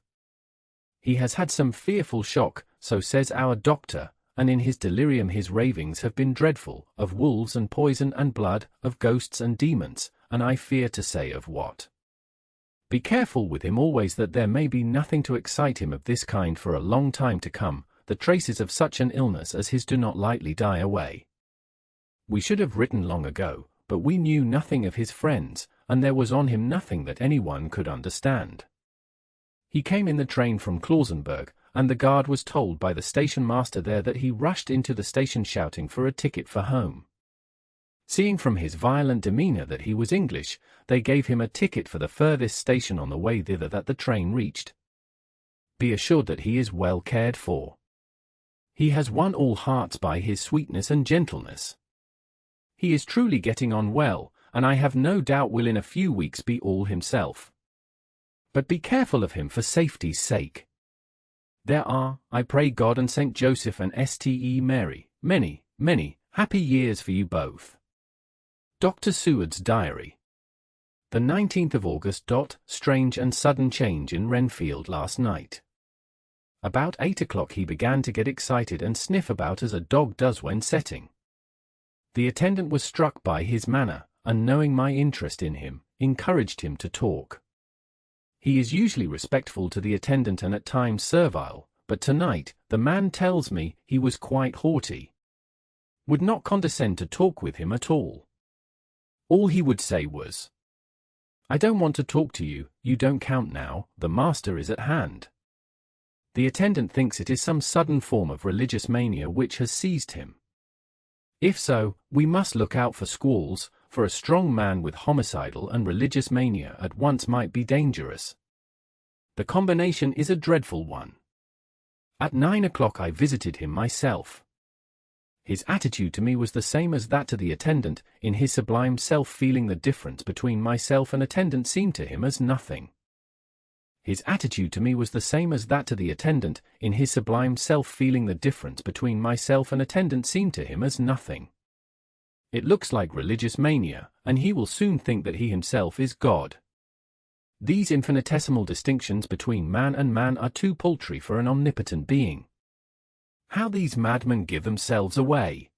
He has had some fearful shock, so says our doctor, and in his delirium his ravings have been dreadful, of wolves and poison and blood, of ghosts and demons, and I fear to say of what. Be careful with him always, that there may be nothing to excite him of this kind for a long time to come. The traces of such an illness as his do not lightly die away. We should have written long ago, but we knew nothing of his friends, and there was on him nothing that anyone could understand. He came in the train from Klausenburg, and the guard was told by the station master there that he rushed into the station shouting for a ticket for home. Seeing from his violent demeanor that he was English, they gave him a ticket for the furthest station on the way thither that the train reached. Be assured that he is well cared for. He has won all hearts by his sweetness and gentleness. He is truly getting on well, and I have no doubt will in a few weeks be all himself. But be careful of him for safety's sake. There are, I pray God and St. Joseph and Ste Mary, many, many happy years for you both. Dr. Seward's Diary. The 19th of August. Strange and sudden change in Renfield last night. About 8 o'clock he began to get excited and sniff about as a dog does when setting. The attendant was struck by his manner, and knowing my interest in him, encouraged him to talk. He is usually respectful to the attendant and at times servile, but tonight, the man tells me, he was quite haughty. Would not condescend to talk with him at all. All he would say was, "I don't want to talk to you, you don't count now, the master is at hand." The attendant thinks it is some sudden form of religious mania which has seized him. If so, we must look out for squalls, for a strong man with homicidal and religious mania at once might be dangerous. The combination is a dreadful one. At 9 o'clock I visited him myself. His attitude to me was the same as that to the attendant. In his sublime self-feeling, the difference between myself and attendant seemed to him as nothing. His attitude to me was the same as that to the attendant. In his sublime self-feeling, the difference between myself and attendant seemed to him as nothing. It looks like religious mania, and he will soon think that he himself is God. These infinitesimal distinctions between man and man are too paltry for an omnipotent being. How these madmen give themselves away!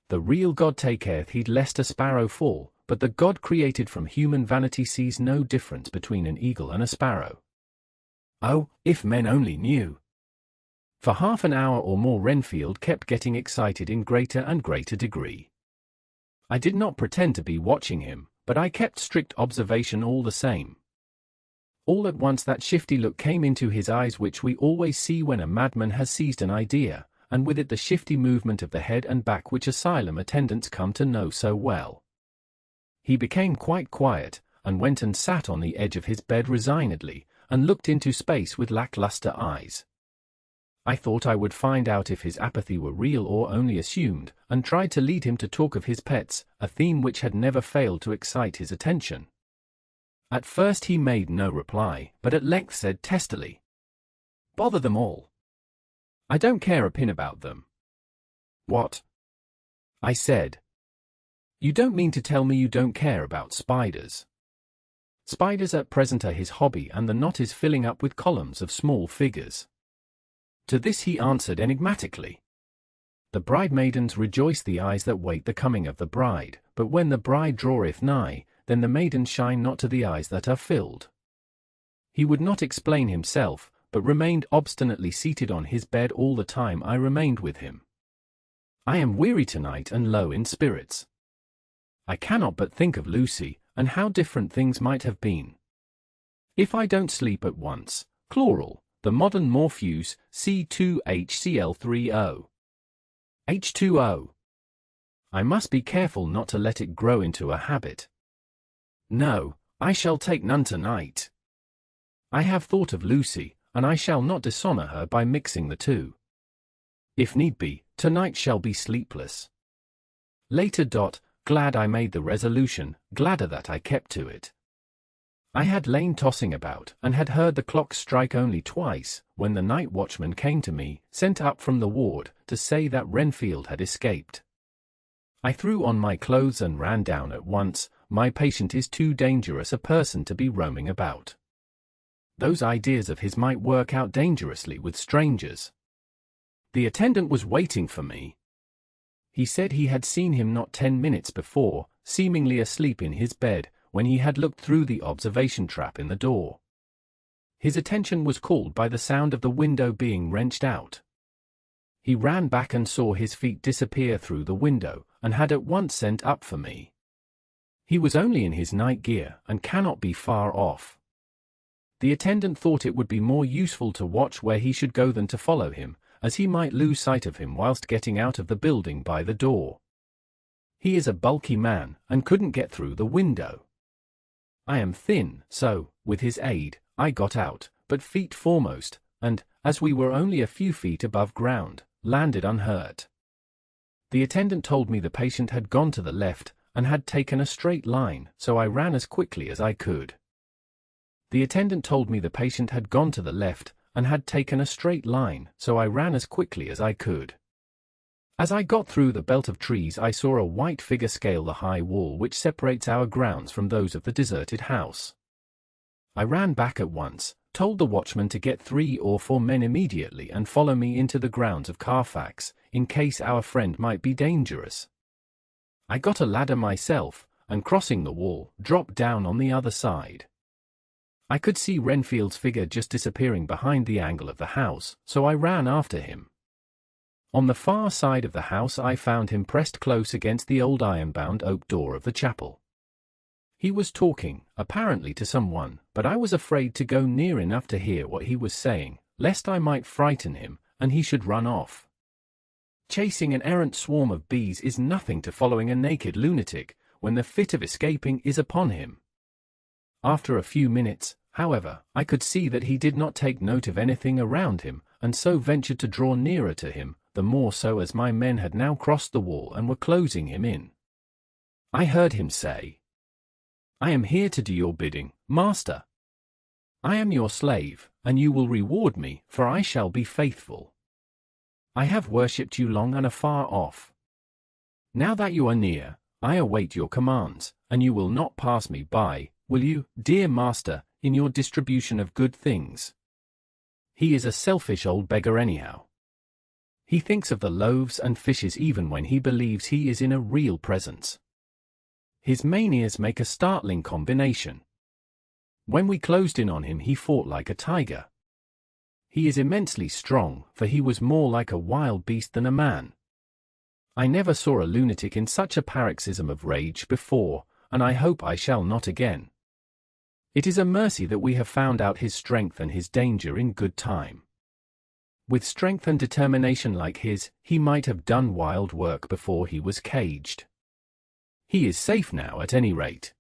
The real God taketh heed lest a sparrow fall, but the God created from human vanity sees no difference between an eagle and a sparrow. Oh, if men only knew! For half an hour or more Renfield kept getting excited in greater and greater degree. I did not pretend to be watching him, but I kept strict observation all the same. All at once that shifty look came into his eyes which we always see when a madman has seized an idea, and with it the shifty movement of the head and back which asylum attendants come to know so well. He became quite quiet, and went and sat on the edge of his bed resignedly, and looked into space with lackluster eyes. I thought I would find out if his apathy were real or only assumed, and tried to lead him to talk of his pets, a theme which had never failed to excite his attention. At first he made no reply, but at length said testily, "Bother them all. I don't care a pin about them." "What?" I said. "You don't mean to tell me you don't care about spiders?" Spiders at present are his hobby, and the knot is filling up with columns of small figures. To this he answered enigmatically, "The bridemaidens rejoice the eyes that wait the coming of the bride, but when the bride draweth nigh, then the maidens shine not to the eyes that are filled." He would not explain himself, but remained obstinately seated on his bed all the time I remained with him. I am weary tonight and low in spirits. I cannot but think of Lucy, and how different things might have been. If I don't sleep at once, chloral, the modern Morpheus, C2HCl3O. H2O. I must be careful not to let it grow into a habit. No, I shall take none tonight. I have thought of Lucy, and I shall not dishonor her by mixing the two. If need be, tonight shall be sleepless. Later. Glad I made the resolution, gladder that I kept to it. I had lain tossing about, and had heard the clock strike only twice, when the night watchman came to me, sent up from the ward, to say that Renfield had escaped. I threw on my clothes and ran down at once. My patient is too dangerous a person to be roaming about. Those ideas of his might work out dangerously with strangers. The attendant was waiting for me. He said he had seen him not 10 minutes before, seemingly asleep in his bed, when he had looked through the observation trap in the door. His attention was called by the sound of the window being wrenched out. He ran back and saw his feet disappear through the window, and had at once sent up for me. He was only in his night gear, and cannot be far off. The attendant thought it would be more useful to watch where he should go than to follow him, as he might lose sight of him whilst getting out of the building by the door. He is a bulky man, and couldn't get through the window. I am thin, so, with his aid, I got out, but feet foremost, and, as we were only a few feet above ground, landed unhurt. The attendant told me the patient had gone to the left, and had taken a straight line, so I ran as quickly as I could. The attendant told me the patient had gone to the left, and had taken a straight line, so I ran as quickly as I could. As I got through the belt of trees I saw a white figure scale the high wall which separates our grounds from those of the deserted house. I ran back at once, told the watchman to get 3 or 4 men immediately and follow me into the grounds of Carfax, in case our friend might be dangerous. I got a ladder myself, and crossing the wall, dropped down on the other side. I could see Renfield's figure just disappearing behind the angle of the house, so I ran after him. On the far side of the house I found him pressed close against the old iron-bound oak door of the chapel. He was talking, apparently to someone, but I was afraid to go near enough to hear what he was saying, lest I might frighten him, and he should run off. Chasing an errant swarm of bees is nothing to following a naked lunatic, when the fit of escaping is upon him. After a few minutes, however, I could see that he did not take note of anything around him, and so ventured to draw nearer to him, the more so as my men had now crossed the wall and were closing him in. I heard him say, "I am here to do your bidding, master. I am your slave, and you will reward me, for I shall be faithful. I have worshipped you long and afar off. Now that you are near, I await your commands, and you will not pass me by, will you, dear master, in your distribution of good things?" He is a selfish old beggar anyhow. He thinks of the loaves and fishes even when he believes he is in a real presence. His manias make a startling combination. When we closed in on him he fought like a tiger. He is immensely strong, for he was more like a wild beast than a man. I never saw a lunatic in such a paroxysm of rage before, and I hope I shall not again. It is a mercy that we have found out his strength and his danger in good time. With strength and determination like his, he might have done wild work before he was caged. He is safe now at any rate.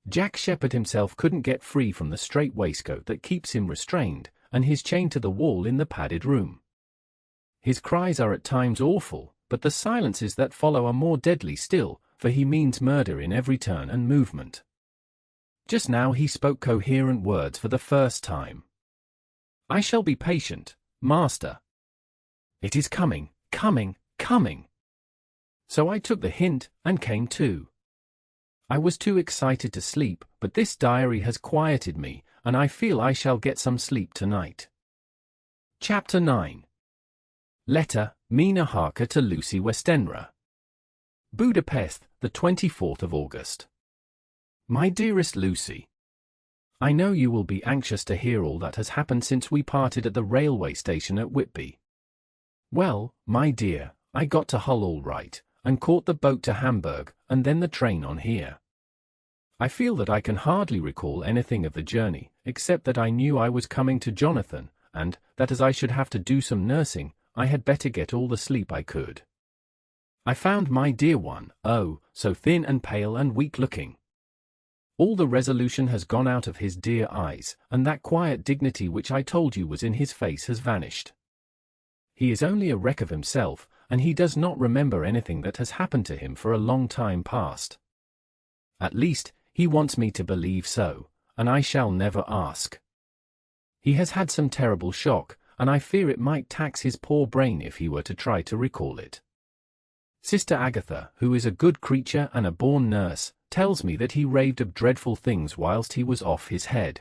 Jack Sheppard himself couldn't get free from the strait waistcoat that keeps him restrained, and his chain to the wall in the padded room. His cries are at times awful, but the silences that follow are more deadly still, for he means murder in every turn and movement. Just now he spoke coherent words for the first time. "I shall be patient, master. It is coming, coming, coming." So I took the hint, and came to. I was too excited to sleep, but this diary has quieted me, and I feel I shall get some sleep tonight. Chapter 9. Letter, Mina Harker to Lucy Westenra. Budapest, the 24th of August. My dearest Lucy, I know you will be anxious to hear all that has happened since we parted at the railway station at Whitby. Well, my dear, I got to Hull all right, and caught the boat to Hamburg, and then the train on here. I feel that I can hardly recall anything of the journey, except that I knew I was coming to Jonathan, and that as I should have to do some nursing, I had better get all the sleep I could. I found my dear one, oh, so thin and pale and weak-looking. All the resolution has gone out of his dear eyes, and that quiet dignity which I told you was in his face has vanished. He is only a wreck of himself, and he does not remember anything that has happened to him for a long time past. At least, he wants me to believe so, and I shall never ask. He has had some terrible shock, and I fear it might tax his poor brain if he were to try to recall it. Sister Agatha, who is a good creature and a born nurse, tells me that he raved of dreadful things whilst he was off his head.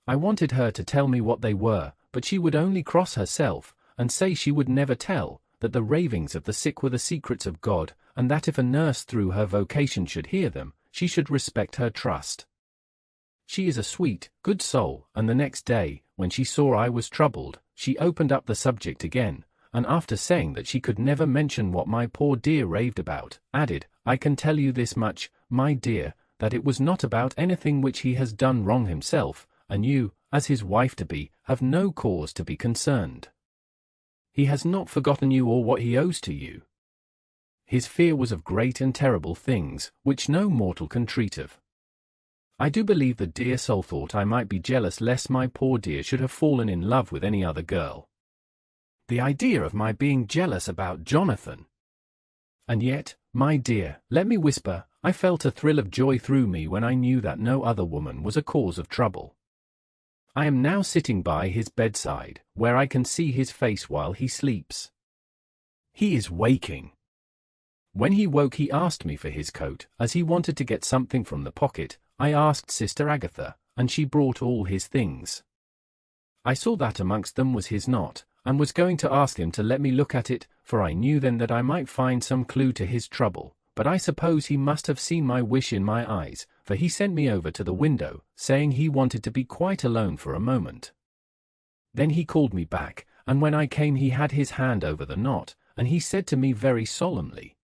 I wanted her to tell me what they were, but she would only cross herself, and say she would never tell, that the ravings of the sick were the secrets of God, and that if a nurse through her vocation should hear them, she should respect her trust. She is a sweet, good soul, and the next day, when she saw I was troubled, she opened up the subject again, and after saying that she could never mention what my poor dear raved about, added, "I can tell you this much, my dear, that it was not about anything which he has done wrong himself, and you, as his wife-to-be, have no cause to be concerned. He has not forgotten you or what he owes to you. His fear was of great and terrible things, which no mortal can treat of. I do believe the dear soul thought I might be jealous lest my poor dear should have fallen in love with any other girl. The idea of my being jealous about Jonathan! And yet, my dear, let me whisper, I felt a thrill of joy through me when I knew that no other woman was a cause of trouble. I am now sitting by his bedside, where I can see his face while he sleeps. He is waking. When he woke he asked me for his coat, as he wanted to get something from the pocket. I asked Sister Agatha, and she brought all his things. I saw that amongst them was his knot, and was going to ask him to let me look at it, for I knew then that I might find some clue to his trouble, but I suppose he must have seen my wish in my eyes, for he sent me over to the window, saying he wanted to be quite alone for a moment. Then he called me back, and when I came he had his hand over the knot, and he said to me very solemnly,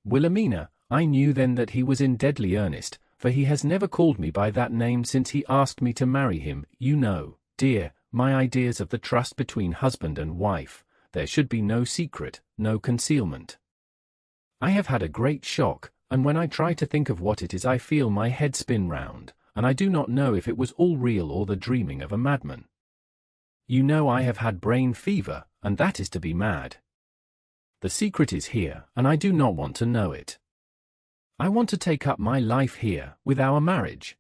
"Wilhelmina," I knew then that he was in deadly earnest, for he has never called me by that name since he asked me to marry him. You know, dear, my ideas of the trust between husband and wife. There should be no secret, no concealment. I have had a great shock, and when I try to think of what it is I feel my head spin round, and I do not know if it was all real or the dreaming of a madman. You know I have had brain fever, and that is to be mad. The secret is here, and I do not want to know it. I want to take up my life here, with our marriage.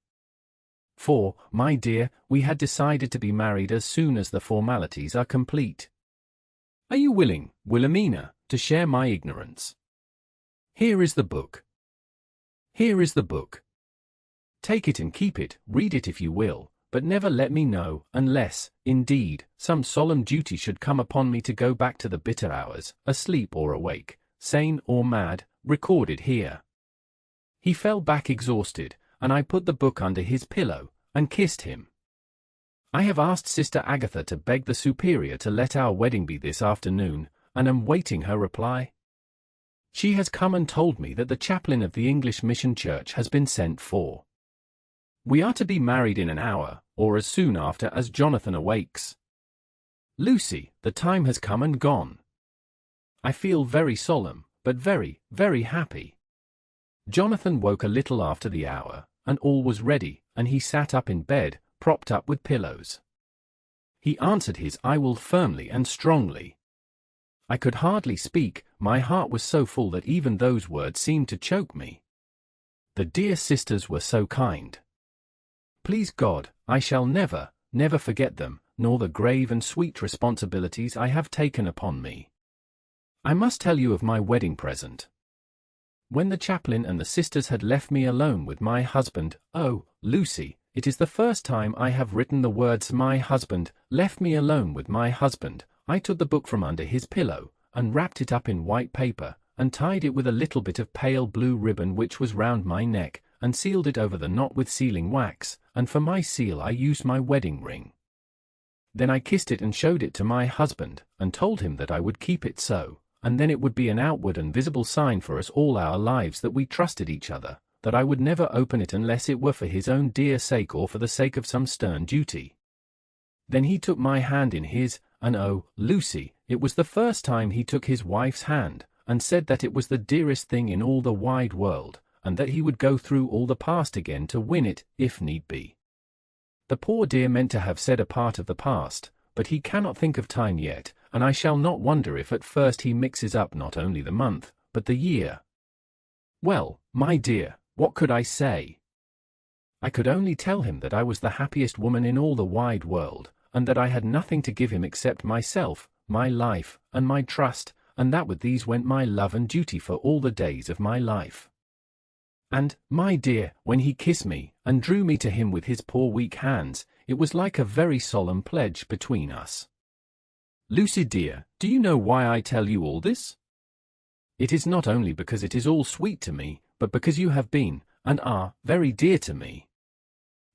For, my dear, we had decided to be married as soon as the formalities are complete. Are you willing, Wilhelmina, to share my ignorance? Here is the book. Here is the book. Take it and keep it, read it if you will, but never let me know, unless, indeed, some solemn duty should come upon me to go back to the bitter hours, asleep or awake, sane or mad, recorded here. He fell back exhausted, and I put the book under his pillow, and kissed him. I have asked Sister Agatha to beg the Superior to let our wedding be this afternoon, and am waiting her reply. She has come and told me that the chaplain of the English Mission Church has been sent for. We are to be married in an hour, or as soon after as Jonathan awakes. Lucy, the time has come and gone. I feel very solemn, but very, very happy. Jonathan woke a little after the hour, and all was ready, and he sat up in bed, propped up with pillows. He answered his "I will" firmly and strongly. I could hardly speak, my heart was so full that even those words seemed to choke me. The dear sisters were so kind. please God, I shall never, never forget them, nor the grave and sweet responsibilities I have taken upon me. I must tell you of my wedding present. When the chaplain and the sisters had left me alone with my husband, oh, Lucy, it is the first time I have written the words my husband, left me alone with my husband, I took the book from under his pillow, and wrapped it up in white paper, and tied it with a little bit of pale blue ribbon which was round my neck, and sealed it over the knot with sealing wax, and for my seal I used my wedding ring. Then I kissed it and showed it to my husband, and told him that I would keep it so, and then it would be an outward and visible sign for us all our lives that we trusted each other, that I would never open it unless it were for his own dear sake or for the sake of some stern duty. Then he took my hand in his, and oh, Lucy, it was the first time he took his wife's hand, and said that it was the dearest thing in all the wide world, and that he would go through all the past again to win it, if need be. The poor dear meant to have said a part of the past, but he cannot think of time yet, and I shall not wonder if at first he mixes up not only the month, but the year. Well, my dear, what could I say? I could only tell him that I was the happiest woman in all the wide world, and that I had nothing to give him except myself, my life, and my trust, and that with these went my love and duty for all the days of my life. And, my dear, when he kissed me, and drew me to him with his poor weak hands, it was like a very solemn pledge between us. Lucy dear, do you know why I tell you all this? It is not only because it is all sweet to me, but because you have been, and are, very dear to me.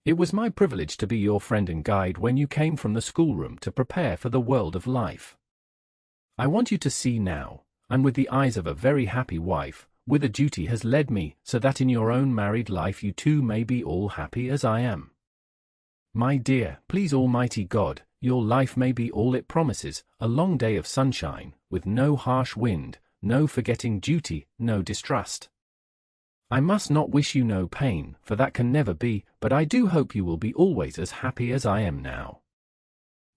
It was my privilege to be your friend and guide when you came from the schoolroom to prepare for the world of life. I want you to see now, and with the eyes of a very happy wife, whither duty has led me, so that in your own married life you too may be all happy as I am. My dear, please Almighty God, your life may be all it promises, a long day of sunshine, with no harsh wind, no forgetting duty, no distrust. I must not wish you no pain, for that can never be, but I do hope you will be always as happy as I am now.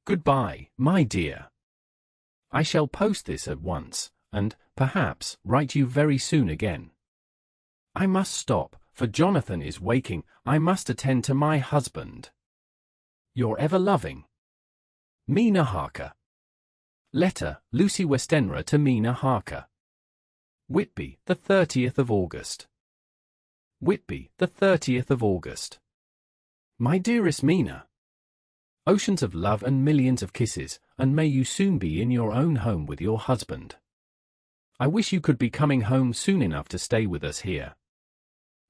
Goodbye, my dear. I shall post this at once, and, perhaps, write you very soon again. I must stop, for Jonathan is waking. I must attend to my husband. Your ever-loving Mina Harker. Letter, Lucy Westenra to Mina Harker. Whitby, the 30th of August. Whitby, the 30th of August. My dearest Mina, oceans of love and millions of kisses, and may you soon be in your own home with your husband. I wish you could be coming home soon enough to stay with us here.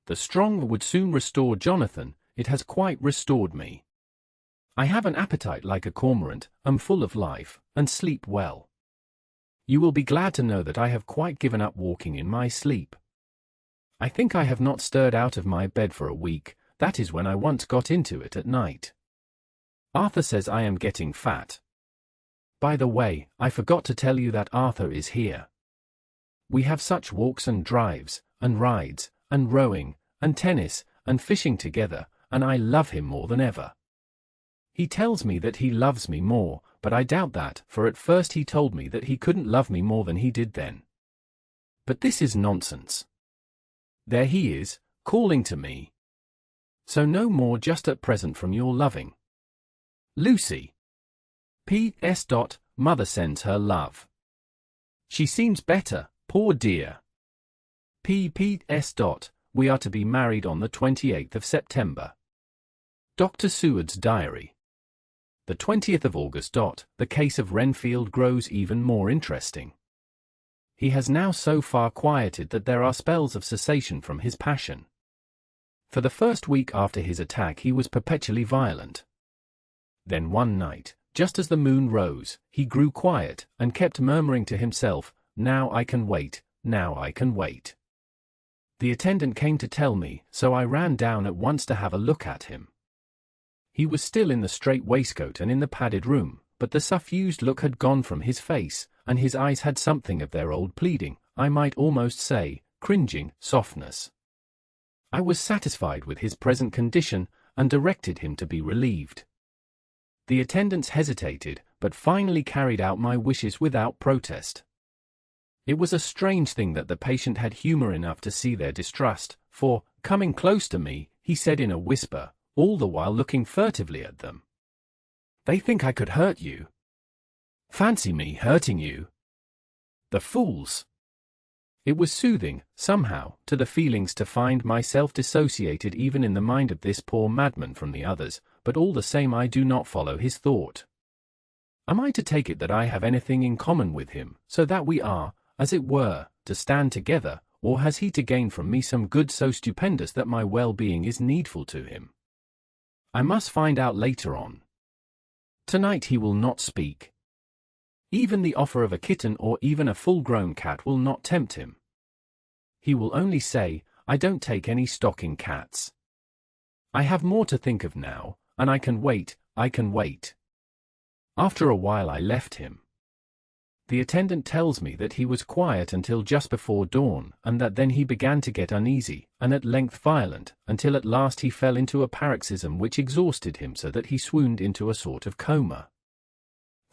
The strong would soon restore Jonathan, it has quite restored me. I have an appetite like a cormorant, am full of life, and sleep well. You will be glad to know that I have quite given up walking in my sleep. I think I have not stirred out of my bed for a week, that is when I once got into it at night. Arthur says I am getting fat. By the way, I forgot to tell you that Arthur is here. We have such walks and drives, and rides, and rowing, and tennis, and fishing together, and I love him more than ever. He tells me that he loves me more, but I doubt that, for at first he told me that he couldn't love me more than he did then. But this is nonsense. There he is, calling to me. So no more just at present from your loving Lucy. P.S. Mother sends her love. She seems better, poor dear. P.S. We are to be married on the 28th of September. Dr. Seward's Diary. The 20th of August. The case of Renfield grows even more interesting. He has now so far quieted that there are spells of cessation from his passion. For the first week after his attack he was perpetually violent. Then one night, just as the moon rose, he grew quiet, and kept murmuring to himself, "Now I can wait, now I can wait." The attendant came to tell me, so I ran down at once to have a look at him. He was still in the strait waistcoat and in the padded room, but the suffused look had gone from his face, and his eyes had something of their old pleading, I might almost say, cringing, softness. I was satisfied with his present condition, and directed him to be relieved. The attendants hesitated, but finally carried out my wishes without protest. It was a strange thing that the patient had humor enough to see their distrust, for, coming close to me, he said in a whisper, all the while looking furtively at them. They think I could hurt you. Fancy me hurting you. The fools! It was soothing, somehow, to the feelings to find myself dissociated even in the mind of this poor madman from the others, but all the same I do not follow his thought. Am I to take it that I have anything in common with him, so that we are, as it were, to stand together, or has he to gain from me some good so stupendous that my well-being is needful to him? I must find out later on. Tonight he will not speak. Even the offer of a kitten or even a full-grown cat will not tempt him. He will only say, I don't take any stock in cats. I have more to think of now, and I can wait, I can wait. After a while I left him. The attendant tells me that he was quiet until just before dawn, and that then he began to get uneasy, and at length violent, until at last he fell into a paroxysm which exhausted him so that he swooned into a sort of coma.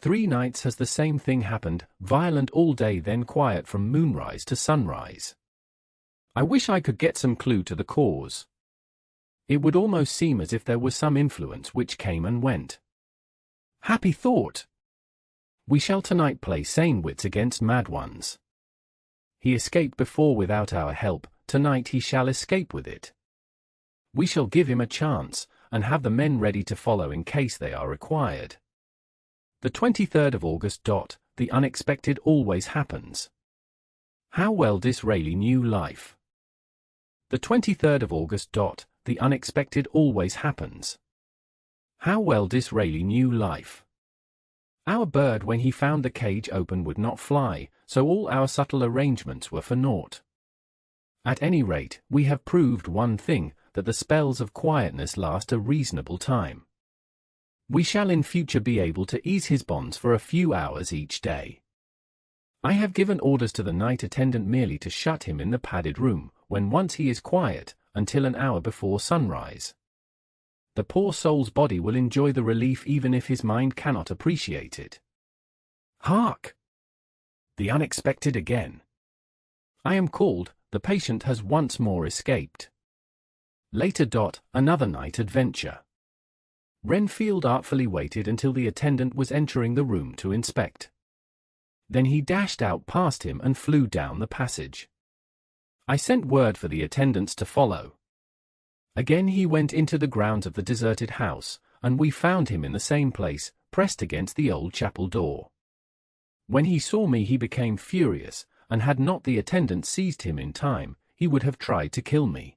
3 nights has the same thing happened, violent all day then quiet from moonrise to sunrise. I wish I could get some clue to the cause. It would almost seem as if there was some influence which came and went. Happy thought! We shall tonight play sane wits against mad ones. He escaped before without our help, tonight he shall escape with it. We shall give him a chance, and have the men ready to follow in case they are required. The 23rd of August. The unexpected always happens. How well Disraeli knew life. The 23rd of August. The unexpected always happens. How well Disraeli knew life. Our bird when he found the cage open would not fly, so all our subtle arrangements were for naught. At any rate, we have proved one thing, that the spells of quietness last a reasonable time. We shall in future be able to ease his bonds for a few hours each day. I have given orders to the night attendant merely to shut him in the padded room, when once he is quiet, until an hour before sunrise. The poor soul's body will enjoy the relief even if his mind cannot appreciate it. Hark! The unexpected again. I am called, the patient has once more escaped. Later. Another night adventure. Renfield artfully waited until the attendant was entering the room to inspect. Then he dashed out past him and flew down the passage. I sent word for the attendants to follow. Again he went into the grounds of the deserted house, and we found him in the same place, pressed against the old chapel door. When he saw me he became furious, and had not the attendant seized him in time, he would have tried to kill me.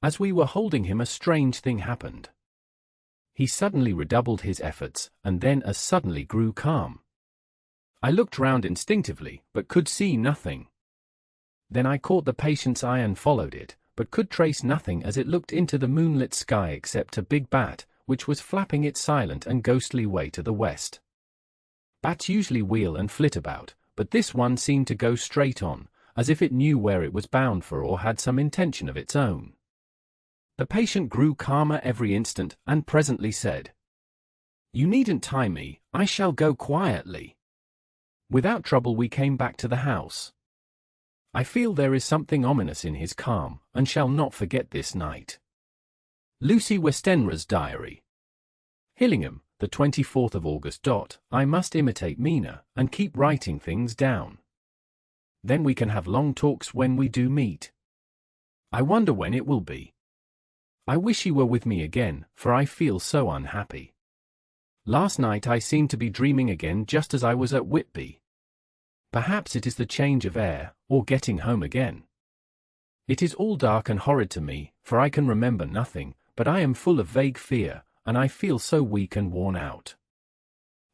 As we were holding him a strange thing happened. He suddenly redoubled his efforts, and then as suddenly grew calm. I looked round instinctively, but could see nothing. Then I caught the patient's eye and followed it, but could trace nothing as it looked into the moonlit sky except a big bat, which was flapping its silent and ghostly way to the west. Bats usually wheel and flit about, but this one seemed to go straight on, as if it knew where it was bound for or had some intention of its own. The patient grew calmer every instant, and presently said, "You needn't tie me, I shall go quietly." Without trouble we came back to the house. I feel there is something ominous in his calm, and shall not forget this night. Lucy Westenra's diary. Hillingham, the 24th of August. I must imitate Mina, and keep writing things down. Then we can have long talks when we do meet. I wonder when it will be. I wish he were with me again, for I feel so unhappy. Last night I seemed to be dreaming again just as I was at Whitby. Perhaps it is the change of air, or getting home again. It is all dark and horrid to me, for I can remember nothing, but I am full of vague fear, and I feel so weak and worn out.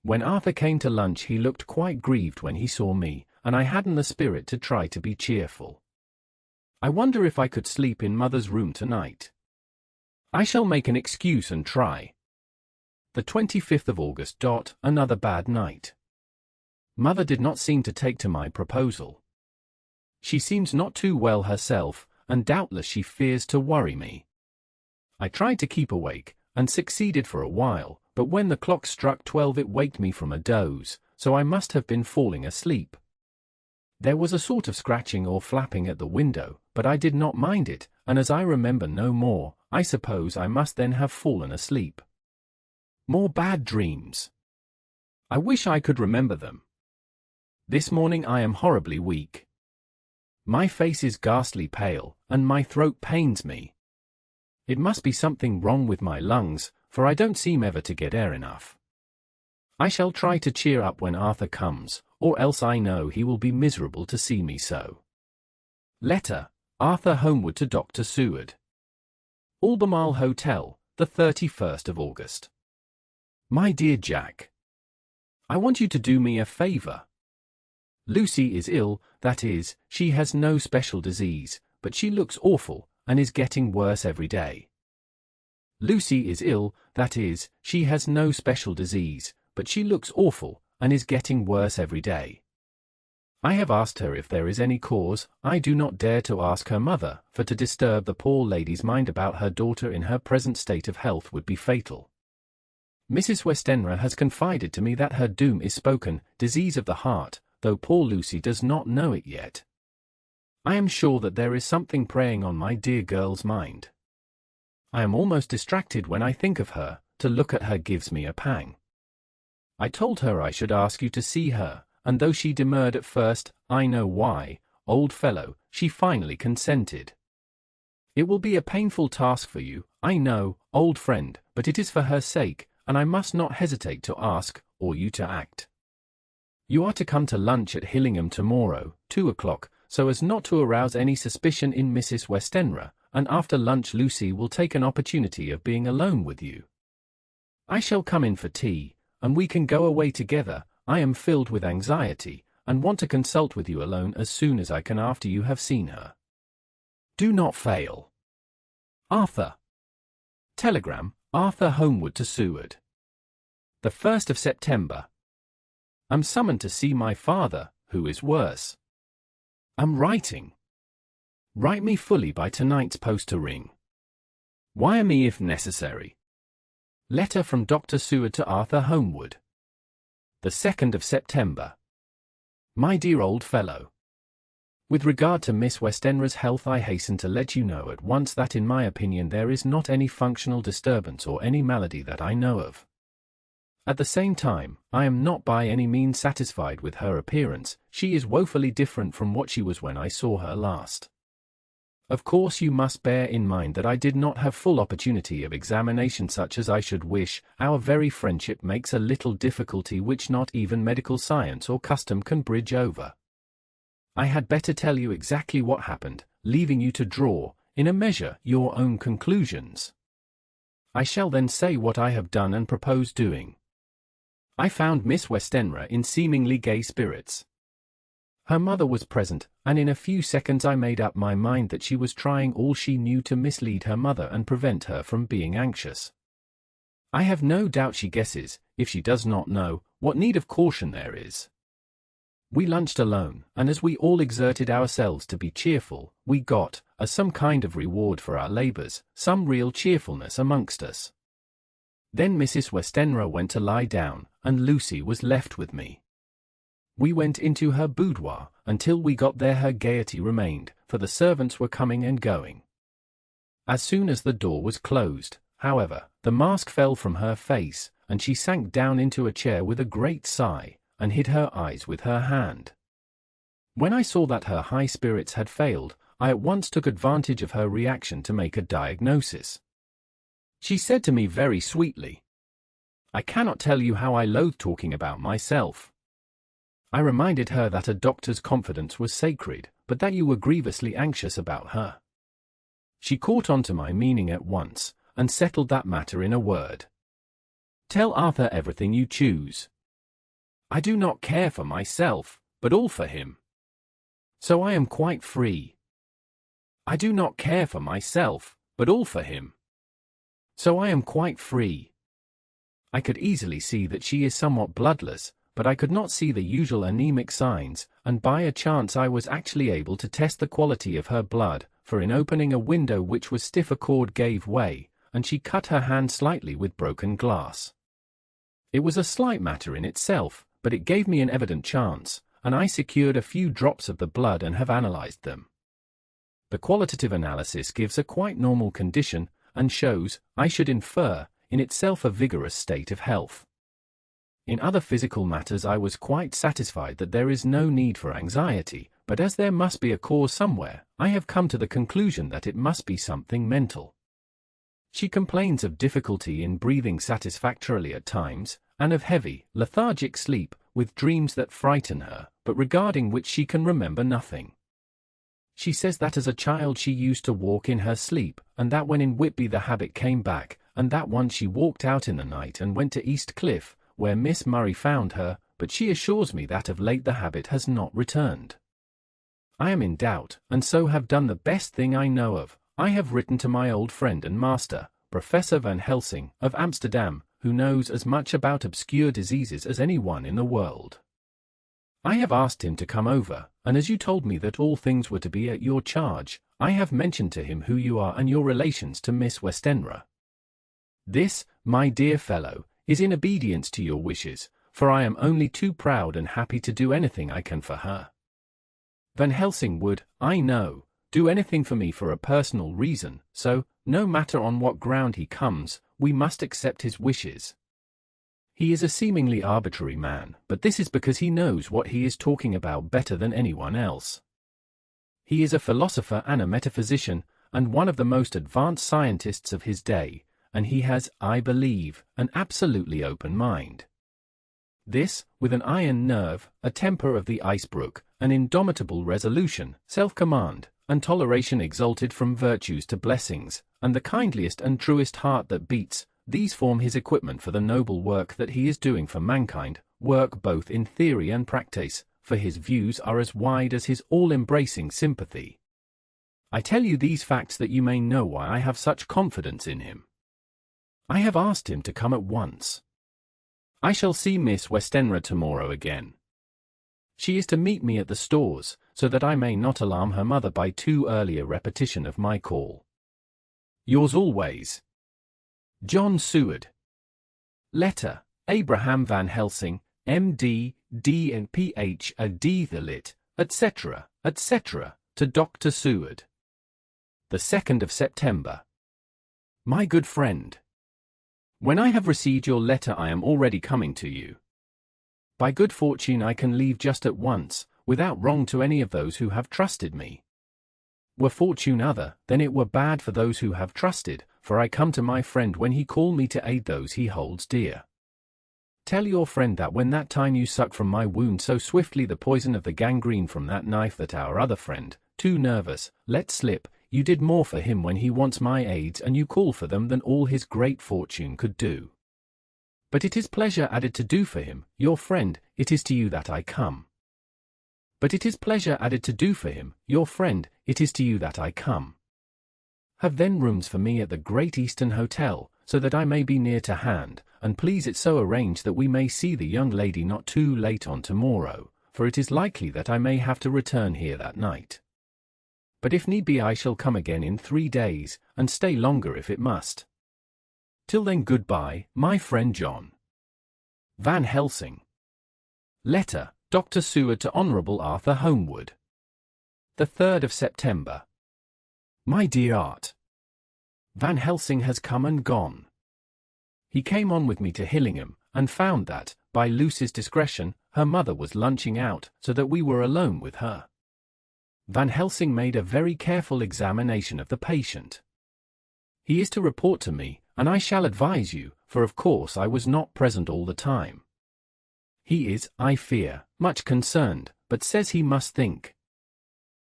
When Arthur came to lunch he looked quite grieved when he saw me, and I hadn't the spirit to try to be cheerful. I wonder if I could sleep in Mother's room tonight. I shall make an excuse and try. The 25th of August. Another bad night. Mother did not seem to take to my proposal. She seems not too well herself, and doubtless she fears to worry me. I tried to keep awake, and succeeded for a while, but when the clock struck 12 it waked me from a doze, so I must have been falling asleep. There was a sort of scratching or flapping at the window, but I did not mind it, and as I remember no more, I suppose I must then have fallen asleep. More bad dreams. I wish I could remember them. This morning I am horribly weak. My face is ghastly pale, and my throat pains me. It must be something wrong with my lungs, for I don't seem ever to get air enough. I shall try to cheer up when Arthur comes, or else I know he will be miserable to see me so. Letter, Arthur Homewood to Dr. Seward. Albemarle Hotel, the 31st of August. My dear Jack, I want you to do me a favor. Lucy is ill, that is, she has no special disease, but she looks awful, and is getting worse every day. Lucy is ill, that is, she has no special disease, but she looks awful, and is getting worse every day. I have asked her if there is any cause. I do not dare to ask her mother, for to disturb the poor lady's mind about her daughter in her present state of health would be fatal. Mrs. Westenra has confided to me that her doom is spoken, disease of the heart, though poor Lucy does not know it yet. I am sure that there is something preying on my dear girl's mind. I am almost distracted when I think of her. To look at her gives me a pang. I told her I should ask you to see her, and though she demurred at first, I know why, old fellow, she finally consented. It will be a painful task for you, I know, old friend, but it is for her sake, and I must not hesitate to ask, or you to act. You are to come to lunch at Hillingham tomorrow, 2 o'clock, so as not to arouse any suspicion in Mrs. Westenra, and after lunch Lucy will take an opportunity of being alone with you. I shall come in for tea, and we can go away together. I am filled with anxiety, and want to consult with you alone as soon as I can after you have seen her. Do not fail. Arthur. Telegram, Arthur Homewood to Seward. The 1st of September. Am summoned to see my father, who is worse. Am writing. Write me fully by tonight's post to ring. Wire me if necessary. Letter from Dr. Seward to Arthur Homewood. The 2nd of September. My dear old fellow. With regard to Miss Westenra's health, I hasten to let you know at once that in my opinion there is not any functional disturbance or any malady that I know of. At the same time, I am not by any means satisfied with her appearance. She is woefully different from what she was when I saw her last. Of course you must bear in mind that I did not have full opportunity of examination such as I should wish. Our very friendship makes a little difficulty which not even medical science or custom can bridge over. I had better tell you exactly what happened, leaving you to draw, in a measure, your own conclusions. I shall then say what I have done and propose doing. I found Miss Westenra in seemingly gay spirits. Her mother was present, and in a few seconds I made up my mind that she was trying all she knew to mislead her mother and prevent her from being anxious. I have no doubt she guesses, if she does not know, what need of caution there is. We lunched alone, and as we all exerted ourselves to be cheerful, we got, as some kind of reward for our labors, some real cheerfulness amongst us. Then Mrs. Westenra went to lie down, and Lucy was left with me. We went into her boudoir. Until we got there her gaiety remained, for the servants were coming and going. As soon as the door was closed, however, the mask fell from her face, and she sank down into a chair with a great sigh, and hid her eyes with her hand. When I saw that her high spirits had failed, I at once took advantage of her reaction to make a diagnosis. She said to me very sweetly, "I cannot tell you how I loathe talking about myself." I reminded her that a doctor's confidence was sacred, but that you were grievously anxious about her. She caught on to my meaning at once, and settled that matter in a word. "Tell Arthur everything you choose. I do not care for myself, but all for him. So I am quite free. I do not care for myself, but all for him. So I am quite free." I could easily see that she is somewhat bloodless, but I could not see the usual anemic signs, and by a chance I was actually able to test the quality of her blood, for in opening a window which was stiff a cord gave way, and she cut her hand slightly with broken glass. It was a slight matter in itself, but it gave me an evident chance, and I secured a few drops of the blood and have analyzed them. The qualitative analysis gives a quite normal condition, and shows, I should infer, in itself a vigorous state of health. In other physical matters I was quite satisfied that there is no need for anxiety, but as there must be a cause somewhere, I have come to the conclusion that it must be something mental. She complains of difficulty in breathing satisfactorily at times, and of heavy, lethargic sleep, with dreams that frighten her, but regarding which she can remember nothing. She says that as a child she used to walk in her sleep, and that when in Whitby the habit came back, and that once she walked out in the night and went to East Cliff, where Miss Murray found her, but she assures me that of late the habit has not returned. I am in doubt, and so have done the best thing I know of. I have written to my old friend and master, Professor Van Helsing, of Amsterdam, who knows as much about obscure diseases as anyone in the world. I have asked him to come over, and as you told me that all things were to be at your charge, I have mentioned to him who you are and your relations to Miss Westenra. This, my dear fellow, is in obedience to your wishes, for I am only too proud and happy to do anything I can for her. Van Helsing would, I know, do anything for me for a personal reason, so, no matter on what ground he comes, we must accept his wishes. He is a seemingly arbitrary man, but this is because he knows what he is talking about better than anyone else. He is a philosopher and a metaphysician, and one of the most advanced scientists of his day, and he has, I believe, an absolutely open mind. This, with an iron nerve, a temper of the ice-brook, an indomitable resolution, self-command, and toleration exalted from virtues to blessings, and the kindliest and truest heart that beats, these form his equipment for the noble work that he is doing for mankind, work both in theory and practice, for his views are as wide as his all-embracing sympathy. I tell you these facts that you may know why I have such confidence in him. I have asked him to come at once. I shall see Miss Westenra tomorrow again. She is to meet me at the stores, so that I may not alarm her mother by too early a repetition of my call. Yours always, John Seward. Letter, Abraham Van Helsing, M.D., D. and Ph.D. the Lit., etc., etc., to Dr. Seward. The 2nd of September. My good friend, when I have received your letter I am already coming to you. By good fortune I can leave just at once, without wrong to any of those who have trusted me. Were fortune other, then it were bad for those who have trusted, for I come to my friend when he call me to aid those he holds dear. Tell your friend that when that time you suck from my wound so swiftly the poison of the gangrene from that knife that our other friend, too nervous, let slip, you did more for him when he wants my aids and you call for them than all his great fortune could do. But it is pleasure added to do for him, your friend, it is to you that I come. But it is pleasure added to do for him, your friend, it is to you that I come. Have then rooms for me at the Great Eastern Hotel, so that I may be near to hand, and please it so arrange that we may see the young lady not too late on tomorrow, for it is likely that I may have to return here that night. But if need be I shall come again in 3 days, and stay longer if it must. Till then goodbye, my friend John. Van Helsing. Letter, Dr. Seward to Honourable Arthur Homewood. The 3rd of September. My dear Art, Van Helsing has come and gone. He came on with me to Hillingham, and found that, by Lucy's discretion, her mother was lunching out, so that we were alone with her. Van Helsing made a very careful examination of the patient. He is to report to me, and I shall advise you, for of course I was not present all the time. He is, I fear, much concerned, but says he must think.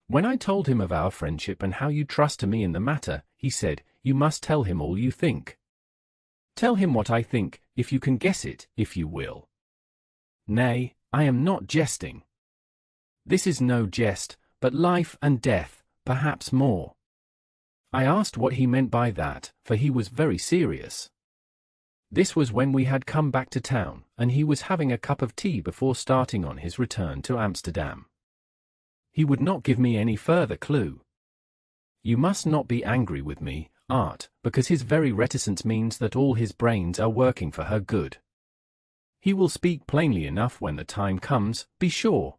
When I told him of our friendship and how you trust to me in the matter, he said, you must tell him all you think. Tell him what I think, if you can guess it, if you will. Nay, I am not jesting. This is no jest, but life and death, perhaps more. I asked what he meant by that, for he was very serious. This was when we had come back to town, and he was having a cup of tea before starting on his return to Amsterdam. He would not give me any further clue. You must not be angry with me, Art, because his very reticence means that all his brains are working for her good. He will speak plainly enough when the time comes, be sure.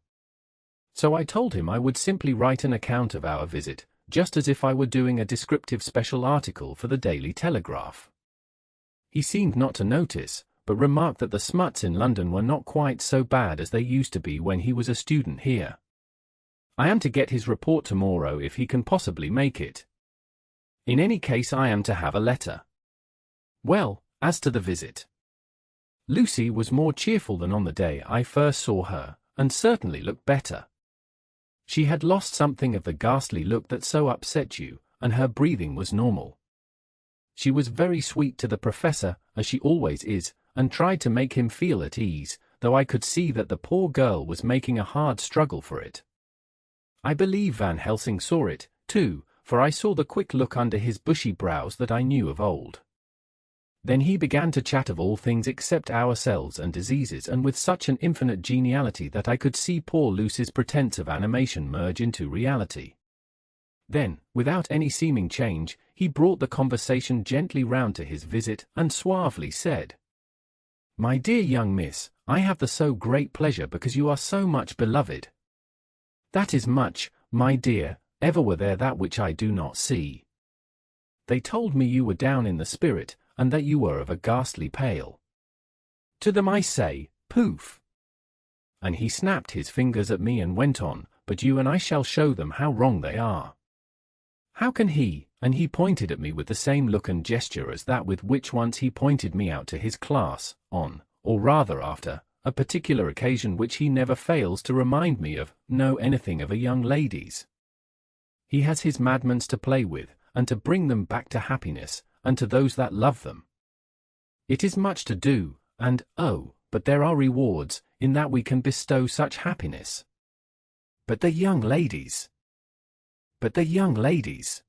So I told him I would simply write an account of our visit, just as if I were doing a descriptive special article for the Daily Telegraph. He seemed not to notice, but remarked that the smuts in London were not quite so bad as they used to be when he was a student here. I am to get his report tomorrow if he can possibly make it. In any case, I am to have a letter. Well, as to the visit. Lucy was more cheerful than on the day I first saw her, and certainly looked better. She had lost something of the ghastly look that so upset you, and her breathing was normal. She was very sweet to the professor, as she always is, and tried to make him feel at ease, though I could see that the poor girl was making a hard struggle for it. I believe Van Helsing saw it, too, for I saw the quick look under his bushy brows that I knew of old. Then he began to chat of all things except ourselves and diseases, and with such an infinite geniality that I could see poor Lucy's pretense of animation merge into reality. Then, without any seeming change, he brought the conversation gently round to his visit, and suavely said, "My dear young miss, I have the so great pleasure because you are so much beloved. That is much, my dear, ever were there that which I do not see. They told me you were down in the spirit, and that you were of a ghastly pale. To them I say, poof!" And he snapped his fingers at me and went on, "But you and I shall show them how wrong they are. How can he," and he pointed at me with the same look and gesture as that with which once he pointed me out to his class, on, or rather after, a particular occasion which he never fails to remind me of, know anything of a young lady's. He has his madmans to play with, and to bring them back to happiness, and to those that love them. It is much to do, and, oh, but there are rewards, in that we can bestow such happiness. But the young ladies! But the young ladies!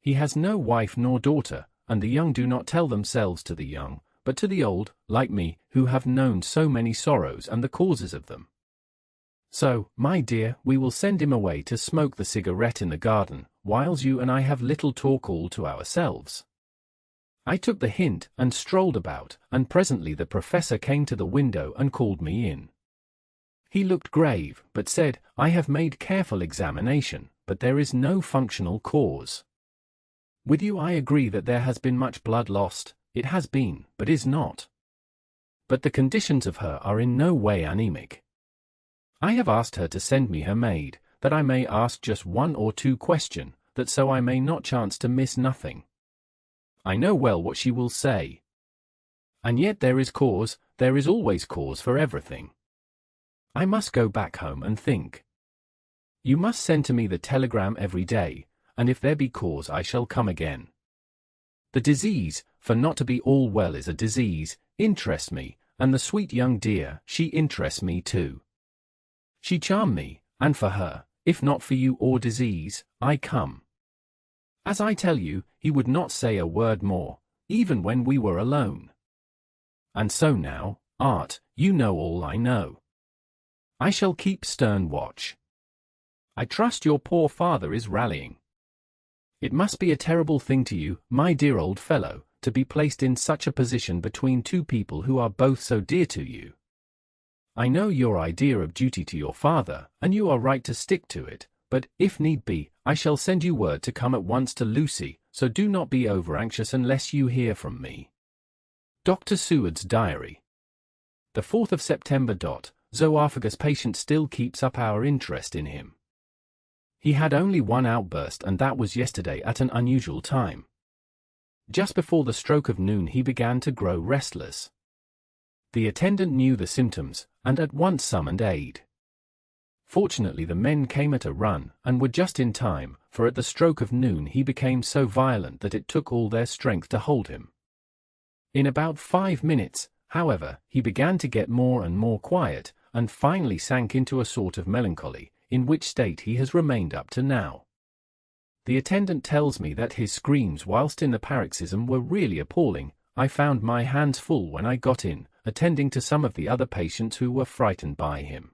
He has no wife nor daughter, and the young do not tell themselves to the young, but to the old, like me, who have known so many sorrows and the causes of them. So, my dear, we will send him away to smoke the cigarette in the garden, whiles you and I have little talk all to ourselves." I took the hint and strolled about, and presently the professor came to the window and called me in. He looked grave, but said, "I have made careful examination, but there is no functional cause. With you I agree that there has been much blood lost, it has been, but is not. But the conditions of her are in no way anemic. I have asked her to send me her maid, that I may ask just one or two questions, that so I may not chance to miss nothing. I know well what she will say. And yet there is always cause for everything. I must go back home and think. You must send to me the telegram every day, and if there be cause I shall come again. The disease, for not to be all well is a disease, interests me, and the sweet young dear, she interests me too. She charmed me, and for her, if not for you or disease, I come. As I tell you, he would not say a word more, even when we were alone. And so now, Art, you know all I know. I shall keep stern watch. I trust your poor father is rallying. It must be a terrible thing to you, my dear old fellow, to be placed in such a position between two people who are both so dear to you. I know your idea of duty to your father, and you are right to stick to it, but, if need be, I shall send you word to come at once to Lucy, so do not be over-anxious unless you hear from me." Dr. Seward's Diary. The 4th of September. Zoophagus patient still keeps up our interest in him. He had only one outburst, and that was yesterday at an unusual time. Just before the stroke of noon he began to grow restless. The attendant knew the symptoms, and at once summoned aid. Fortunately the men came at a run, and were just in time, for at the stroke of noon he became so violent that it took all their strength to hold him. In about 5 minutes, however, he began to get more and more quiet, and finally sank into a sort of melancholy, in which state he has remained up to now. The attendant tells me that his screams whilst in the paroxysm were really appalling. I found my hands full when I got in, attending to some of the other patients who were frightened by him.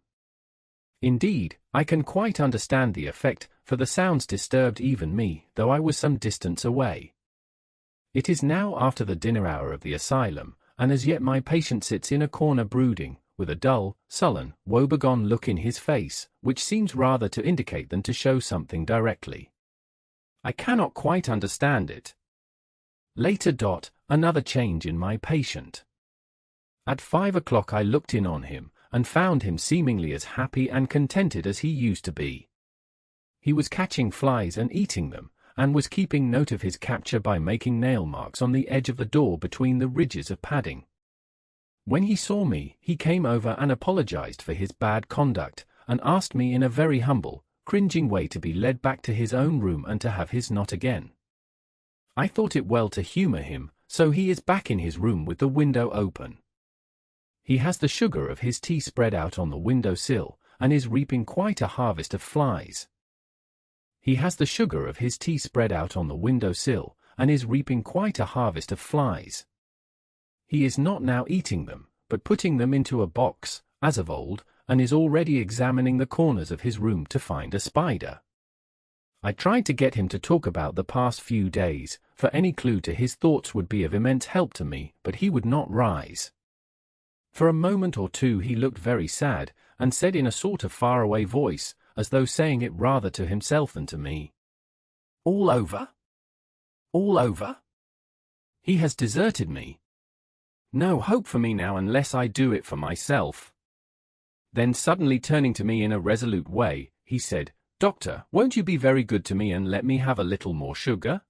Indeed, I can quite understand the effect, for the sounds disturbed even me, though I was some distance away. It is now after the dinner hour of the asylum, and as yet my patient sits in a corner brooding, with a dull, sullen, woebegone look in his face, which seems rather to indicate than to show something directly. I cannot quite understand it. Later. Another change in my patient. At 5 o'clock I looked in on him, and found him seemingly as happy and contented as he used to be. He was catching flies and eating them, and was keeping note of his capture by making nail marks on the edge of the door between the ridges of padding. When he saw me, he came over and apologized for his bad conduct, and asked me in a very humble, cringing way to be led back to his own room and to have his knot again. I thought it well to humor him, so he is back in his room with the window open. He has the sugar of his tea spread out on the window sill, and is reaping quite a harvest of flies. He has the sugar of his tea spread out on the window sill, and is reaping quite a harvest of flies. He is not now eating them, but putting them into a box, as of old, and is already examining the corners of his room to find a spider. I tried to get him to talk about the past few days, for any clue to his thoughts would be of immense help to me, but he would not rise. For a moment or two he looked very sad, and said in a sort of faraway voice, as though saying it rather to himself than to me, "All over? All over? He has deserted me. No hope for me now unless I do it for myself." Then suddenly turning to me in a resolute way, he said, "Doctor, won't you be very good to me and let me have a little more sugar?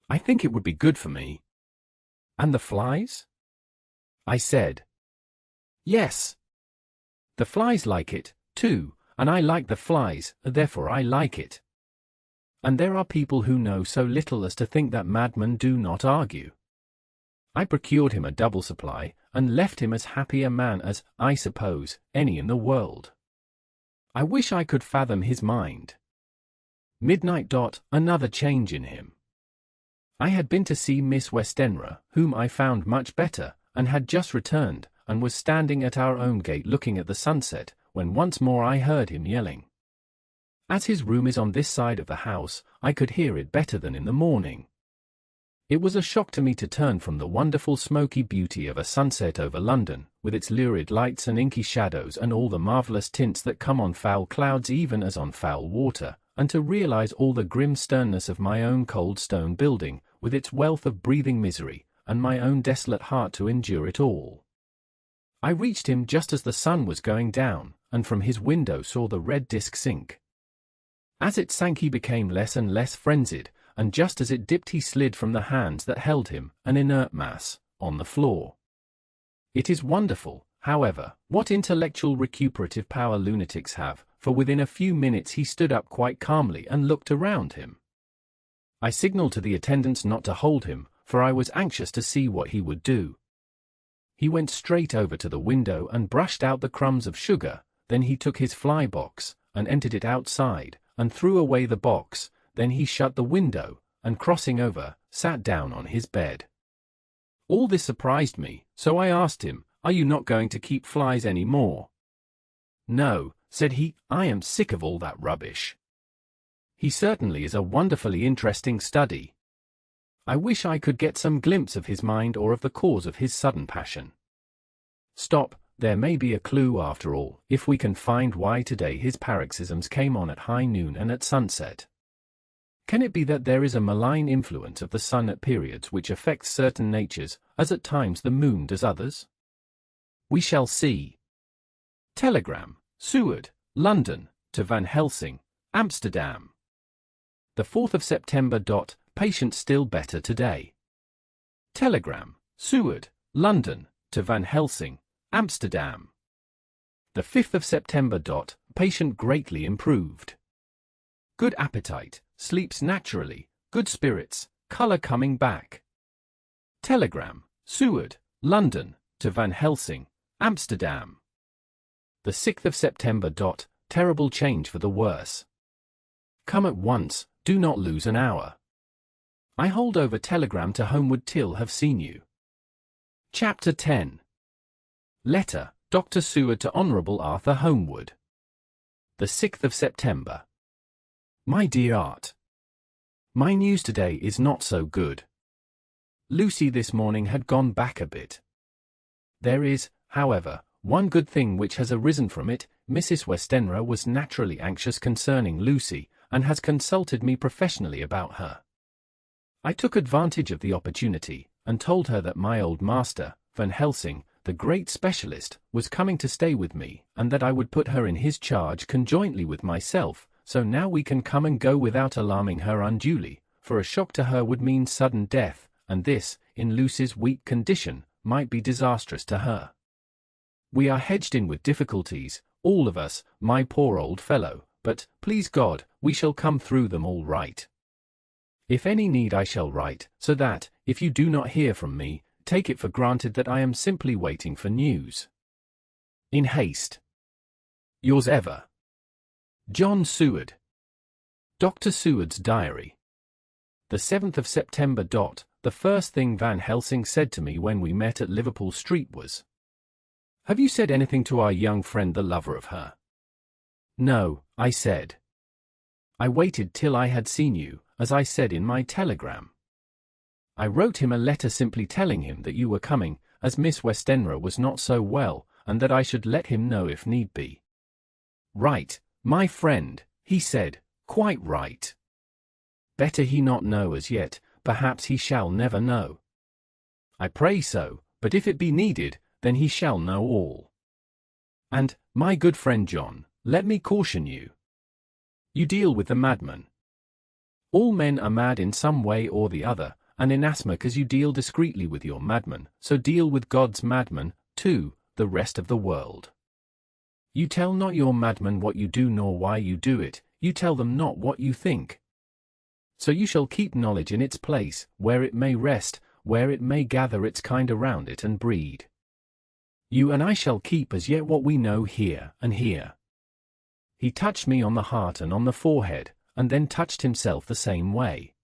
I think it would be good for me." "And the flies?" I said. "Yes. The flies like it, too, and I like the flies, therefore I like it. And there are people who know so little as to think that madmen do not argue." I procured him a double supply, and left him as happy a man as, I suppose, any in the world. I wish I could fathom his mind. Midnight. Another change in him. I had been to see Miss Westenra, whom I found much better, and had just returned, and was standing at our own gate looking at the sunset, when once more I heard him yelling. As his room is on this side of the house, I could hear it better than in the morning. It was a shock to me to turn from the wonderful smoky beauty of a sunset over London, with its lurid lights and inky shadows and all the marvellous tints that come on foul clouds even as on foul water, and to realize all the grim sternness of my own cold stone building, with its wealth of breathing misery, and my own desolate heart to endure it all. I reached him just as the sun was going down, and from his window saw the red disk sink. As it sank he became less and less frenzied, and just as it dipped he slid from the hands that held him, an inert mass, on the floor. It is wonderful, however, what intellectual recuperative power lunatics have, for within a few minutes he stood up quite calmly and looked around him. I signaled to the attendants not to hold him, for I was anxious to see what he would do. He went straight over to the window and brushed out the crumbs of sugar, then he took his fly box, and entered it outside, and threw away the box. Then he shut the window, and crossing over, sat down on his bed. All this surprised me, so I asked him, "Are you not going to keep flies any more?" "No," said he, "I am sick of all that rubbish." He certainly is a wonderfully interesting study. I wish I could get some glimpse of his mind or of the cause of his sudden passion. Stop, there may be a clue after all, if we can find why today his paroxysms came on at high noon and at sunset. Can it be that there is a malign influence of the sun at periods which affects certain natures, as at times the moon does others? We shall see. Telegram, Seward, London, to Van Helsing, Amsterdam. The 4th of September. Patient still better today. Telegram, Seward, London, to Van Helsing, Amsterdam. The 5th of September. Patient greatly improved. Good appetite, sleeps naturally, good spirits, colour coming back. Telegram, Seward, London, to Van Helsing, Amsterdam. The 6th of September. Terrible change for the worse. Come at once, do not lose an hour. I hold over telegram to Homewood till have seen you. Chapter 10. Letter, Dr. Seward to Honourable Arthur Homewood. The 6th of September. My dear Art, my news today is not so good. Lucy this morning had gone back a bit. There is, however, one good thing which has arisen from it. Mrs. Westenra was naturally anxious concerning Lucy, and has consulted me professionally about her. I took advantage of the opportunity, and told her that my old master, Van Helsing, the great specialist, was coming to stay with me, and that I would put her in his charge conjointly with myself, so now we can come and go without alarming her unduly, for a shock to her would mean sudden death, and this, in Lucy's weak condition, might be disastrous to her. We are hedged in with difficulties, all of us, my poor old fellow, but, please God, we shall come through them all right. If any need I shall write, so that, if you do not hear from me, take it for granted that I am simply waiting for news. In haste. Yours ever, John Seward. Dr. Seward's Diary. The 7th of September. The first thing Van Helsing said to me when we met at Liverpool Street was, "Have you said anything to our young friend the lover of her?" "No," I said. "I waited till I had seen you, as I said in my telegram. I wrote him a letter simply telling him that you were coming, as Miss Westenra was not so well, and that I should let him know if need be." "Right, my friend," he said, "quite right. Better he not know as yet, perhaps he shall never know. I pray so, but if it be needed, then he shall know all. And, my good friend John, let me caution you. You deal with the madman. All men are mad in some way or the other, and inasmuch as you deal discreetly with your madman, so deal with God's madman, too, the rest of the world. You tell not your madman what you do nor why you do it, you tell them not what you think. So you shall keep knowledge in its place, where it may rest, where it may gather its kind around it and breed. You and I shall keep as yet what we know here and here." He touched me on the heart and on the forehead, and then touched himself the same way.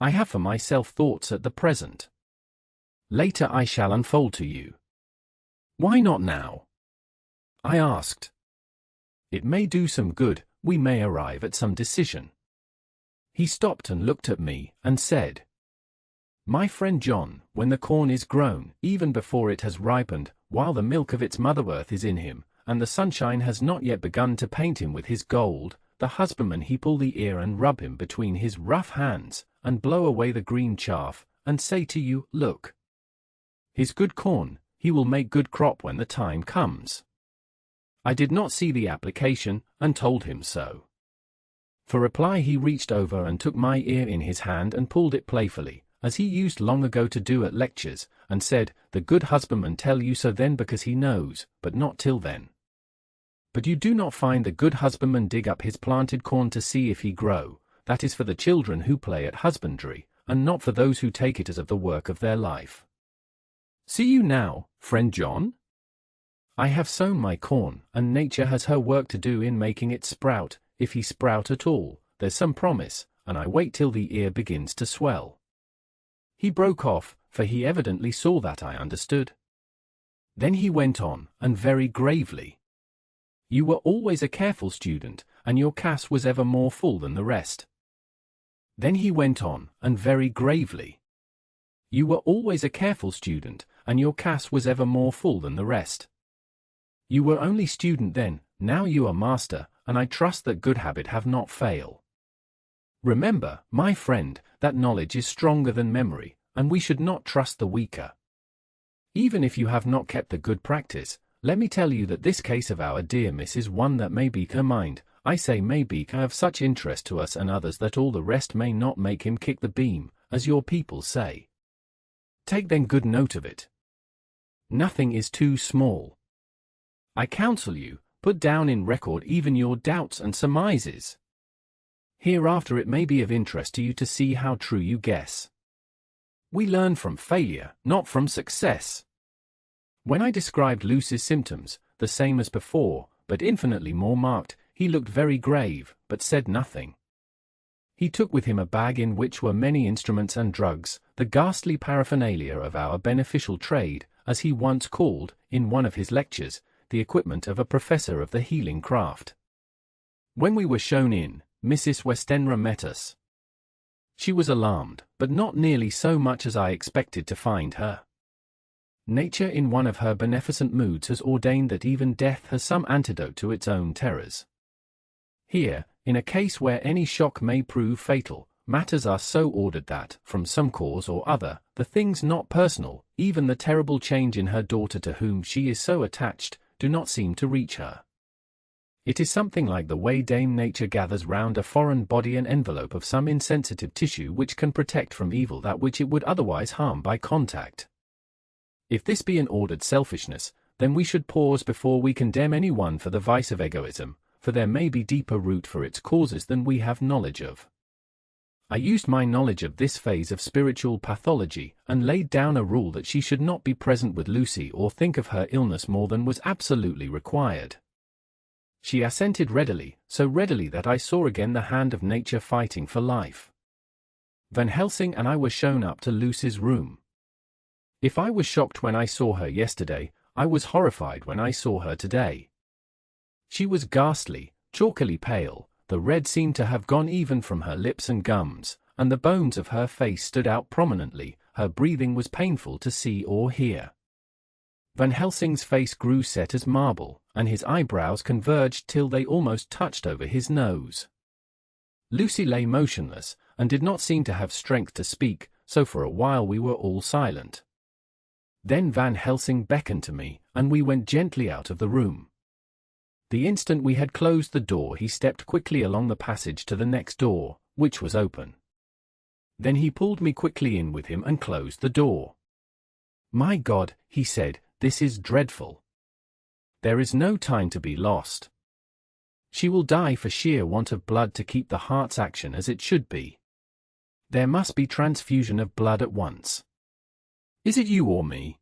I have for myself thoughts at the present. Later I shall unfold to you. "Why not now?" I asked. "It may do some good, we may arrive at some decision." He stopped and looked at me, and said, "My friend John, when the corn is grown, even before it has ripened, while the milk of its mother earth is in him, and the sunshine has not yet begun to paint him with his gold, the husbandman he pull the ear and rub him between his rough hands, and blow away the green chaff, and say to you, Look, his good corn, he will make good crop when the time comes." I did not see the application, and told him so. For reply he reached over and took my ear in his hand and pulled it playfully, as he used long ago to do at lectures, and said, "The good husbandman tell you so then because he knows, but not till then. But you do not find the good husbandman dig up his planted corn to see if he grow, that is for the children who play at husbandry, and not for those who take it as of the work of their life. See you now, friend John? I have sown my corn, and nature has her work to do in making it sprout. If he sprout at all, there's some promise, and I wait till the ear begins to swell." He broke off, for he evidently saw that I understood. Then he went on, and very gravely, "You were always a careful student, and your cass was ever more full than the rest." Then he went on, and very gravely, "You were always a careful student, and your cass was ever more full than the rest. You were only student then, now you are master, and I trust that good habit have not fail. Remember, my friend, that knowledge is stronger than memory, and we should not trust the weaker. Even if you have not kept the good practice, let me tell you that this case of our dear miss is one that may be mind, I say may be of such interest to us and others that all the rest may not make him kick the beam, as your people say. Take then good note of it. Nothing is too small. I counsel you, put down in record even your doubts and surmises. Hereafter it may be of interest to you to see how true you guess. We learn from failure, not from success. When I described Lucy's symptoms, the same as before, but infinitely more marked, he looked very grave, but said nothing. He took with him a bag in which were many instruments and drugs, the ghastly paraphernalia of our beneficial trade, as he once called, in one of his lectures, the equipment of a professor of the healing craft. When we were shown in, Mrs. Westenra met us. She was alarmed, but not nearly so much as I expected to find her. Nature in one of her beneficent moods has ordained that even death has some antidote to its own terrors. Here, In a case where any shock may prove fatal, matters are so ordered that, from some cause or other, the things not personal, even the terrible change in her daughter to whom she is so attached, do not seem to reach her. It is something like the way Dame Nature gathers round a foreign body an envelope of some insensitive tissue which can protect from evil that which it would otherwise harm by contact. If this be an ordered selfishness, then we should pause before we condemn any one for the vice of egoism, for there may be deeper root for its causes than we have knowledge of. I used my knowledge of this phase of spiritual pathology, and laid down a rule that she should not be present with Lucy or think of her illness more than was absolutely required. She assented readily, so readily that I saw again the hand of nature fighting for life. Van Helsing and I were shown up to Lucy's room. If I was shocked when I saw her yesterday, I was horrified when I saw her today. She was ghastly, chalkily pale, the red seemed to have gone even from her lips and gums, and the bones of her face stood out prominently, her breathing was painful to see or hear. Van Helsing's face grew set as marble, and his eyebrows converged till they almost touched over his nose. Lucy lay motionless, and did not seem to have strength to speak, so for a while we were all silent. Then Van Helsing beckoned to me, and we went gently out of the room. The instant we had closed the door he stepped quickly along the passage to the next door, which was open. Then he pulled me quickly in with him and closed the door. "My God," he said, "this is dreadful. There is no time to be lost. She will die for sheer want of blood to keep the heart's action as it should be. There must be transfusion of blood at once. Is it you or me?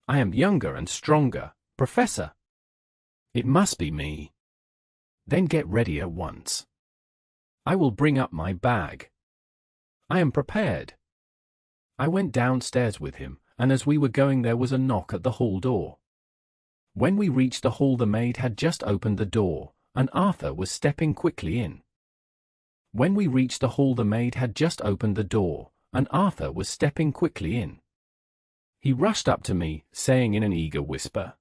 I am younger and stronger, Professor. It must be me. Then get ready at once. I will bring up my bag. I am prepared." I went downstairs with him, and as we were going there was a knock at the hall door. When we reached the hall the maid had just opened the door, and Arthur was stepping quickly in. When we reached the hall the maid had just opened the door, and Arthur was stepping quickly in. He rushed up to me, saying in an eager whisper,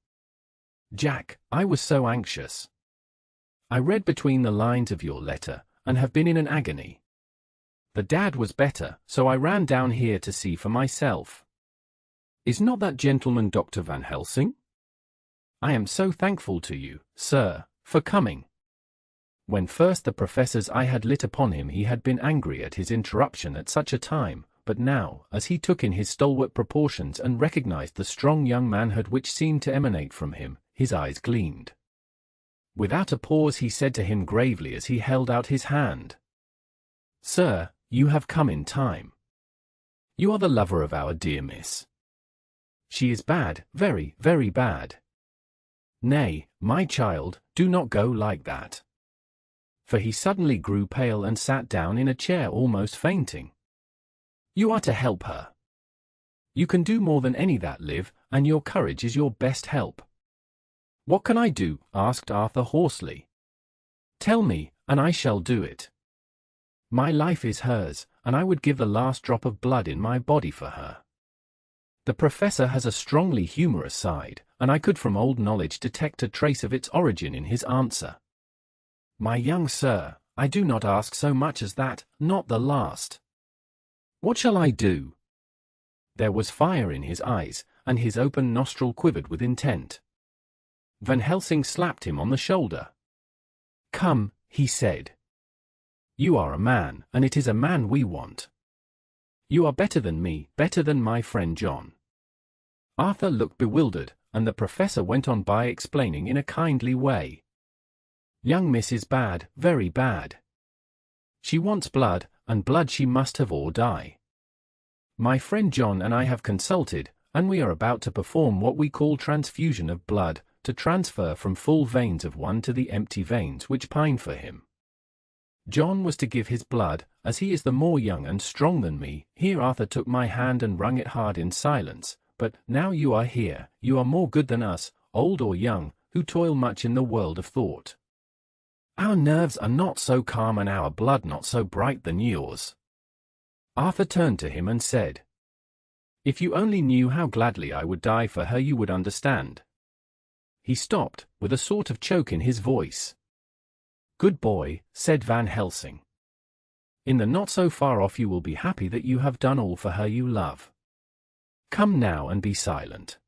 "Jack, I was so anxious. I read between the lines of your letter, and have been in an agony. The dad was better, so I ran down here to see for myself. Is not that gentleman Dr. Van Helsing? I am so thankful to you, sir, for coming." When first the professor's eye had lit upon him he had been angry at his interruption at such a time, but now, as he took in his stalwart proportions and recognized the strong young manhood which seemed to emanate from him, his eyes gleamed. Without a pause he said to him gravely as he held out his hand, "Sir, you have come in time. You are the lover of our dear miss. She is bad, very, very bad. Nay, my child, do not go like that." For he suddenly grew pale and sat down in a chair almost fainting. "You are to help her. You can do more than any that live, and your courage is your best help." "What can I do?" asked Arthur hoarsely. "Tell me, and I shall do it. My life is hers, and I would give the last drop of blood in my body for her." The professor has a strongly humorous side, and I could from old knowledge detect a trace of its origin in his answer. "My young sir, I do not ask so much as that, not the last. What shall I do?" There was fire in his eyes, and his open nostril quivered with intent. Van Helsing slapped him on the shoulder. "Come," he said. "You are a man, and it is a man we want. You are better than me, better than my friend John." Arthur looked bewildered, and the professor went on by explaining in a kindly way. "Young miss is bad, very bad. She wants blood, and blood she must have or die. My friend John and I have consulted, and we are about to perform what we call transfusion of blood, to transfer from full veins of one to the empty veins which pine for him. John was to give his blood, as he is the more young and strong than me." Here Arthur took my hand and wrung it hard in silence. "But now you are here, you are more good than us, old or young, who toil much in the world of thought. Our nerves are not so calm and our blood not so bright than yours." Arthur turned to him and said, "If you only knew how gladly I would die for her you would understand." He stopped, with a sort of choke in his voice. "Good boy," said Van Helsing. "In the not so far off you will be happy that you have done all for her you love. Come now and be silent.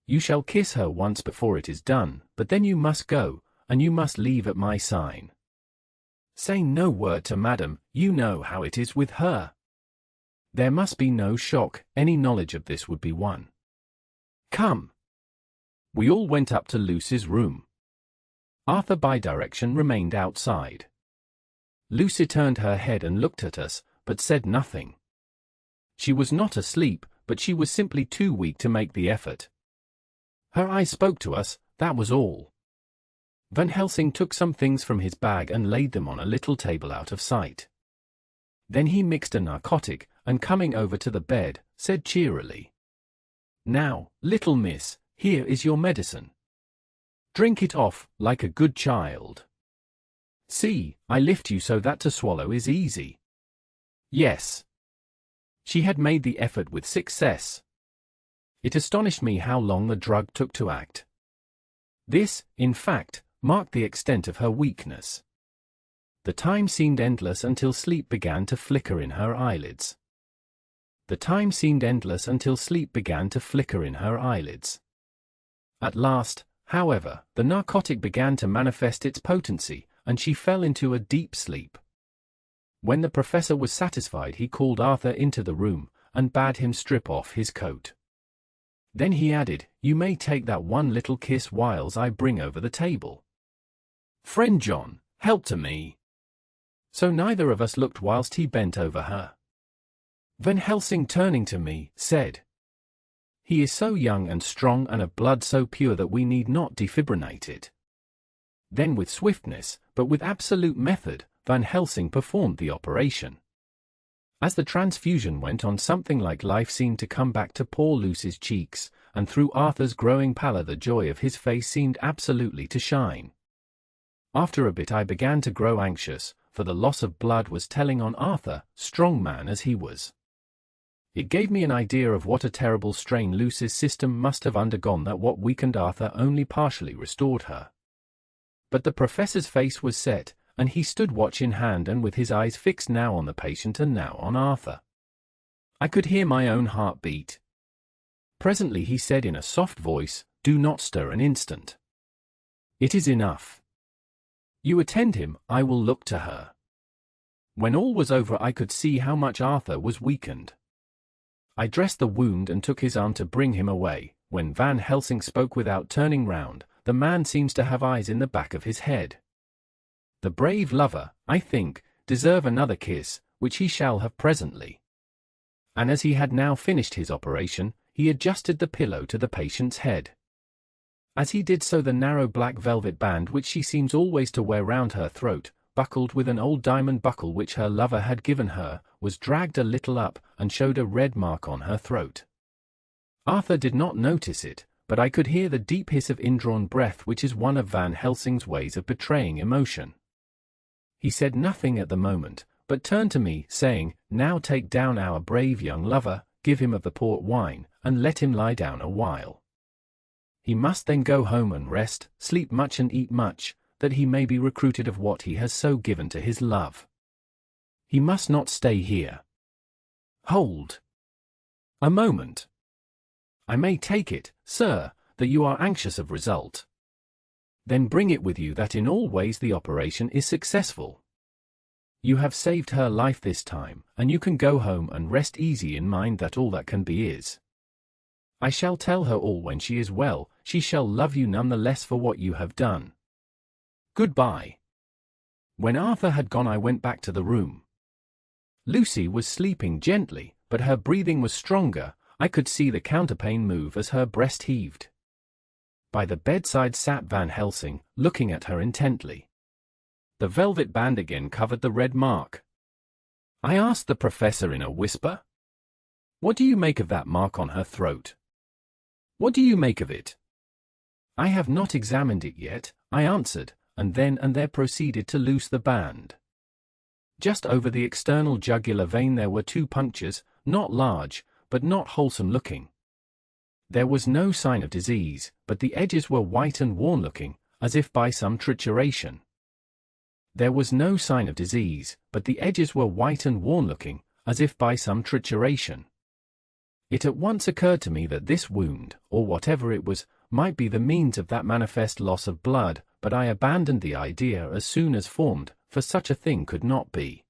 You shall kiss her once before it is done, but then you must go, and you must leave at my sign. Say no word to madam, you know how it is with her. There must be no shock, any knowledge of this would be one. Come." We all went up to Lucy's room. Arthur by direction remained outside. Lucy turned her head and looked at us, but said nothing. She was not asleep, but she was simply too weak to make the effort. Her eyes spoke to us, that was all. Van Helsing took some things from his bag and laid them on a little table out of sight. Then he mixed a narcotic, and coming over to the bed, said cheerily, "Now, little miss, here is your medicine. Drink it off, like a good child. See, I lift you so that to swallow is easy." Yes. She had made the effort with success. It astonished me how long the drug took to act. This, in fact, marked the extent of her weakness. The time seemed endless until sleep began to flicker in her eyelids. At last, however, the narcotic began to manifest its potency, and she fell into a deep sleep. When the professor was satisfied, he called Arthur into the room, and bade him strip off his coat. Then he added, "You may take that one little kiss whiles I bring over the table. Friend John, help to me." So neither of us looked whilst he bent over her. Van Helsing, turning to me, said, "He is so young and strong and of blood so pure that we need not defibrinate it." Then with swiftness, but with absolute method, Van Helsing performed the operation. As the transfusion went on, something like life seemed to come back to poor Lucy's cheeks, and through Arthur's growing pallor the joy of his face seemed absolutely to shine. After a bit I began to grow anxious, for the loss of blood was telling on Arthur, strong man as he was. It gave me an idea of what a terrible strain Lucy's system must have undergone, that what weakened Arthur only partially restored her. But the professor's face was set, and he stood watch in hand and with his eyes fixed now on the patient and now on Arthur. I could hear my own heart beat. Presently he said in a soft voice, "Do not stir an instant. It is enough. You attend him, I will look to her." When all was over I could see how much Arthur was weakened. I dressed the wound and took his arm to bring him away, when Van Helsing spoke without turning round, "The man seems to have eyes in the back of his head. The brave lover, I think, deserve another kiss, which he shall have presently." And as he had now finished his operation, he adjusted the pillow to the patient's head. As he did so, the narrow black velvet band which she seems always to wear round her throat, buckled with an old diamond buckle which her lover had given her, was dragged a little up, and showed a red mark on her throat. Arthur did not notice it, but I could hear the deep hiss of indrawn breath, which is one of Van Helsing's ways of betraying emotion. He said nothing at the moment, but turned to me, saying, "Now take down our brave young lover, give him of the port wine, and let him lie down a while. He must then go home and rest, sleep much and eat much, that he may be recruited of what he has so given to his love. He must not stay here. Hold a moment. I may take it, sir, that you are anxious of result. Then bring it with you that in all ways the operation is successful. You have saved her life this time, and you can go home and rest easy in mind that all that can be is. I shall tell her all when she is well, she shall love you none the less for what you have done. Goodbye." When Arthur had gone I went back to the room. Lucy was sleeping gently, but her breathing was stronger. I could see the counterpane move as her breast heaved. By the bedside sat Van Helsing, looking at her intently. The velvet band again covered the red mark. I asked the professor in a whisper, "What do you make of that mark on her throat? What do you make of it?" "I have not examined it yet," I answered, and then and there proceeded to loose the band. Just over the external jugular vein there were 2 punctures, not large, but not wholesome looking. There was no sign of disease, but the edges were white and worn-looking, as if by some trituration. There was no sign of disease, but the edges were white and worn-looking, as if by some trituration. It at once occurred to me that this wound, or whatever it was, might be the means of that manifest loss of blood, but I abandoned the idea as soon as formed, for such a thing could not be.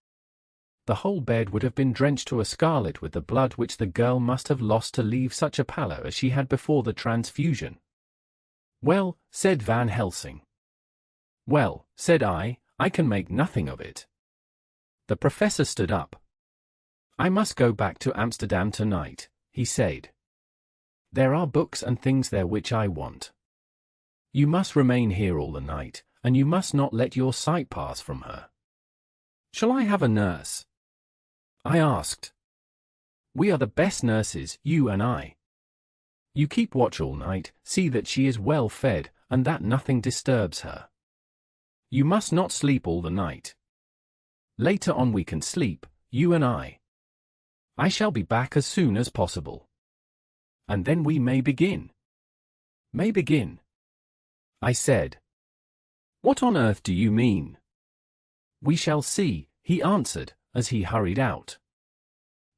The whole bed would have been drenched to a scarlet with the blood which the girl must have lost to leave such a pallor as she had before the transfusion. "Well," said Van Helsing. "Well," said I can make nothing of it." The professor stood up. "I must go back to Amsterdam tonight," he said. "There are books and things there which I want. You must remain here all the night, and you must not let your sight pass from her." "Shall I have a nurse?" I asked. "We are the best nurses, you and I. You keep watch all night, see that she is well fed, and that nothing disturbs her. You must not sleep all the night. Later on we can sleep, you and I. I shall be back as soon as possible. And then we may begin." "May begin?" I said. "What on earth do you mean?" "We shall see," he answered, as he hurried out.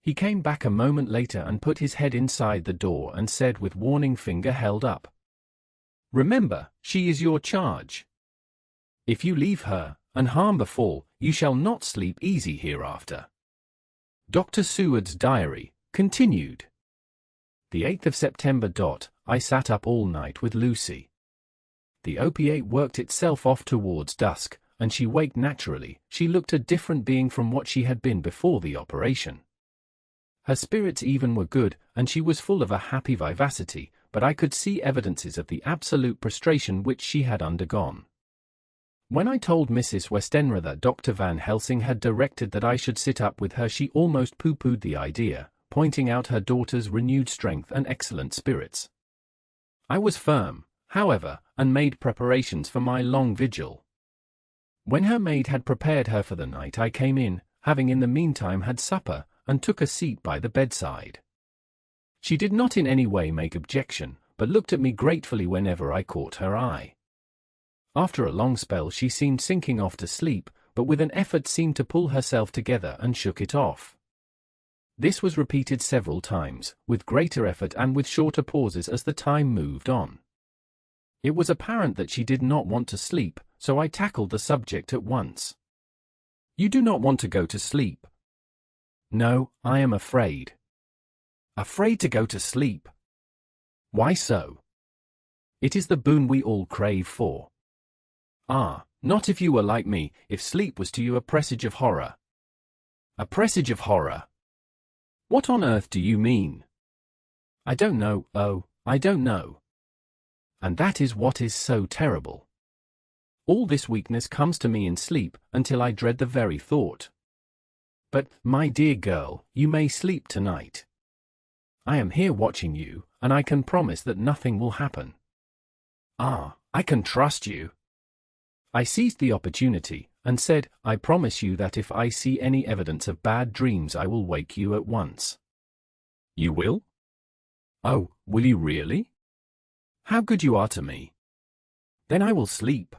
He came back a moment later and put his head inside the door and said with warning finger held up, "Remember, she is your charge. If you leave her, and harm befall, you shall not sleep easy hereafter." Dr. Seward's diary, continued. The 8th of September. I sat up all night with Lucy. The opiate worked itself off towards dusk, and she waked naturally. She looked a different being from what she had been before the operation. Her spirits even were good, and she was full of a happy vivacity, but I could see evidences of the absolute prostration which she had undergone. When I told Mrs. Westenra that Dr. Van Helsing had directed that I should sit up with her, she almost pooh-poohed the idea, pointing out her daughter's renewed strength and excellent spirits. I was firm, however, and made preparations for my long vigil. When her maid had prepared her for the night, I came in, having in the meantime had supper, and took a seat by the bedside. She did not in any way make objection, but looked at me gratefully whenever I caught her eye. After a long spell she seemed sinking off to sleep, but with an effort seemed to pull herself together and shook it off. This was repeated several times, with greater effort and with shorter pauses as the time moved on. It was apparent that she did not want to sleep, so I tackled the subject at once. "You do not want to go to sleep?" "No, I am afraid." "Afraid to go to sleep? Why so?" "It is the boon we all crave for." "Ah, not if you were like me, if sleep was to you a presage of horror." "A presage of horror? What on earth do you mean?" "I don't know, I don't know. And that is what is so terrible. All this weakness comes to me in sleep, until I dread the very thought. But, my dear girl, you may sleep tonight. I am here watching you, and I can promise that nothing will happen." "Ah, I can trust you." I seized the opportunity, and said, "I promise you that if I see any evidence of bad dreams I will wake you at once." "You will?" "Oh, will you really? How good you are to me." "Then I will sleep."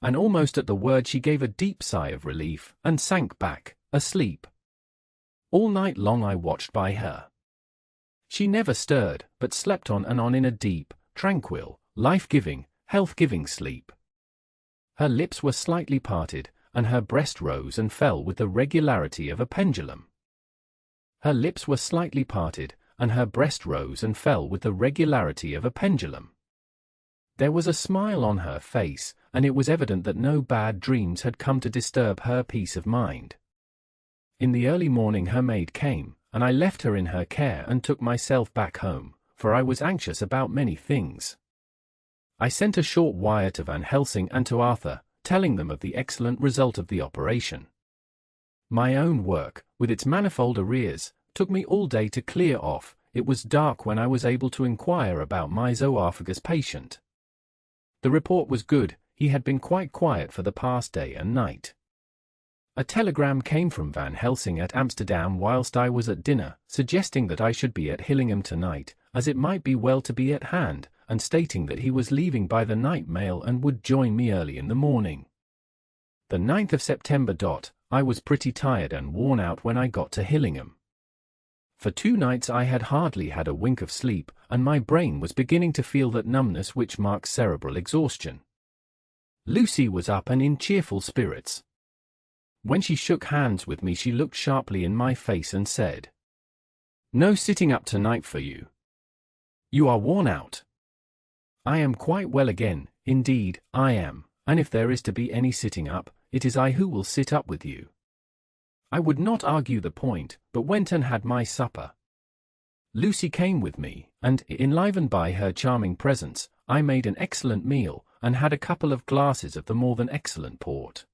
And almost at the word she gave a deep sigh of relief, and sank back, asleep. All night long I watched by her. She never stirred, but slept on and on in a deep, tranquil, life-giving, health-giving sleep. Her lips were slightly parted, and her breast rose and fell with the regularity of a pendulum. Her lips were slightly parted, and her breast rose and fell with the regularity of a pendulum. There was a smile on her face, and it was evident that no bad dreams had come to disturb her peace of mind. In the early morning her maid came, and I left her in her care and took myself back home, for I was anxious about many things. I sent a short wire to Van Helsing and to Arthur, telling them of the excellent result of the operation. My own work, with its manifold arrears, took me all day to clear off. It was dark when I was able to inquire about my zoophagus patient. The report was good. He had been quite quiet for the past day and night. A telegram came from Van Helsing at Amsterdam whilst I was at dinner, suggesting that I should be at Hillingham tonight, as it might be well to be at hand, and stating that he was leaving by the night mail and would join me early in the morning. The 9th of September. I was pretty tired and worn out when I got to Hillingham. For 2 nights I had hardly had a wink of sleep, and my brain was beginning to feel that numbness which marks cerebral exhaustion. Lucy was up and in cheerful spirits. When she shook hands with me, she looked sharply in my face and said, "No sitting up tonight for you. You are worn out." "I am quite well again, indeed, I am, and if there is to be any sitting up, it is I who will sit up with you." I would not argue the point, but went and had my supper. Lucy came with me, and, enlivened by her charming presence, I made an excellent meal, and had a couple of glasses of the more than excellent port.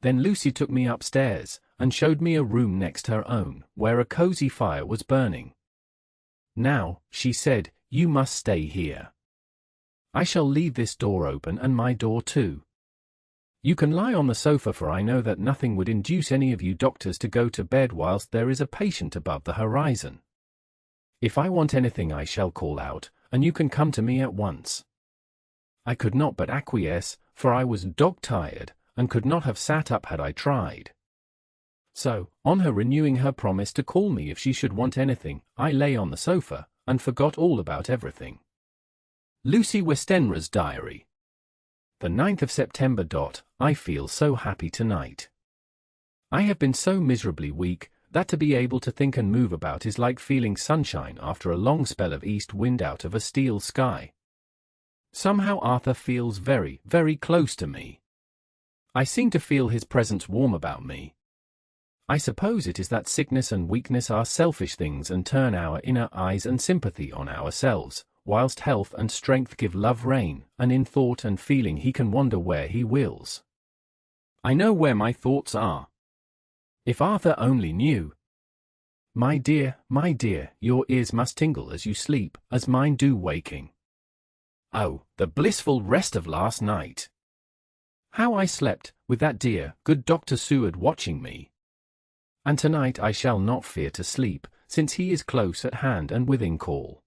Then Lucy took me upstairs, and showed me a room next her own, where a cosy fire was burning. "Now," she said, "you must stay here. I shall leave this door open and my door too. You can lie on the sofa, for I know that nothing would induce any of you doctors to go to bed whilst there is a patient above the horizon. If I want anything I shall call out, and you can come to me at once." I could not but acquiesce, for I was dog-tired, and could not have sat up had I tried. So, on her renewing her promise to call me if she should want anything, I lay on the sofa, and forgot all about everything. Lucy Westenra's Diary. The 9th of September. I feel so happy tonight. I have been so miserably weak, that to be able to think and move about is like feeling sunshine after a long spell of east wind out of a steel sky. Somehow Arthur feels very, very close to me. I seem to feel his presence warm about me. I suppose it is that sickness and weakness are selfish things and turn our inner eyes and sympathy on ourselves, whilst health and strength give love rein, and in thought and feeling he can wander where he wills. I know where my thoughts are. If Arthur only knew. My dear, your ears must tingle as you sleep, as mine do waking. Oh, the blissful rest of last night! How I slept, with that dear, good Dr. Seward watching me. And tonight I shall not fear to sleep, since he is close at hand and within call.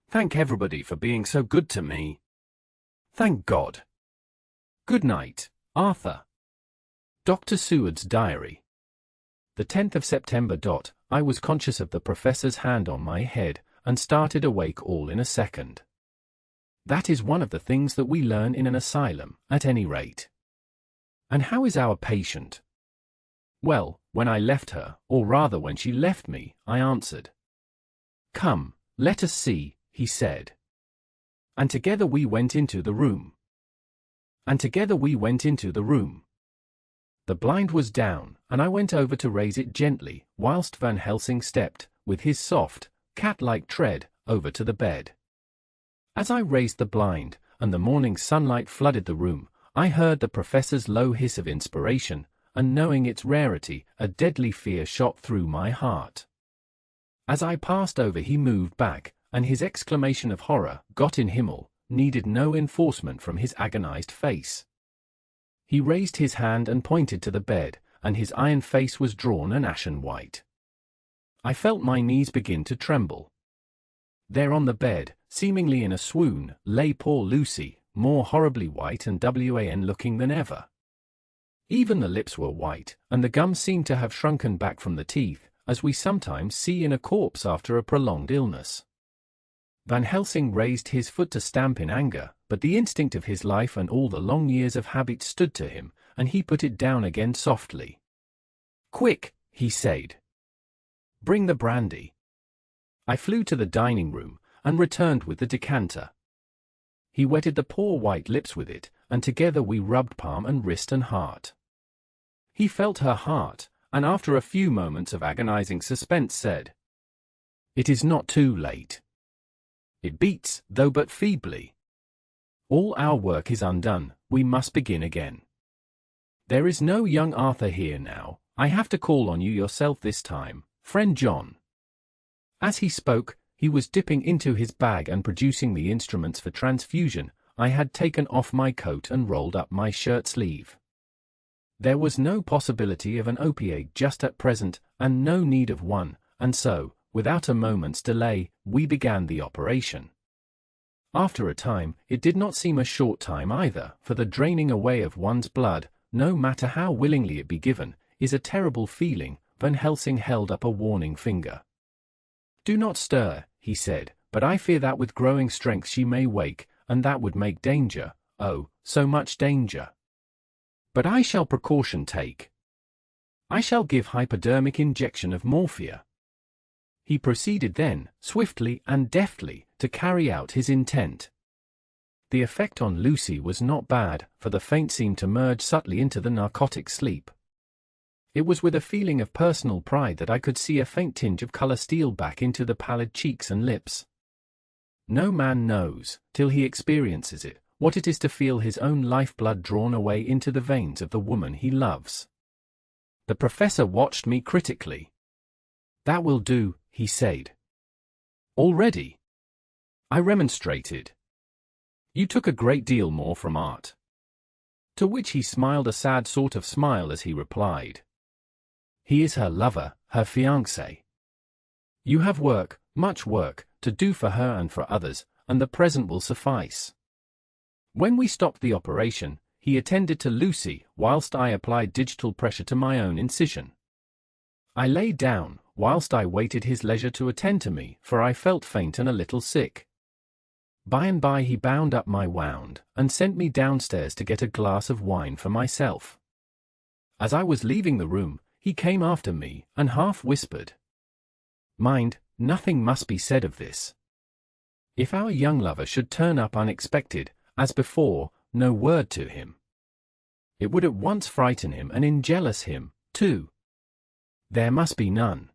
Thank everybody for being so good to me. Thank God. Good night, Arthur. Dr. Seward's Diary. The 10th of September. I was conscious of the professor's hand on my head, and started awake all in a second. That is one of the things that we learn in an asylum, at any rate. And how is our patient? Well, when I left her, or rather when she left me, I answered. "Come, let us see," he said. And together we went into the room. The blind was down, and I went over to raise it gently, whilst Van Helsing stepped, with his soft, cat-like tread, over to the bed. As I raised the blind, and the morning sunlight flooded the room, I heard the professor's low hiss of inspiration, and knowing its rarity, a deadly fear shot through my heart. As I passed over he moved back, and his exclamation of horror, "Gott in Himmel," needed no enforcement from his agonized face. He raised his hand and pointed to the bed, and his iron face was drawn an ashen white. I felt my knees begin to tremble. There on the bed, seemingly in a swoon, lay poor Lucy, more horribly white and wan-looking than ever. Even the lips were white, and the gums seemed to have shrunken back from the teeth, as we sometimes see in a corpse after a prolonged illness. Van Helsing raised his foot to stamp in anger, but the instinct of his life and all the long years of habit stood to him, and he put it down again softly. "Quick," he said. "Bring the brandy." I flew to the dining room, and returned with the decanter. He wetted the poor white lips with it, and together we rubbed palm and wrist and heart. He felt her heart, and after a few moments of agonizing suspense said, "It is not too late. It beats, though but feebly. All our work is undone, we must begin again. There is no young Arthur here now, I have to call on you yourself this time, friend John." As he spoke, he was dipping into his bag and producing the instruments for transfusion. I had taken off my coat and rolled up my shirt sleeve. There was no possibility of an opiate just at present, and no need of one, and so, without a moment's delay, we began the operation. After a time, it did not seem a short time either, for the draining away of one's blood, no matter how willingly it be given, is a terrible feeling. Van Helsing held up a warning finger. "Do not stir," he said, "but I fear that with growing strength she may wake, and that would make danger, oh, so much danger. But I shall precaution take. I shall give hypodermic injection of morphia." He proceeded then, swiftly and deftly, to carry out his intent. The effect on Lucy was not bad, for the faint seemed to merge subtly into the narcotic sleep. It was with a feeling of personal pride that I could see a faint tinge of color steal back into the pallid cheeks and lips. No man knows, till he experiences it, what it is to feel his own lifeblood drawn away into the veins of the woman he loves. The professor watched me critically. "That will do," he said. "Already?" I remonstrated. "You took a great deal more from art." To which he smiled a sad sort of smile as he replied, "He is her lover, her fiancé. You have work, much work, to do for her and for others, and the present will suffice." When we stopped the operation, he attended to Lucy, whilst I applied digital pressure to my own incision. I lay down, whilst I waited his leisure to attend to me, for I felt faint and a little sick. By and by he bound up my wound, and sent me downstairs to get a glass of wine for myself. As I was leaving the room, he came after me, and half whispered, "Mind, nothing must be said of this. If our young lover should turn up unexpected, as before, no word to him. It would at once frighten him and enjealous him, too. There must be none."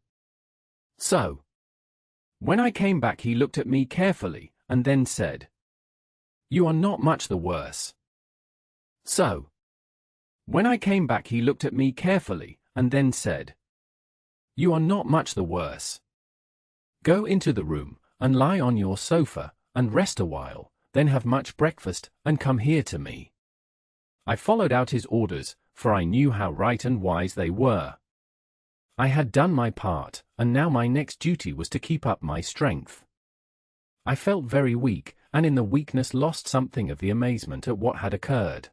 So, when I came back he looked at me carefully, and then said, "You are not much the worse." So, when I came back he looked at me carefully, and then said, "You are not much the worse. Go into the room, and lie on your sofa, and rest a while, then have much breakfast, and come here to me." I followed out his orders, for I knew how right and wise they were. I had done my part, and now my next duty was to keep up my strength. I felt very weak, and in the weakness lost something of the amazement at what had occurred.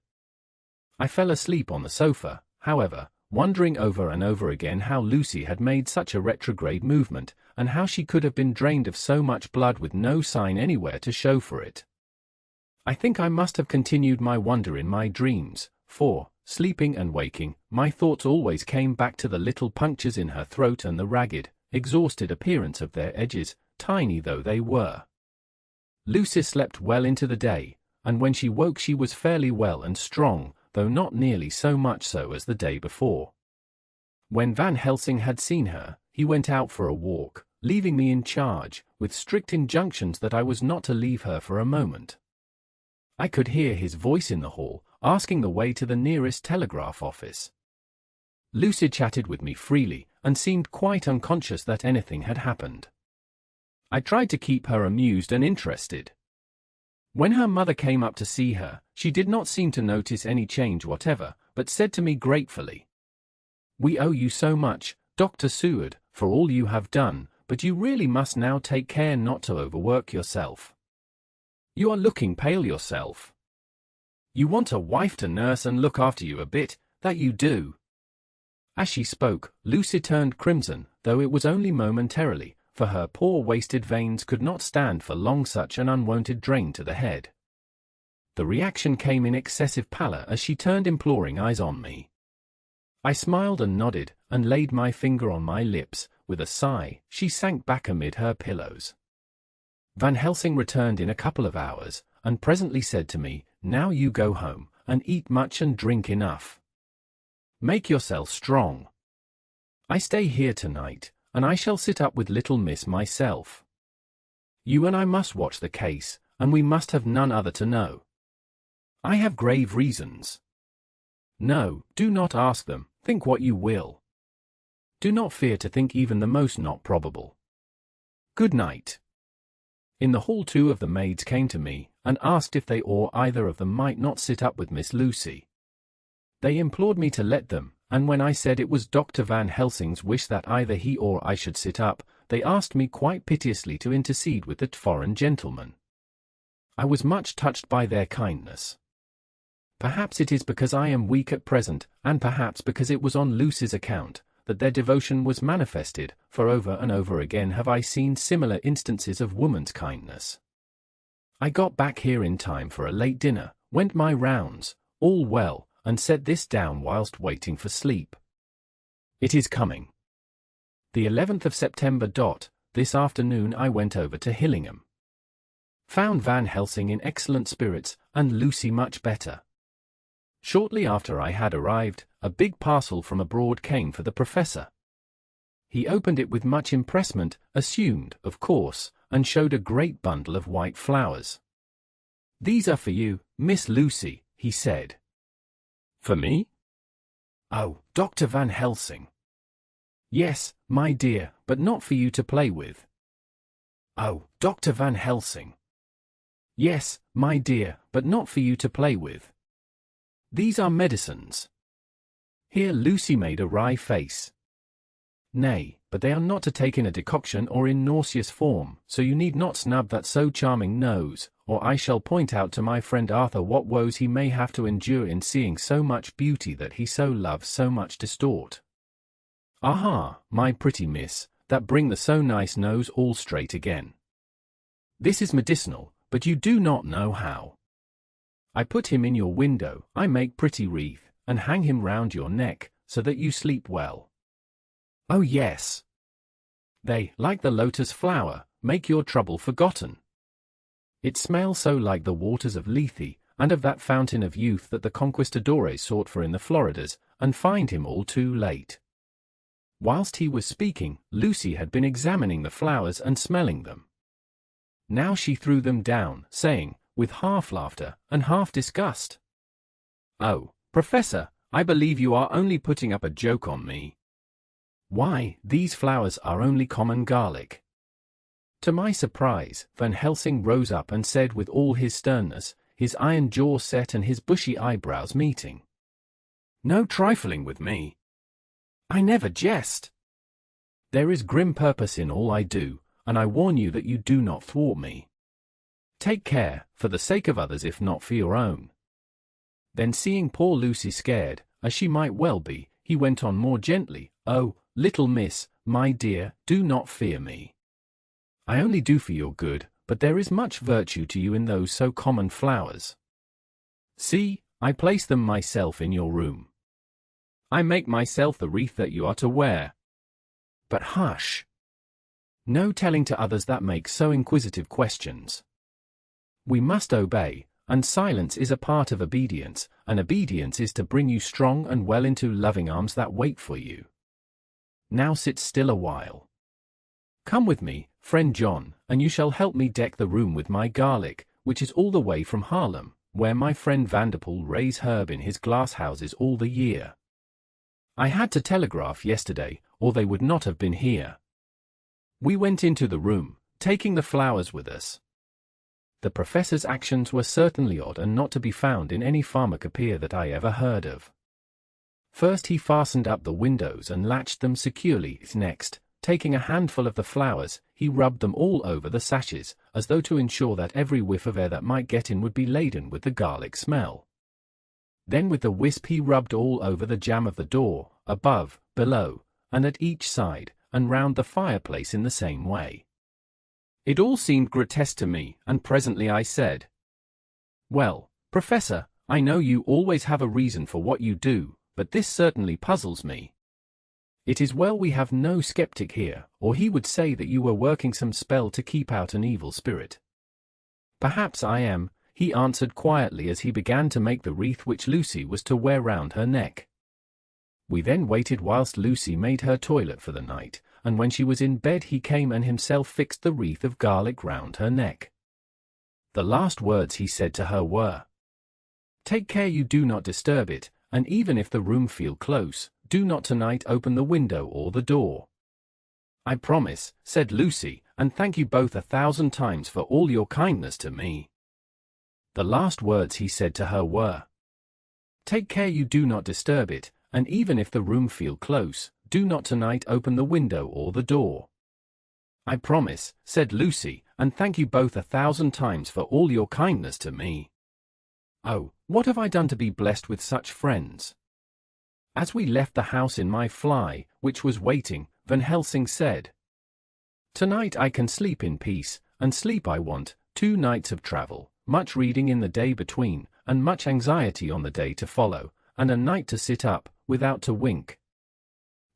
I fell asleep on the sofa, however, wondering over and over again how Lucy had made such a retrograde movement, and how she could have been drained of so much blood with no sign anywhere to show for it. I think I must have continued my wonder in my dreams, for, sleeping and waking, my thoughts always came back to the little punctures in her throat and the ragged, exhausted appearance of their edges, tiny though they were. Lucy slept well into the day, and when she woke she was fairly well and strong, though not nearly so much so as the day before. When Van Helsing had seen her, he went out for a walk, leaving me in charge, with strict injunctions that I was not to leave her for a moment. I could hear his voice in the hall, asking the way to the nearest telegraph office. Lucy chatted with me freely, and seemed quite unconscious that anything had happened. I tried to keep her amused and interested. When her mother came up to see her, she did not seem to notice any change whatever, but said to me gratefully, "We owe you so much, Dr. Seward, for all you have done, but you really must now take care not to overwork yourself. You are looking pale yourself. You want a wife to nurse and look after you a bit, that you do." As she spoke, Lucy turned crimson, though it was only momentarily, for her poor wasted veins could not stand for long such an unwonted drain to the head. The reaction came in excessive pallor as she turned imploring eyes on me. I smiled and nodded, and laid my finger on my lips. With a sigh, she sank back amid her pillows. Van Helsing returned in a couple of hours, and presently said to me, "Now you go home, and eat much and drink enough. Make yourself strong. I stay here tonight, and I shall sit up with little miss myself. You and I must watch the case, and we must have none other to know. I have grave reasons. No, do not ask them, think what you will. Do not fear to think even the most not probable. Good night." In the hall 2 of the maids came to me, and asked if they or either of them might not sit up with Miss Lucy. They implored me to let them, and when I said it was Dr. Van Helsing's wish that either he or I should sit up, they asked me quite piteously to intercede with the foreign gentleman. I was much touched by their kindness. Perhaps it is because I am weak at present, and perhaps because it was on Lucy's account, that their devotion was manifested, for over and over again have I seen similar instances of woman's kindness. I got back here in time for a late dinner, went my rounds, all well, and set this down whilst waiting for sleep. It is coming. The 11th of September. This afternoon I went over to Hillingham. Found Van Helsing in excellent spirits, and Lucy much better. Shortly after I had arrived, a big parcel from abroad came for the professor. He opened it with much impressment, assumed, of course, and showed a great bundle of white flowers. "These are for you, Miss Lucy," he said. "For me?" "Oh, Dr. Van Helsing." "Yes, my dear, but not for you to play with." "Oh, Dr. Van Helsing." "Yes, my dear, but not for you to play with. These are medicines." Here Lucy made a wry face. "Nay, but they are not to take in a decoction or in nauseous form, so you need not snub that so charming nose, or I shall point out to my friend Arthur what woes he may have to endure in seeing so much beauty that he so loves so much distort. Aha, my pretty miss, that bring the so nice nose all straight again. This is medicinal, but you do not know how. I put him in your window, I make pretty wreath, and hang him round your neck, so that you sleep well. Oh yes. They, like the lotus flower, make your trouble forgotten. It smells so like the waters of Lethe, and of that fountain of youth that the conquistadores sought for in the Floridas, and find him all too late. Whilst he was speaking, Lucy had been examining the flowers and smelling them. Now she threw them down, saying, with half laughter and half disgust, "Oh, Professor, I believe you are only putting up a joke on me. Why, these flowers are only common garlic." To my surprise, Van Helsing rose up and said with all his sternness, his iron jaw set and his bushy eyebrows meeting, "No trifling with me. I never jest. There is grim purpose in all I do, and I warn you that you do not thwart me. Take care, for the sake of others if not for your own." Then seeing poor Lucy scared, as she might well be, he went on more gently, "Oh, little miss, my dear, do not fear me. I only do for your good, but there is much virtue to you in those so common flowers. See, I place them myself in your room. I make myself the wreath that you are to wear. But hush! No telling to others that make so inquisitive questions. We must obey, and silence is a part of obedience, and obedience is to bring you strong and well into loving arms that wait for you. Now sit still a while. Come with me, friend John, and you shall help me deck the room with my garlic, which is all the way from Haarlem, where my friend Vanderpool raise herb in his glass houses all the year. I had to telegraph yesterday, or they would not have been here." We went into the room, taking the flowers with us. The professor's actions were certainly odd and not to be found in any pharmacopoeia that I ever heard of. First he fastened up the windows and latched them securely. Next, taking a handful of the flowers, he rubbed them all over the sashes, as though to ensure that every whiff of air that might get in would be laden with the garlic smell. Then with the wisp he rubbed all over the jamb of the door, above, below, and at each side, and round the fireplace in the same way. It all seemed grotesque to me, and presently I said, "Well, Professor, I know you always have a reason for what you do, but this certainly puzzles me. It is well we have no skeptic here, or he would say that you were working some spell to keep out an evil spirit." "Perhaps I am," he answered quietly as he began to make the wreath which Lucy was to wear round her neck. We then waited whilst Lucy made her toilet for the night, and when she was in bed he came and himself fixed the wreath of garlic round her neck. The last words he said to her were, "Take care you do not disturb it, and even if the room feel close, do not tonight open the window or the door." "I promise," said Lucy, "and thank you both 1,000 times for all your kindness to me." The last words he said to her were, "Take care you do not disturb it, and even if the room feel close, do not tonight open the window or the door." "I promise," said Lucy, "and thank you both 1,000 times for all your kindness to me." "Oh, What have I done to be blessed with such friends? As we left the house in my fly, which was waiting, Van Helsing said, "Tonight I can sleep in peace, and sleep I want, 2 nights of travel, much reading in the day between, and much anxiety on the day to follow, and a night to sit up, without to wink.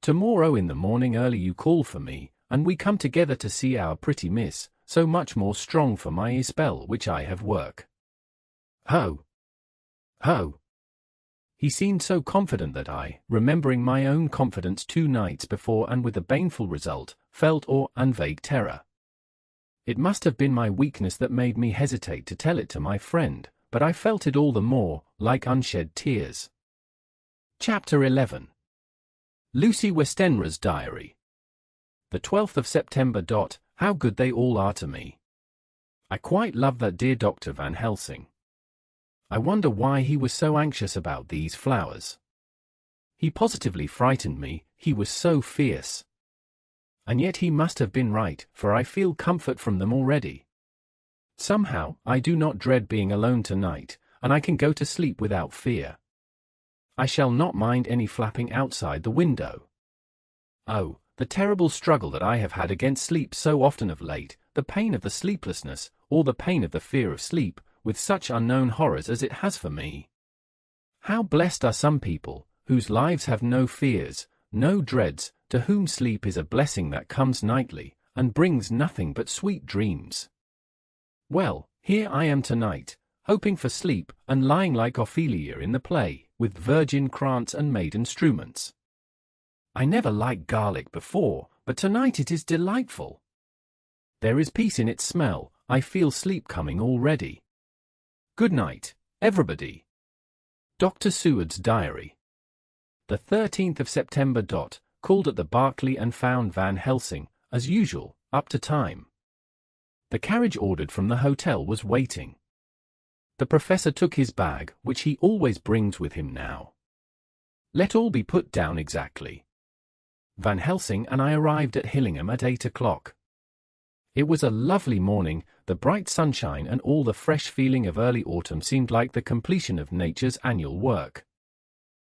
Tomorrow in the morning early you call for me, and we come together to see our pretty miss, so much more strong for my spell which I have work. Ho! Ho!" He seemed so confident that I, remembering my own confidence 2 nights before and with the baneful result, felt awe and vague terror. It must have been my weakness that made me hesitate to tell it to my friend, but I felt it all the more, like unshed tears. Chapter 11. Lucy Westenra's Diary. The 12th of September. How good they all are to me. I quite love that dear Dr. Van Helsing. I wonder why he was so anxious about these flowers. He positively frightened me, he was so fierce. And yet he must have been right, for I feel comfort from them already. Somehow, I do not dread being alone tonight, and I can go to sleep without fear. I shall not mind any flapping outside the window. Oh, the terrible struggle that I have had against sleep so often of late, the pain of the sleeplessness, or the pain of the fear of sleep, with such unknown horrors as it has for me. How blessed are some people, whose lives have no fears, no dreads, to whom sleep is a blessing that comes nightly, and brings nothing but sweet dreams. Well, here I am tonight, hoping for sleep, and lying like Ophelia in the play, with virgin krantz and maiden struments. I never liked garlic before, but tonight it is delightful. There is peace in its smell, I feel sleep coming already. Good night, everybody. Dr. Seward's Diary. The 13th of September. Called at the Berkeley and found Van Helsing, as usual, up to time. The carriage ordered from the hotel was waiting. The professor took his bag, which he always brings with him now. Let all be put down exactly. Van Helsing and I arrived at Hillingham at 8 o'clock. It was a lovely morning, the bright sunshine and all the fresh feeling of early autumn seemed like the completion of nature's annual work.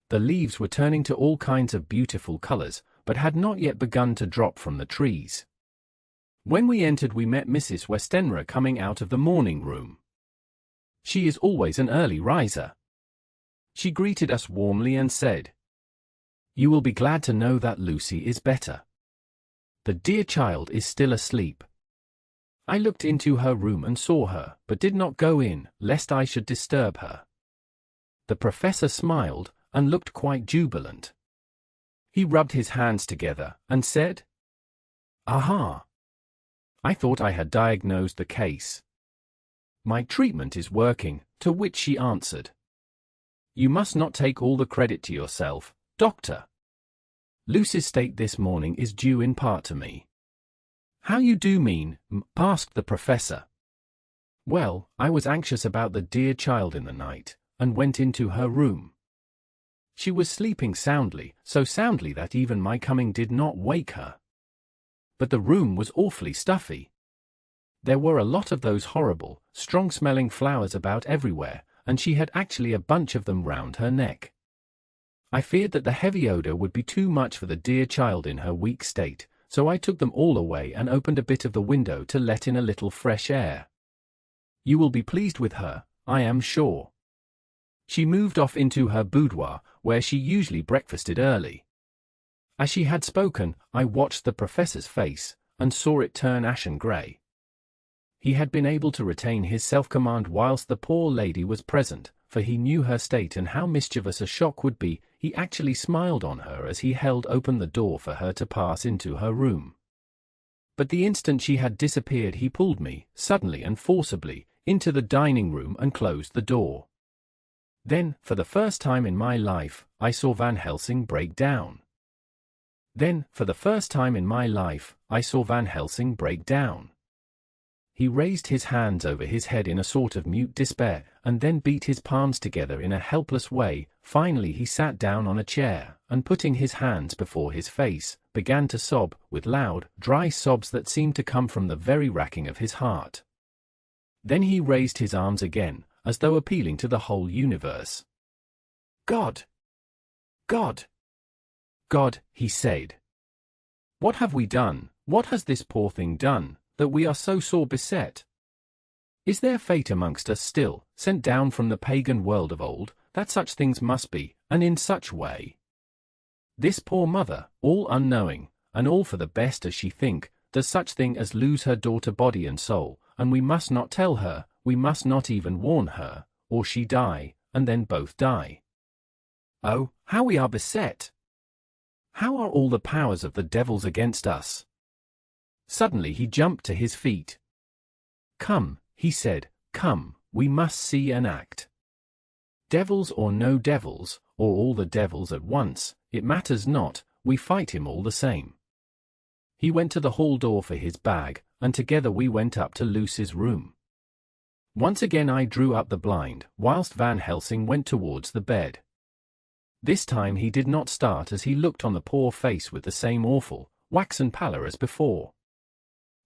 The leaves were turning to all kinds of beautiful colors, but had not yet begun to drop from the trees. When we entered we met Mrs. Westenra coming out of the morning room. She is always an early riser. She greeted us warmly and said, "You will be glad to know that Lucy is better. The dear child is still asleep." I looked into her room and saw her, but did not go in, lest I should disturb her. The professor smiled, and looked quite jubilant. He rubbed his hands together, and said, "Aha! I thought I had diagnosed the case. My treatment is working," to which she answered, "You must not take all the credit to yourself, doctor. Lucy's state this morning is due in part to me." "How you do mean?" asked the professor. "Well, I was anxious about the dear child in the night, and went into her room. She was sleeping soundly, so soundly that even my coming did not wake her. But the room was awfully stuffy. There were a lot of those horrible, strong-smelling flowers about everywhere, and she had actually a bunch of them round her neck. I feared that the heavy odor would be too much for the dear child in her weak state, so I took them all away and opened a bit of the window to let in a little fresh air. You will be pleased with her, I am sure." She moved off into her boudoir, where she usually breakfasted early. As she had spoken, I watched the professor's face, and saw it turn ashen grey. He had been able to retain his self-command whilst the poor lady was present, for he knew her state and how mischievous a shock would be. He actually smiled on her as he held open the door for her to pass into her room. But the instant she had disappeared he pulled me, suddenly and forcibly, into the dining room and closed the door. Then, for the first time in my life, I saw Van Helsing break down. He raised his hands over his head in a sort of mute despair, and then beat his palms together in a helpless way. Finally he sat down on a chair, and putting his hands before his face, began to sob, with loud, dry sobs that seemed to come from the very racking of his heart. Then he raised his arms again, as though appealing to the whole universe. "God! God! God," he said. "What have we done, what has this poor thing done, that we are so sore beset? Is there fate amongst us still, sent down from the pagan world of old, that such things must be, and in such way? This poor mother, all unknowing, and all for the best as she think, does such thing as lose her daughter body and soul, and we must not tell her, we must not even warn her, or she die, and then both die. Oh, how we are beset! How are all the powers of the devils against us?" Suddenly he jumped to his feet. "Come," he said, "come, we must see and act. Devils or no devils, or all the devils at once, it matters not, we fight him all the same." He went to the hall door for his bag, and together we went up to Lucy's room. Once again I drew up the blind, whilst Van Helsing went towards the bed. This time he did not start as he looked on the poor face with the same awful, waxen pallor as before.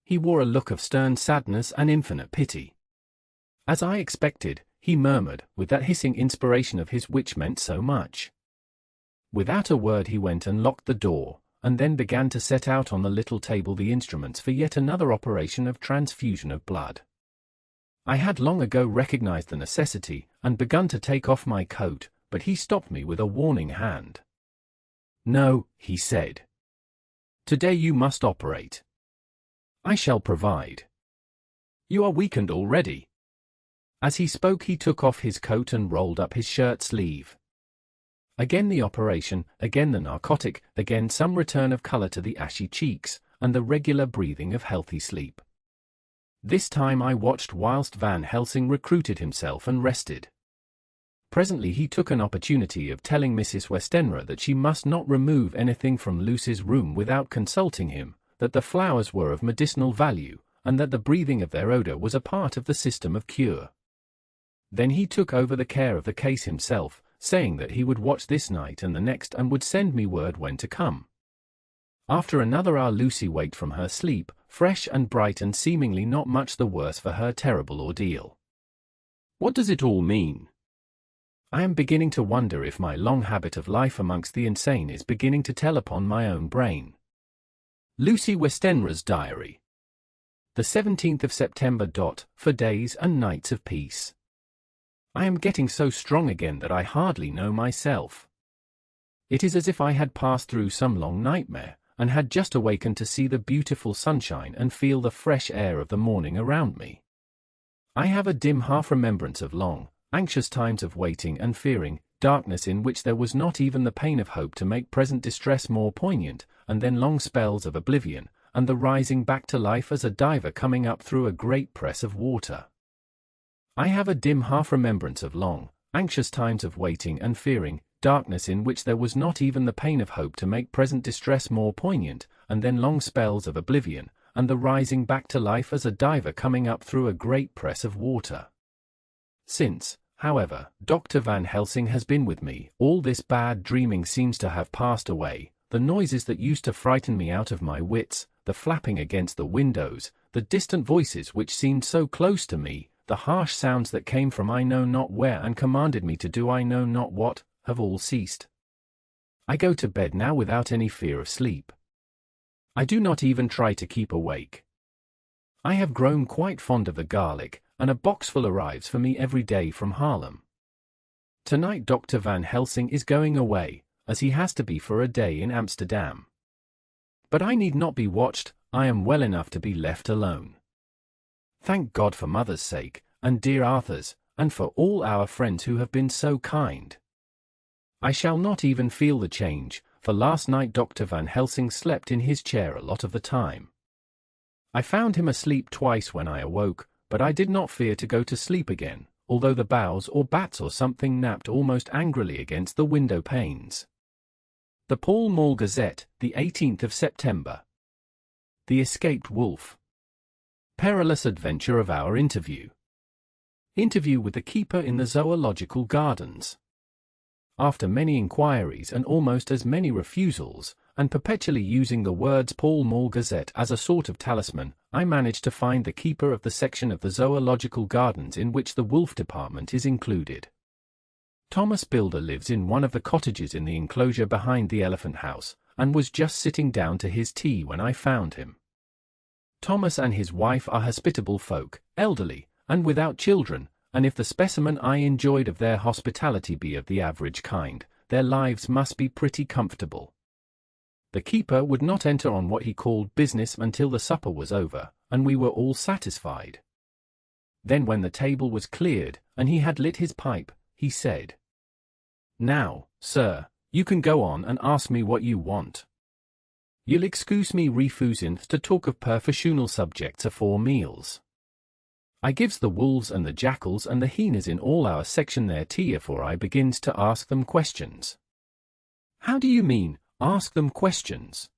He wore a look of stern sadness and infinite pity. As I expected, he murmured, with that hissing inspiration of his which meant so much. Without a word he went and locked the door, and then began to set out on the little table the instruments for yet another operation of transfusion of blood. I had long ago recognized the necessity, and begun to take off my coat, but he stopped me with a warning hand. "No," he said. "Today you must operate. I shall provide. You are weakened already." As he spoke he took off his coat and rolled up his shirt sleeve. Again the operation, again the narcotic, again some return of color to the ashy cheeks, and the regular breathing of healthy sleep. This time I watched whilst Van Helsing recruited himself and rested. Presently he took an opportunity of telling Mrs. Westenra that she must not remove anything from Lucy's room without consulting him, that the flowers were of medicinal value, and that the breathing of their odor was a part of the system of cure. Then he took over the care of the case himself, saying that he would watch this night and the next and would send me word when to come. After another hour Lucy waked from her sleep, fresh and bright and seemingly not much the worse for her terrible ordeal. What does it all mean? I am beginning to wonder if my long habit of life amongst the insane is beginning to tell upon my own brain. Lucy Westenra's diary. The 17th of September. For days and nights of peace. I am getting so strong again that I hardly know myself. It is as if I had passed through some long nightmare, and had just awakened to see the beautiful sunshine and feel the fresh air of the morning around me. I have a dim half-remembrance of long, anxious times of waiting and fearing, darkness in which there was not even the pain of hope to make present distress more poignant, and then long spells of oblivion, and the rising back to life as a diver coming up through a great press of water. I have a dim half-remembrance of long, anxious times of waiting and fearing, darkness in which there was not even the pain of hope to make present distress more poignant, and then long spells of oblivion, and the rising back to life as a diver coming up through a great press of water. Since, however, Dr. Van Helsing has been with me, all this bad dreaming seems to have passed away, the noises that used to frighten me out of my wits, the flapping against the windows, the distant voices which seemed so close to me, the harsh sounds that came from I know not where and commanded me to do I know not what, have all ceased. I go to bed now without any fear of sleep. I do not even try to keep awake. I have grown quite fond of the garlic, and a boxful arrives for me every day from Haarlem. Tonight Dr. Van Helsing is going away, as he has to be for a day in Amsterdam. But I need not be watched, I am well enough to be left alone. Thank God for Mother's sake, and dear Arthur's, and for all our friends who have been so kind. I shall not even feel the change, for last night Dr. Van Helsing slept in his chair a lot of the time. I found him asleep twice when I awoke, but I did not fear to go to sleep again, although the boughs or bats or something napped almost angrily against the window panes. The Pall Mall Gazette, the 18th of September. The Escaped Wolf. Perilous adventure of our interview. Interview with the keeper in the Zoological Gardens. After many inquiries and almost as many refusals, and perpetually using the words Pall Mall Gazette as a sort of talisman, I managed to find the keeper of the section of the zoological gardens in which the wolf department is included. Thomas Builder lives in one of the cottages in the enclosure behind the elephant house, and was just sitting down to his tea when I found him. Thomas and his wife are hospitable folk, elderly, and without children, and if the specimen I enjoyed of their hospitality be of the average kind, their lives must be pretty comfortable. The keeper would not enter on what he called business until the supper was over, and we were all satisfied. Then when the table was cleared, and he had lit his pipe, he said, "Now, sir, you can go on and ask me what you want. You'll excuse me refusing to talk of professional subjects afore meals. I gives the wolves and the jackals and the hyenas in all our section their tea afore I begins to ask them questions." "How do you mean, ask them questions?"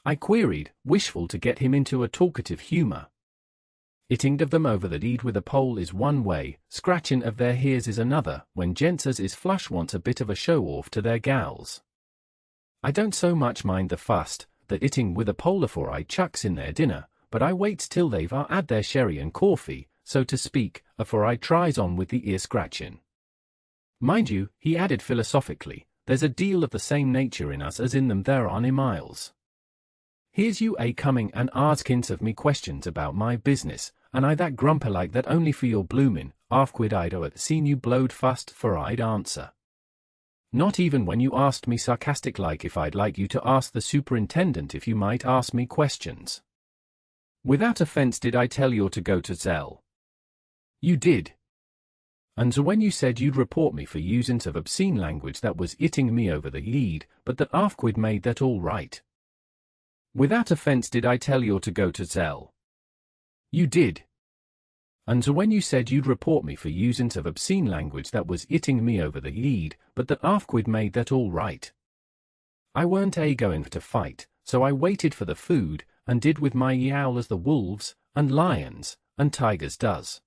I queried, wishful to get him into a talkative humor. "Itting of them over the lead with a pole is one way, scratching of their ears is another, when gents as is flush wants a bit of a show-off to their gals. I don't so much mind the fust, that itting with a pole afore I chucks in their dinner, but I waits till they've had their sherry and coffee, so to speak, afore I tries on with the ear-scratching. Mind you," he added philosophically, "there's a deal of the same nature in us as in them there on miles. Here's you coming and askins of me questions about my business, and I that grumpy like that only for your bloomin' half-quid I'd o' seen you blowed fast for I'd answer. Not even when you asked me sarcastic like if I'd like you to ask the superintendent if you might ask me questions. Without offense did I tell you to go to Zell? You did. And so when you said you'd report me for using of obscene language that was hitting me over the head, but that half-quid made that all right. Without offense did I tell you to go to Zell? You did. And so when you said you'd report me for using of obscene language that was hitting me over the head, but that half-quid made that all right. I weren't going to fight, so I waited for the food, and did with my yowl as the wolves, and lions, and tigers does.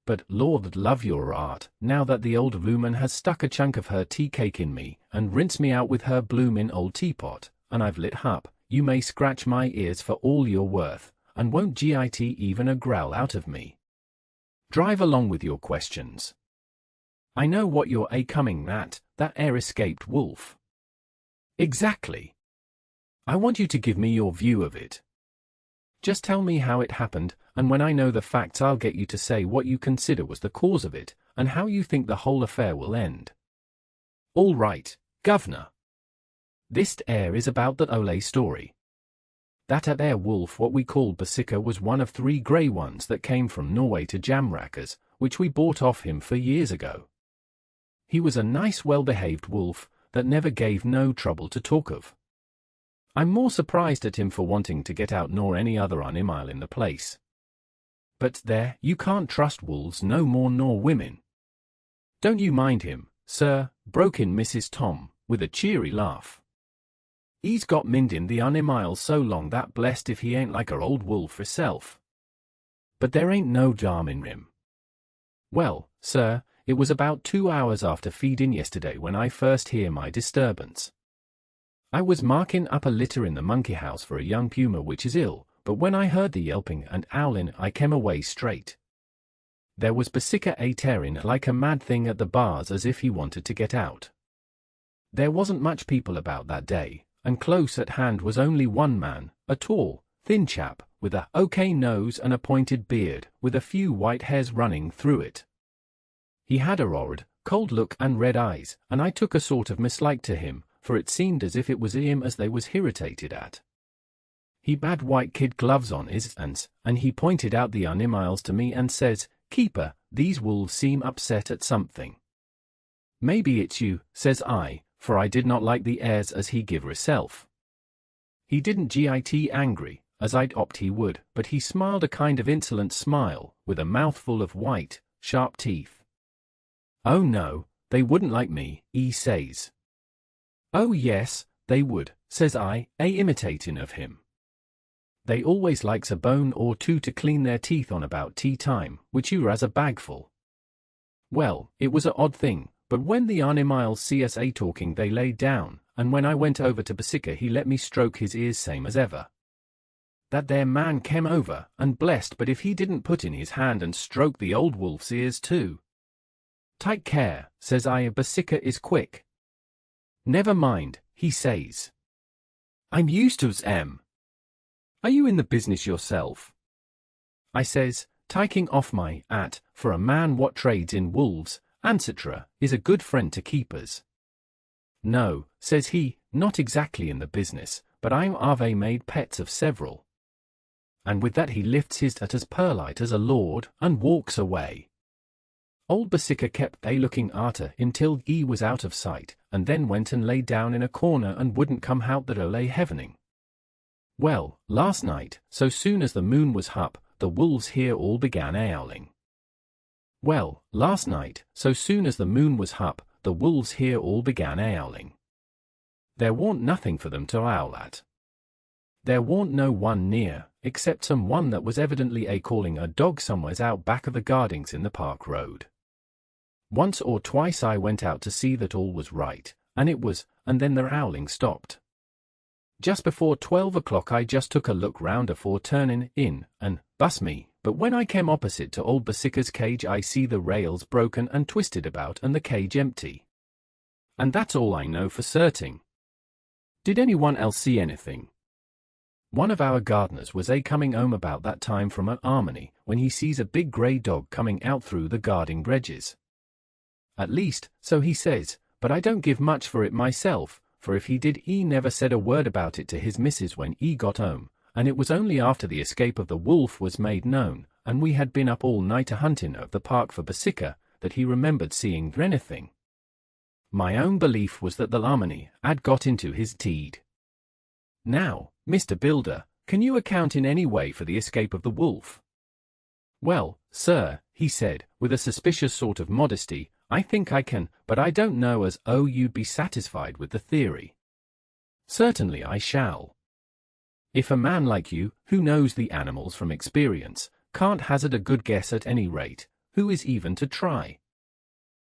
But, Lord love your art, now that the old woman has stuck a chunk of her tea cake in me, and rinsed me out with her bloomin' old teapot, and I've lit up, you may scratch my ears for all you're worth, and won't git even a growl out of me. Drive along with your questions. I know what you're coming at, that escaped wolf. Exactly. I want you to give me your view of it. Just tell me how it happened, and when I know the facts I'll get you to say what you consider was the cause of it, and how you think the whole affair will end. All right, governor. This is about that Ole story. That wolf what we called Basika was one of 3 grey ones that came from Norway to Jamrackers, which we bought off him for years ago. He was a nice well-behaved wolf, that never gave no trouble to talk of. I'm more surprised at him for wanting to get out nor any other animal in the place. But there, you can't trust wolves no more nor women. Don't you mind him, sir, broke in Mrs. Tom, with a cheery laugh. He's got mindin' the animal so long that blessed if he ain't like a old wolf herself. But there ain't no darm in him. Well, sir, it was about 2 hours after feedin' yesterday when I first hear my disturbance. I was marking up a litter in the monkey house for a young puma which is ill, but when I heard the yelping and owling I came away straight. There was Basika tearing like a mad thing at the bars as if he wanted to get out. There wasn't much people about that day, and close at hand was only one man, a tall, thin chap, with a okay nose and a pointed beard, with a few white hairs running through it. He had a horrid, cold look and red eyes, and I took a sort of mislike to him, for it seemed as if it was him as they was irritated at. He had white kid gloves on his hands, and he pointed out the animals to me and says, "Keeper, these wolves seem upset at something." "Maybe it's you," says I, for I did not like the airs as he give herself. He didn't git angry, as I'd opt he would, but he smiled a kind of insolent smile, with a mouthful of white, sharp teeth. "Oh no, they wouldn't like me," he says. "Oh yes, they would," says I, imitating of him. "They always likes a bone or two to clean their teeth on about tea time, which you has a bagful." Well, it was a odd thing, but when the animals see us talking they laid down, and when I went over to Basika he let me stroke his ears same as ever. that there man came over and blessed, but if he didn't put in his hand and stroke the old wolf's ears too. Take care, says I, Basica is quick. Never mind, he says. I'm used to em. Are you in the business yourself? I says, taking off my hat, for a man what trades in wolves, etc., is a good friend to keepers. No, says he, not exactly in the business, but I've made pets of several. And with that he lifts his hat as polite as a lord, and walks away. Old Basica kept looking arter until he was out of sight, and then went and lay down in a corner and wouldn't come out that lay heavening. Well, last night, so soon as the moon was up, the wolves here all began howling. Well, last night, so soon as the moon was up, the wolves here all began howling. There warn't nothing for them to howl at. There warn't no one near, except some one that was evidently calling a dog somewheres out back of the gardings in the park road. Once or twice I went out to see that all was right, and then the howling stopped. Just before 12 o'clock I just took a look round afore turning in, and, bus me, but when I came opposite to old Basica's cage I see the rails broken and twisted about and the cage empty. And that's all I know for certain. Did anyone else see anything? One of our gardeners was coming home about that time from an harmony, when he sees a big grey dog coming out through the garden hedges. At least, so he says, but I don't give much for it myself, for if he did he never said a word about it to his missus when he got home, and it was only after the escape of the wolf was made known, and we had been up all night a-hunting of the park for Basica, that he remembered seeing anything. My own belief was that the harmony had got into his teed. Now, Mr. Builder, can you account in any way for the escape of the wolf? Well, sir, he said, with a suspicious sort of modesty, I think I can, but I don't know as you'd be satisfied with the theory. Certainly I shall. If a man like you, who knows the animals from experience, can't hazard a good guess at any rate, who is even to try?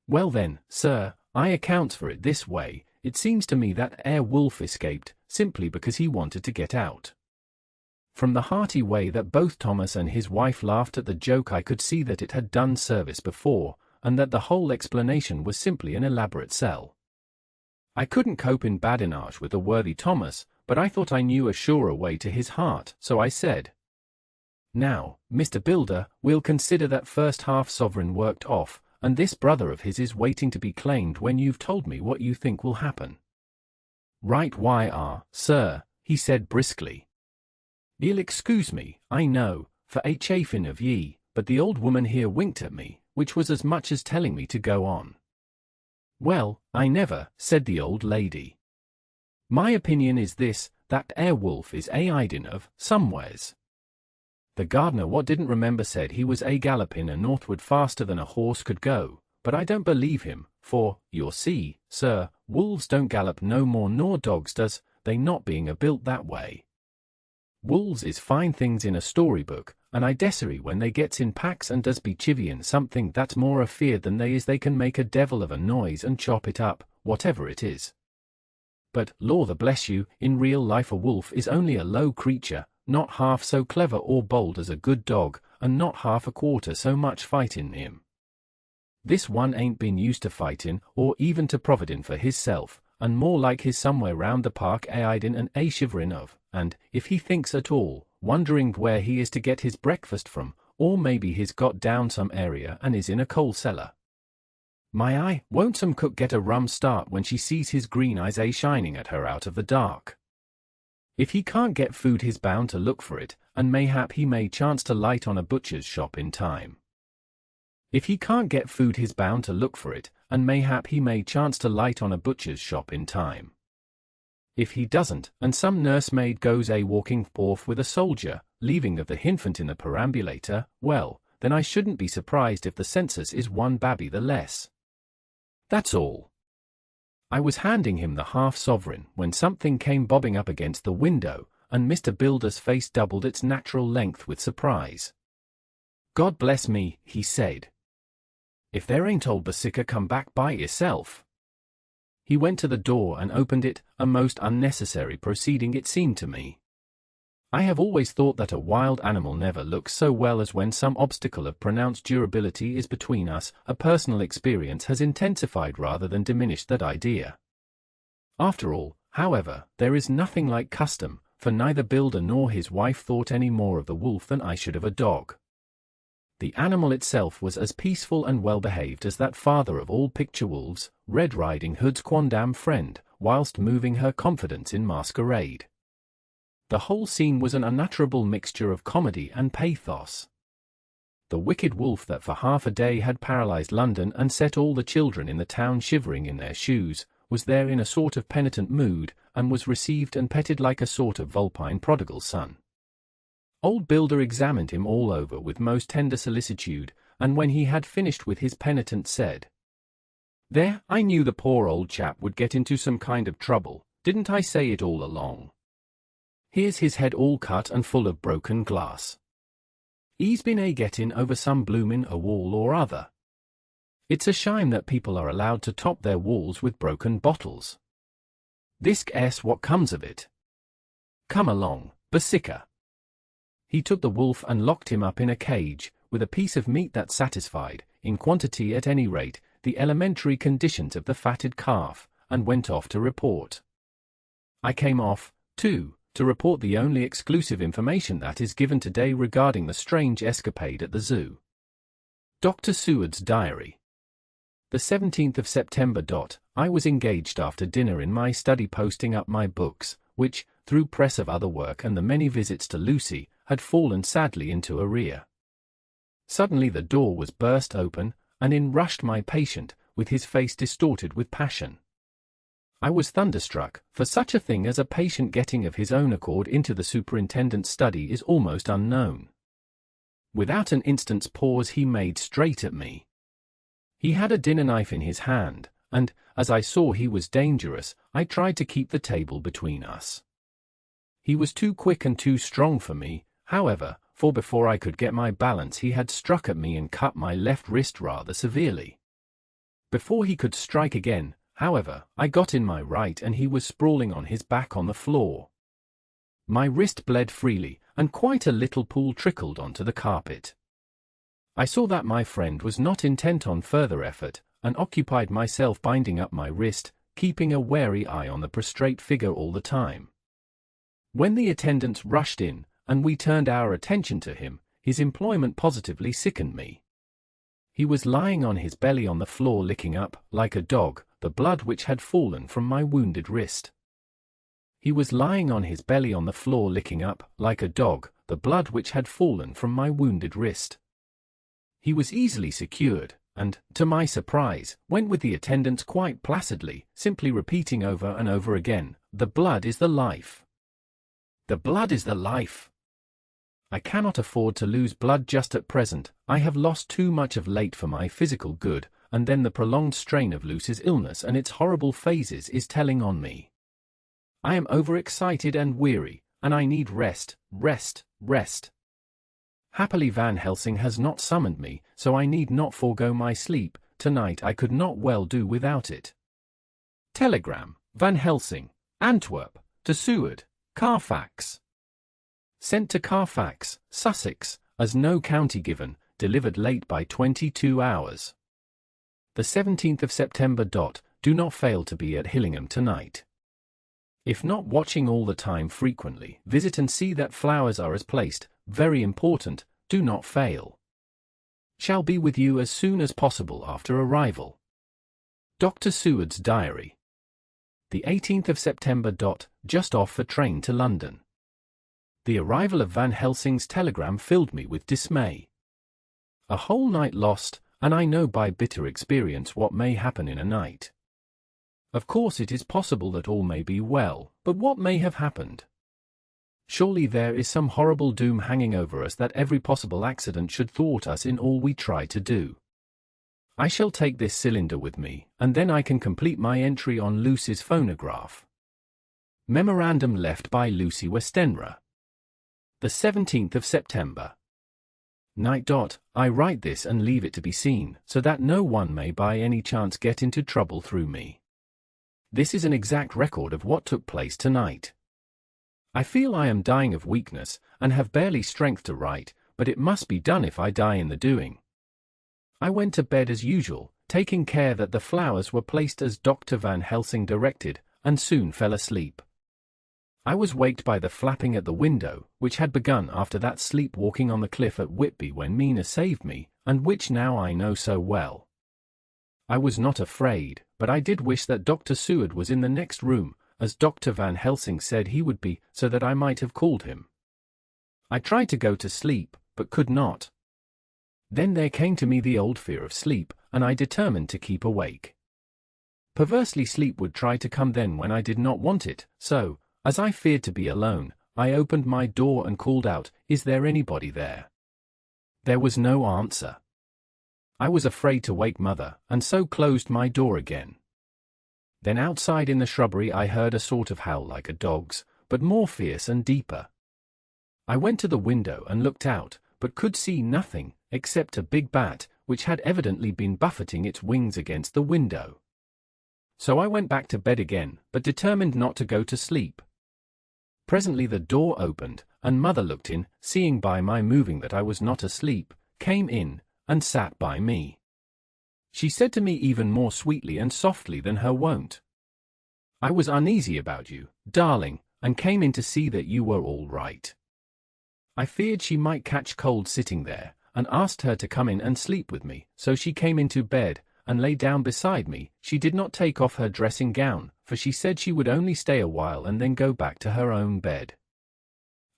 Well then, sir, I account for it this way. It seems to me that wolf escaped, simply because he wanted to get out. From the hearty way that both Thomas and his wife laughed at the joke I could see that it had done service before, and that the whole explanation was simply an elaborate sell. I couldn't cope in badinage with the worthy Thomas, but I thought I knew a surer way to his heart, so I said, Now, Mr. Builder, we'll consider that first half-sovereign worked off, and this brother of his is waiting to be claimed when you've told me what you think will happen. Right sir, he said briskly. You'll excuse me, I know, for a chaffing of ye, but the old woman here winked at me, which was as much as telling me to go on. Well, I never, said the old lady. My opinion is this, that wolf is hiding of, somewheres. The gardener what didn't remember said he was galloping northward faster than a horse could go, but I don't believe him, for, you'll see, sir, wolves don't gallop no more nor dogs does, they not being built that way. Wolves is fine things in a storybook, and I dessery when they gets in packs and does be chivvying something that's more afeard than they can make a devil of a noise and chop it up, whatever it is. But, Lord bless you, in real life a wolf is only a low creature, not half so clever or bold as a good dog, and not half a quarter so much fighting him. This one ain't been used to fighting, or even to providing for hisself, and more like his somewhere round the park hiding and shivering of, and, if he thinks at all, wondering where he is to get his breakfast from, or maybe he's got down some area and is in a coal cellar. My eye, won't some cook get a rum start when she sees his green eyes shining at her out of the dark? If he can't get food he's bound to look for it, and mayhap he may chance to light on a butcher's shop in time. If he can't get food he's bound to look for it, and mayhap he may chance to light on a butcher's shop in time. If he doesn't, and some nursemaid goes walking off with a soldier, leaving of the hinfant in the perambulator, well, then I shouldn't be surprised if the census is one babby the less. That's all. I was handing him the half-sovereign when something came bobbing up against the window, and Mr. Builder's face doubled its natural length with surprise. God bless me, he said. If there ain't old Basica come back by yourself. He went to the door and opened it, a most unnecessary proceeding it seemed to me. I have always thought that a wild animal never looks so well as when some obstacle of pronounced durability is between us. A personal experience has intensified rather than diminished that idea. After all, however, there is nothing like custom, for neither Builder nor his wife thought any more of the wolf than I should of a dog. The animal itself was as peaceful and well-behaved as that father of all picture wolves, Red Riding Hood's quondam friend, whilst moving her confidence in masquerade. The whole scene was an unutterable mixture of comedy and pathos. The wicked wolf that for half a day had paralyzed London and set all the children in the town shivering in their shoes, was there in a sort of penitent mood, and was received and petted like a sort of vulpine prodigal son. Old Builder examined him all over with most tender solicitude, and when he had finished with his penitent said, "There, I knew the poor old chap would get into some kind of trouble, didn't I say it all along? Here's his head all cut and full of broken glass. He's been gettin' over some bloomin' a wall or other. It's a shame that people are allowed to top their walls with broken bottles. This guess what comes of it. Come along, Basica." He took the wolf and locked him up in a cage, with a piece of meat that satisfied, in quantity at any rate, the elementary conditions of the fatted calf, and went off to report. I came off, too, to report the only exclusive information that is given today regarding the strange escapade at the zoo. Dr. Seward's diary. The 17th of September. I was engaged after dinner in my study posting up my books, which, through press of other work and the many visits to Lucy, had fallen sadly into arrear. Suddenly the door was burst open, and in rushed my patient, with his face distorted with passion. I was thunderstruck, for such a thing as a patient getting of his own accord into the superintendent's study is almost unknown. Without an instant's pause he made straight at me. He had a dinner knife in his hand, and, as I saw he was dangerous, I tried to keep the table between us. He was too quick and too strong for me, however, for before I could get my balance he had struck at me and cut my left wrist rather severely. Before he could strike again, however, I got in my right and he was sprawling on his back on the floor. My wrist bled freely, and quite a little pool trickled onto the carpet. I saw that my friend was not intent on further effort, and occupied myself binding up my wrist, keeping a wary eye on the prostrate figure all the time. When the attendants rushed in, and we turned our attention to him, his employment positively sickened me. He was lying on his belly on the floor licking up, like a dog, the blood which had fallen from my wounded wrist. He was lying on his belly on the floor licking up, like a dog, the blood which had fallen from my wounded wrist. He was easily secured, and, to my surprise, went with the attendants quite placidly, simply repeating over and over again, "The blood is the life. The blood is the life. I cannot afford to lose blood just at present. I have lost too much of late for my physical good, and then the prolonged strain of Lucy's illness and its horrible phases is telling on me. I am overexcited and weary, and I need rest, rest, rest. Happily Van Helsing has not summoned me, so I need not forego my sleep. Tonight I could not well do without it. Telegram, Van Helsing, Antwerp, to Seward, Carfax. Sent to Carfax, Sussex, as no county given, delivered late by 22 hours. The 17th of September. Do not fail to be at Hillingham tonight. If not watching all the time frequently, visit and see that flowers are as placed, very important, do not fail. Shall be with you as soon as possible after arrival. Dr. Seward's diary. The 18th of September. Just off for train to London. The arrival of Van Helsing's telegram filled me with dismay. A whole night lost, and I know by bitter experience what may happen in a night. Of course it is possible that all may be well, but what may have happened? Surely there is some horrible doom hanging over us that every possible accident should thwart us in all we try to do. I shall take this cylinder with me, and then I can complete my entry on Lucy's phonograph. Memorandum left by Lucy Westenra. The 17th of September. Night. I write this and leave it to be seen, so that no one may by any chance get into trouble through me. This is an exact record of what took place tonight. I feel I am dying of weakness, and have barely strength to write, but it must be done if I die in the doing. I went to bed as usual, taking care that the flowers were placed as Dr. Van Helsing directed, and soon fell asleep. I was waked by the flapping at the window, which had begun after that sleepwalking on the cliff at Whitby when Mina saved me, and which now I know so well. I was not afraid, but I did wish that Dr. Seward was in the next room, as Dr. Van Helsing said he would be, so that I might have called him. I tried to go to sleep, but could not. Then there came to me the old fear of sleep, and I determined to keep awake. Perversely sleep would try to come then when I did not want it, so, as I feared to be alone, I opened my door and called out, "Is there anybody there?" There was no answer. I was afraid to wake Mother, and so closed my door again. Then outside in the shrubbery I heard a sort of howl like a dog's, but more fierce and deeper. I went to the window and looked out, but could see nothing, except a big bat, which had evidently been buffeting its wings against the window. So I went back to bed again, but determined not to go to sleep. Presently the door opened, and Mother looked in, seeing by my moving that I was not asleep, came in, and sat by me. She said to me even more sweetly and softly than her wont, "I was uneasy about you, darling, and came in to see that you were all right." I feared she might catch cold sitting there, and asked her to come in and sleep with me, so she came into bed, and lay down beside me. She did not take off her dressing gown, for she said she would only stay a while and then go back to her own bed.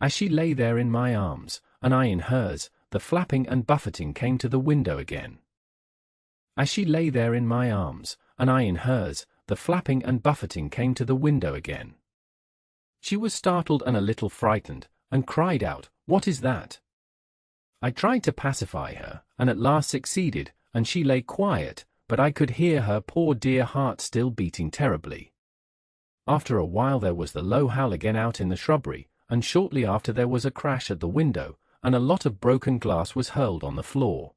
As she lay there in my arms, and I in hers, the flapping and buffeting came to the window again. As she lay there in my arms, and I in hers, the flapping and buffeting came to the window again. She was startled and a little frightened, and cried out, "What is that?" I tried to pacify her, and at last succeeded, and she lay quiet, but I could hear her poor dear heart still beating terribly. After a while there was the low howl again out in the shrubbery, and shortly after there was a crash at the window, and a lot of broken glass was hurled on the floor.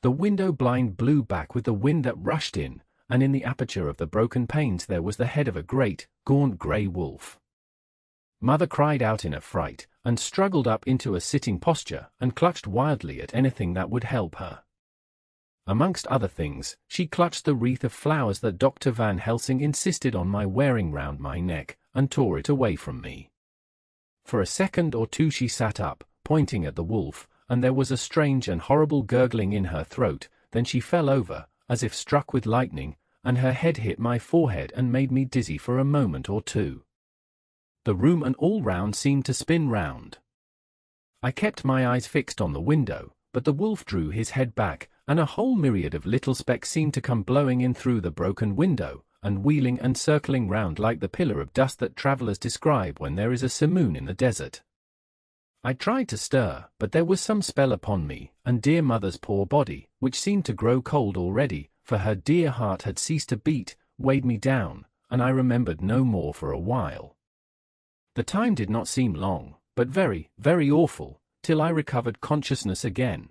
The window blind blew back with the wind that rushed in, and in the aperture of the broken panes there was the head of a great, gaunt grey wolf. Mother cried out in a fright, and struggled up into a sitting posture, and clutched wildly at anything that would help her. Amongst other things, she clutched the wreath of flowers that Dr. Van Helsing insisted on my wearing round my neck, and tore it away from me. For a second or two she sat up, pointing at the wolf, and there was a strange and horrible gurgling in her throat. Then she fell over, as if struck with lightning, and her head hit my forehead and made me dizzy for a moment or two. The room and all round seemed to spin round. I kept my eyes fixed on the window, but the wolf drew his head back, and a whole myriad of little specks seemed to come blowing in through the broken window, and wheeling and circling round like the pillar of dust that travellers describe when there is a simoon in the desert. I tried to stir, but there was some spell upon me, and dear Mother's poor body, which seemed to grow cold already, for her dear heart had ceased to beat, weighed me down, and I remembered no more for a while. The time did not seem long, but very, very awful, till I recovered consciousness again.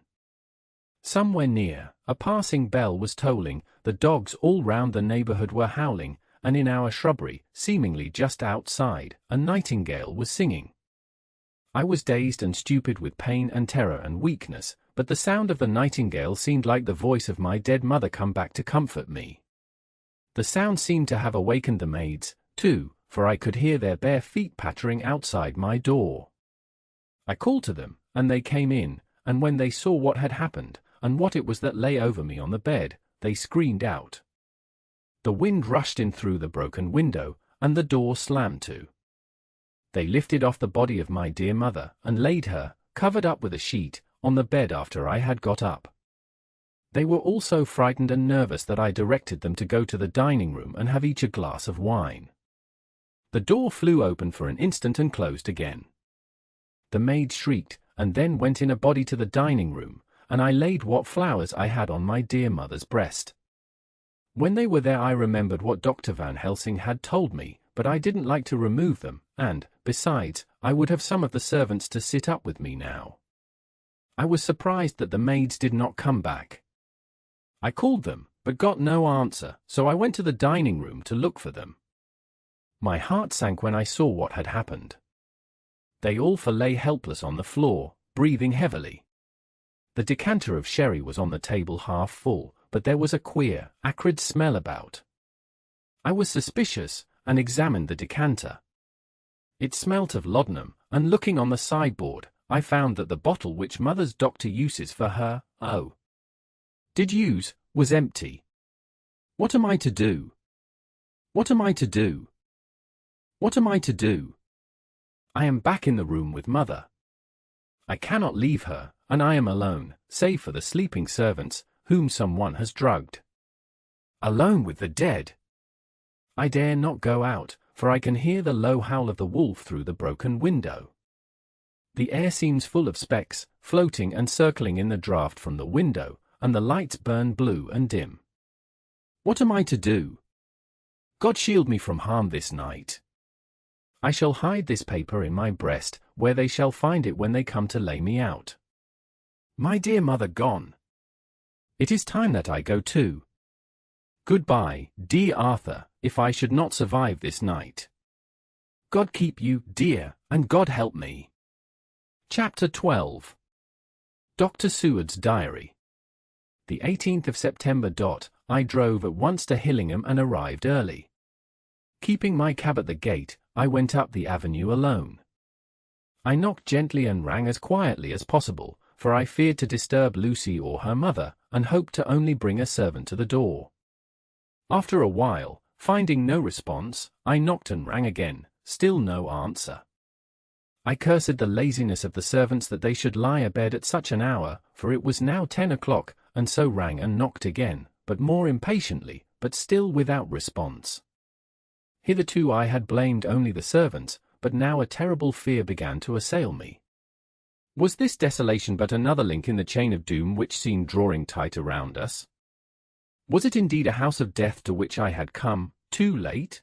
Somewhere near, a passing bell was tolling, the dogs all round the neighbourhood were howling, and in our shrubbery, seemingly just outside, a nightingale was singing. I was dazed and stupid with pain and terror and weakness, but the sound of the nightingale seemed like the voice of my dead mother come back to comfort me. The sound seemed to have awakened the maids, too, for I could hear their bare feet pattering outside my door. I called to them, and they came in, and when they saw what had happened, and what it was that lay over me on the bed, they screamed out. The wind rushed in through the broken window, and the door slammed to. They lifted off the body of my dear mother, and laid her, covered up with a sheet, on the bed after I had got up. They were all so frightened and nervous that I directed them to go to the dining room and have each a glass of wine. The door flew open for an instant and closed again. The maid shrieked, and then went in a body to the dining room, and I laid what flowers I had on my dear mother's breast. When they were there I remembered what Dr. Van Helsing had told me, but I didn't like to remove them, and, besides, I would have some of the servants to sit up with me now. I was surprised that the maids did not come back. I called them, but got no answer, so I went to the dining room to look for them. My heart sank when I saw what had happened. They all four lay helpless on the floor, breathing heavily. The decanter of sherry was on the table half full, but there was a queer, acrid smell about. I was suspicious, and examined the decanter. It smelt of laudanum, and looking on the sideboard, I found that the bottle which Mother's doctor uses for her, was empty. What am I to do? What am I to do? What am I to do? I am back in the room with Mother. I cannot leave her, and I am alone, save for the sleeping servants, whom someone has drugged. Alone with the dead. I dare not go out, for I can hear the low howl of the wolf through the broken window. The air seems full of specks, floating and circling in the draught from the window, and the lights burn blue and dim. What am I to do? God shield me from harm this night. I shall hide this paper in my breast, where they shall find it when they come to lay me out. My dear Mother gone. It is time that I go too. Goodbye, dear Arthur, if I should not survive this night. God keep you, dear, and God help me. Chapter 12. Dr. Seward's Diary. The 18th of September. I drove at once to Hillingham and arrived early. Keeping my cab at the gate, I went up the avenue alone. I knocked gently and rang as quietly as possible, for I feared to disturb Lucy or her mother, and hoped to only bring a servant to the door. After a while, finding no response, I knocked and rang again, still no answer. I cursed the laziness of the servants that they should lie abed at such an hour, for it was now 10 o'clock, and so rang and knocked again, but more impatiently, but still without response. Hitherto I had blamed only the servants, but now a terrible fear began to assail me. Was this desolation but another link in the chain of doom which seemed drawing tight around us? Was it indeed a house of death to which I had come, too late?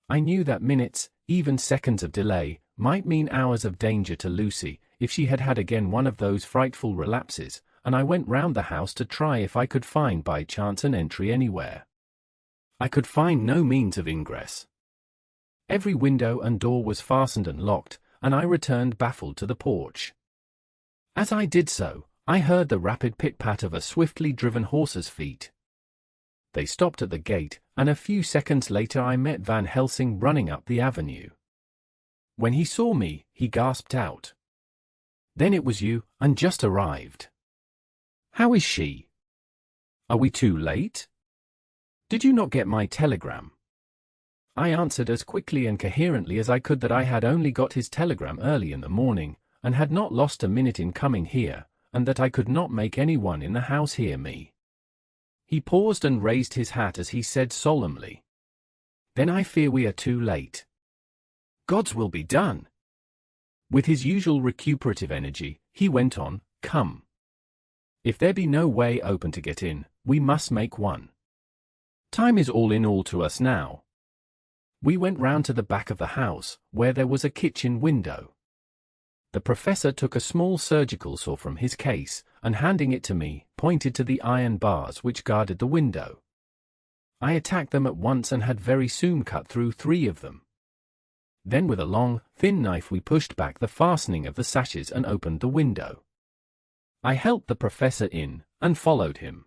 I knew that minutes, even seconds of delay, might mean hours of danger to Lucy, if she had had again one of those frightful relapses, and I went round the house to try if I could find by chance an entry anywhere. I could find no means of ingress. Every window and door was fastened and locked, and I returned baffled to the porch. As I did so, I heard the rapid pit-pat of a swiftly driven horse's feet. They stopped at the gate, and a few seconds later I met Van Helsing running up the avenue. When he saw me, he gasped out, "Then it was you, and just arrived. How is she? Are we too late? Did you not get my telegram?" I answered as quickly and coherently as I could that I had only got his telegram early in the morning, and had not lost a minute in coming here, and that I could not make anyone in the house hear me. He paused and raised his hat as he said solemnly, "Then I fear we are too late. God's will be done." With his usual recuperative energy, he went on, "Come. If there be no way open to get in, we must make one. Time is all in all to us now." We went round to the back of the house, where there was a kitchen window. The professor took a small surgical saw from his case, and handing it to me, pointed to the iron bars which guarded the window. I attacked them at once and had very soon cut through 3 of them. Then with a long, thin knife we pushed back the fastening of the sashes and opened the window. I helped the professor in, and followed him.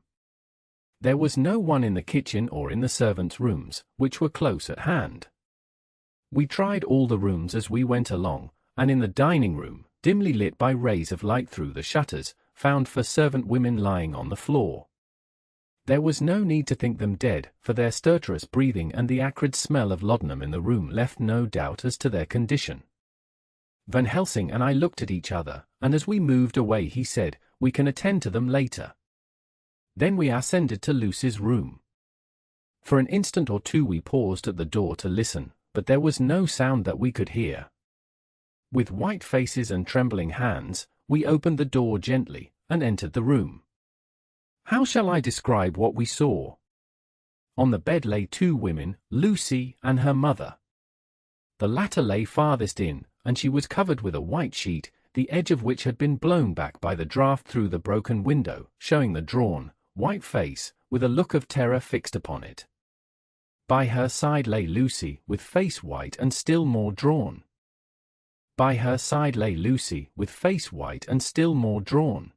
There was no one in the kitchen or in the servants' rooms, which were close at hand. We tried all the rooms as we went along, and in the dining room, dimly lit by rays of light through the shutters, found 4 servant women lying on the floor. There was no need to think them dead, for their stertorous breathing and the acrid smell of laudanum in the room left no doubt as to their condition. Van Helsing and I looked at each other, and as we moved away he said, "We can attend to them later." Then we ascended to Lucy's room. For an instant or two we paused at the door to listen, but there was no sound that we could hear. With white faces and trembling hands, we opened the door gently, and entered the room. How shall I describe what we saw? On the bed lay 2 women, Lucy and her mother. The latter lay farthest in, and she was covered with a white sheet, the edge of which had been blown back by the draught through the broken window, showing the drawn, white face, with a look of terror fixed upon it. By her side lay Lucy, with face white and still more drawn. By her side lay Lucy, with face white and still more drawn.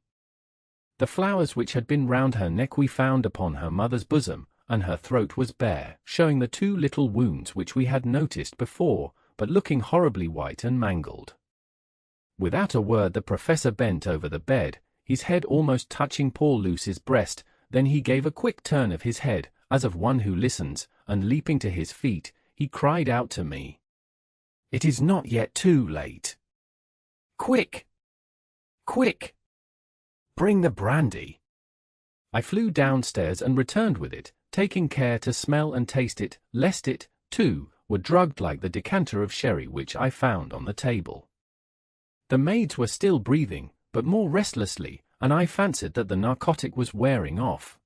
The flowers which had been round her neck we found upon her mother's bosom, and her throat was bare, showing the two little wounds which we had noticed before, but looking horribly white and mangled. Without a word the professor bent over the bed, his head almost touching poor Lucy's breast. Then he gave a quick turn of his head, as of one who listens, and leaping to his feet, he cried out to me, "It is not yet too late. Quick! Quick! Bring the brandy." I flew downstairs and returned with it, taking care to smell and taste it, lest it, too, were drugged like the decanter of sherry which I found on the table. The maids were still breathing, but more restlessly, and I fancied that the narcotic was wearing off.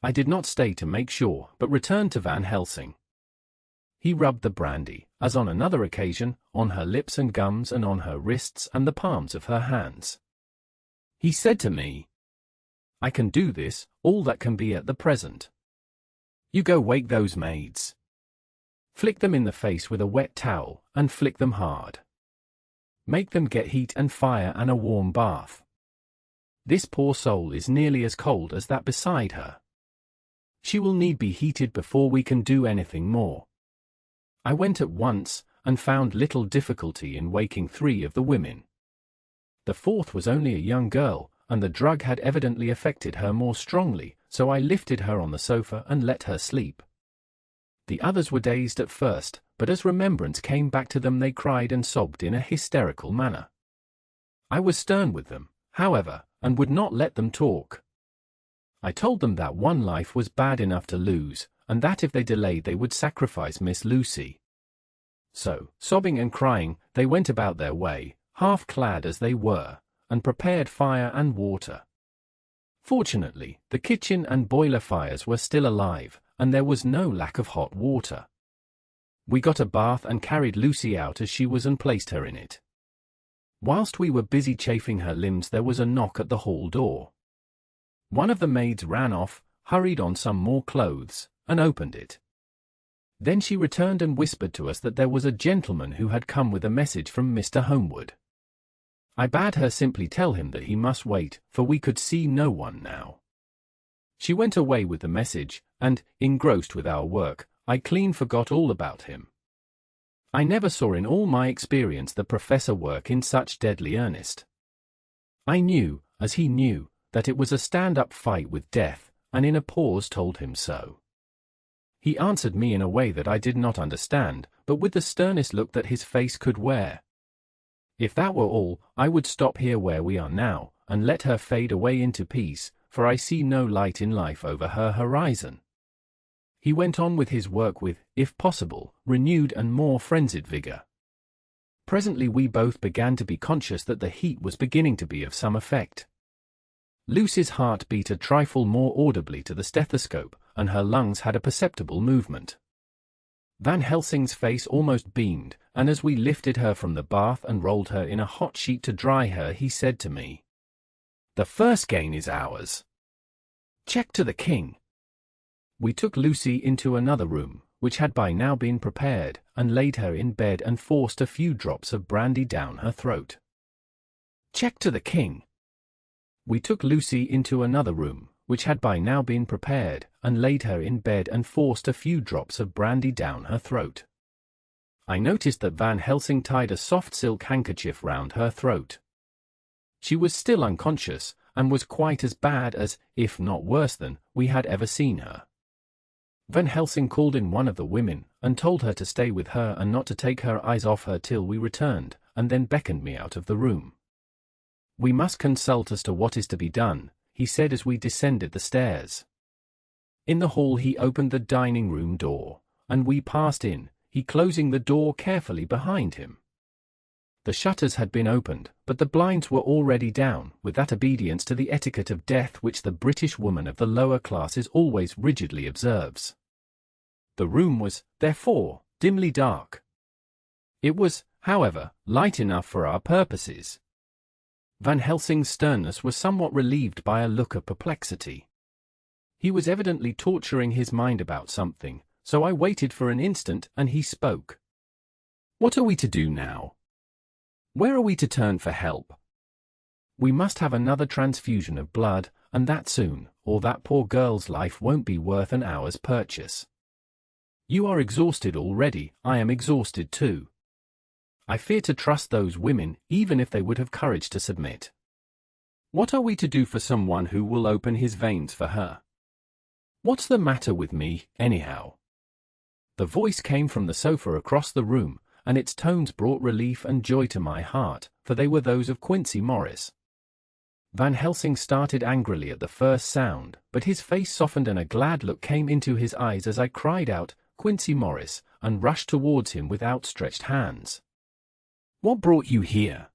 I did not stay to make sure, but returned to Van Helsing. He rubbed the brandy, as on another occasion, on her lips and gums and on her wrists and the palms of her hands. He said to me, "I can do this, all that can be at the present. You go wake those maids. Flick them in the face with a wet towel, and flick them hard. Make them get heat and fire and a warm bath. This poor soul is nearly as cold as that beside her. She will need be heated before we can do anything more." I went at once, and found little difficulty in waking 3 of the women. The 4th was only a young girl, and the drug had evidently affected her more strongly, so I lifted her on the sofa and let her sleep. The others were dazed at first, but as remembrance came back to them they cried and sobbed in a hysterical manner. I was stern with them, however, and would not let them talk. I told them that one life was bad enough to lose, and that if they delayed they would sacrifice Miss Lucy. So, sobbing and crying, they went about their way, half clad as they were, and prepared fire and water. Fortunately, the kitchen and boiler fires were still alive, and there was no lack of hot water. We got a bath and carried Lucy out as she was and placed her in it. Whilst we were busy chafing her limbs there was a knock at the hall door. One of the maids ran off, hurried on some more clothes, and opened it. Then she returned and whispered to us that there was a gentleman who had come with a message from Mr. Homewood. I bade her simply tell him that he must wait, for we could see no one now. She went away with the message, and, engrossed with our work, I clean forgot all about him. I never saw in all my experience the professor work in such deadly earnest. I knew, as he knew, that it was a stand-up fight with death, and in a pause told him so. He answered me in a way that I did not understand, but with the sternest look that his face could wear. If that were all, I would stop here where we are now, and let her fade away into peace, for I see no light in life over her horizon. He went on with his work with, if possible, renewed and more frenzied vigor. Presently we both began to be conscious that the heat was beginning to be of some effect. Lucy's heart beat a trifle more audibly to the stethoscope, and her lungs had a perceptible movement. Van Helsing's face almost beamed, and as we lifted her from the bath and rolled her in a hot sheet to dry her he said to me, "The first gain is ours. Check to the king." We took Lucy into another room, which had by now been prepared, and laid her in bed and forced a few drops of brandy down her throat. Check to the king. We took Lucy into another room, which had by now been prepared, and laid her in bed and forced a few drops of brandy down her throat. I noticed that Van Helsing tied a soft silk handkerchief round her throat. She was still unconscious, and was quite as bad as, if not worse than, we had ever seen her. Van Helsing called in one of the women, and told her to stay with her and not to take her eyes off her till we returned, and then beckoned me out of the room. "We must consult as to what is to be done," he said as we descended the stairs. In the hall he opened the dining-room door, and we passed in, he closing the door carefully behind him. The shutters had been opened, but the blinds were already down, with that obedience to the etiquette of death which the British woman of the lower classes always rigidly observes. The room was, therefore, dimly dark. It was, however, light enough for our purposes. Van Helsing's sternness was somewhat relieved by a look of perplexity. He was evidently torturing his mind about something, so I waited for an instant and he spoke. "What are we to do now?" Where are we to turn for help? We must have another transfusion of blood, and that soon, or that poor girl's life won't be worth an hour's purchase. You are exhausted already, I am exhausted too. I fear to trust those women, even if they would have courage to submit. What are we to do for someone who will open his veins for her? What's the matter with me, anyhow? The voice came from the sofa across the room, and its tones brought relief and joy to my heart, for they were those of Quincy Morris. Van Helsing started angrily at the first sound, but his face softened and a glad look came into his eyes as I cried out, "Quincy Morris," and rushed towards him with outstretched hands. "What brought you here?"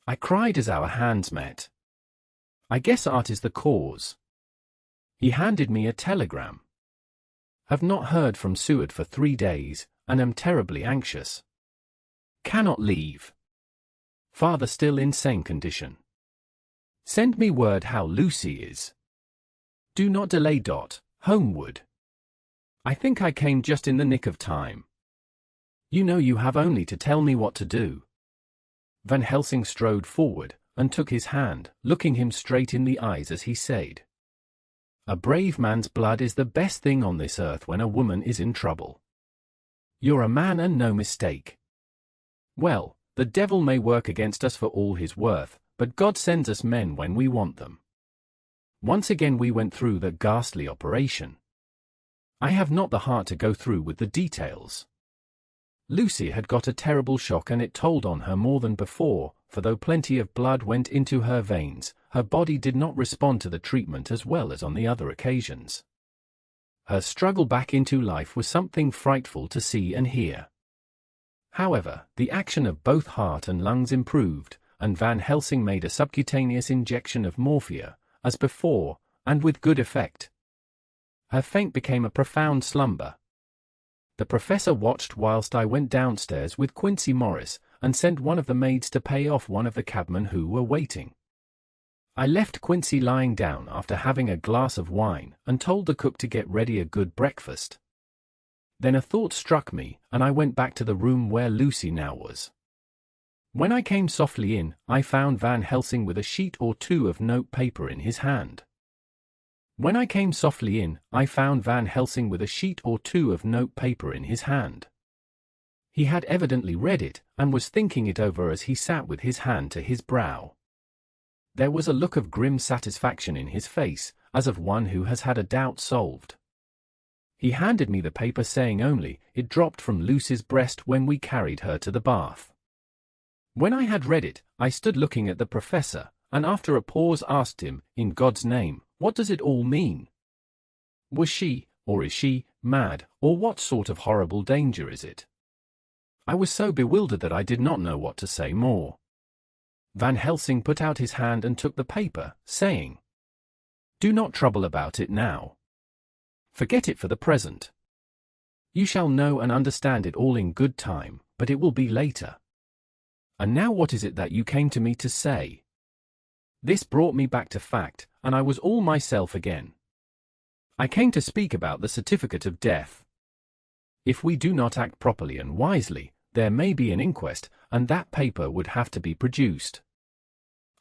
I cried as our hands met. "I guess art is the cause." He handed me a telegram. "Have not heard from Seward for 3 days, and am terribly anxious. Cannot leave. Father still in sane condition. Send me word how Lucy is. Do not delay. Homeward. I think I came just in the nick of time. You know you have only to tell me what to do." Van Helsing strode forward, and took his hand, looking him straight in the eyes as he said, "A brave man's blood is the best thing on this earth when a woman is in trouble. You're a man and no mistake. Well, the devil may work against us for all his worth, but God sends us men when we want them." Once again we went through the ghastly operation. I have not the heart to go through with the details. Lucy had got a terrible shock and it told on her more than before, for though plenty of blood went into her veins, her body did not respond to the treatment as well as on the other occasions. Her struggle back into life was something frightful to see and hear. However, the action of both heart and lungs improved, and Van Helsing made a subcutaneous injection of morphia, as before, and with good effect. Her faint became a profound slumber. The professor watched whilst I went downstairs with Quincy Morris, and sent one of the maids to pay off one of the cabmen who were waiting. I left Quincy lying down after having a glass of wine, and told the cook to get ready a good breakfast. Then a thought struck me, and I went back to the room where Lucy now was. When I came softly in, I found Van Helsing with a sheet or two of note paper in his hand. When I came softly in, I found Van Helsing with a sheet or two of note paper in his hand. He had evidently read it, and was thinking it over as he sat with his hand to his brow. There was a look of grim satisfaction in his face, as of one who has had a doubt solved. He handed me the paper saying only, "It dropped from Lucy's breast when we carried her to the bath." When I had read it, I stood looking at the professor, and after a pause asked him, "In God's name, what does it all mean? Was she, or is she, mad, or what sort of horrible danger is it?" I was so bewildered that I did not know what to say more. Van Helsing put out his hand and took the paper, saying, "Do not trouble about it now. Forget it for the present. You shall know and understand it all in good time, but it will be later. And now what is it that you came to me to say?" This brought me back to fact, and I was all myself again. "I came to speak about the certificate of death. If we do not act properly and wisely, there may be an inquest, and that paper would have to be produced.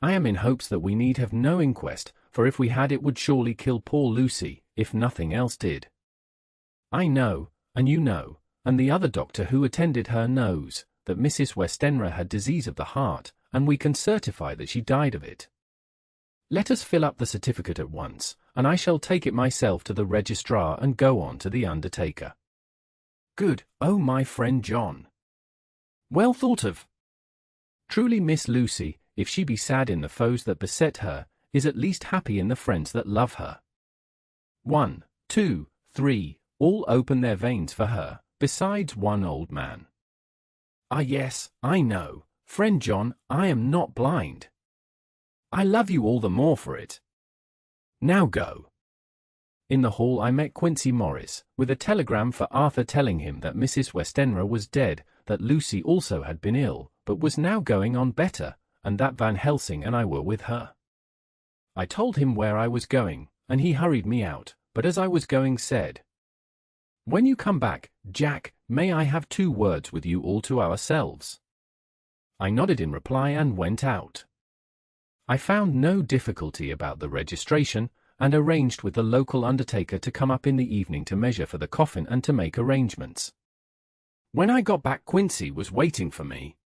I am in hopes that we need have no inquest, for if we had it would surely kill poor Lucy, if nothing else did. I know, and you know, and the other doctor who attended her knows, that Mrs. Westenra had disease of the heart, and we can certify that she died of it. Let us fill up the certificate at once, and I shall take it myself to the registrar and go on to the undertaker." "Good, oh my friend John. Well thought of. Truly Miss Lucy, if she be sad in the foes that beset her, is at least happy in the friends that love her. 1, 2, 3, all open their veins for her, besides one old man. Ah yes, I know, friend John, I am not blind. I love you all the more for it. Now go." In the hall I met Quincy Morris, with a telegram for Arthur telling him that Mrs. Westenra was dead, that Lucy also had been ill, but was now going on better, and that Van Helsing and I were with her. I told him where I was going, and he hurried me out, but as I was going said, "When you come back, Jack, may I have 2 words with you all to ourselves?" I nodded in reply and went out. I found no difficulty about the registration, and arranged with the local undertaker to come up in the evening to measure for the coffin and to make arrangements. When I got back, Quincy was waiting for me.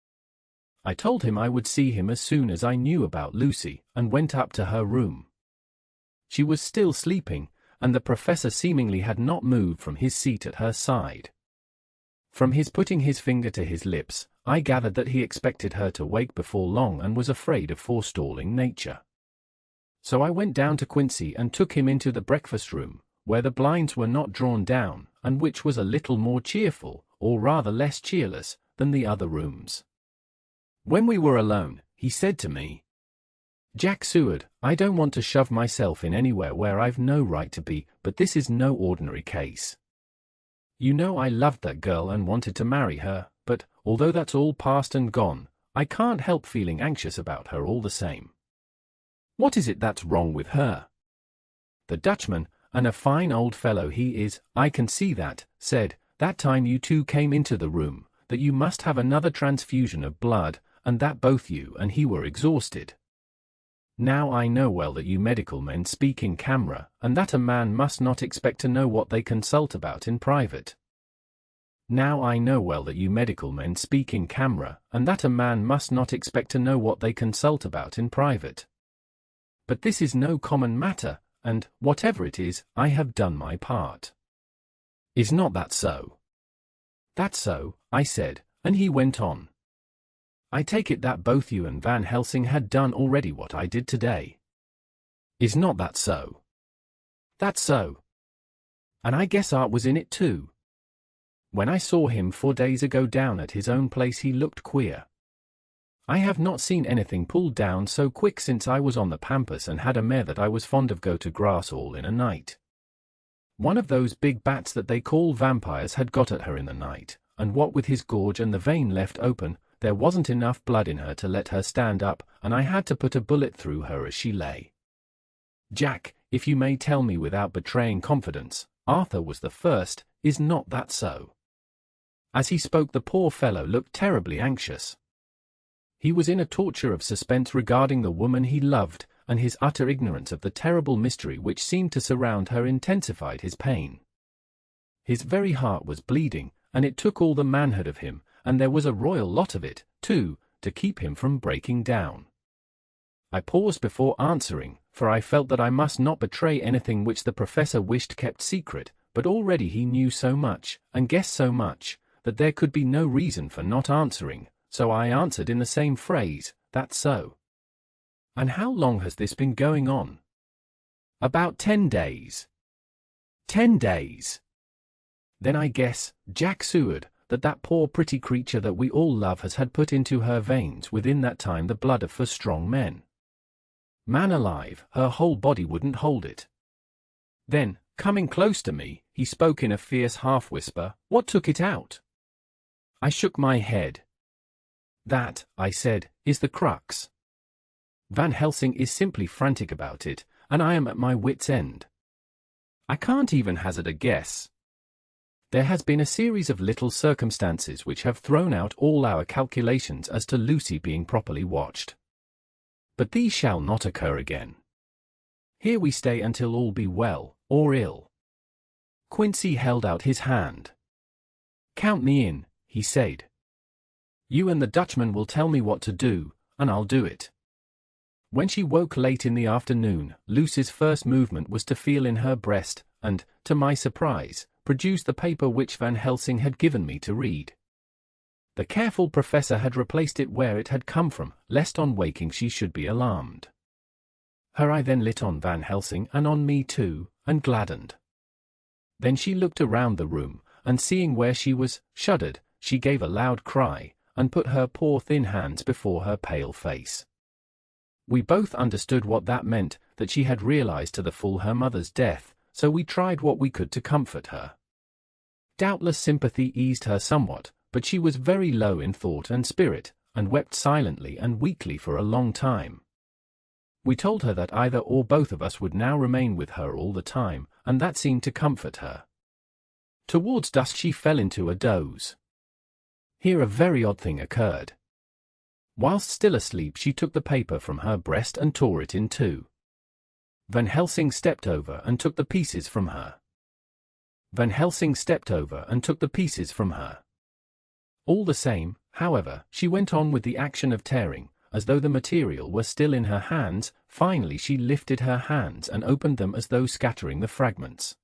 I told him I would see him as soon as I knew about Lucy, and went up to her room. She was still sleeping, and the professor seemingly had not moved from his seat at her side. From his putting his finger to his lips, I gathered that he expected her to wake before long and was afraid of forestalling nature. So I went down to Quincy and took him into the breakfast room, where the blinds were not drawn down, and which was a little more cheerful, or rather less cheerless, than the other rooms. When we were alone, he said to me, "Jack Seward, I don't want to shove myself in anywhere where I've no right to be, but this is no ordinary case. You know I loved that girl and wanted to marry her, but, although that's all past and gone, I can't help feeling anxious about her all the same. What is it that's wrong with her?" The Dutchman, and a fine old fellow he is, I can see that, said, "That time you two came into the room, that you must have another transfusion of blood, and that both you and he were exhausted. Now I know well that you medical men speak in camera, and that a man must not expect to know what they consult about in private. Now I know well that you medical men speak in camera, and that a man must not expect to know what they consult about in private. But this is no common matter, and, whatever it is, I have done my part. Is not that so?" "That's so," I said, and he went on. "I take it that both you and Van Helsing had done already what I did today. Is not that so?" "That's so. And I guess Art was in it too. When I saw him 4 days ago down at his own place he looked queer. I have not seen anything pulled down so quick since I was on the pampas and had a mare that I was fond of go to grass all in a night. One of those big bats that they call vampires had got at her in the night, and what with his gorge and the vein left open, there wasn't enough blood in her to let her stand up, and I had to put a bullet through her as she lay. Jack, if you may tell me without betraying confidence, Arthur was the first, is not that so?" As he spoke the poor fellow looked terribly anxious. He was in a torture of suspense regarding the woman he loved, and his utter ignorance of the terrible mystery which seemed to surround her intensified his pain. His very heart was bleeding, and it took all the manhood of him, and there was a royal lot of it, too, to keep him from breaking down. I paused before answering, for I felt that I must not betray anything which the professor wished kept secret, but already he knew so much, and guessed so much, that there could be no reason for not answering, so I answered in the same phrase, "That's so." "And how long has this been going on?" "About 10 days. 10 days. Then I guess, Jack Seward, that poor pretty creature that we all love has had put into her veins within that time the blood of 4 strong men. Man alive, her whole body wouldn't hold it." Then, coming close to me, he spoke in a fierce half-whisper, "What took it out?" I shook my head. "That," I said, "is the crux. Van Helsing is simply frantic about it, and I am at my wit's end. I can't even hazard a guess. There has been a series of little circumstances which have thrown out all our calculations as to Lucy being properly watched. But these shall not occur again. Here we stay until all be well, or ill." Quincy held out his hand. "Count me in," he said. "You and the Dutchman will tell me what to do, and I'll do it." When she woke late in the afternoon, Lucy's first movement was to feel in her breast, and, to my surprise, produce the paper which Van Helsing had given me to read. The careful professor had replaced it where it had come from, lest on waking she should be alarmed. Her eye then lit on Van Helsing and on me too, and gladdened. Then she looked around the room, and seeing where she was, shuddered. She gave a loud cry, and put her poor thin hands before her pale face. We both understood what that meant, that she had realized to the full her mother's death, so we tried what we could to comfort her. Doubtless sympathy eased her somewhat, but she was very low in thought and spirit, and wept silently and weakly for a long time. We told her that either or both of us would now remain with her all the time, and that seemed to comfort her. Towards dusk she fell into a doze. Here a very odd thing occurred. Whilst still asleep she took the paper from her breast and tore it in two. Van Helsing stepped over and took the pieces from her. Van Helsing stepped over and took the pieces from her. All the same, however, she went on with the action of tearing, as though the material were still in her hands. Finally she lifted her hands and opened them as though scattering the fragments.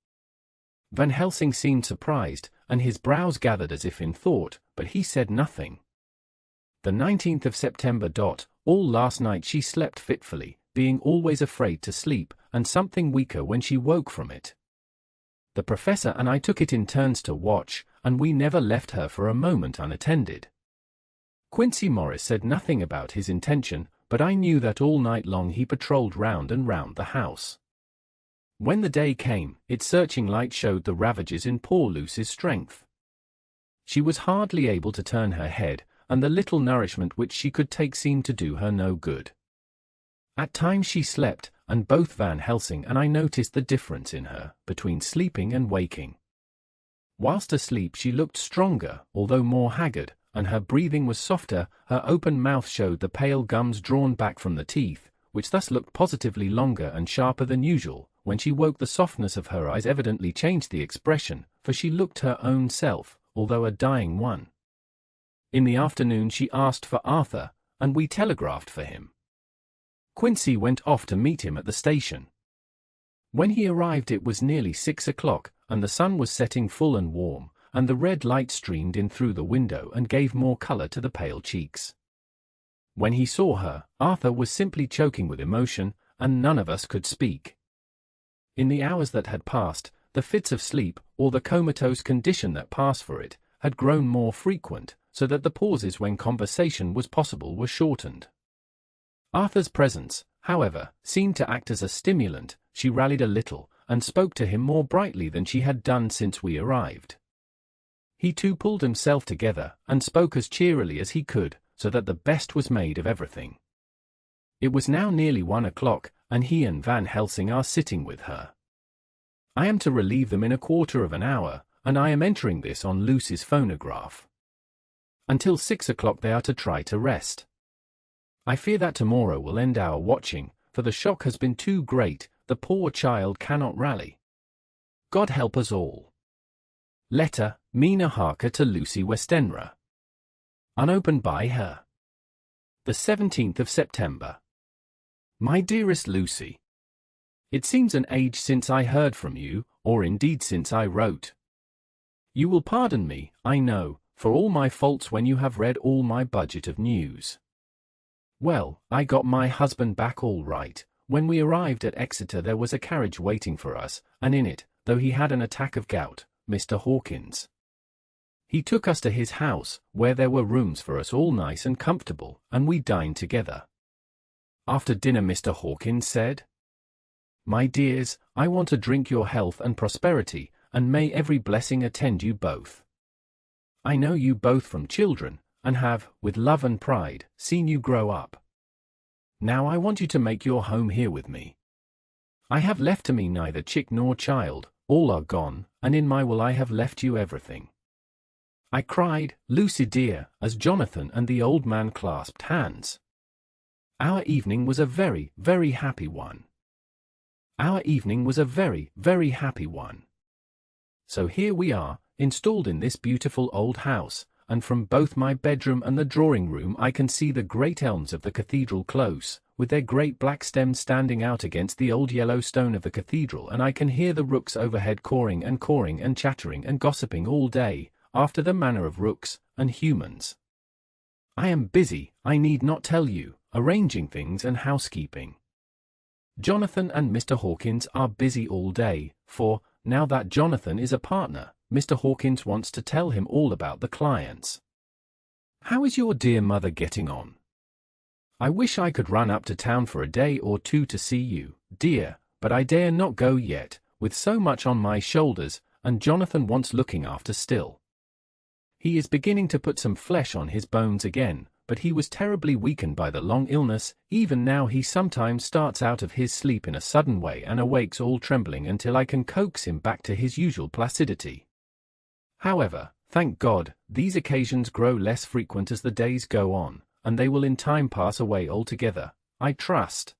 Van Helsing seemed surprised, and his brows gathered as if in thought, but he said nothing. The 19th of September. All last night she slept fitfully, being always afraid to sleep, and something weaker when she woke from it. The professor and I took it in turns to watch, and we never left her for a moment unattended. Quincy Morris said nothing about his intention, but I knew that all night long he patrolled round and round the house. When the day came, its searching light showed the ravages in poor Lucy's strength. She was hardly able to turn her head, and the little nourishment which she could take seemed to do her no good. At times she slept, and both Van Helsing and I noticed the difference in her, between sleeping and waking. Whilst asleep she looked stronger, although more haggard, and her breathing was softer. Her open mouth showed the pale gums drawn back from the teeth, which thus looked positively longer and sharper than usual. When she woke the softness of her eyes evidently changed the expression, for she looked her own self, although a dying one. In the afternoon she asked for Arthur, and we telegraphed for him. Quincy went off to meet him at the station. When he arrived it was nearly 6 o'clock, and the sun was setting full and warm, and the red light streamed in through the window and gave more color to the pale cheeks. When he saw her, Arthur was simply choking with emotion, and none of us could speak. In the hours that had passed, the fits of sleep, or the comatose condition that passed for it, had grown more frequent, so that the pauses when conversation was possible were shortened. Arthur's presence, however, seemed to act as a stimulant. She rallied a little, and spoke to him more brightly than she had done since we arrived. He too pulled himself together, and spoke as cheerily as he could, so that the best was made of everything. It was now nearly 1 o'clock, and he and Van Helsing are sitting with her. I am to relieve them in a quarter of an hour, and I am entering this on Lucy's phonograph. Until 6 o'clock they are to try to rest. I fear that tomorrow will end our watching, for the shock has been too great. The poor child cannot rally. God help us all. Letter, Mina Harker to Lucy Westenra. Unopened by her. The 17th of September. My dearest Lucy, it seems an age since I heard from you, or indeed since I wrote. You will pardon me, I know, for all my faults when you have read all my budget of news. Well, I got my husband back all right. When we arrived at Exeter there was a carriage waiting for us, and in it, though he had an attack of gout, Mr. Hawkins. He took us to his house, where there were rooms for us all nice and comfortable, and we dined together. After dinner Mr. Hawkins said, "My dears, I want to drink your health and prosperity, and may every blessing attend you both. I know you both from children, and have, with love and pride, seen you grow up. Now I want you to make your home here with me. I have left to me neither chick nor child, all are gone, and in my will I have left you everything." I cried, "Lucy dear," as Jonathan and the old man clasped hands. Our evening was a very, very happy one. Our evening was a very, very happy one. So here we are, installed in this beautiful old house, and from both my bedroom and the drawing-room I can see the great elms of the cathedral close, with their great black stems standing out against the old yellow stone of the cathedral, and I can hear the rooks overhead cawing and chattering and gossiping all day, after the manner of rooks and humans. I am busy, I need not tell you, arranging things and housekeeping. Jonathan and Mr. Hawkins are busy all day, for, now that Jonathan is a partner, Mr. Hawkins wants to tell him all about the clients. How is your dear mother getting on? I wish I could run up to town for a day or two to see you, dear, but I dare not go yet, with so much on my shoulders, and Jonathan wants looking after still. He is beginning to put some flesh on his bones again, but he was terribly weakened by the long illness. Even now he sometimes starts out of his sleep in a sudden way and awakes all trembling until I can coax him back to his usual placidity. However, thank God, these occasions grow less frequent as the days go on, and they will in time pass away altogether, I trust.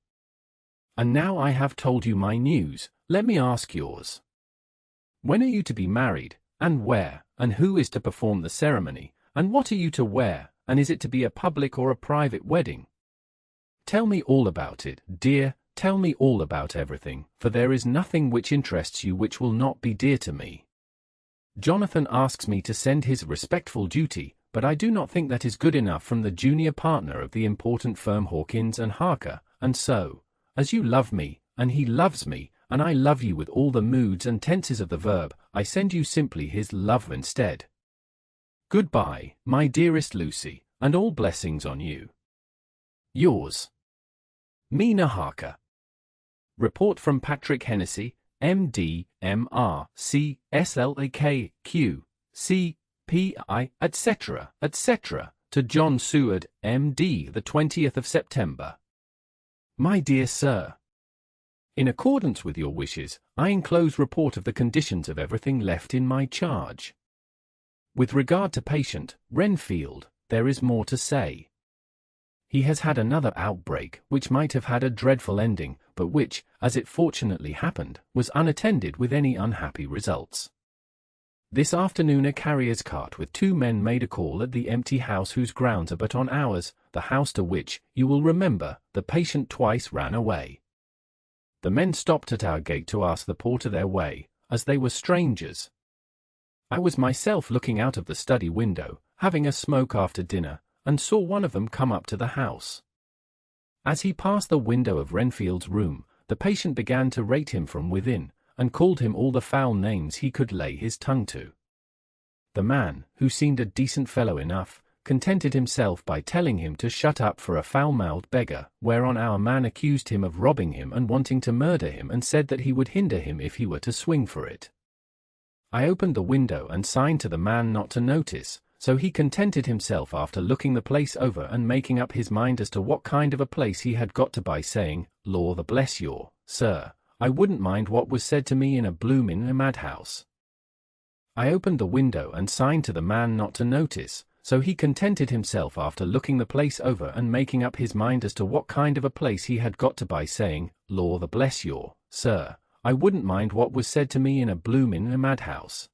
And now I have told you my news, let me ask yours. When are you to be married, and where, and who is to perform the ceremony, and what are you to wear, and is it to be a public or a private wedding? Tell me all about it, dear, tell me all about everything, for there is nothing which interests you which will not be dear to me. Jonathan asks me to send his respectful duty, but I do not think that is good enough from the junior partner of the important firm Hawkins and Harker, and so, as you love me, and he loves me, and I love you with all the moods and tenses of the verb, I send you simply his love instead. Goodbye, my dearest Lucy, and all blessings on you. Yours, Mina Harker. Report from Patrick Hennessy, M.D., M.R., C. S.L.A.K., Q. C. P.I., etc., etc., to John Seward, M.D., the 20th of September. My dear Sir, in accordance with your wishes, I enclose report of the conditions of everything left in my charge. With regard to patient Renfield, there is more to say. He has had another outbreak, which might have had a dreadful ending, but which, as it fortunately happened, was unattended with any unhappy results. This afternoon a carrier's cart with 2 men made a call at the empty house whose grounds are but on ours, the house to which, you will remember, the patient twice ran away. The men stopped at our gate to ask the porter their way, as they were strangers. I was myself looking out of the study window, having a smoke after dinner, and saw one of them come up to the house. As he passed the window of Renfield's room, the patient began to rate him from within, and called him all the foul names he could lay his tongue to. The man, who seemed a decent fellow enough, contented himself by telling him to shut up for a foul-mouthed beggar, whereon our man accused him of robbing him and wanting to murder him, and said that he would hinder him if he were to swing for it. I opened the window and signed to the man not to notice, so he contented himself after looking the place over and making up his mind as to what kind of a place he had got to by saying, "Law the bless you, sir, I wouldn't mind what was said to me in a bloomin' madhouse." I opened the window and signed to the man not to notice, so he contented himself after looking the place over and making up his mind as to what kind of a place he had got to by saying, "Law the bless you, sir, I wouldn't mind what was said to me in a bloomin' madhouse.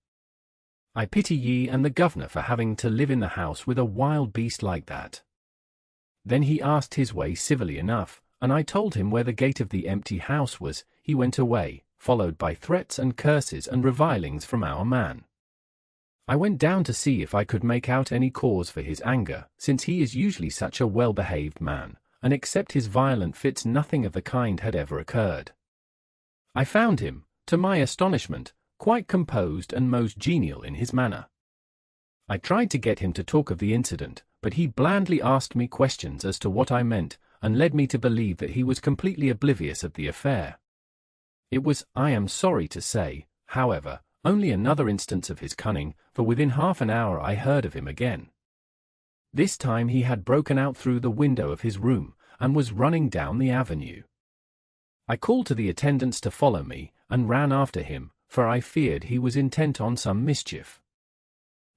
I pity ye and the governor for having to live in the house with a wild beast like that." Then he asked his way civilly enough, and I told him where the gate of the empty house was. He went away, followed by threats and curses and revilings from our man. I went down to see if I could make out any cause for his anger, since he is usually such a well-behaved man, and except his violent fits nothing of the kind had ever occurred. I found him, to my astonishment, quite composed and most genial in his manner. I tried to get him to talk of the incident, but he blandly asked me questions as to what I meant, and led me to believe that he was completely oblivious of the affair. It was, I am sorry to say, however, only another instance of his cunning, for within half an hour I heard of him again. This time he had broken out through the window of his room, and was running down the avenue. I called to the attendants to follow me, and ran after him, for I feared he was intent on some mischief.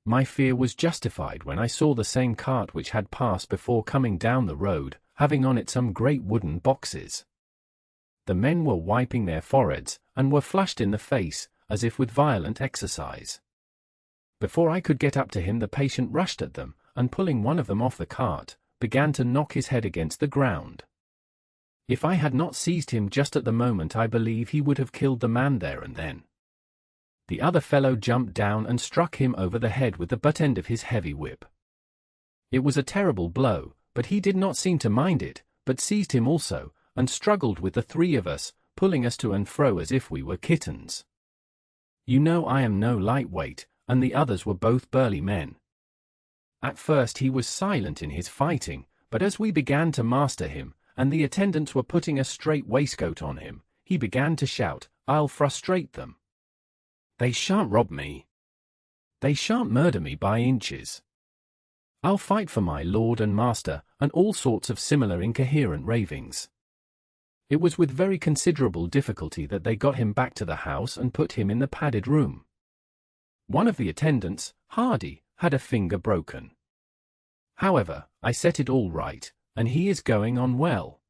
My fear was justified when I saw the same cart which had passed before coming down the road, having on it some great wooden boxes. The men were wiping their foreheads, and were flushed in the face, as if with violent exercise. Before I could get up to him the patient rushed at them, and pulling one of them off the cart, began to knock his head against the ground. If I had not seized him just at the moment I believe he would have killed the man there and then. The other fellow jumped down and struck him over the head with the butt end of his heavy whip. It was a terrible blow, but he did not seem to mind it, but seized him also, and struggled with the 3 of us, pulling us to and fro as if we were kittens. You know I am no lightweight, and the others were both burly men. At first he was silent in his fighting, but as we began to master him, and the attendants were putting a straight waistcoat on him, he began to shout, "I'll frustrate them. They shan't rob me. They shan't murder me by inches. I'll fight for my lord and master," and all sorts of similar incoherent ravings. It was with very considerable difficulty that they got him back to the house and put him in the padded room. One of the attendants, Hardy, had a finger broken. However, I set it all right, and he is going on well.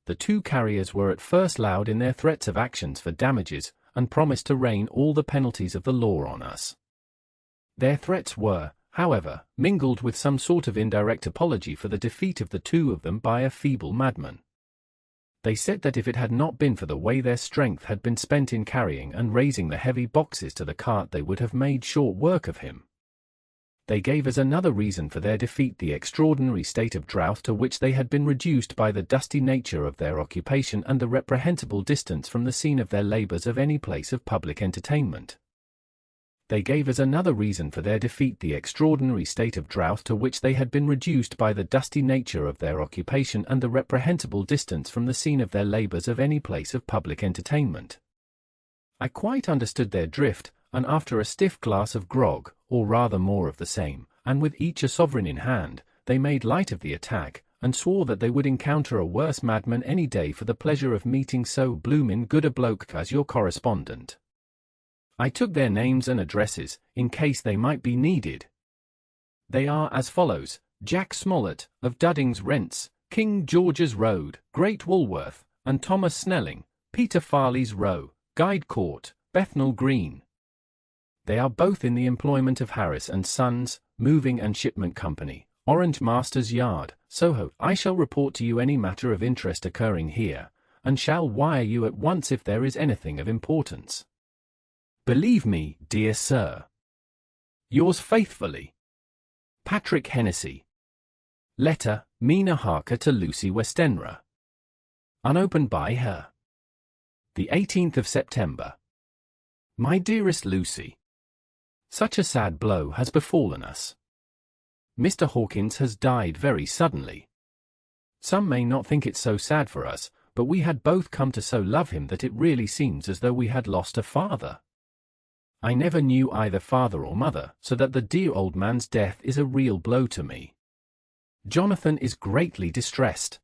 The two carriers were at first loud in their threats of actions for damages, and promised to rain all the penalties of the law on us. Their threats were, however, mingled with some sort of indirect apology for the defeat of the two of them by a feeble madman. They said that if it had not been for the way their strength had been spent in carrying and raising the heavy boxes to the cart, they would have made short work of him. They gave as another reason for their defeat the extraordinary state of drought to which they had been reduced by the dusty nature of their occupation and the reprehensible distance from the scene of their labors of any place of public entertainment. They gave as another reason for their defeat the extraordinary state of drought to which they had been reduced by the dusty nature of their occupation and the reprehensible distance from the scene of their labors of any place of public entertainment. I quite understood their drift, and after a stiff glass of grog, or rather more of the same, and with each a sovereign in hand, they made light of the attack, and swore that they would encounter a worse madman any day for the pleasure of meeting so bloomin' good a bloke as your correspondent. I took their names and addresses, in case they might be needed. They are as follows: Jack Smollett, of Dudding's Rents, King George's Road, Great Woolworth, and Thomas Snelling, Peter Farley's Row, Guide Court, Bethnal Green. They are both in the employment of Harris and Sons, Moving and Shipment Company, Orange Master's Yard, Soho. I shall report to you any matter of interest occurring here, and shall wire you at once if there is anything of importance. Believe me, dear sir, yours faithfully, Patrick Hennessy. Letter, Mina Harker to Lucy Westenra. Unopened by her. The 18th of September. My dearest Lucy, such a sad blow has befallen us. Mr. Hawkins has died very suddenly. Some may not think it so sad for us, but we had both come to so love him that it really seems as though we had lost a father. I never knew either father or mother, so that the dear old man's death is a real blow to me. Jonathan is greatly distressed.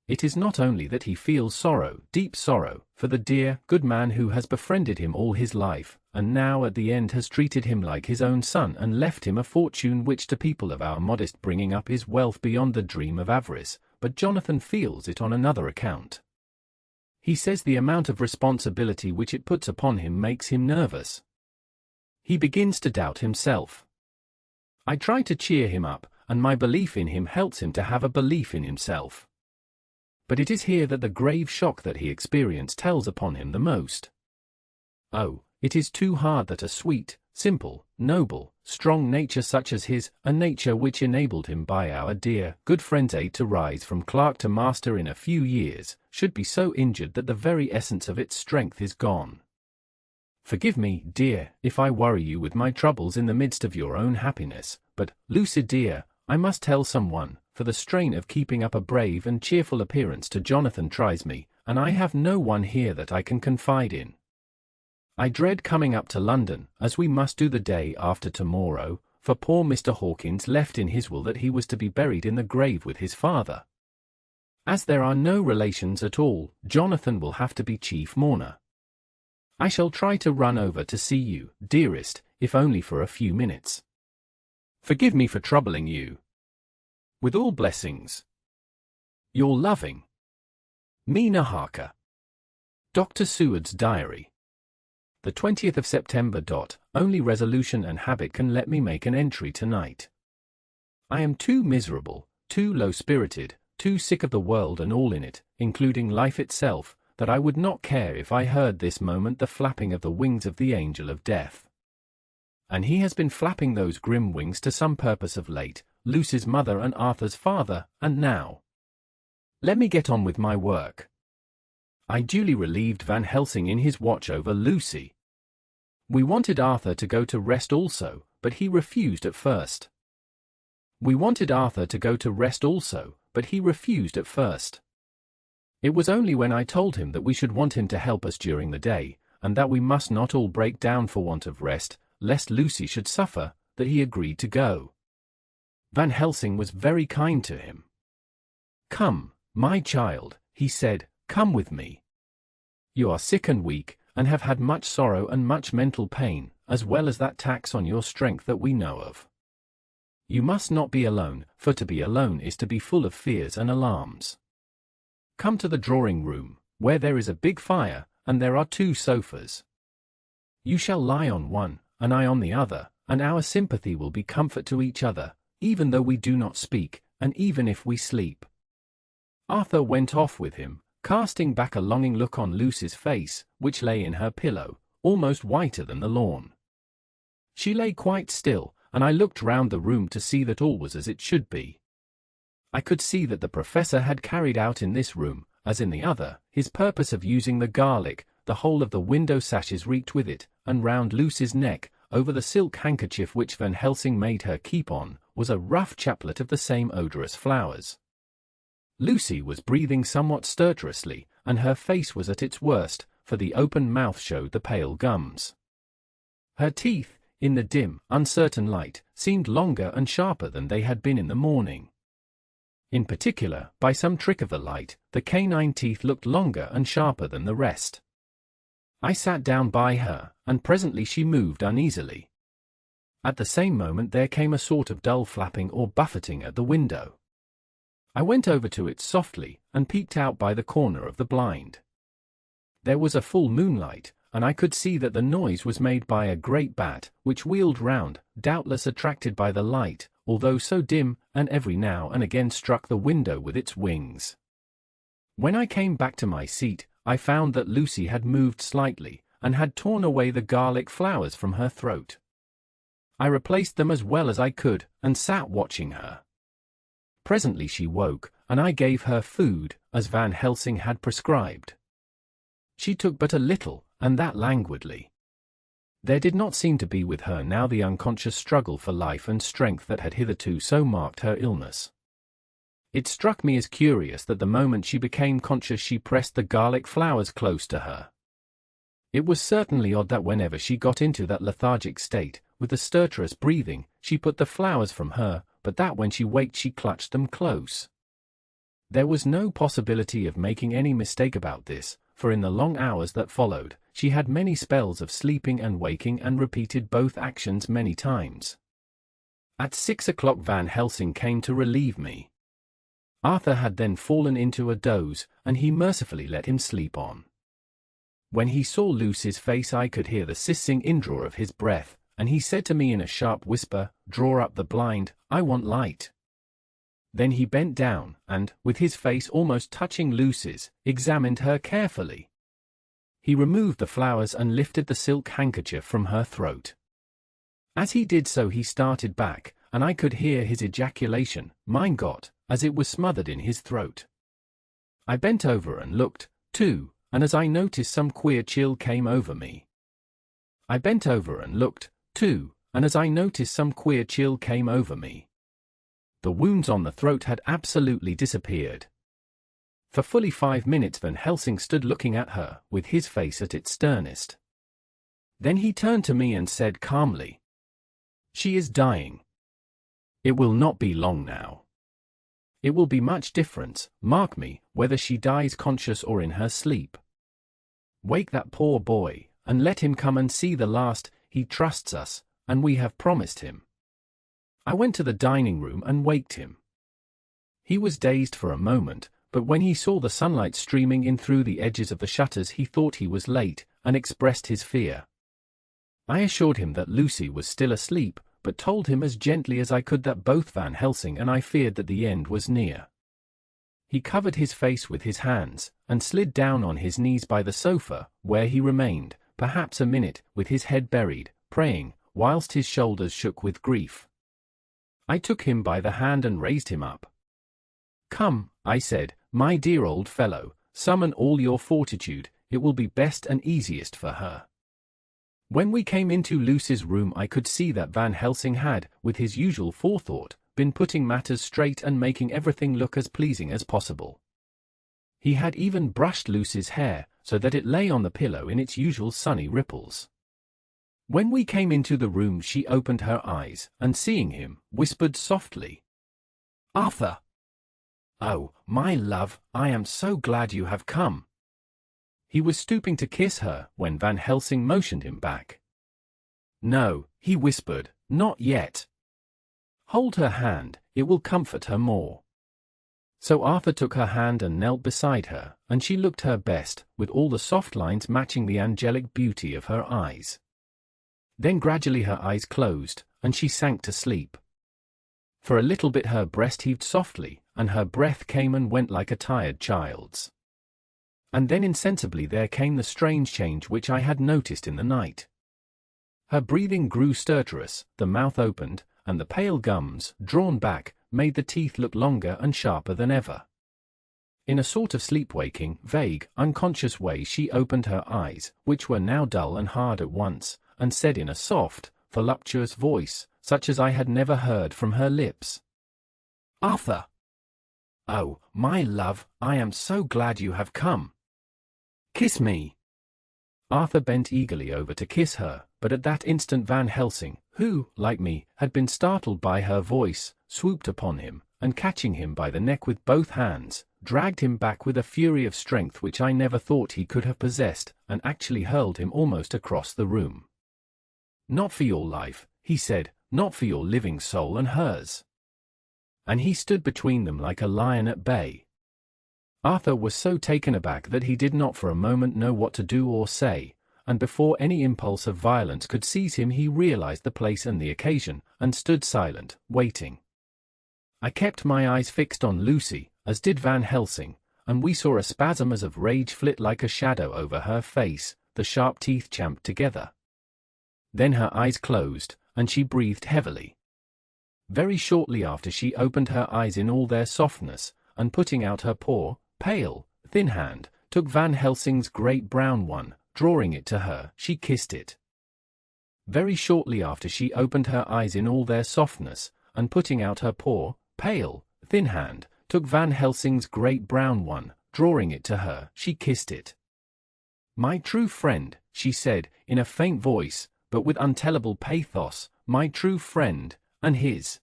It is not only that he feels sorrow, deep sorrow, for the dear, good man who has befriended him all his life, and now at the end has treated him like his own son and left him a fortune which to people of our modest bringing up is wealth beyond the dream of avarice, but Jonathan feels it on another account. He says the amount of responsibility which it puts upon him makes him nervous. He begins to doubt himself. I try to cheer him up, and my belief in him helps him to have a belief in himself. But it is here that the grave shock that he experienced tells upon him the most. Oh, it is too hard that a sweet, simple, noble, strong nature such as his, a nature which enabled him by our dear, good friend's aid to rise from clerk to master in a few years, should be so injured that the very essence of its strength is gone. Forgive me, dear, if I worry you with my troubles in the midst of your own happiness, but, Lucy dear, I must tell someone, for the strain of keeping up a brave and cheerful appearance to Jonathan tries me, and I have no one here that I can confide in. I dread coming up to London, as we must do the day after tomorrow, for poor Mr. Hawkins left in his will that he was to be buried in the grave with his father. As there are no relations at all, Jonathan will have to be chief mourner. I shall try to run over to see you, dearest, if only for a few minutes. Forgive me for troubling you. With all blessings, your loving Mina Harker. Dr. Seward's Diary. The 20th of September. Only resolution and habit can let me make an entry tonight. I am too miserable, too low-spirited, too sick of the world and all in it, including life itself, that I would not care if I heard this moment the flapping of the wings of the angel of death. And he has been flapping those grim wings to some purpose of late, Lucy's mother and Arthur's father, and now. Let me get on with my work. I duly relieved Van Helsing in his watch over Lucy. We wanted Arthur to go to rest also, but he refused at first. It was only when I told him that we should want him to help us during the day, and that we must not all break down for want of rest, lest Lucy should suffer, that he agreed to go. Van Helsing was very kind to him. "Come, my child," he said, "come with me. You are sick and weak, and have had much sorrow and much mental pain, as well as that tax on your strength that we know of. You must not be alone, for to be alone is to be full of fears and alarms. Come to the drawing room, where there is a big fire, and there are 2 sofas. You shall lie on one, and I on the other, and our sympathy will be comfort to each other, even though we do not speak, and even if we sleep." Arthur went off with him, casting back a longing look on Lucy's face, which lay in her pillow, almost whiter than the lawn. She lay quite still, and I looked round the room to see that all was as it should be. I could see that the professor had carried out in this room, as in the other, his purpose of using the garlic. The whole of the window sashes reeked with it, and round Lucy's neck, over the silk handkerchief which Van Helsing made her keep on, was a rough chaplet of the same odorous flowers. Lucy was breathing somewhat stertorously, and her face was at its worst, for the open mouth showed the pale gums. Her teeth, in the dim, uncertain light, seemed longer and sharper than they had been in the morning. In particular, by some trick of the light, the canine teeth looked longer and sharper than the rest. I sat down by her, and presently she moved uneasily. At the same moment there came a sort of dull flapping or buffeting at the window. I went over to it softly, and peeped out by the corner of the blind. There was a full moonlight, and I could see that the noise was made by a great bat, which wheeled round, doubtless attracted by the light, although so dim, and every now and again struck the window with its wings. When I came back to my seat, I found that Lucy had moved slightly, and had torn away the garlic flowers from her throat. I replaced them as well as I could, and sat watching her. Presently she woke, and I gave her food, as Van Helsing had prescribed. She took but a little, and that languidly. There did not seem to be with her now the unconscious struggle for life and strength that had hitherto so marked her illness. It struck me as curious that the moment she became conscious she pressed the garlic flowers close to her. It was certainly odd that whenever she got into that lethargic state, with the stertorous breathing, she put the flowers from her, but that when she waked she clutched them close. There was no possibility of making any mistake about this, for in the long hours that followed, she had many spells of sleeping and waking and repeated both actions many times. At 6 o'clock Van Helsing came to relieve me. Arthur had then fallen into a doze, and he mercifully let him sleep on. When he saw Lucy's face I could hear the hissing indraw of his breath, and he said to me in a sharp whisper, "Draw up the blind, I want light." Then he bent down, and, with his face almost touching Lucy's, examined her carefully. He removed the flowers and lifted the silk handkerchief from her throat. As he did so he started back, and I could hear his ejaculation, "Mein Gott," as it was smothered in his throat. I bent over and looked, too, and as I noticed some queer chill came over me. I bent over and looked, too, and as I noticed some queer chill came over me. The wounds on the throat had absolutely disappeared. For fully 5 minutes Van Helsing stood looking at her, with his face at its sternest. Then he turned to me and said calmly, "She is dying. It will not be long now. It will be much difference, mark me, whether she dies conscious or in her sleep. Wake that poor boy, and let him come and see the last. He trusts us, and we have promised him." I went to the dining room and waked him. He was dazed for a moment, but when he saw the sunlight streaming in through the edges of the shutters he thought he was late, and expressed his fear. I assured him that Lucy was still asleep, but told him as gently as I could that both Van Helsing and I feared that the end was near. He covered his face with his hands, and slid down on his knees by the sofa, where he remained, perhaps a minute, with his head buried, praying, whilst his shoulders shook with grief. I took him by the hand and raised him up. "Come," I said, "my dear old fellow, summon all your fortitude, it will be best and easiest for her." When we came into Lucy's room I could see that Van Helsing had, with his usual forethought, been putting matters straight and making everything look as pleasing as possible. He had even brushed Lucy's hair, so that it lay on the pillow in its usual sunny ripples. When we came into the room she opened her eyes, and seeing him, whispered softly, "Arthur! Oh, my love, I am so glad you have come." He was stooping to kiss her, when Van Helsing motioned him back. "No," he whispered, "not yet. Hold her hand, it will comfort her more." So Arthur took her hand and knelt beside her, and she looked her best, with all the soft lines matching the angelic beauty of her eyes. Then gradually her eyes closed, and she sank to sleep. For a little bit her breast heaved softly, and her breath came and went like a tired child's. And then insensibly there came the strange change which I had noticed in the night. Her breathing grew stertorous, the mouth opened, and the pale gums, drawn back, made the teeth look longer and sharper than ever. In a sort of sleep-waking, vague, unconscious way she opened her eyes, which were now dull and hard at once, and said in a soft, voluptuous voice, such as I had never heard from her lips, "Arthur! Oh, my love, I am so glad you have come. Kiss me." Arthur bent eagerly over to kiss her, but at that instant Van Helsing, who, like me, had been startled by her voice, swooped upon him, and catching him by the neck with both hands, dragged him back with a fury of strength which I never thought he could have possessed, and actually hurled him almost across the room. "Not for your life," he said, "not for your living soul and hers." And he stood between them like a lion at bay. Arthur was so taken aback that he did not for a moment know what to do or say, and before any impulse of violence could seize him he realized the place and the occasion, and stood silent, waiting. I kept my eyes fixed on Lucy, as did Van Helsing, and we saw a spasm as of rage flit like a shadow over her face, the sharp teeth champed together. Then her eyes closed, and she breathed heavily. Very shortly after she opened her eyes in all their softness, and putting out her poor, pale, thin hand, took Van Helsing's great brown one, drawing it to her, she kissed it. Very shortly after she opened her eyes in all their softness, and putting out her poor, pale, thin hand, took Van Helsing's great brown one, drawing it to her, she kissed it. "My true friend," she said, in a faint voice, but with untellable pathos, "my true friend, and his.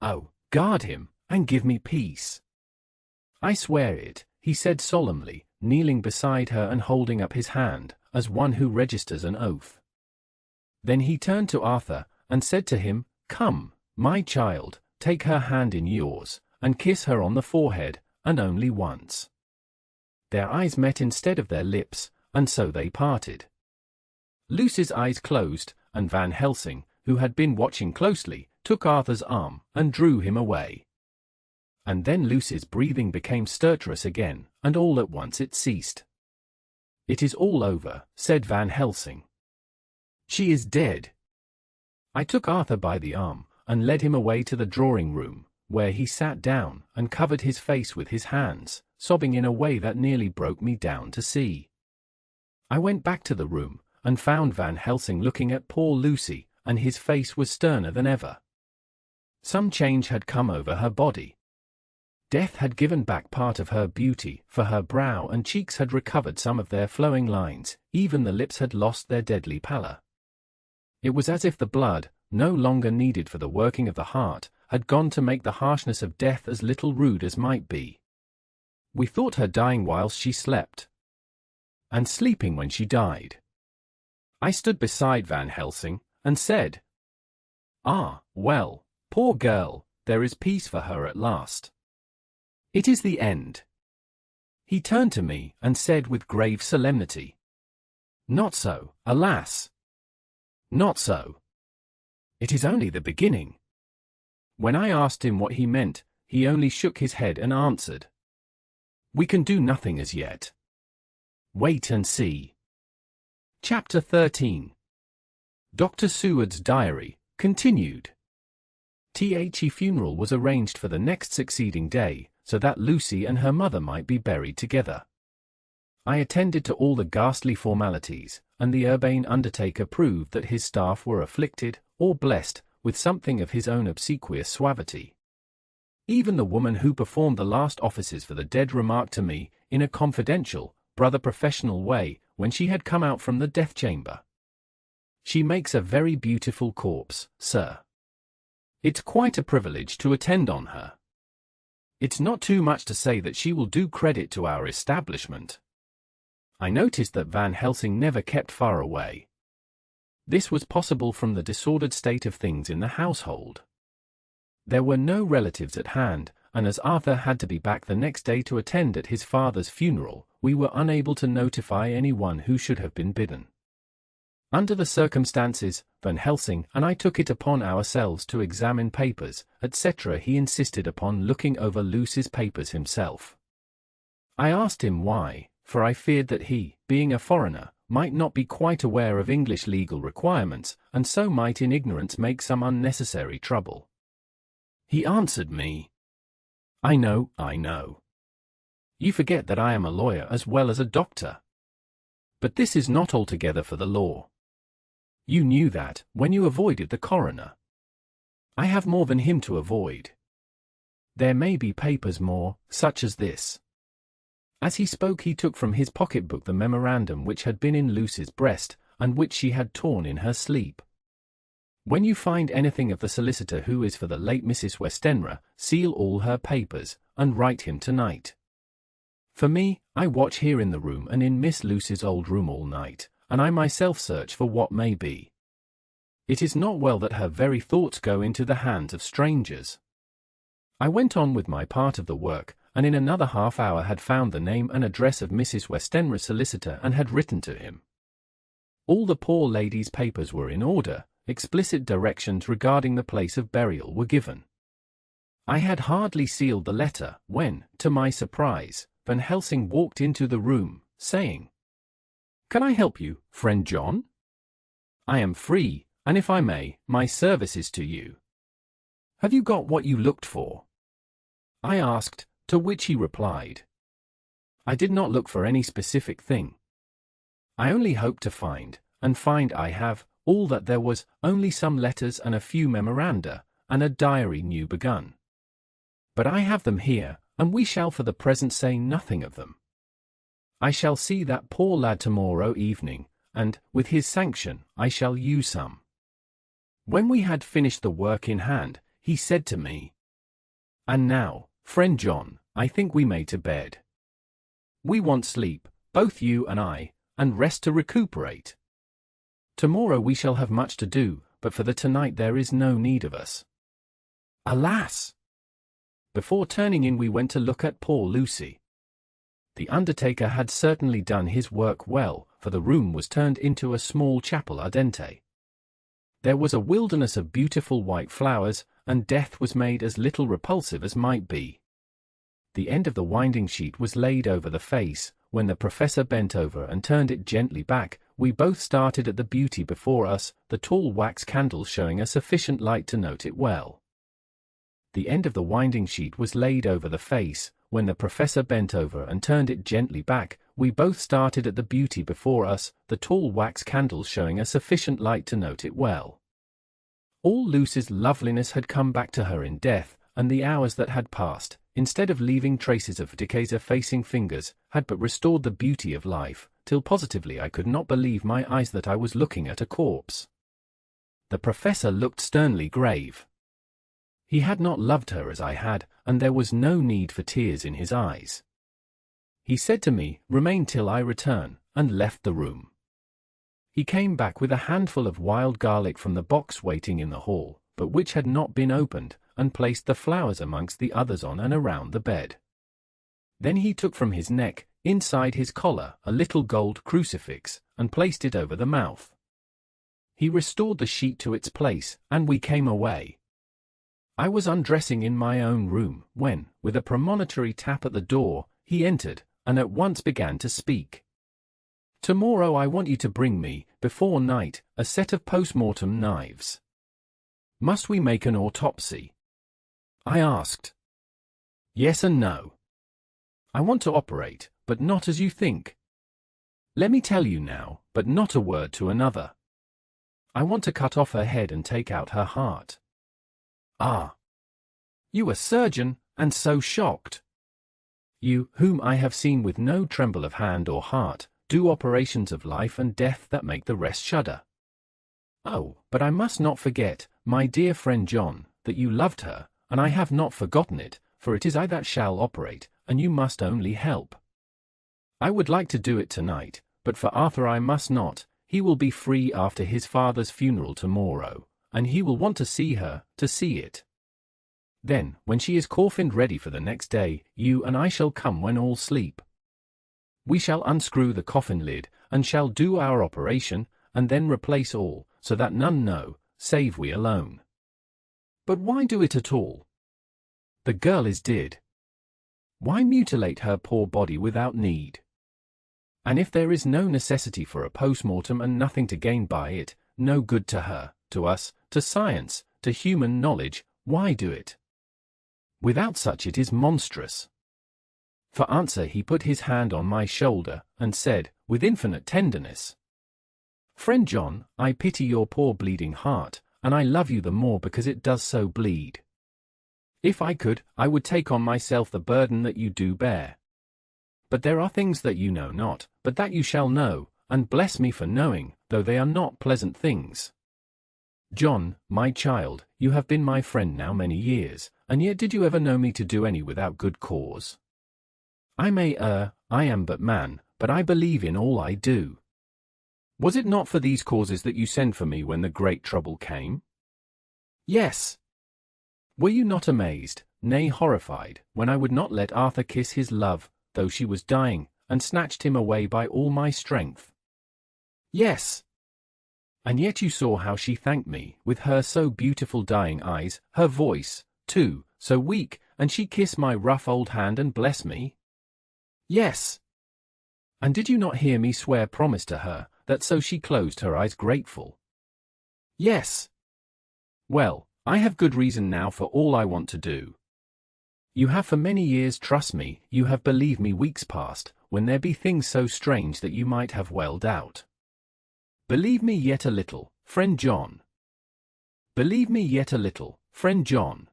Oh, guard him, and give me peace." "I swear it," he said solemnly, kneeling beside her and holding up his hand, as one who registers an oath. Then he turned to Arthur, and said to him, "Come, my child, take her hand in yours, and kiss her on the forehead, and only once." Their eyes met instead of their lips, and so they parted. Lucy's eyes closed, and Van Helsing, who had been watching closely, took Arthur's arm, and drew him away. And then Lucy's breathing became stertorous again, and all at once it ceased. "It is all over," said Van Helsing. "She is dead." I took Arthur by the arm, and led him away to the drawing-room, where he sat down, and covered his face with his hands, sobbing in a way that nearly broke me down to see. I went back to the room, and found Van Helsing looking at poor Lucy, and his face was sterner than ever. Some change had come over her body. Death had given back part of her beauty, for her brow and cheeks had recovered some of their flowing lines, even the lips had lost their deadly pallor. It was as if the blood, no longer needed for the working of the heart, had gone to make the harshness of death as little rude as might be. We thought her dying whilst she slept, and sleeping when she died. I stood beside Van Helsing, and said, "Ah, well, poor girl, there is peace for her at last. It is the end." He turned to me, and said with grave solemnity, "Not so, alas! Not so. It is only the beginning." When I asked him what he meant, he only shook his head and answered, "We can do nothing as yet. Wait and see." Chapter 13. Dr. Seward's Diary, continued. The funeral was arranged for the next succeeding day, so that Lucy and her mother might be buried together. I attended to all the ghastly formalities, and the urbane undertaker proved that his staff were afflicted, or blessed, with something of his own obsequious suavity. Even the woman who performed the last offices for the dead remarked to me, in a confidential, brother professional way, when she had come out from the death chamber, "She makes a very beautiful corpse, sir. It's quite a privilege to attend on her. It's not too much to say that she will do credit to our establishment." I noticed that Van Helsing never kept far away. This was possible from the disordered state of things in the household. There were no relatives at hand, and as Arthur had to be back the next day to attend at his father's funeral, we were unable to notify anyone who should have been bidden. Under the circumstances, Van Helsing and I took it upon ourselves to examine papers, etc. He insisted upon looking over Lucy's papers himself. I asked him why, for I feared that he, being a foreigner, might not be quite aware of English legal requirements, and so might in ignorance make some unnecessary trouble. He answered me, I know. You forget that I am a lawyer as well as a doctor. But this is not altogether for the law. You knew that, when you avoided the coroner. I have more than him to avoid. There may be papers more, such as this. As he spoke he took from his pocketbook the memorandum which had been in Lucy's breast, and which she had torn in her sleep. When you find anything of the solicitor who is for the late Mrs. Westenra, seal all her papers, and write him tonight. For me, I watch here in the room and in Miss Lucy's old room all night, and I myself search for what may be. It is not well that her very thoughts go into the hands of strangers. I went on with my part of the work, and in another half hour had found the name and address of Mrs. Westenra's solicitor and had written to him. All the poor lady's papers were in order, explicit directions regarding the place of burial were given. I had hardly sealed the letter, when, to my surprise, Van Helsing walked into the room, saying, Can I help you, friend John? I am free, and if I may, my service is to you. Have you got what you looked for? I asked, to which he replied, I did not look for any specific thing. I only hoped to find, and find I have, all that there was, only some letters and a few memoranda, and a diary new begun. But I have them here, and we shall for the present say nothing of them. I shall see that poor lad tomorrow evening, and, with his sanction, I shall use some. When we had finished the work in hand, he said to me, And now, friend John, I think we may to bed. We want sleep, both you and I, and rest to recuperate. Tomorrow we shall have much to do, but for the tonight there is no need of us. Alas! Before turning in we went to look at poor Lucy. The undertaker had certainly done his work well, for the room was turned into a small chapel ardente. There was a wilderness of beautiful white flowers, and death was made as little repulsive as might be. The end of the winding sheet was laid over the face. When the professor bent over and turned it gently back, we both started at the beauty before us, the tall wax candle showing a sufficient light to note it well. The end of the winding sheet was laid over the face. When the professor bent over and turned it gently back, we both started at the beauty before us, the tall wax candle showing a sufficient light to note it well. All Lucy's loveliness had come back to her in death, and the hours that had passed, instead of leaving traces of decay's effacing fingers, had but restored the beauty of life, till positively I could not believe my eyes that I was looking at a corpse. The professor looked sternly grave. He had not loved her as I had, and there was no need for tears in his eyes. He said to me, Remain till I return, and left the room. He came back with a handful of wild garlic from the box waiting in the hall, but which had not been opened, and placed the flowers amongst the others on and around the bed. Then he took from his neck, inside his collar, a little gold crucifix, and placed it over the mouth. He restored the sheet to its place, and we came away. I was undressing in my own room, when, with a premonitory tap at the door, he entered, and at once began to speak. Tomorrow I want you to bring me, before night, a set of post-mortem knives. Must we make an autopsy? I asked. Yes and no. I want to operate, but not as you think. Let me tell you now, but not a word to another. I want to cut off her head and take out her heart. Ah! You a surgeon, and so shocked. You, whom I have seen with no tremble of hand or heart, do operations of life and death that make the rest shudder. Oh, but I must not forget, my dear friend John, that you loved her, and I have not forgotten it, for it is I that shall operate, and you must only help. I would like to do it tonight, but for Arthur I must not. He will be free after his father's funeral tomorrow, and he will want to see her, to see it. Then, when she is coffined ready for the next day, you and I shall come when all sleep. We shall unscrew the coffin lid, and shall do our operation, and then replace all, so that none know, save we alone. But why do it at all? The girl is dead. Why mutilate her poor body without need? And if there is no necessity for a post-mortem and nothing to gain by it, no good to her, to us, to science, to human knowledge, why do it? Without such it is monstrous. For answer he put his hand on my shoulder, and said, with infinite tenderness, "Friend John, I pity your poor bleeding heart, and I love you the more because it does so bleed. If I could, I would take on myself the burden that you do bear. But there are things that you know not, but that you shall know, and bless me for knowing, though they are not pleasant things. John, my child, you have been my friend now many years, and yet did you ever know me to do any without good cause? I may err, I am but man, but I believe in all I do. Was it not for these causes that you sent for me when the great trouble came? Yes. Were you not amazed, nay horrified, when I would not let Arthur kiss his love, though she was dying, and snatched him away by all my strength? Yes. And yet you saw how she thanked me, with her so beautiful dying eyes, her voice, too, so weak, and she kissed my rough old hand and blessed me? Yes. And did you not hear me swear promise to her, that so she closed her eyes grateful? Yes. Well, I have good reason now for all I want to do. You have for many years trust me, you have believed me weeks past, when there be things so strange that you might have well doubt. Believe me yet a little, friend John. Believe me yet a little, friend John.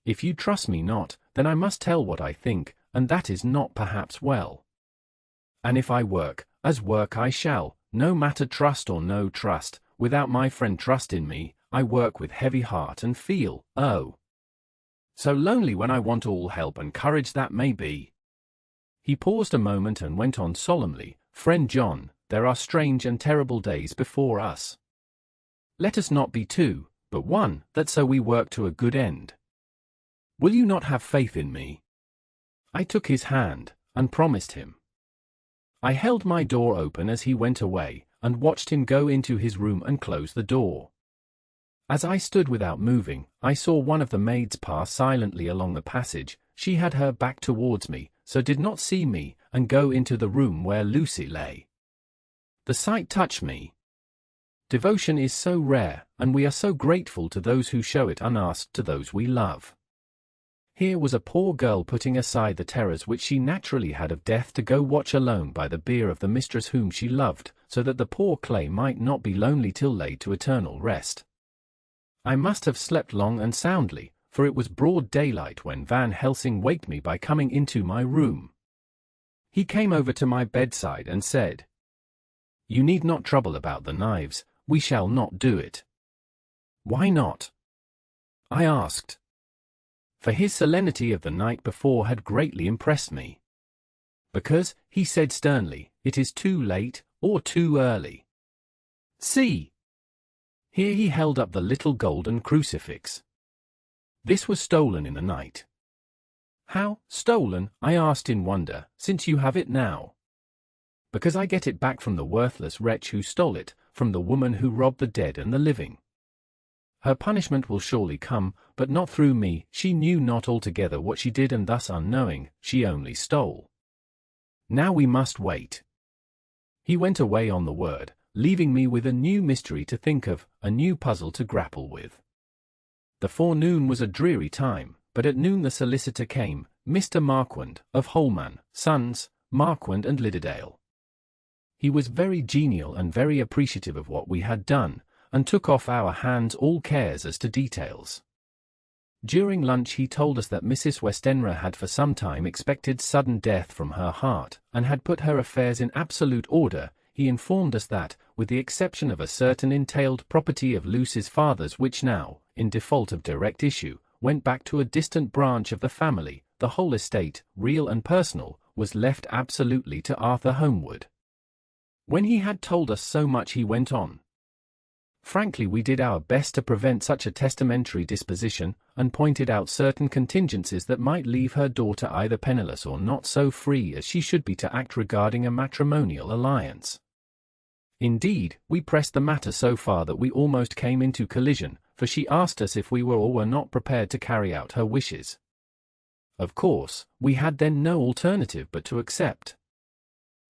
If you trust me not, then I must tell what I think, and that is not perhaps well. And if I work, as work I shall, no matter trust or no trust, without my friend trust in me, I work with heavy heart and feel, oh, so lonely when I want all help and courage that may be. He paused a moment and went on solemnly, friend John, there are strange and terrible days before us. Let us not be two, but one, that so we work to a good end. Will you not have faith in me? I took his hand, and promised him. I held my door open as he went away, and watched him go into his room and close the door. As I stood without moving, I saw one of the maids pass silently along the passage. She had her back towards me, so did not see me, and go into the room where Lucy lay. The sight touched me. Devotion is so rare, and we are so grateful to those who show it unasked to those we love. Here was a poor girl putting aside the terrors which she naturally had of death to go watch alone by the bier of the mistress whom she loved, so that the poor clay might not be lonely till laid to eternal rest. I must have slept long and soundly, for it was broad daylight when Van Helsing waked me by coming into my room. He came over to my bedside and said, "You need not trouble about the knives, we shall not do it." "Why not?" I asked. For his solemnity of the night before had greatly impressed me. "Because," he said sternly, "it is too late, or too early. See!" Here he held up the little golden crucifix. This was stolen in the night. "How, stolen?" I asked in wonder, "since you have it now?" "Because I get it back from the worthless wretch who stole it, from the woman who robbed the dead and the living. Her punishment will surely come, but not through me. She knew not altogether what she did, and thus unknowing, she only stole. Now we must wait." He went away on the word, leaving me with a new mystery to think of, a new puzzle to grapple with. The forenoon was a dreary time, but at noon the solicitor came, Mr. Marquand, of Holman, Sons, Marquand and Lidderdale. He was very genial and very appreciative of what we had done, and took off our hands all cares as to details. During lunch he told us that Mrs. Westenra had for some time expected sudden death from her heart, and had put her affairs in absolute order. He informed us that, with the exception of a certain entailed property of Lucy's father's which now, in default of direct issue, went back to a distant branch of the family, the whole estate, real and personal, was left absolutely to Arthur Holmwood. When he had told us so much he went on. Frankly, we did our best to prevent such a testamentary disposition, and pointed out certain contingencies that might leave her daughter either penniless or not so free as she should be to act regarding a matrimonial alliance. Indeed, we pressed the matter so far that we almost came into collision, for she asked us if we were or were not prepared to carry out her wishes. Of course, we had then no alternative but to accept.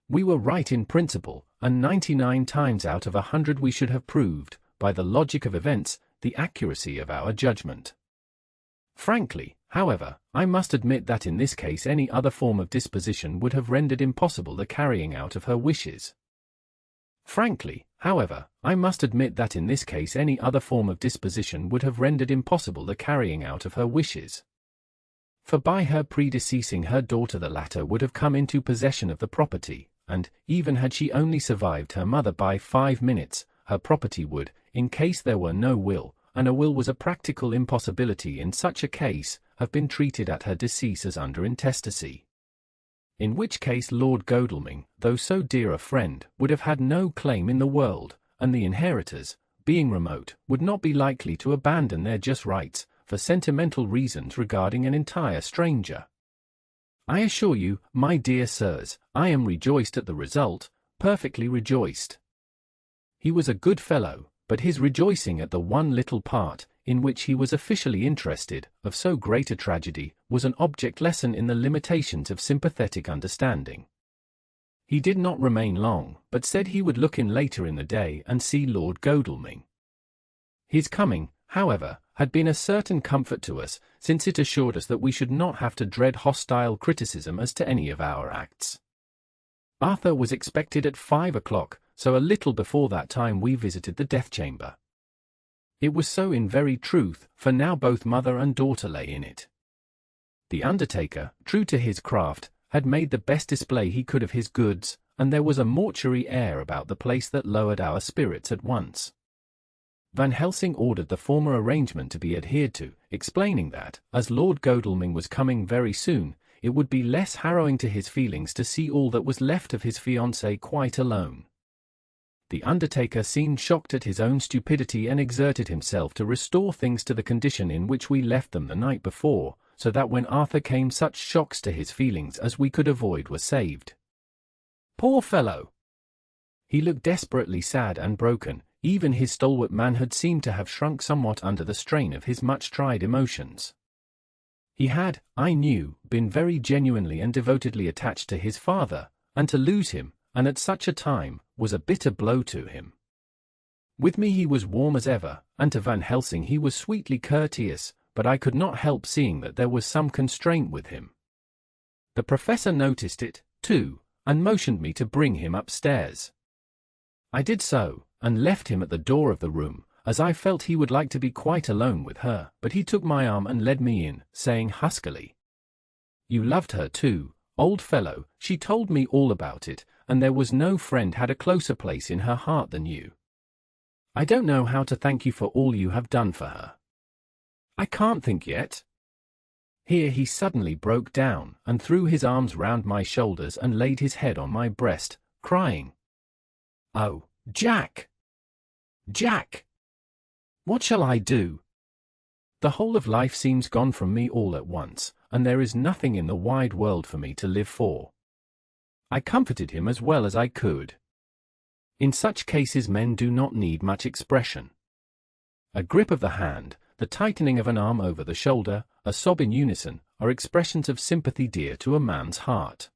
We were right in principle, and 99 times out of 100 we should have proved, by the logic of events, the accuracy of our judgment. Frankly, however, I must admit that in this case any other form of disposition would have rendered impossible the carrying out of her wishes. Frankly, however, I must admit that in this case any other form of disposition would have rendered impossible the carrying out of her wishes. For by her predeceasing her daughter the latter would have come into possession of the property, and, even had she only survived her mother by 5 minutes, her property would, in case there were no will, and a will was a practical impossibility in such a case, have been treated at her decease as under intestacy. In which case Lord Godalming, though so dear a friend, would have had no claim in the world, and the inheritors, being remote, would not be likely to abandon their just rights, for sentimental reasons regarding an entire stranger. I assure you, my dear sirs, I am rejoiced at the result, perfectly rejoiced. He was a good fellow, but his rejoicing at the one little part, in which he was officially interested, of so great a tragedy, was an object lesson in the limitations of sympathetic understanding. He did not remain long, but said he would look in later in the day and see Lord Godalming. His coming, however, had been a certain comfort to us, since it assured us that we should not have to dread hostile criticism as to any of our acts. Arthur was expected at 5 o'clock, so a little before that time we visited the death chamber. It was so in very truth, for now both mother and daughter lay in it. The undertaker, true to his craft, had made the best display he could of his goods, and there was a mortuary air about the place that lowered our spirits at once. Van Helsing ordered the former arrangement to be adhered to, explaining that, as Lord Godalming was coming very soon, it would be less harrowing to his feelings to see all that was left of his fiancée quite alone. The undertaker seemed shocked at his own stupidity and exerted himself to restore things to the condition in which we left them the night before, so that when Arthur came such shocks to his feelings as we could avoid were saved. Poor fellow! He looked desperately sad and broken. Even his stalwart manhood seemed to have shrunk somewhat under the strain of his much-tried emotions. He had, I knew, been very genuinely and devotedly attached to his father, and to lose him, and at such a time, was a bitter blow to him. With me he was warm as ever, and to Van Helsing he was sweetly courteous, but I could not help seeing that there was some constraint with him. The professor noticed it, too, and motioned me to bring him upstairs. I did so, and left him at the door of the room, as I felt he would like to be quite alone with her, but he took my arm and led me in, saying huskily, "You loved her too, old fellow, she told me all about it, and there was no friend had a closer place in her heart than you. I don't know how to thank you for all you have done for her. I can't think yet." Here he suddenly broke down, and threw his arms round my shoulders and laid his head on my breast, crying, "Oh, Jack! Jack! What shall I do? The whole of life seems gone from me all at once, and there is nothing in the wide world for me to live for." I comforted him as well as I could. In such cases men do not need much expression. A grip of the hand, the tightening of an arm over the shoulder, a sob in unison, are expressions of sympathy dear to a man's heart.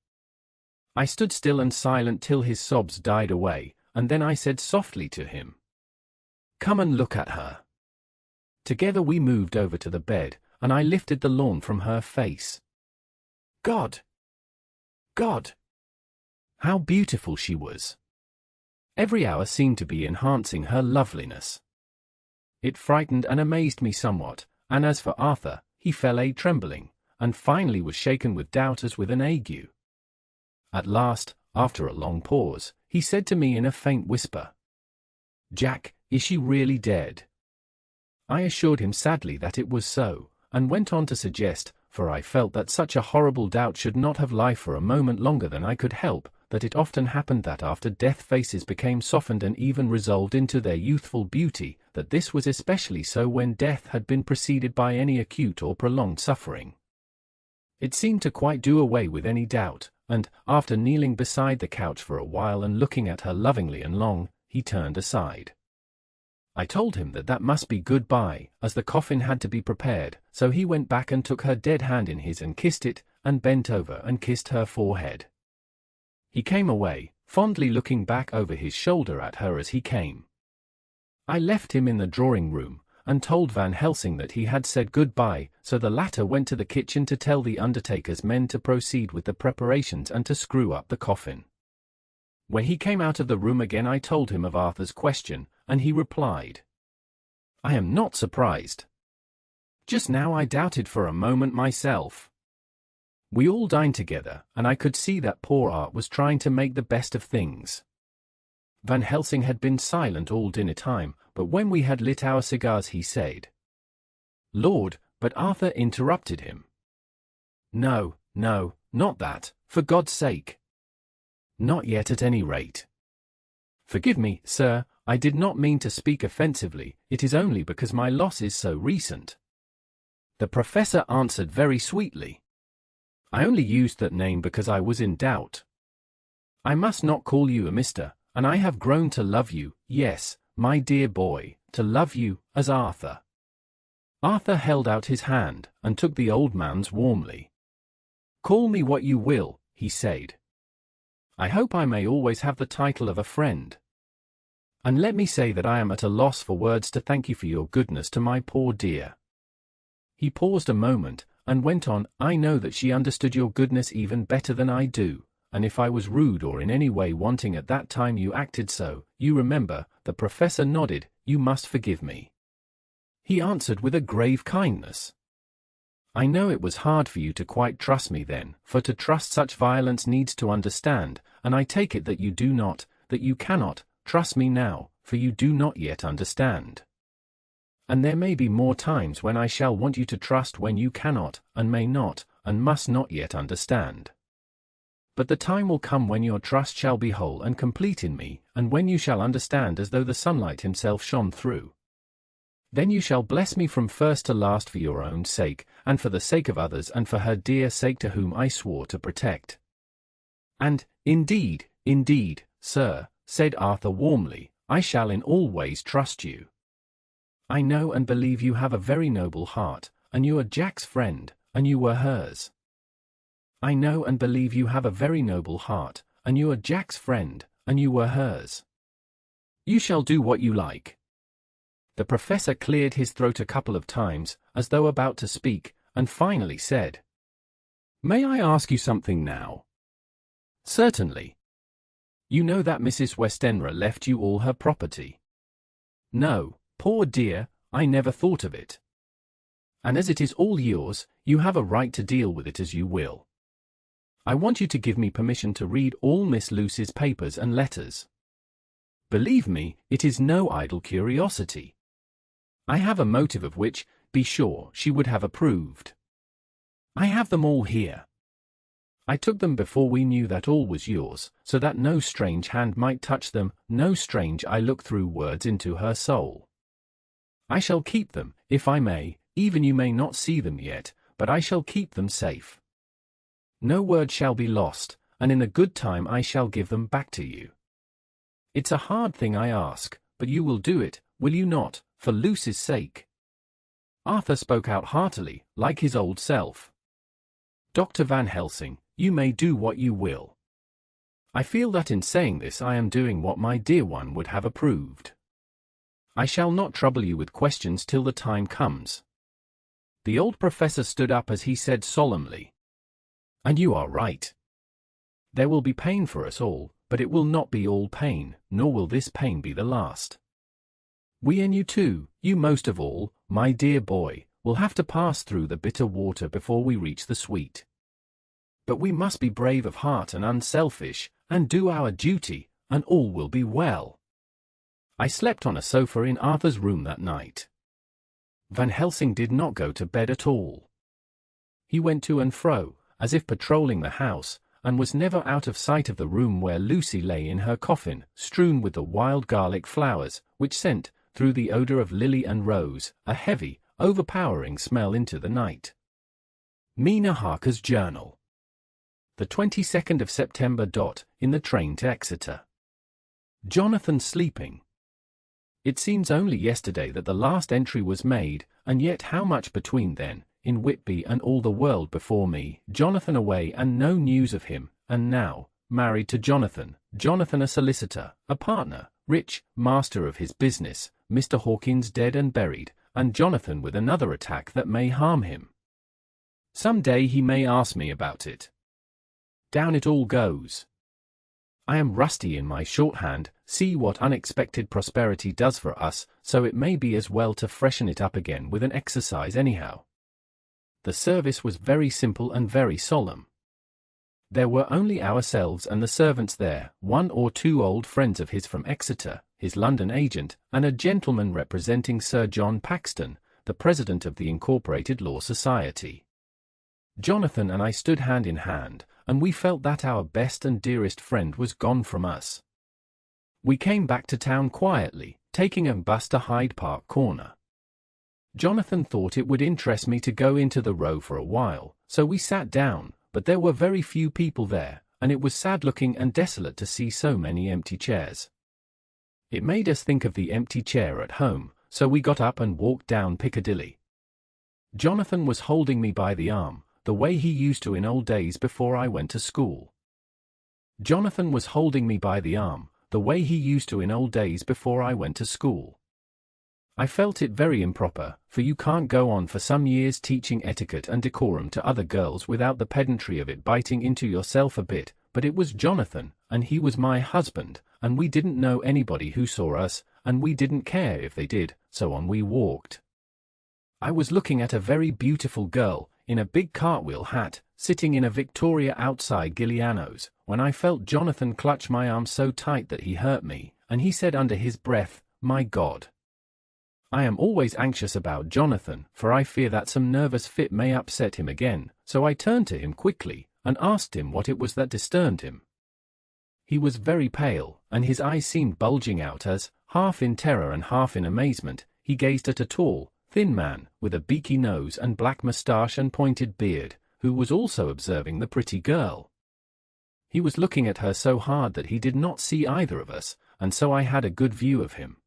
I stood still and silent till his sobs died away, and then I said softly to him, "Come and look at her." Together we moved over to the bed, and I lifted the lawn from her face. God! God! How beautiful she was! Every hour seemed to be enhancing her loveliness. It frightened and amazed me somewhat, and as for Arthur, he fell a trembling, and finally was shaken with doubt as with an ague. At last, after a long pause, he said to me in a faint whisper, "Jack, is she really dead?" I assured him sadly that it was so, and went on to suggest, for I felt that such a horrible doubt should not have life for a moment longer than I could help, that it often happened that after death faces became softened and even resolved into their youthful beauty, that this was especially so when death had been preceded by any acute or prolonged suffering. It seemed to quite do away with any doubt, and, after kneeling beside the couch for a while and looking at her lovingly and long, he turned aside. I told him that must be goodbye, as the coffin had to be prepared, so he went back and took her dead hand in his and kissed it, and bent over and kissed her forehead. He came away, fondly looking back over his shoulder at her as he came. I left him in the drawing-room, and told Van Helsing that he had said goodbye, so the latter went to the kitchen to tell the undertaker's men to proceed with the preparations and to screw up the coffin. When he came out of the room again I told him of Arthur's question, and he replied, "I am not surprised. Just now I doubted for a moment myself." We all dined together, and I could see that poor Art was trying to make the best of things. Van Helsing had been silent all dinner time, but when we had lit our cigars he said, "Lord," but Arthur interrupted him. "No, no, not that, for God's sake. Not yet at any rate. Forgive me, sir, I did not mean to speak offensively, it is only because my loss is so recent." The professor answered very sweetly, "I only used that name because I was in doubt. I must not call you a mister, and I have grown to love you, yes, my dear boy, to love you, as Arthur." Arthur held out his hand, and took the old man's warmly. "Call me what you will," he said. "I hope I may always have the title of a friend. And let me say that I am at a loss for words to thank you for your goodness to my poor dear." He paused a moment, and went on, "I know that she understood your goodness even better than I do, and if I was rude or in any way wanting at that time you acted so, you remember," the professor nodded, "you must forgive me." He answered with a grave kindness, "I know it was hard for you to quite trust me then, for to trust such violence needs to understand, and I take it that you do not, that you cannot, trust me now, for you do not yet understand. And there may be more times when I shall want you to trust when you cannot, and may not, and must not yet understand. But the time will come when your trust shall be whole and complete in me, and when you shall understand as though the sunlight himself shone through. Then you shall bless me from first to last for your own sake, and for the sake of others and for her dear sake to whom I swore to protect." "And, indeed, sir," said Arthur warmly, "I shall in all ways trust you. I know and believe you have a very noble heart, and you are Jack's friend, and you were hers. I know and believe you have a very noble heart, and you are Jack's friend, and you were hers. You shall do what you like." The professor cleared his throat a couple of times, as though about to speak, and finally said, "May I ask you something now?" "Certainly." "You know that Mrs. Westenra left you all her property?" "No, poor dear, I never thought of it." "And as it is all yours, you have a right to deal with it as you will. I want you to give me permission to read all Miss Lucy's papers and letters. Believe me, it is no idle curiosity. I have a motive of which, be sure, she would have approved. I have them all here. I took them before we knew that all was yours, so that no strange hand might touch them, no strange eye look through words into her soul. I shall keep them, if I may, even you may not see them yet, but I shall keep them safe. No word shall be lost, and in a good time I shall give them back to you. It's a hard thing I ask, but you will do it, will you not, for Lucy's sake?" Arthur spoke out heartily, like his old self. "Dr. Van Helsing, you may do what you will. I feel that in saying this I am doing what my dear one would have approved. I shall not trouble you with questions till the time comes." The old professor stood up as he said solemnly, "And you are right. There will be pain for us all, but it will not be all pain, nor will this pain be the last. We and you too, you most of all, my dear boy, will have to pass through the bitter water before we reach the sweet. But we must be brave of heart and unselfish, and do our duty, and all will be well." I slept on a sofa in Arthur's room that night. Van Helsing did not go to bed at all. He went to and fro, as if patrolling the house, and was never out of sight of the room where Lucy lay in her coffin, strewn with the wild garlic flowers, which sent, through the odor of lily and rose, a heavy, overpowering smell into the night. Mina Harker's Journal. The 22nd of September. In the train to Exeter. Jonathan sleeping. It seems only yesterday that the last entry was made, and yet how much between then, in Whitby and all the world before me, Jonathan away and no news of him, and now, married to Jonathan, Jonathan a solicitor, a partner, rich, master of his business, Mr. Hawkins dead and buried, and Jonathan with another attack that may harm him. Some day he may ask me about it. Down it all goes. I am rusty in my shorthand, see what unexpected prosperity does for us, so it may be as well to freshen it up again with an exercise anyhow. The service was very simple and very solemn. There were only ourselves and the servants there, one or two old friends of his from Exeter, his London agent, and a gentleman representing Sir John Paxton, the president of the Incorporated Law Society. Jonathan and I stood hand in hand, and we felt that our best and dearest friend was gone from us. We came back to town quietly, taking a bus to Hyde Park Corner. Jonathan thought it would interest me to go into the Row for a while, so we sat down, but there were very few people there, and it was sad-looking and desolate to see so many empty chairs. It made us think of the empty chair at home, so we got up and walked down Piccadilly. Jonathan was holding me by the arm, the way he used to in old days before I went to school. Jonathan was holding me by the arm, the way he used to in old days before I went to school. I felt it very improper, for you can't go on for some years teaching etiquette and decorum to other girls without the pedantry of it biting into yourself a bit, but it was Jonathan, and he was my husband, and we didn't know anybody who saw us, and we didn't care if they did, so on we walked. I was looking at a very beautiful girl, in a big cartwheel hat, sitting in a Victoria outside Giuliano's, when I felt Jonathan clutch my arm so tight that he hurt me, and he said under his breath, "My God." I am always anxious about Jonathan, for I fear that some nervous fit may upset him again, so I turned to him quickly, and asked him what it was that disturbed him. He was very pale, and his eyes seemed bulging out as, half in terror and half in amazement, he gazed at a tall, thin man, with a beaky nose and black moustache and pointed beard, who was also observing the pretty girl. He was looking at her so hard that he did not see either of us, and so I had a good view of him.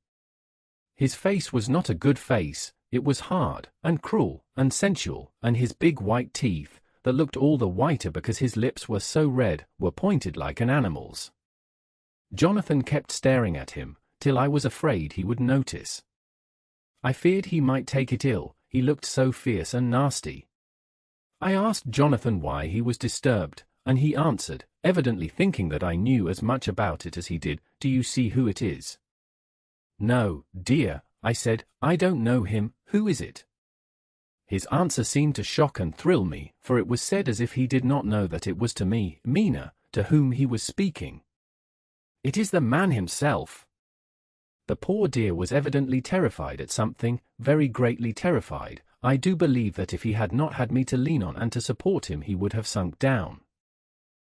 His face was not a good face, it was hard, and cruel, and sensual, and his big white teeth, that looked all the whiter because his lips were so red, were pointed like an animal's. Jonathan kept staring at him, till I was afraid he would notice. I feared he might take it ill, he looked so fierce and nasty. I asked Jonathan why he was disturbed, and he answered, evidently thinking that I knew as much about it as he did, "Do you see who it is?" "No, dear," I said, "I don't know him, who is it?" His answer seemed to shock and thrill me, for it was said as if he did not know that it was to me, Mina, to whom he was speaking. "It is the man himself." The poor dear was evidently terrified at something, very greatly terrified. I do believe that if he had not had me to lean on and to support him he would have sunk down.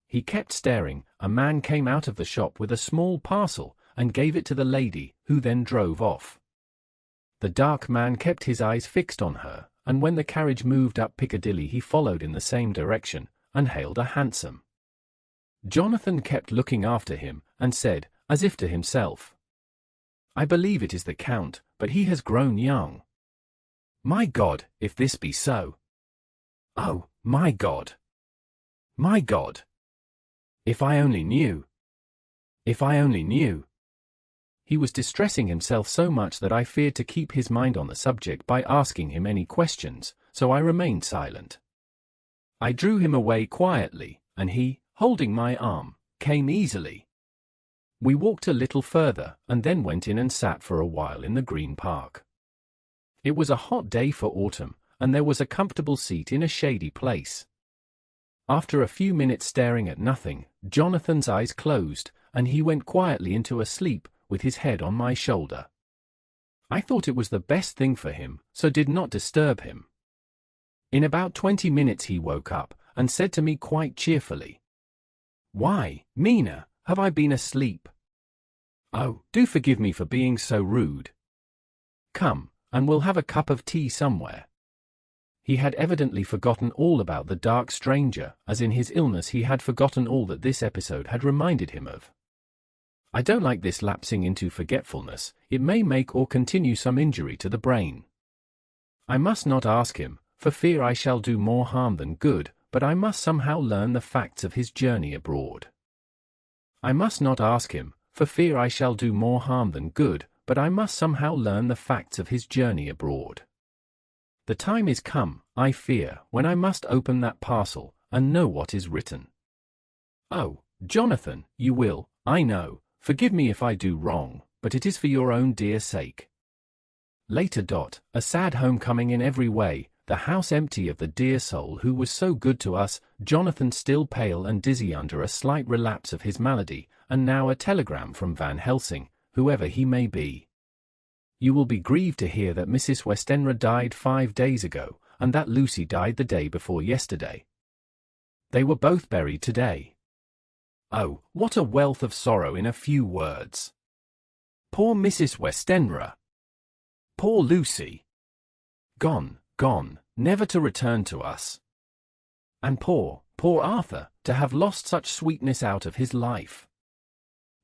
He kept staring. A man came out of the shop with a small parcel, and gave it to the lady, who then drove off. The dark man kept his eyes fixed on her, and when the carriage moved up Piccadilly he followed in the same direction, and hailed a hansom. Jonathan kept looking after him, and said, as if to himself, "I believe it is the Count, but he has grown young. My God, if this be so! Oh, my God! My God! If I only knew! If I only knew!" He was distressing himself so much that I feared to keep his mind on the subject by asking him any questions, so I remained silent. I drew him away quietly, and he, holding my arm, came easily. We walked a little further, and then went in and sat for a while in the Green Park. It was a hot day for autumn, and there was a comfortable seat in a shady place. After a few minutes staring at nothing, Jonathan's eyes closed, and he went quietly into a sleep, with his head on my shoulder. I thought it was the best thing for him, so did not disturb him. In about 20 minutes he woke up, and said to me quite cheerfully, Why, Mina, have I been asleep? Oh, do forgive me for being so rude. Come, and we'll have a cup of tea somewhere. He had evidently forgotten all about the dark stranger, as in his illness he had forgotten all that this episode had reminded him of. I don't like this lapsing into forgetfulness, it may make or continue some injury to the brain. I must not ask him, for fear I shall do more harm than good, but I must somehow learn the facts of his journey abroad. I must not ask him, for fear I shall do more harm than good, but I must somehow learn the facts of his journey abroad. The time is come, I fear, when I must open that parcel, and know what is written. Oh, Jonathan, you will, I know, forgive me if I do wrong, but it is for your own dear sake. Later. A sad homecoming in every way, the house empty of the dear soul who was so good to us, Jonathan still pale and dizzy under a slight relapse of his malady, and now a telegram from Van Helsing, whoever he may be. You will be grieved to hear that Mrs. Westenra died 5 days ago, and that Lucy died the day before yesterday. They were both buried today. Oh, what a wealth of sorrow in a few words. Poor Mrs. Westenra. Poor Lucy. Gone, gone, never to return to us. And poor Arthur, to have lost such sweetness out of his life.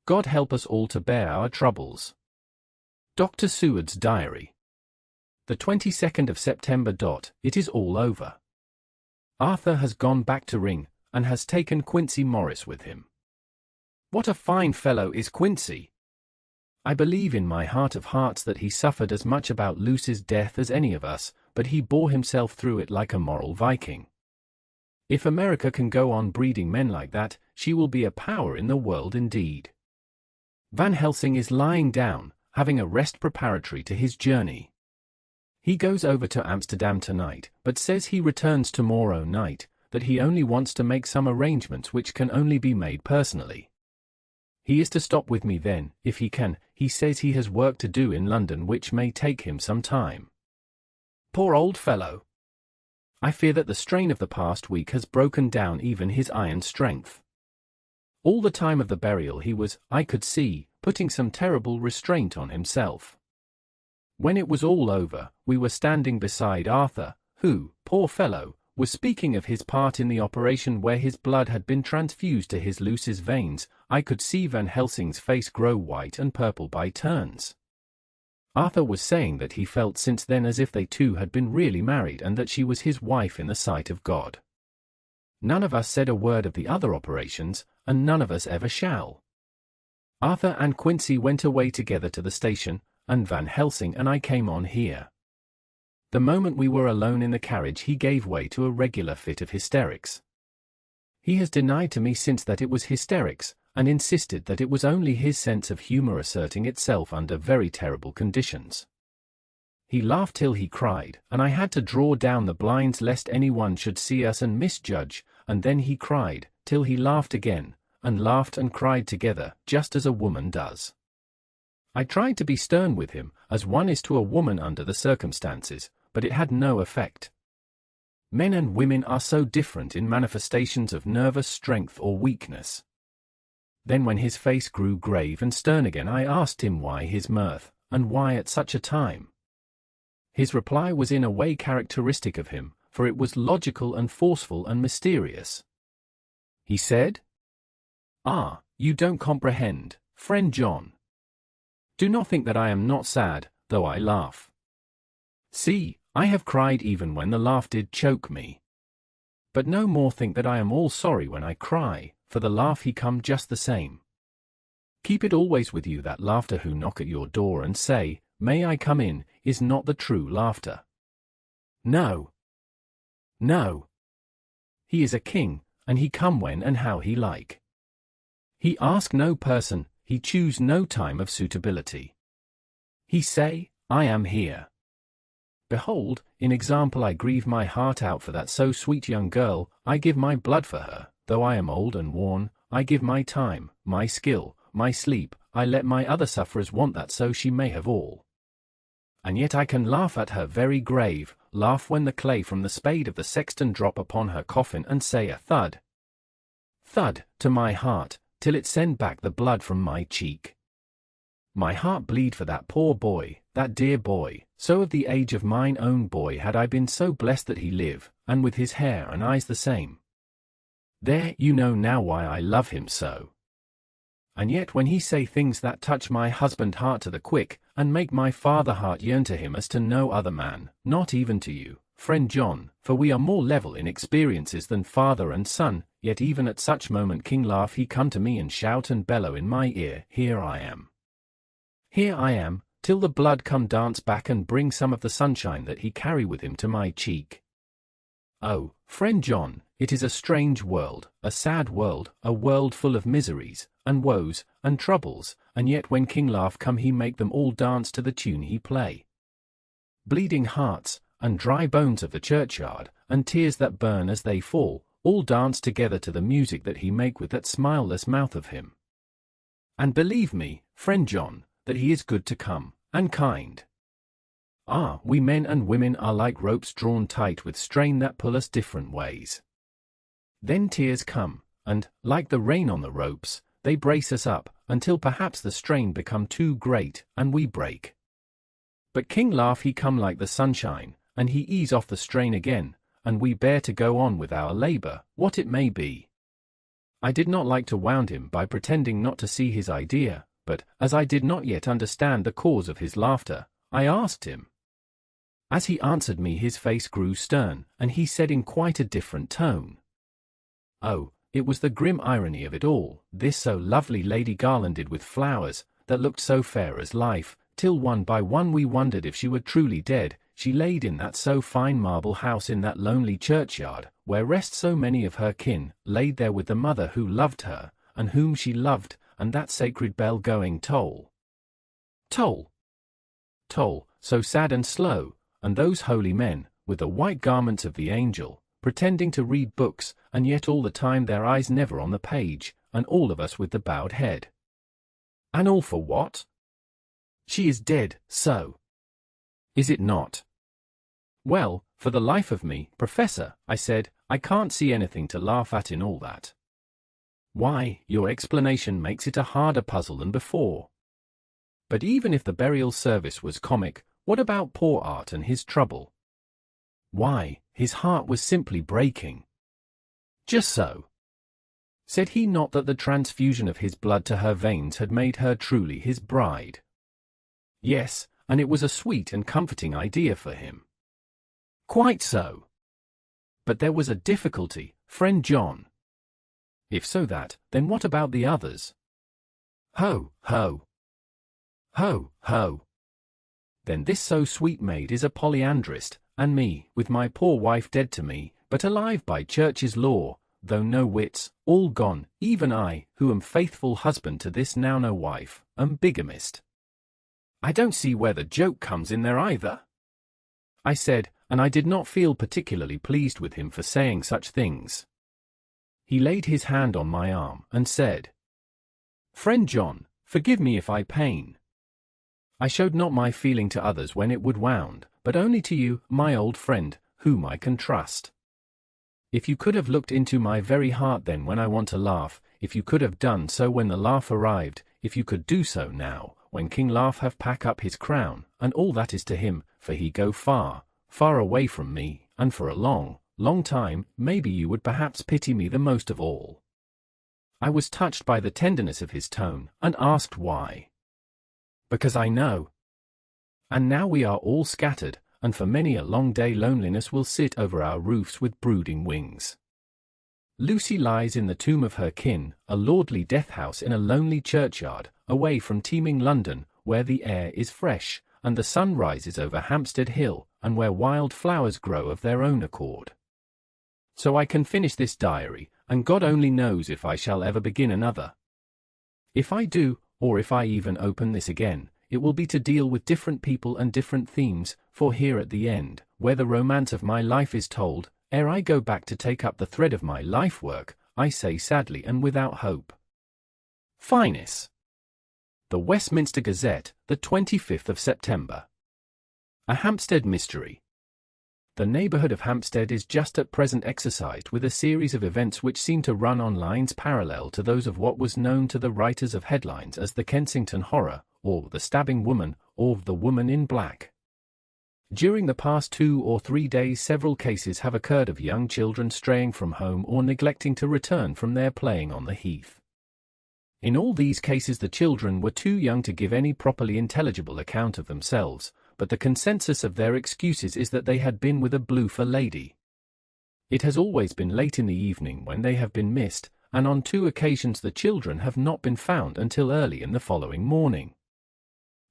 God help us all to bear our troubles. Dr. Seward's Diary. The 22nd of September. It is all over. Arthur has gone back to Ring, and has taken Quincy Morris with him. What a fine fellow is Quincy! I believe in my heart of hearts that he suffered as much about Lucy's death as any of us, but he bore himself through it like a moral Viking. If America can go on breeding men like that, she will be a power in the world indeed. Van Helsing is lying down, having a rest preparatory to his journey. He goes over to Amsterdam tonight, but says he returns tomorrow night, that he only wants to make some arrangements which can only be made personally. He is to stop with me then, if he can. He says he has work to do in London which may take him some time. Poor old fellow! I fear that the strain of the past week has broken down even his iron strength. All the time of the burial he was, I could see, putting some terrible restraint on himself. When it was all over, we were standing beside Arthur, who, poor fellow, was speaking of his part in the operation where his blood had been transfused to his Lucy's veins. I could see Van Helsing's face grow white and purple by turns. Arthur was saying that he felt since then as if they two had been really married and that she was his wife in the sight of God. None of us said a word of the other operations, and none of us ever shall. Arthur and Quincy went away together to the station, and Van Helsing and I came on here. The moment we were alone in the carriage he gave way to a regular fit of hysterics. He has denied to me since that it was hysterics, and insisted that it was only his sense of humor asserting itself under very terrible conditions. He laughed till he cried, and I had to draw down the blinds lest anyone should see us and misjudge, and then he cried, till he laughed again, and laughed and cried together, just as a woman does. I tried to be stern with him, as one is to a woman under the circumstances, but it had no effect. Men and women are so different in manifestations of nervous strength or weakness. Then when his face grew grave and stern again I asked him why his mirth, and why at such a time. His reply was in a way characteristic of him, for it was logical and forceful and mysterious. He said, "Ah, you don't comprehend, friend John. Do not think that I am not sad, though I laugh. See, I have cried even when the laugh did choke me. But no more think that I am all sorry when I cry, for the laugh he come just the same. Keep it always with you that laughter who knock at your door and say, 'May I come in,' is not the true laughter. No. No. He is a king, and he come when and how he like. He ask no person, he choose no time of suitability. He say, 'I am here.' Behold, in example I grieve my heart out for that so sweet young girl, I give my blood for her, though I am old and worn, I give my time, my skill, my sleep, I let my other sufferers want that so she may have all. And yet I can laugh at her very grave, laugh when the clay from the spade of the sexton drop upon her coffin and say a thud. thud, to my heart, till it sent back the blood from my cheek. My heart bleed for that poor boy, that dear boy, so of the age of mine own boy had I been so blessed that he live, and with his hair and eyes the same. There you know now why I love him so. And yet when he say things that touch my husband heart to the quick, and make my father heart yearn to him as to no other man, not even to you, friend John, for we are more level in experiences than father and son, yet even at such moment King Laugh he come to me and shout and bellow in my ear, Here I am. Here I am, till the blood come dance back and bring some of the sunshine that he carry with him to my cheek. Oh, friend John, it is a strange world, a sad world, a world full of miseries, and woes, and troubles, and yet when King Laugh come he make them all dance to the tune he play. Bleeding hearts, and dry bones of the churchyard, and tears that burn as they fall, all dance together to the music that he make with that smileless mouth of him. And believe me, friend John, that he is good to come, and kind. Ah, we men and women are like ropes drawn tight with strain that pull us different ways. Then tears come, and, like the rain on the ropes, they brace us up, until perhaps the strain become too great, and we break. But King Laugh he come like the sunshine, and he ease off the strain again, and we bear to go on with our labor, what it may be. I did not like to wound him by pretending not to see his idea, but, as I did not yet understand the cause of his laughter, I asked him. As he answered me his face grew stern, and he said in quite a different tone. Oh, it was the grim irony of it all, this so lovely lady garlanded with flowers, that looked so fair as life, till one by one we wondered if she were truly dead, she laid in that so fine marble house in that lonely churchyard, where rest so many of her kin, laid there with the mother who loved her, and whom she loved, and that sacred bell going toll. Toll. Toll, so sad and slow, and those holy men, with the white garments of the angel, pretending to read books, and yet all the time their eyes never on the page, and all of us with the bowed head. And all for what? She is dead, so. Is it not? Well, for the life of me, Professor, I said, I can't see anything to laugh at in all that. Why, your explanation makes it a harder puzzle than before. But even if the burial service was comic, what about poor Art and his trouble? Why, his heart was simply breaking. Just so. Said he not that the transfusion of his blood to her veins had made her truly his bride? Yes, and it was a sweet and comforting idea for him. Quite so. But there was a difficulty, friend John. If so that, then what about the others? Ho, ho. Ho, ho. Then this so sweet maid is a polyandrist, and me, with my poor wife dead to me, but alive by church's law, though no wits, all gone, even I, who am faithful husband to this now no wife, am bigamist. I don't see where the joke comes in there either. I said, and I did not feel particularly pleased with him for saying such things. He laid his hand on my arm, and said, Friend John, forgive me if I pain. I showed not my feeling to others when it would wound, but only to you, my old friend, whom I can trust. If you could have looked into my very heart then when I want to laugh, if you could have done so when the laugh arrived, if you could do so now, when King Laugh have pack up his crown, and all that is to him, for he go far, far away from me, and for a long, long time, maybe you would perhaps pity me the most of all. I was touched by the tenderness of his tone, and asked why. Because I know. And now we are all scattered, and for many a long day loneliness will sit over our roofs with brooding wings. Lucy lies in the tomb of her kin, a lordly death-house in a lonely churchyard, away from teeming London, where the air is fresh, and the sun rises over Hampstead Hill, and where wild flowers grow of their own accord. So I can finish this diary, and God only knows if I shall ever begin another. If I do, or if I even open this again, it will be to deal with different people and different themes, for here at the end, where the romance of my life is told, ere I go back to take up the thread of my life work, I say sadly and without hope. Finis. The Westminster Gazette, the 25th of September. A Hampstead Mystery. The neighborhood of Hampstead is just at present exercised with a series of events which seem to run on lines parallel to those of what was known to the writers of headlines as the Kensington Horror, or the Stabbing Woman, or the Woman in Black. During the past 2 or 3 days several cases have occurred of young children straying from home or neglecting to return from their playing on the heath. In all these cases the children were too young to give any properly intelligible account of themselves, but the consensus of their excuses is that they had been with a bloofer lady. It has always been late in the evening when they have been missed, and on 2 occasions the children have not been found until early in the following morning.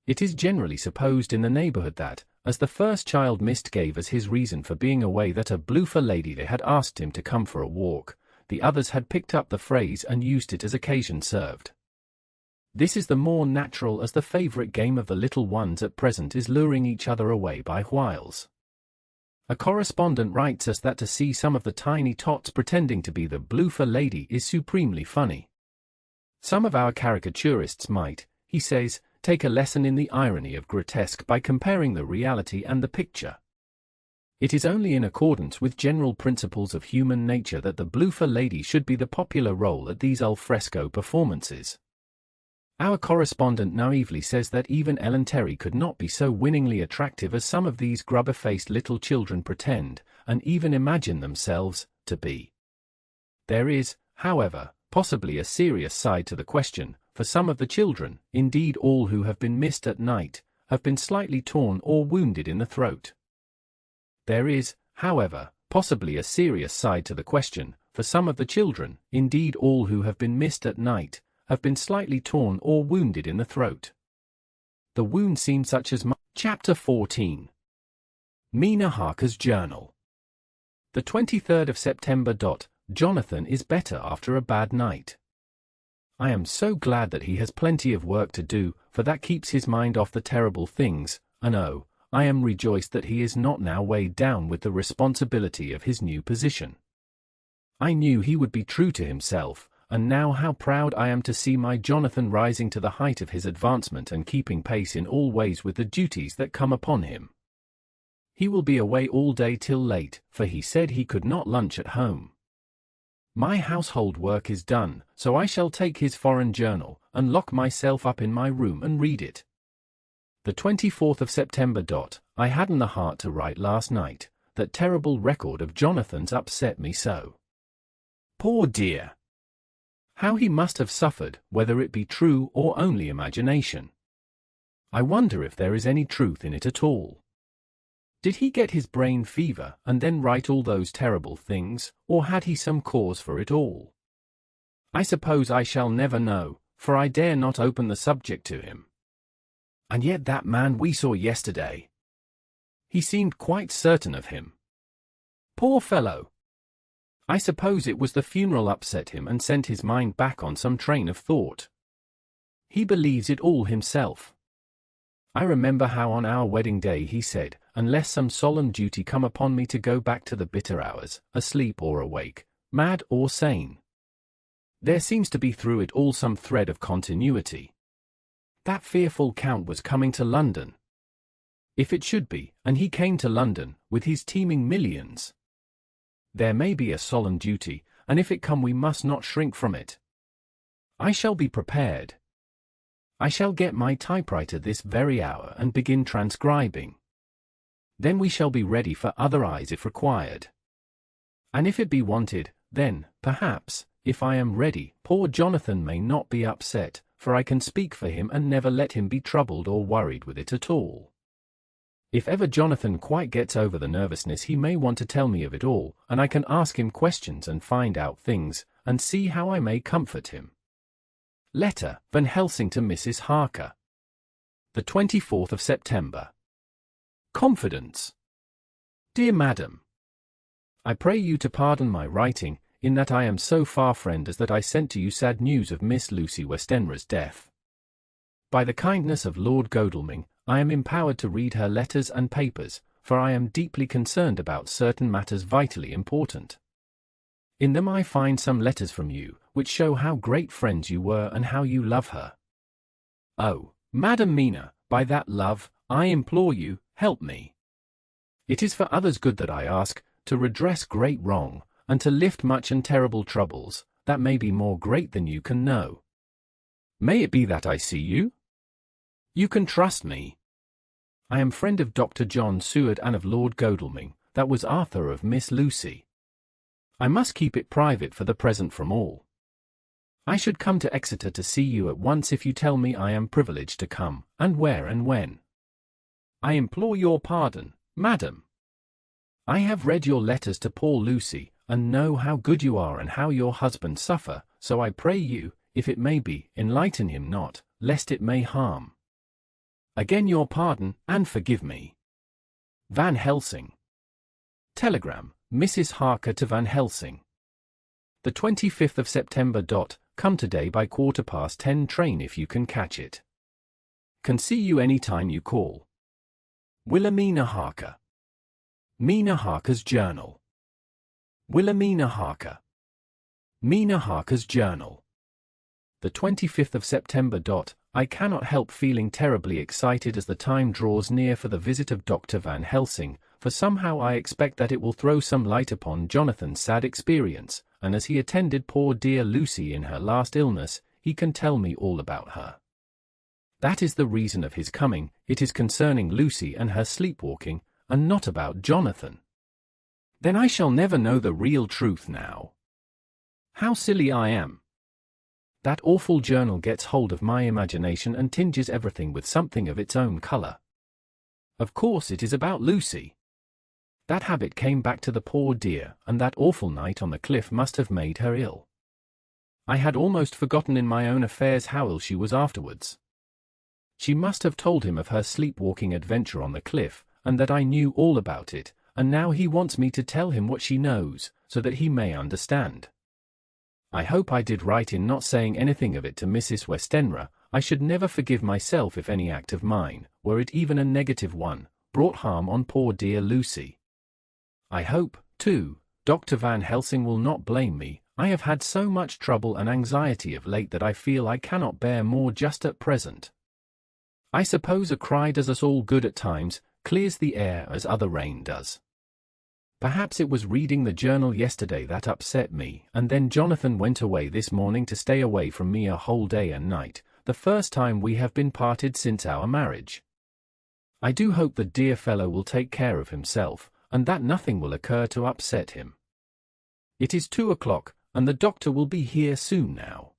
It is generally supposed in the neighborhood that, as the first child missed gave as his reason for being away that a bloofer lady had asked him to come for a walk, the others had picked up the phrase and used it as occasion served. This is the more natural as the favorite game of the little ones at present is luring each other away by whiles. A correspondent writes us that to see some of the tiny tots pretending to be the bloofer lady is supremely funny. Some of our caricaturists might, he says, take a lesson in the irony of grotesque by comparing the reality and the picture. It is only in accordance with general principles of human nature that the bloofer lady should be the popular role at these al fresco performances. Our correspondent naively says that even Ellen Terry could not be so winningly attractive as some of these grubber-faced little children pretend, and even imagine themselves, to be. There is, however, possibly a serious side to the question, for some of the children, indeed all who have been missed at night, have been slightly torn or wounded in the throat. There is, however, possibly a serious side to the question, for some of the children, indeed all who have been missed at night, have been slightly torn or wounded in the throat. The wound seemed such as Chapter 14. Mina Harker's Journal. The 23rd of September. Jonathan is better after a bad night. I am so glad that he has plenty of work to do, for that keeps his mind off the terrible things, and oh, I am rejoiced that he is not now weighed down with the responsibility of his new position. I knew he would be true to himself, and now how proud I am to see my Jonathan rising to the height of his advancement and keeping pace in all ways with the duties that come upon him. He will be away all day till late, for he said he could not lunch at home. My household work is done, so I shall take his foreign journal, and lock myself up in my room and read it. The 24th of September. I hadn't the heart to write last night, that terrible record of Jonathan's upset me so. Poor dear! How he must have suffered, whether it be true or only imagination. I wonder if there is any truth in it at all. Did he get his brain fever and then write all those terrible things, or had he some cause for it all? I suppose I shall never know, for I dare not open the subject to him. And yet that man we saw yesterday. He seemed quite certain of him. Poor fellow! I suppose it was the funeral upset him and sent his mind back on some train of thought. He believes it all himself. I remember how on our wedding day he said, unless some solemn duty come upon me to go back to the bitter hours, asleep or awake, mad or sane. There seems to be through it all some thread of continuity. That fearful Count was coming to London. If it should be, and he came to London, with his teeming millions. There may be a solemn duty, and if it come we must not shrink from it. I shall be prepared. I shall get my typewriter this very hour and begin transcribing. Then we shall be ready for other eyes if required. And if it be wanted, then, perhaps, if I am ready, poor Jonathan may not be upset, for I can speak for him and never let him be troubled or worried with it at all. If ever Jonathan quite gets over the nervousness he may want to tell me of it all, and I can ask him questions and find out things, and see how I may comfort him. Letter, Van Helsing to Mrs. Harker. The 24th of September. Confidence. Dear Madam, I pray you to pardon my writing, in that I am so far friend as that I sent to you sad news of Miss Lucy Westenra's death. By the kindness of Lord Godalming, I am empowered to read her letters and papers, for I am deeply concerned about certain matters vitally important. In them I find some letters from you, which show how great friends you were and how you love her. Oh, Madam Mina, by that love, I implore you, help me. It is for others' good that I ask, to redress great wrong, and to lift much and terrible troubles, that may be more great than you can know. May it be that I see you? You can trust me. I am friend of Dr. John Seward and of Lord Godalming, that was Arthur of Miss Lucy. I must keep it private for the present from all. I should come to Exeter to see you at once if you tell me I am privileged to come, and where and when. I implore your pardon, madam. I have read your letters to poor Lucy, and know how good you are and how your husband suffer, so I pray you, if it may be, enlighten him not, lest it may harm. Again your pardon, and forgive me. Van Helsing. Telegram, Mrs. Harker to Van Helsing. The 25th of September. Come today by 10:15 train if you can catch it. Can see you any time you call. Wilhelmina Harker. Mina Harker's Journal. Wilhelmina Harker. Mina Harker's Journal. The 25th of September. I cannot help feeling terribly excited as the time draws near for the visit of Dr. Van Helsing, for somehow I expect that it will throw some light upon Jonathan's sad experience, and as he attended poor dear Lucy in her last illness, he can tell me all about her. That is the reason of his coming. It is concerning Lucy and her sleepwalking, and not about Jonathan. Then I shall never know the real truth now. How silly I am. That awful journal gets hold of my imagination and tinges everything with something of its own color. Of course it is about Lucy. That habit came back to the poor dear, and that awful night on the cliff must have made her ill. I had almost forgotten in my own affairs how ill she was afterwards. She must have told him of her sleepwalking adventure on the cliff, and that I knew all about it, and now he wants me to tell him what she knows, so that he may understand. I hope I did right in not saying anything of it to Mrs. Westenra. I should never forgive myself if any act of mine, were it even a negative one, brought harm on poor dear Lucy. I hope, too, Dr. Van Helsing will not blame me. I have had so much trouble and anxiety of late that I feel I cannot bear more just at present. I suppose a cry does us all good at times, clears the air as other rain does. Perhaps it was reading the journal yesterday that upset me, and then Jonathan went away this morning to stay away from me a whole day and night, the first time we have been parted since our marriage. I do hope the dear fellow will take care of himself, and that nothing will occur to upset him. It is 2 o'clock, and the doctor will be here soon now.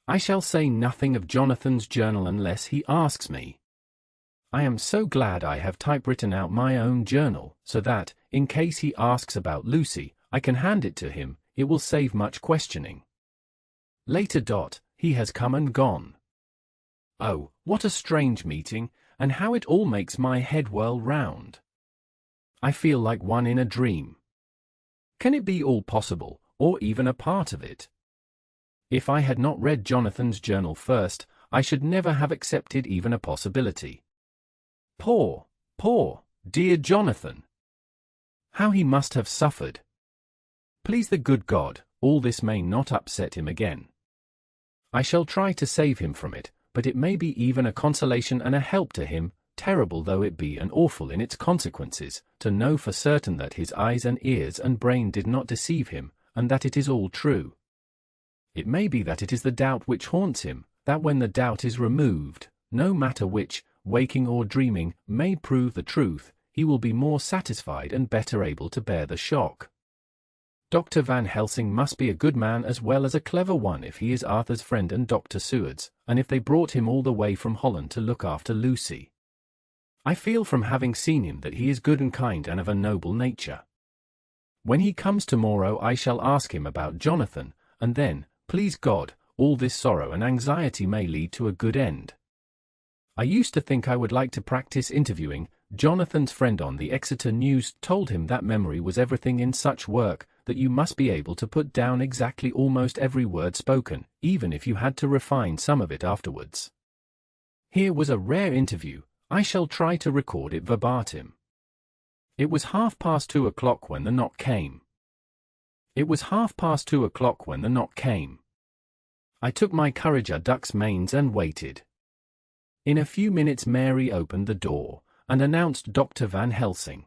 I shall say nothing of Jonathan's journal unless he asks me. I am so glad I have typewritten out my own journal, so that, in case he asks about Lucy, I can hand it to him. It will save much questioning. Later. He has come and gone. Oh, what a strange meeting, and how it all makes my head whirl round. I feel like one in a dream. Can it be all possible, or even a part of it? If I had not read Jonathan's journal first, I should never have accepted even a possibility. Poor, dear Jonathan! How he must have suffered! Please the good God, all this may not upset him again. I shall try to save him from it, but it may be even a consolation and a help to him, terrible though it be and awful in its consequences, to know for certain that his eyes and ears and brain did not deceive him, and that it is all true. It may be that it is the doubt which haunts him, that when the doubt is removed, no matter which, waking or dreaming, may prove the truth, he will be more satisfied and better able to bear the shock. Dr. Van Helsing must be a good man as well as a clever one if he is Arthur's friend and Dr. Seward's, and if they brought him all the way from Holland to look after Lucy. I feel from having seen him that he is good and kind and of a noble nature. When he comes tomorrow I shall ask him about Jonathan, and then, please God, all this sorrow and anxiety may lead to a good end. I used to think I would like to practice interviewing. Jonathan's friend on the Exeter News told him that memory was everything in such work, that you must be able to put down exactly almost every word spoken, even if you had to refine some of it afterwards. Here was a rare interview. I shall try to record it verbatim. It was 2:30 when the knock came. I took my courage a duck's manes and waited. In a few minutes Mary opened the door, and announced Dr. Van Helsing.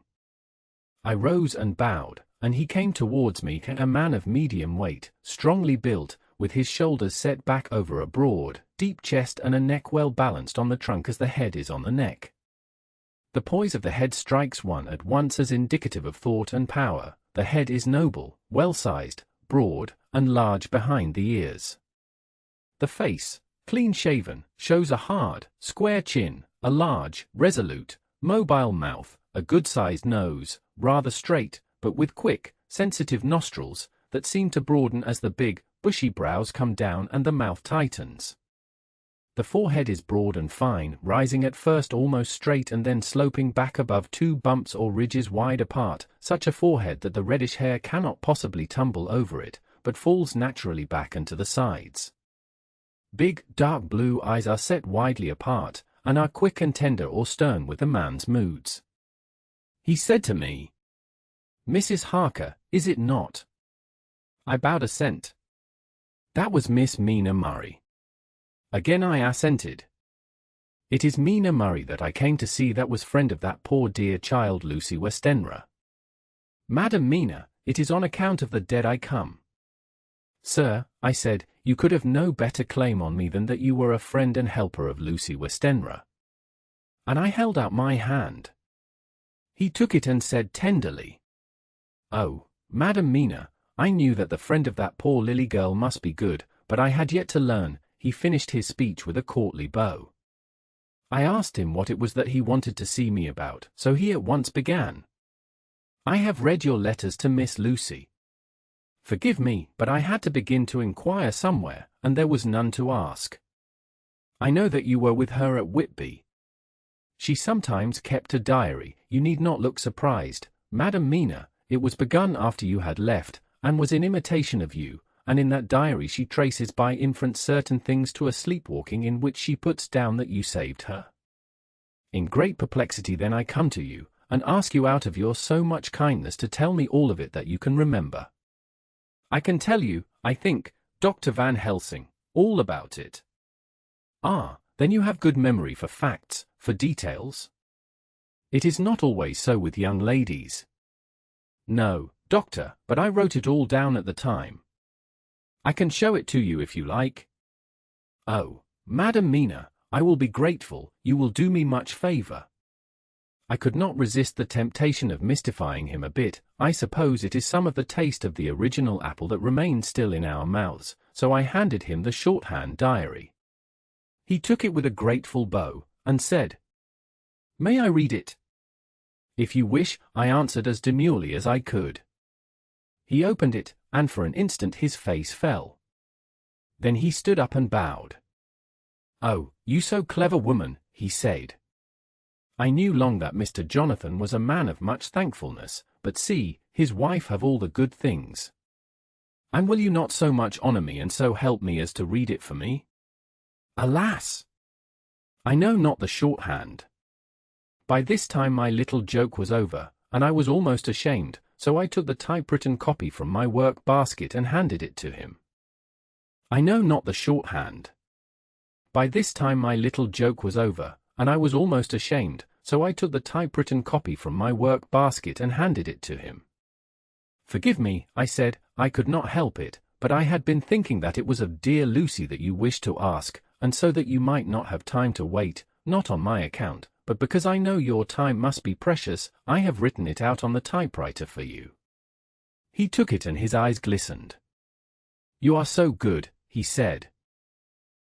I rose and bowed, and he came towards me, a man of medium weight, strongly built, with his shoulders set back over a broad, deep chest and a neck well balanced on the trunk as the head is on the neck. The poise of the head strikes one at once as indicative of thought and power. The head is noble, well-sized, broad, and large behind the ears. The face, clean-shaven, shows a hard, square chin, a large, resolute, mobile mouth, a good-sized nose, rather straight, but with quick, sensitive nostrils that seem to broaden as the big, bushy brows come down and the mouth tightens. The forehead is broad and fine, rising at first almost straight and then sloping back above two bumps or ridges wide apart, such a forehead that the reddish hair cannot possibly tumble over it, but falls naturally back and to the sides. Big, dark blue eyes are set widely apart, and are quick and tender or stern with the man's moods. He said to me, "Mrs. Harker, is it not?" I bowed assent. "That was Miss Mina Murray." Again I assented. "It is Mina Murray that I came to see, that was friend of that poor dear child Lucy Westenra." "Madam Mina, it is on account of the dead I come." "Sir," I said, "you could have no better claim on me than that you were a friend and helper of Lucy Westenra." And I held out my hand. He took it and said tenderly, "Oh, Madam Mina, I knew that the friend of that poor Lily girl must be good, but I had yet to learn." He finished his speech with a courtly bow. I asked him what it was that he wanted to see me about, so he at once began. "I have read your letters to Miss Lucy. Forgive me, but I had to begin to inquire somewhere, and there was none to ask. I know that you were with her at Whitby. She sometimes kept a diary. You need not look surprised, Madam Mina, it was begun after you had left, and was in imitation of you, and in that diary she traces by inference certain things to a sleepwalking in which she puts down that you saved her. In great perplexity then I come to you, and ask you out of your so much kindness to tell me all of it that you can remember. I can tell you, I think, Dr. Van Helsing, all about it." "Ah, then you have good memory for facts, for details?" "It is not always so with young ladies." "No, doctor, but I wrote it all down at the time. I can show it to you if you like." "Oh, Madam Mina, I will be grateful, you will do me much favor." I could not resist the temptation of mystifying him a bit. I suppose it is some of the taste of the original apple that remains still in our mouths, so I handed him the shorthand diary. He took it with a grateful bow, and said, "May I read it?" "If you wish," I answered as demurely as I could. He opened it, and for an instant his face fell. Then he stood up and bowed. "Oh, you so clever woman," he said. I knew long that Mr. Jonathan was a man of much thankfulness, but see, his wife have all the good things. "And will you not so much honor me and so help me as to read it for me?" "Alas! I know not the shorthand." By this time my little joke was over, and I was almost ashamed, so I took the typewritten copy from my work basket and handed it to him. "I know not the shorthand." By this time my little joke was over, and I was almost ashamed, so I took the typewritten copy from my work basket and handed it to him. "Forgive me," I said, "I could not help it, but I had been thinking that it was of dear Lucy that you wished to ask, and so that you might not have time to wait, not on my account, but because I know your time must be precious, I have written it out on the typewriter for you." He took it and his eyes glistened. "You are so good," he said.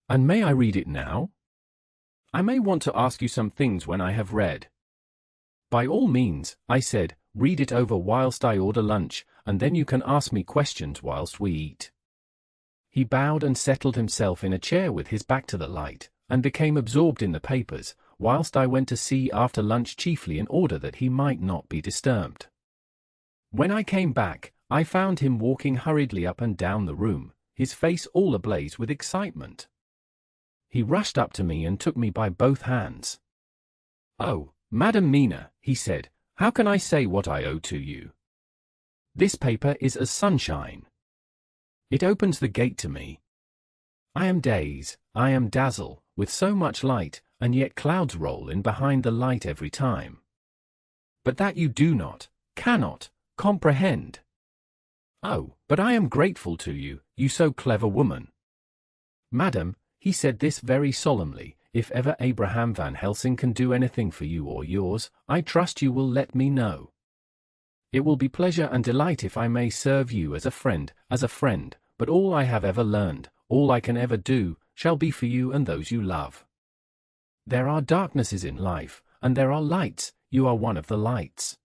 "And may I read it now? I may want to ask you some things when I have read." "By all means," I said, "read it over whilst I order lunch, and then you can ask me questions whilst we eat." He bowed and settled himself in a chair with his back to the light, and became absorbed in the papers, whilst I went to see after lunch chiefly in order that he might not be disturbed. When I came back, I found him walking hurriedly up and down the room, his face all ablaze with excitement. He rushed up to me and took me by both hands. "Oh, Madam Mina," he said, "how can I say what I owe to you? This paper is as sunshine. It opens the gate to me. I am dazzle, with so much light, and yet clouds roll in behind the light every time. But that you do not, cannot comprehend. Oh, but I am grateful to you, you so clever woman. Madam, he said this very solemnly, if ever Abraham Van Helsing can do anything for you or yours, I trust you will let me know. It will be pleasure and delight if I may serve you as a friend, but all I have ever learned, all I can ever do, shall be for you and those you love. There are darknesses in life, and there are lights, you are one of the lights.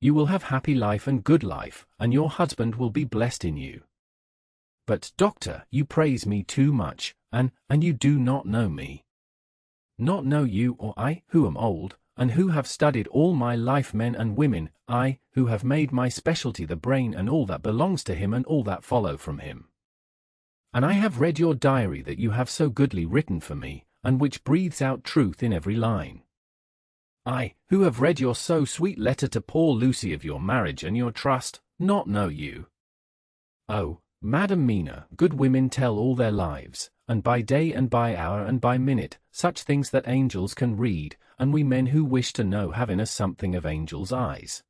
You will have happy life and good life, and your husband will be blessed in you. But, doctor, you praise me too much, and you do not know me. Not know you or I, who am old, and who have studied all my life men and women, I, who have made my specialty the brain and all that belongs to him and all that follow from him. And I have read your diary that you have so goodly written for me, and which breathes out truth in every line. I, who have read your so sweet letter to poor Lucy of your marriage and your trust, not know you. Oh, Madam Mina, good women tell all their lives, and by day and by hour and by minute, such things that angels can read, and we men who wish to know have in us something of angels' eyes.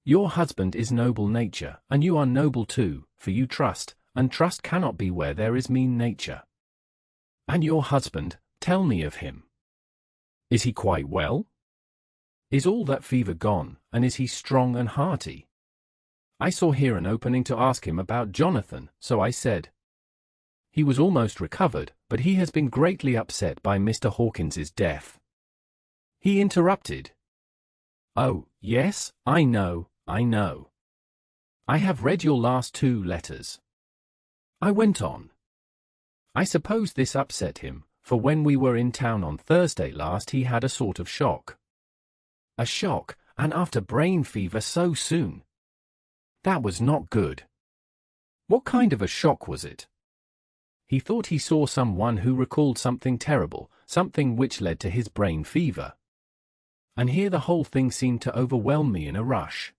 Your husband is noble nature, and you are noble too, for you trust, and trust cannot be where there is mean nature. And your husband, tell me of him. Is he quite well? Is all that fever gone, and is he strong and hearty? I saw here an opening to ask him about Jonathan, so I said. He was almost recovered, but he has been greatly upset by Mr. Hawkins's death. He interrupted. Oh, yes, I know. I have read your last 2 letters. I went on. I suppose this upset him, for when we were in town on Thursday last he had a sort of shock. A shock, and after brain fever so soon. That was not good. What kind of a shock was it? He thought he saw someone who recalled something terrible, something which led to his brain fever. And here the whole thing seemed to overwhelm me in a rush.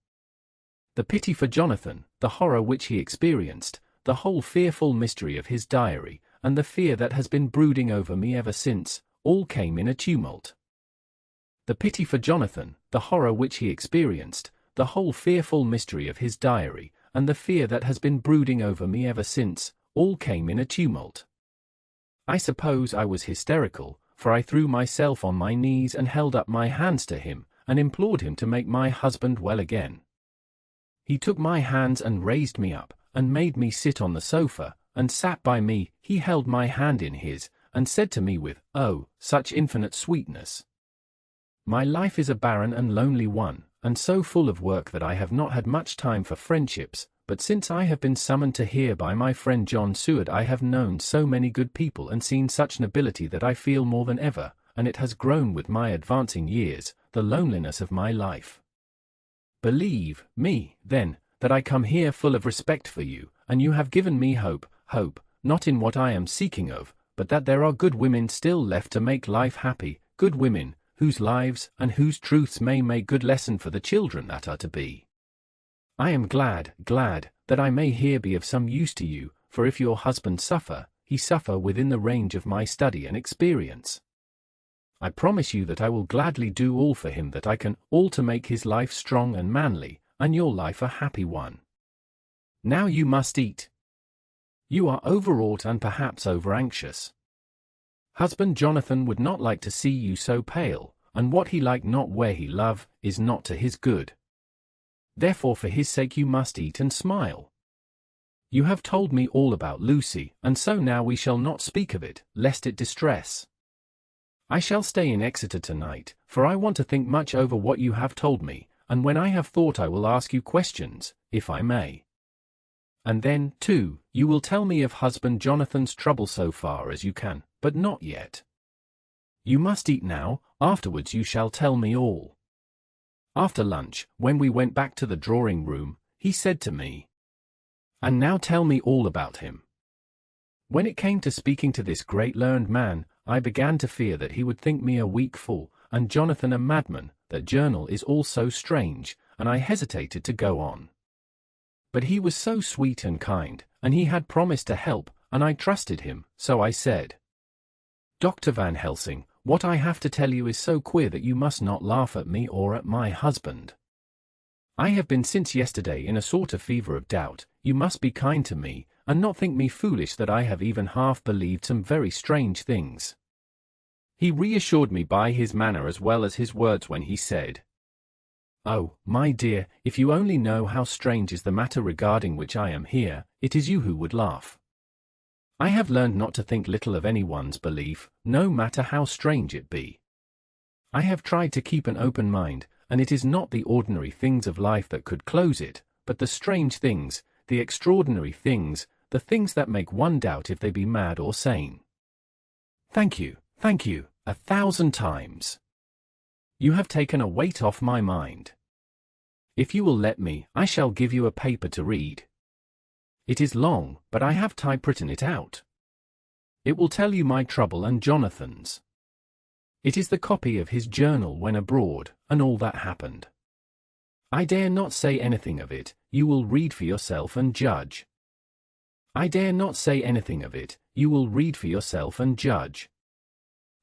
The pity for Jonathan, the horror which he experienced, the whole fearful mystery of his diary, and the fear that has been brooding over me ever since, all came in a tumult. The pity for Jonathan, the horror which he experienced, the whole fearful mystery of his diary, and the fear that has been brooding over me ever since, all came in a tumult. I suppose I was hysterical, for I threw myself on my knees and held up my hands to him, and implored him to make my husband well again. He took my hands and raised me up, and made me sit on the sofa, and sat by me. He held my hand in his, and said to me with, oh, such infinite sweetness, my life is a barren and lonely one, and so full of work that I have not had much time for friendships, but since I have been summoned to here by my friend John Seward I have known so many good people and seen such nobility that I feel more than ever, and it has grown with my advancing years, the loneliness of my life. Believe me, then, that I come here full of respect for you, and you have given me hope, not in what I am seeking of, but that there are good women still left to make life happy, good women, whose lives and whose truths may make good lesson for the children that are to be. I am glad that I may here be of some use to you, for if your husband suffer, he suffer within the range of my study and experience. I promise you that I will gladly do all for him that I can, all to make his life strong and manly, and your life a happy one. Now you must eat. You are overwrought and perhaps over-anxious. Husband Jonathan would not like to see you so pale, and what he like not where he love, is not to his good. Therefore for his sake you must eat and smile. You have told me all about Lucy, and so now we shall not speak of it, lest it distress. I shall stay in Exeter tonight, for I want to think much over what you have told me, and when I have thought I will ask you questions, if I may. And then, too, you will tell me of husband Jonathan's trouble so far as you can, but not yet. You must eat now, afterwards you shall tell me all. After lunch, when we went back to the drawing-room, he said to me, and now tell me all about him. When it came to speaking to this great learned man, I began to fear that he would think me a weak fool, and Jonathan a madman, that journal is all so strange, and I hesitated to go on. But he was so sweet and kind, and he had promised to help, and I trusted him, so I said, Dr. Van Helsing, what I have to tell you is so queer that you must not laugh at me or at my husband. I have been since yesterday in a sort of fever of doubt. You must be kind to me, and not think me foolish that I have even half believed some very strange things. He reassured me by his manner as well as his words when he said, "Oh, my dear, if you only know how strange is the matter regarding which I am here, it is you who would laugh. I have learned not to think little of anyone's belief, no matter how strange it be. I have tried to keep an open mind, and it is not the ordinary things of life that could close it, but the strange things, the extraordinary things, the things that make one doubt if they be mad or sane." Thank you, 1,000 times. You have taken a weight off my mind. If you will let me, I shall give you a paper to read. It is long, but I have typewritten it out. It will tell you my trouble and Jonathan's. It is the copy of his journal when abroad, and all that happened. I dare not say anything of it, you will read for yourself and judge. I dare not say anything of it, you will read for yourself and judge.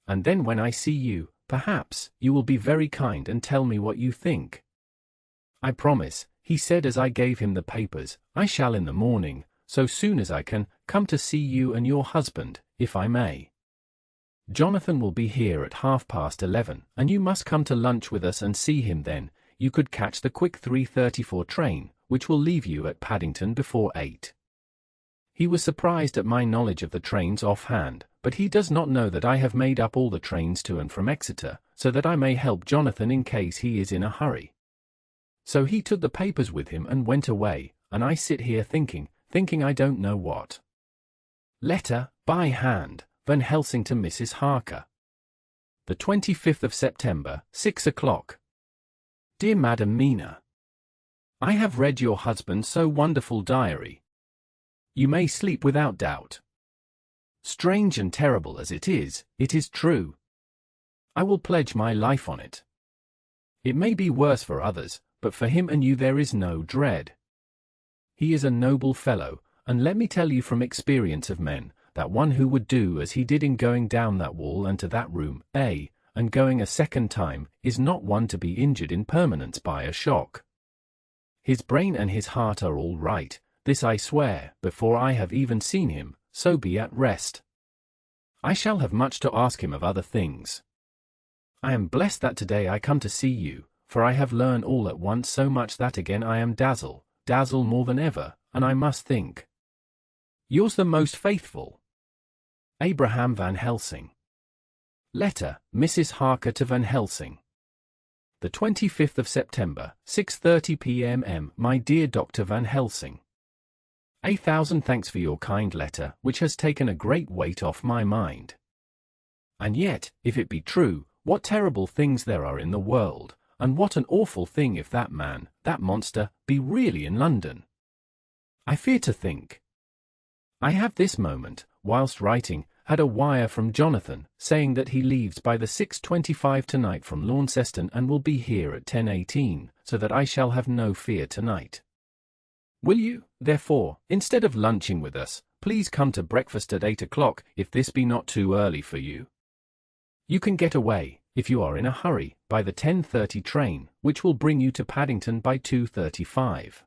And then when I see you, perhaps, you will be very kind and tell me what you think. I promise, he said as I gave him the papers, I shall in the morning, so soon as I can, come to see you and your husband, if I may. Jonathan will be here at 11:30, and you must come to lunch with us and see him then. You could catch the quick 3:34 train, which will leave you at Paddington before 8. He was surprised at my knowledge of the trains offhand, but he does not know that I have made up all the trains to and from Exeter, so that I may help Jonathan in case he is in a hurry. So he took the papers with him and went away, and I sit here thinking I don't know what. Letter, by hand, Van Helsing to Mrs. Harker. The 25th of September, 6 o'clock. Dear Madam Mina, I have read your husband's so wonderful diary. You may sleep without doubt. Strange and terrible as it is true. I will pledge my life on it. It may be worse for others, but for him and you there is no dread. He is a noble fellow, and let me tell you from experience of men, that one who would do as he did in going down that wall and to that room, and going a second time, is not one to be injured in permanence by a shock. His brain and his heart are all right, this I swear, before I have even seen him, so be at rest. I shall have much to ask him of other things. I am blessed that today I come to see you, for I have learned all at once so much that again I am dazzled more than ever, and I must think. Yours the most faithful, Abraham Van Helsing. Letter, Mrs. Harker to Van Helsing. The 25th of September, 6:30 p.m. My dear Dr. Van Helsing. 1,000 thanks for your kind letter, which has taken a great weight off my mind. And yet, if it be true, what terrible things there are in the world, and what an awful thing if that man, that monster, be really in London. I fear to think. I have this moment, whilst writing, had a wire from Jonathan, saying that he leaves by the 6:25 tonight from Launceston and will be here at 10:18, so that I shall have no fear tonight. Will you, therefore, instead of lunching with us, please come to breakfast at 8 o'clock, if this be not too early for you? You can get away, if you are in a hurry, by the 10:30 train, which will bring you to Paddington by 2:35.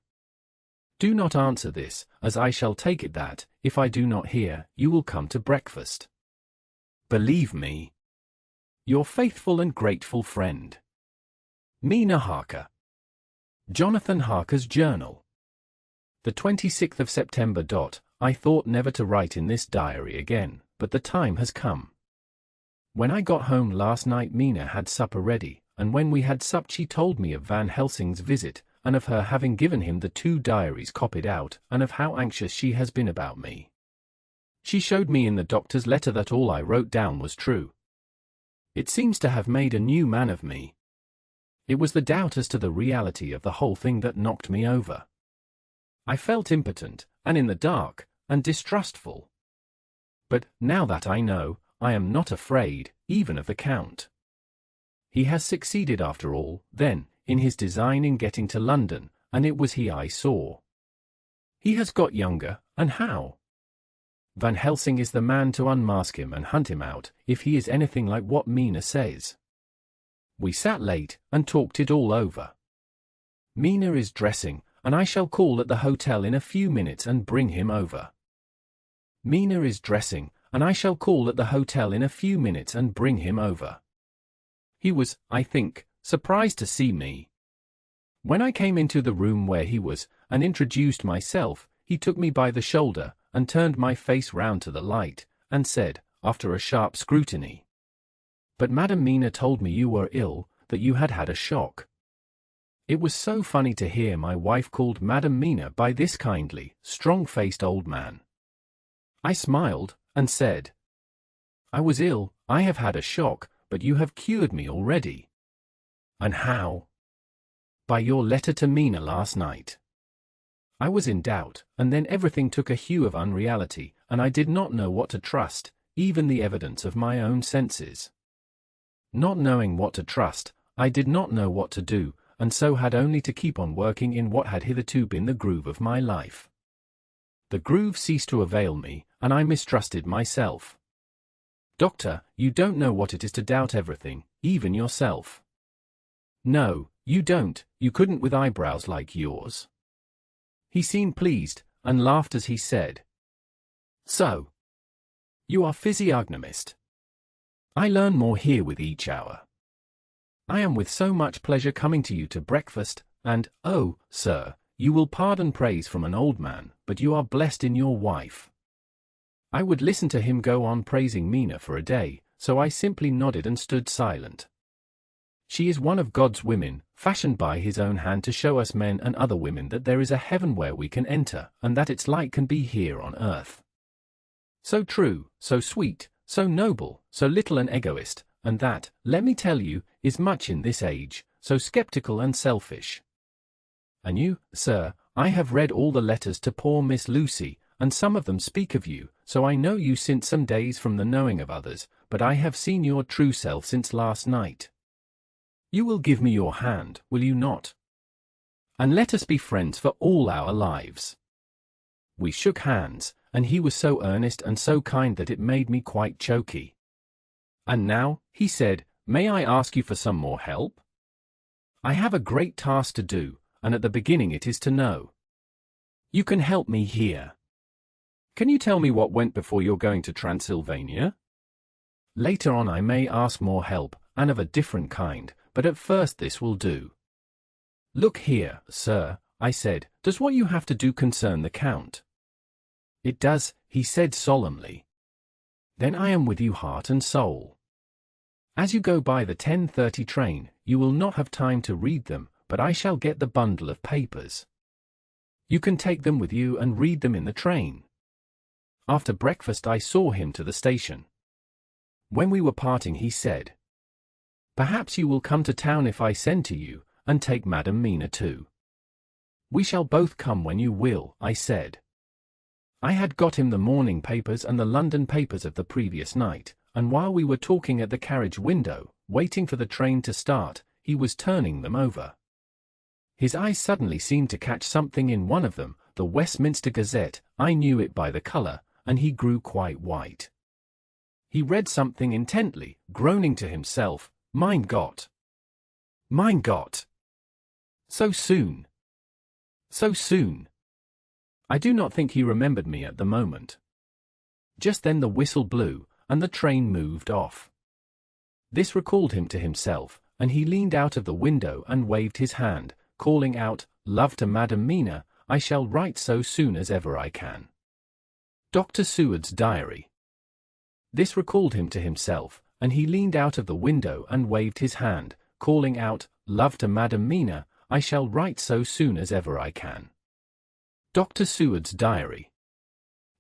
Do not answer this, as I shall take it that, if I do not hear, you will come to breakfast. Believe me, your faithful and grateful friend, Mina Harker. Jonathan Harker's Journal. The 26th of September. I thought never to write in this diary again, but the time has come. When I got home last night Mina had supper ready, and when we had supped she told me of Van Helsing's visit, and of her having given him the 2 diaries copied out, and of how anxious she has been about me. She showed me in the doctor's letter that all I wrote down was true. It seems to have made a new man of me. It was the doubt as to the reality of the whole thing that knocked me over. I felt impotent, and in the dark, and distrustful. But, now that I know, I am not afraid, even of the Count. He has succeeded after all, then, in his design in getting to London, and it was he I saw. He has got younger, and how? Van Helsing is the man to unmask him and hunt him out, if he is anything like what Mina says. We sat late, and talked it all over. Mina is dressing, and I shall call at the hotel in a few minutes and bring him over. Mina is dressing, and I shall call at the hotel in a few minutes and bring him over. He was, I think, surprised to see me. When I came into the room where he was, and introduced myself, he took me by the shoulder, and turned my face round to the light, and said, after a sharp scrutiny, "But Madam Mina told me you were ill, that you had had a shock." It was so funny to hear my wife called Madam Mina by this kindly, strong-faced old man. I smiled, and said, "I was ill, I have had a shock, but you have cured me already." "And how?" "By your letter to Mina last night." I was in doubt, and then everything took a hue of unreality, and I did not know what to trust, even the evidence of my own senses. Not knowing what to trust, I did not know what to do, and so had only to keep on working in what had hitherto been the groove of my life. The groove ceased to avail me, and I mistrusted myself. "Doctor, you don't know what it is to doubt everything, even yourself." "No, you don't, you couldn't with eyebrows like yours." He seemed pleased, and laughed as he said, "So, you are physiognomist. I learn more here with each hour. I am with so much pleasure coming to you to breakfast, and, oh, sir, you will pardon praise from an old man, but you are blessed in your wife." I would listen to him go on praising Mina for a day, so I simply nodded and stood silent. She is one of God's women, fashioned by his own hand to show us men and other women that there is a heaven where we can enter, and that its like can be here on earth. So true, so sweet, so noble, so little an egoist, and that, let me tell you, is much in this age, so skeptical and selfish. And you, sir, I have read all the letters to poor Miss Lucy, and some of them speak of you, so I know you since some days from the knowing of others, but I have seen your true self since last night. You will give me your hand, will you not? And let us be friends for all our lives. We shook hands, and he was so earnest and so kind that it made me quite choky. "And now," he said, "may I ask you for some more help? I have a great task to do, and at the beginning it is to know. You can help me here. Can you tell me what went before your going to Transylvania? Later on I may ask more help, and of a different kind, but at first this will do." "Look here, sir," I said, "does what you have to do concern the Count?" "It does," he said solemnly. "Then I am with you heart and soul. As you go by the 10:30 train, you will not have time to read them, but I shall get the bundle of papers. You can take them with you and read them in the train." After breakfast I saw him to the station. When we were parting he said, "Perhaps you will come to town if I send to you, and take Madam Mina too." "We shall both come when you will," I said. I had got him the morning papers and the London papers of the previous night, and while we were talking at the carriage window, waiting for the train to start, he was turning them over. His eyes suddenly seemed to catch something in one of them, the Westminster Gazette. I knew it by the colour, and he grew quite white. He read something intently, groaning to himself, "Mein Gott! Mein Gott! So soon! So soon!" I do not think he remembered me at the moment. Just then the whistle blew, and the train moved off. This recalled him to himself, and he leaned out of the window and waved his hand, calling out, "Love to Madam Mina, I shall write so soon as ever I can." Dr. Seward's Diary. This recalled him to himself, and he leaned out of the window and waved his hand, calling out, "Love to Madam Mina, I shall write so soon as ever I can." Dr. Seward's Diary.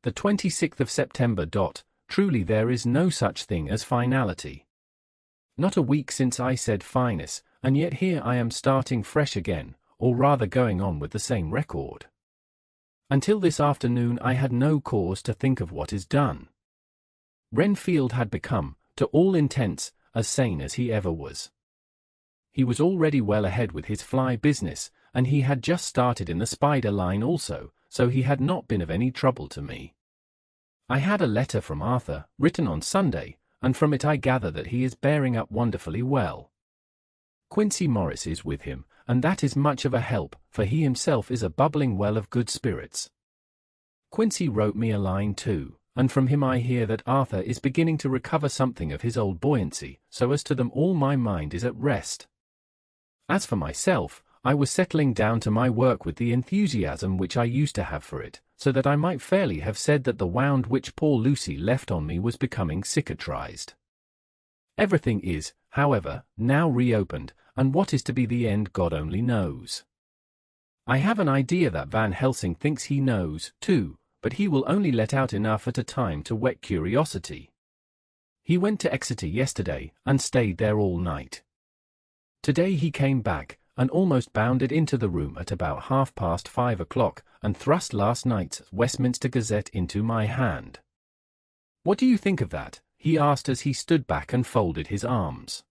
The 26th of September. Truly there is no such thing as finality. Not a week since I said finest, and yet here I am starting fresh again, or rather going on with the same record. Until this afternoon I had no cause to think of what is done. Renfield had become, to all intents, as sane as he ever was. He was already well ahead with his fly business, and he had just started in the spider line also, so he had not been of any trouble to me. I had a letter from Arthur, written on Sunday, and from it I gather that he is bearing up wonderfully well. Quincy Morris is with him, and that is much of a help, for he himself is a bubbling well of good spirits. Quincy wrote me a line too, and from him I hear that Arthur is beginning to recover something of his old buoyancy, so as to them all my mind is at rest. As for myself, I was settling down to my work with the enthusiasm which I used to have for it, so that I might fairly have said that the wound which poor Lucy left on me was becoming cicatrized. Everything is, however, now reopened, and what is to be the end God only knows. I have an idea that Van Helsing thinks he knows, too, but he will only let out enough at a time to whet curiosity. He went to Exeter yesterday, and stayed there all night. Today he came back, and almost bounded into the room at about 5:30, and thrust last night's Westminster Gazette into my hand. "What do you think of that?" he asked as he stood back and folded his arms.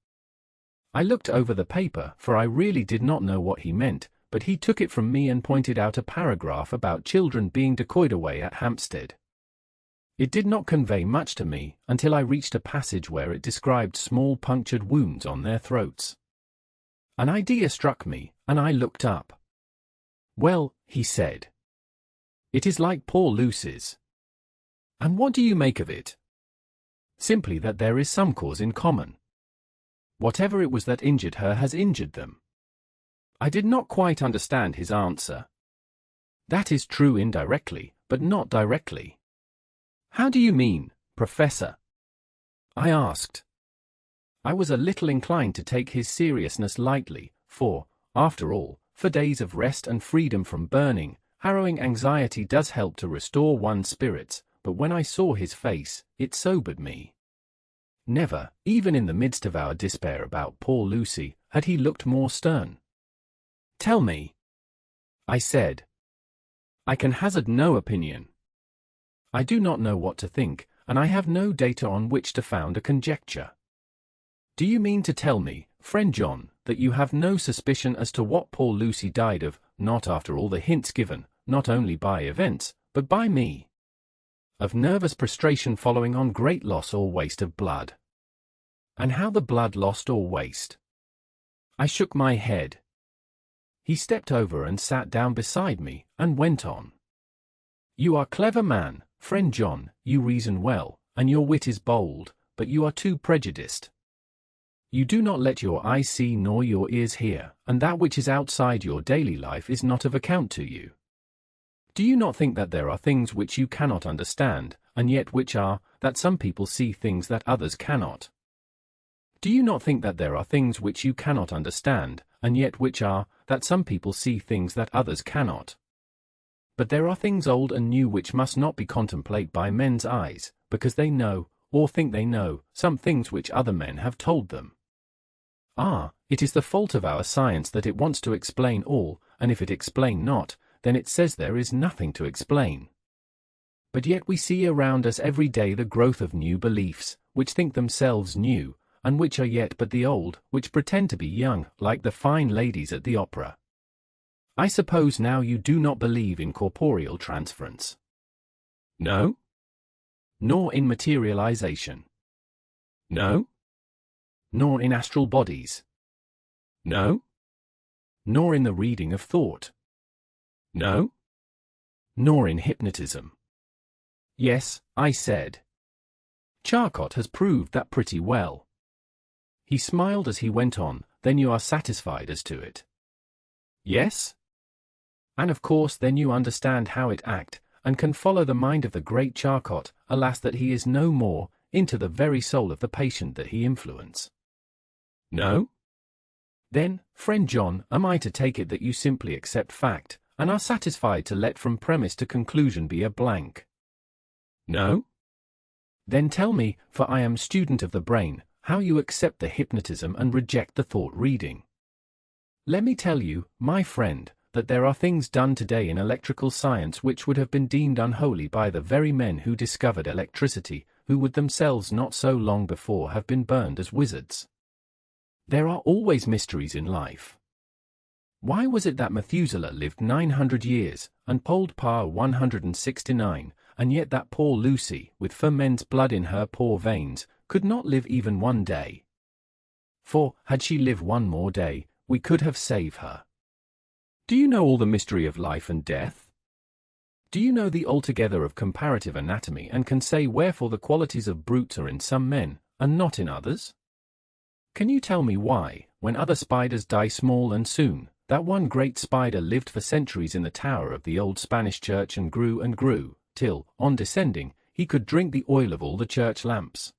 I looked over the paper, for I really did not know what he meant, but he took it from me and pointed out a paragraph about children being decoyed away at Hampstead. It did not convey much to me, until I reached a passage where it described small punctured wounds on their throats. An idea struck me, and I looked up. "Well," he said, "it is like poor Lucy's." "And what do you make of it?" "Simply that there is some cause in common. Whatever it was that injured her has injured them." I did not quite understand his answer. "That is true indirectly, but not directly." "How do you mean, Professor?" I asked. I was a little inclined to take his seriousness lightly, for, after all, for days of rest and freedom from burning, harrowing anxiety does help to restore one's spirits, but when I saw his face, it sobered me. Never, even in the midst of our despair about poor Lucy, had he looked more stern. "Tell me," I said. "I can hazard no opinion. I do not know what to think, and I have no data on which to found a conjecture. Do you mean to tell me, friend John, that you have no suspicion as to what poor Lucy died of, not after all the hints given, not only by events, but by me? Of nervous prostration following on great loss or waste of blood? And how the blood lost or waste?" I shook my head. He stepped over and sat down beside me, and went on. "You are clever man, friend John, you reason well, and your wit is bold, but you are too prejudiced. You do not let your eyes see nor your ears hear, and that which is outside your daily life is not of account to you. Do you not think that there are things which you cannot understand, and yet which are, that some people see things that others cannot? Do you not think that there are things which you cannot understand, and yet which are, that some people see things that others cannot? But there are things old and new which must not be contemplated by men's eyes, because they know, or think they know, some things which other men have told them. Ah, it is the fault of our science that it wants to explain all, and if it explain not, then it says there is nothing to explain. But yet we see around us every day the growth of new beliefs, which think themselves new, and which are yet but the old, which pretend to be young, like the fine ladies at the opera. I suppose now you do not believe in corporeal transference? No? Nor in materialization? No? Nor in astral bodies? No? Nor in the reading of thought? No? Nor in hypnotism? Yes, I said. Charcot has proved that pretty well. He smiled as he went on. Then you are satisfied as to it? Yes? And of course then you understand how it act, and can follow the mind of the great Charcot, alas that he is no more, into the very soul of the patient that he influence. No? Then, friend John, am I to take it that you simply accept fact, and are satisfied to let from premise to conclusion be a blank? No? Then tell me, for I am student of the brain, how you accept the hypnotism and reject the thought reading. Let me tell you, my friend, that there are things done today in electrical science which would have been deemed unholy by the very men who discovered electricity, who would themselves not so long before have been burned as wizards. There are always mysteries in life. Why was it that Methuselah lived 900 years, and Poldpar 169, and yet that poor Lucy, with ferment's blood in her poor veins, could not live even one day? For, had she lived one more day, we could have saved her. Do you know all the mystery of life and death? Do you know the altogether of comparative anatomy and can say wherefore the qualities of brutes are in some men, and not in others? Can you tell me why, when other spiders die small and soon, that one great spider lived for centuries in the tower of the old Spanish church and grew, till, on descending, he could drink the oil of all the church lamps?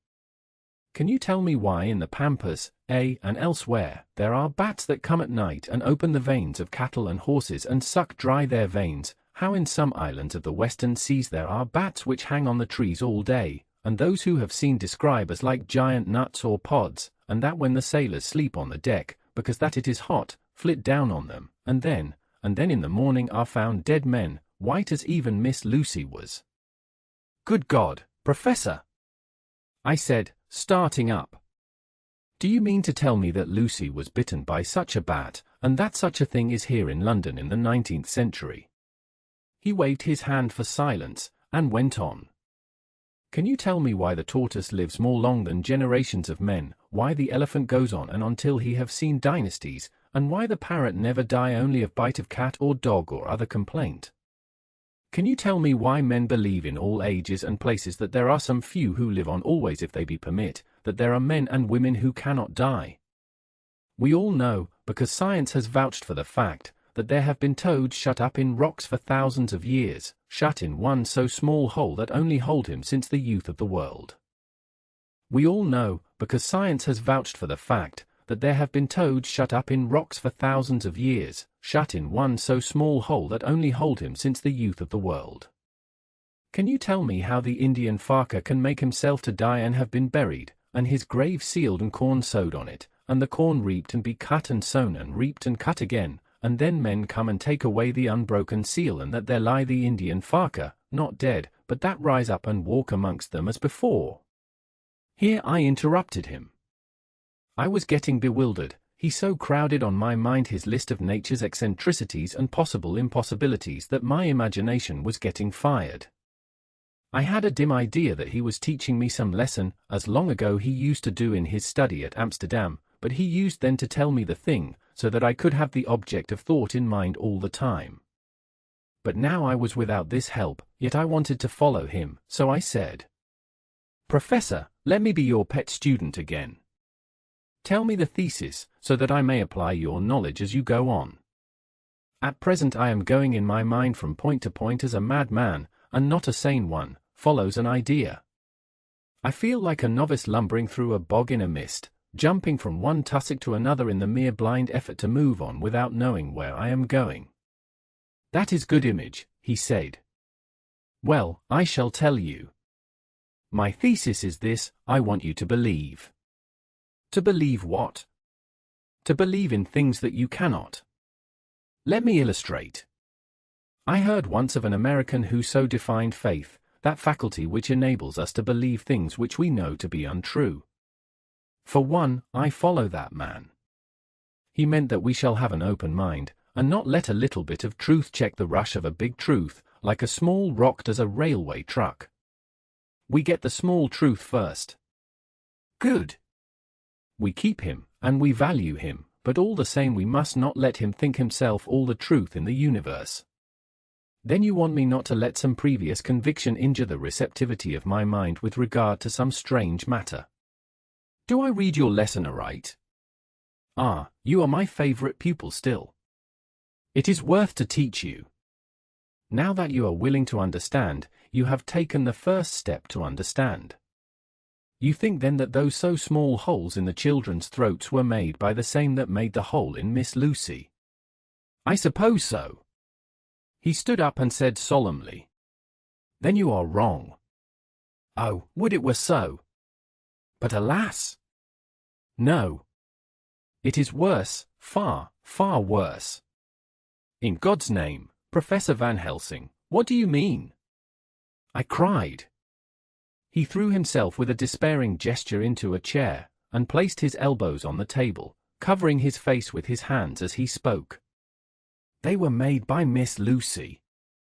Can you tell me why in the Pampas, and elsewhere, there are bats that come at night and open the veins of cattle and horses and suck dry their veins, how in some islands of the western seas there are bats which hang on the trees all day, and those who have seen describe as like giant nuts or pods, and that when the sailors sleep on the deck, because that it is hot, flit down on them, and then in the morning are found dead men, white as even Miss Lucy was? Good God, Professor! I said, starting up. Do you mean to tell me that Lucy was bitten by such a bat, and that such a thing is here in London in the 19th century? He waved his hand for silence, and went on. Can you tell me why the tortoise lives more long than generations of men, why the elephant goes on and on till he have seen dynasties, and why the parrot never die only of bite of cat or dog or other complaint? Can you tell me why men believe in all ages and places that there are some few who live on always if they be permit, that there are men and women who cannot die? We all know, because science has vouched for the fact, that there have been toads shut up in rocks for thousands of years, shut in one so small hole that only hold him since the youth of the world. We all know, because science has vouched for the fact, that there have been toads shut up in rocks for thousands of years, shut in one so small hole that only hold him since the youth of the world. Can you tell me how the Indian Farker can make himself to die and have been buried, and his grave sealed and corn sowed on it, and the corn reaped and be cut and sown and reaped and cut again, and then men come and take away the unbroken seal, and that there lie the Indian Farker, not dead, but that rise up and walk amongst them as before? Here I interrupted him. I was getting bewildered, he so crowded on my mind his list of nature's eccentricities and possible impossibilities that my imagination was getting fired. I had a dim idea that he was teaching me some lesson, as long ago he used to do in his study at Amsterdam, but he used then to tell me the thing, so that I could have the object of thought in mind all the time. But now I was without this help, yet I wanted to follow him, so I said, Professor, let me be your pet student again. Tell me the thesis, so that I may apply your knowledge as you go on. At present I am going in my mind from point to point as a madman, and not a sane one, follows an idea. I feel like a novice lumbering through a bog in a mist, jumping from one tussock to another in the mere blind effort to move on without knowing where I am going. That is good image, he said. Well, I shall tell you. My thesis is this: I want you to believe. To believe what? To believe in things that you cannot. Let me illustrate. I heard once of an American who so defined faith, that faculty which enables us to believe things which we know to be untrue. For one, I follow that man. He meant that we shall have an open mind, and not let a little bit of truth check the rush of a big truth, like a small rock does a railway truck. We get the small truth first. Good. We keep him, and we value him, but all the same we must not let him think himself all the truth in the universe. Then you want me not to let some previous conviction injure the receptivity of my mind with regard to some strange matter. Do I read your lesson aright? Ah, you are my favorite pupil still. It is worth to teach you. Now that you are willing to understand, you have taken the first step to understand. You think then that those so small holes in the children's throats were made by the same that made the hole in Miss Lucy? I suppose so. He stood up and said solemnly, Then you are wrong. Oh, would it were so! But alas! No. It is worse, far, far worse. In God's name, Professor Van Helsing, what do you mean? I cried. He threw himself with a despairing gesture into a chair, and placed his elbows on the table, covering his face with his hands as he spoke. They were made by Miss Lucy.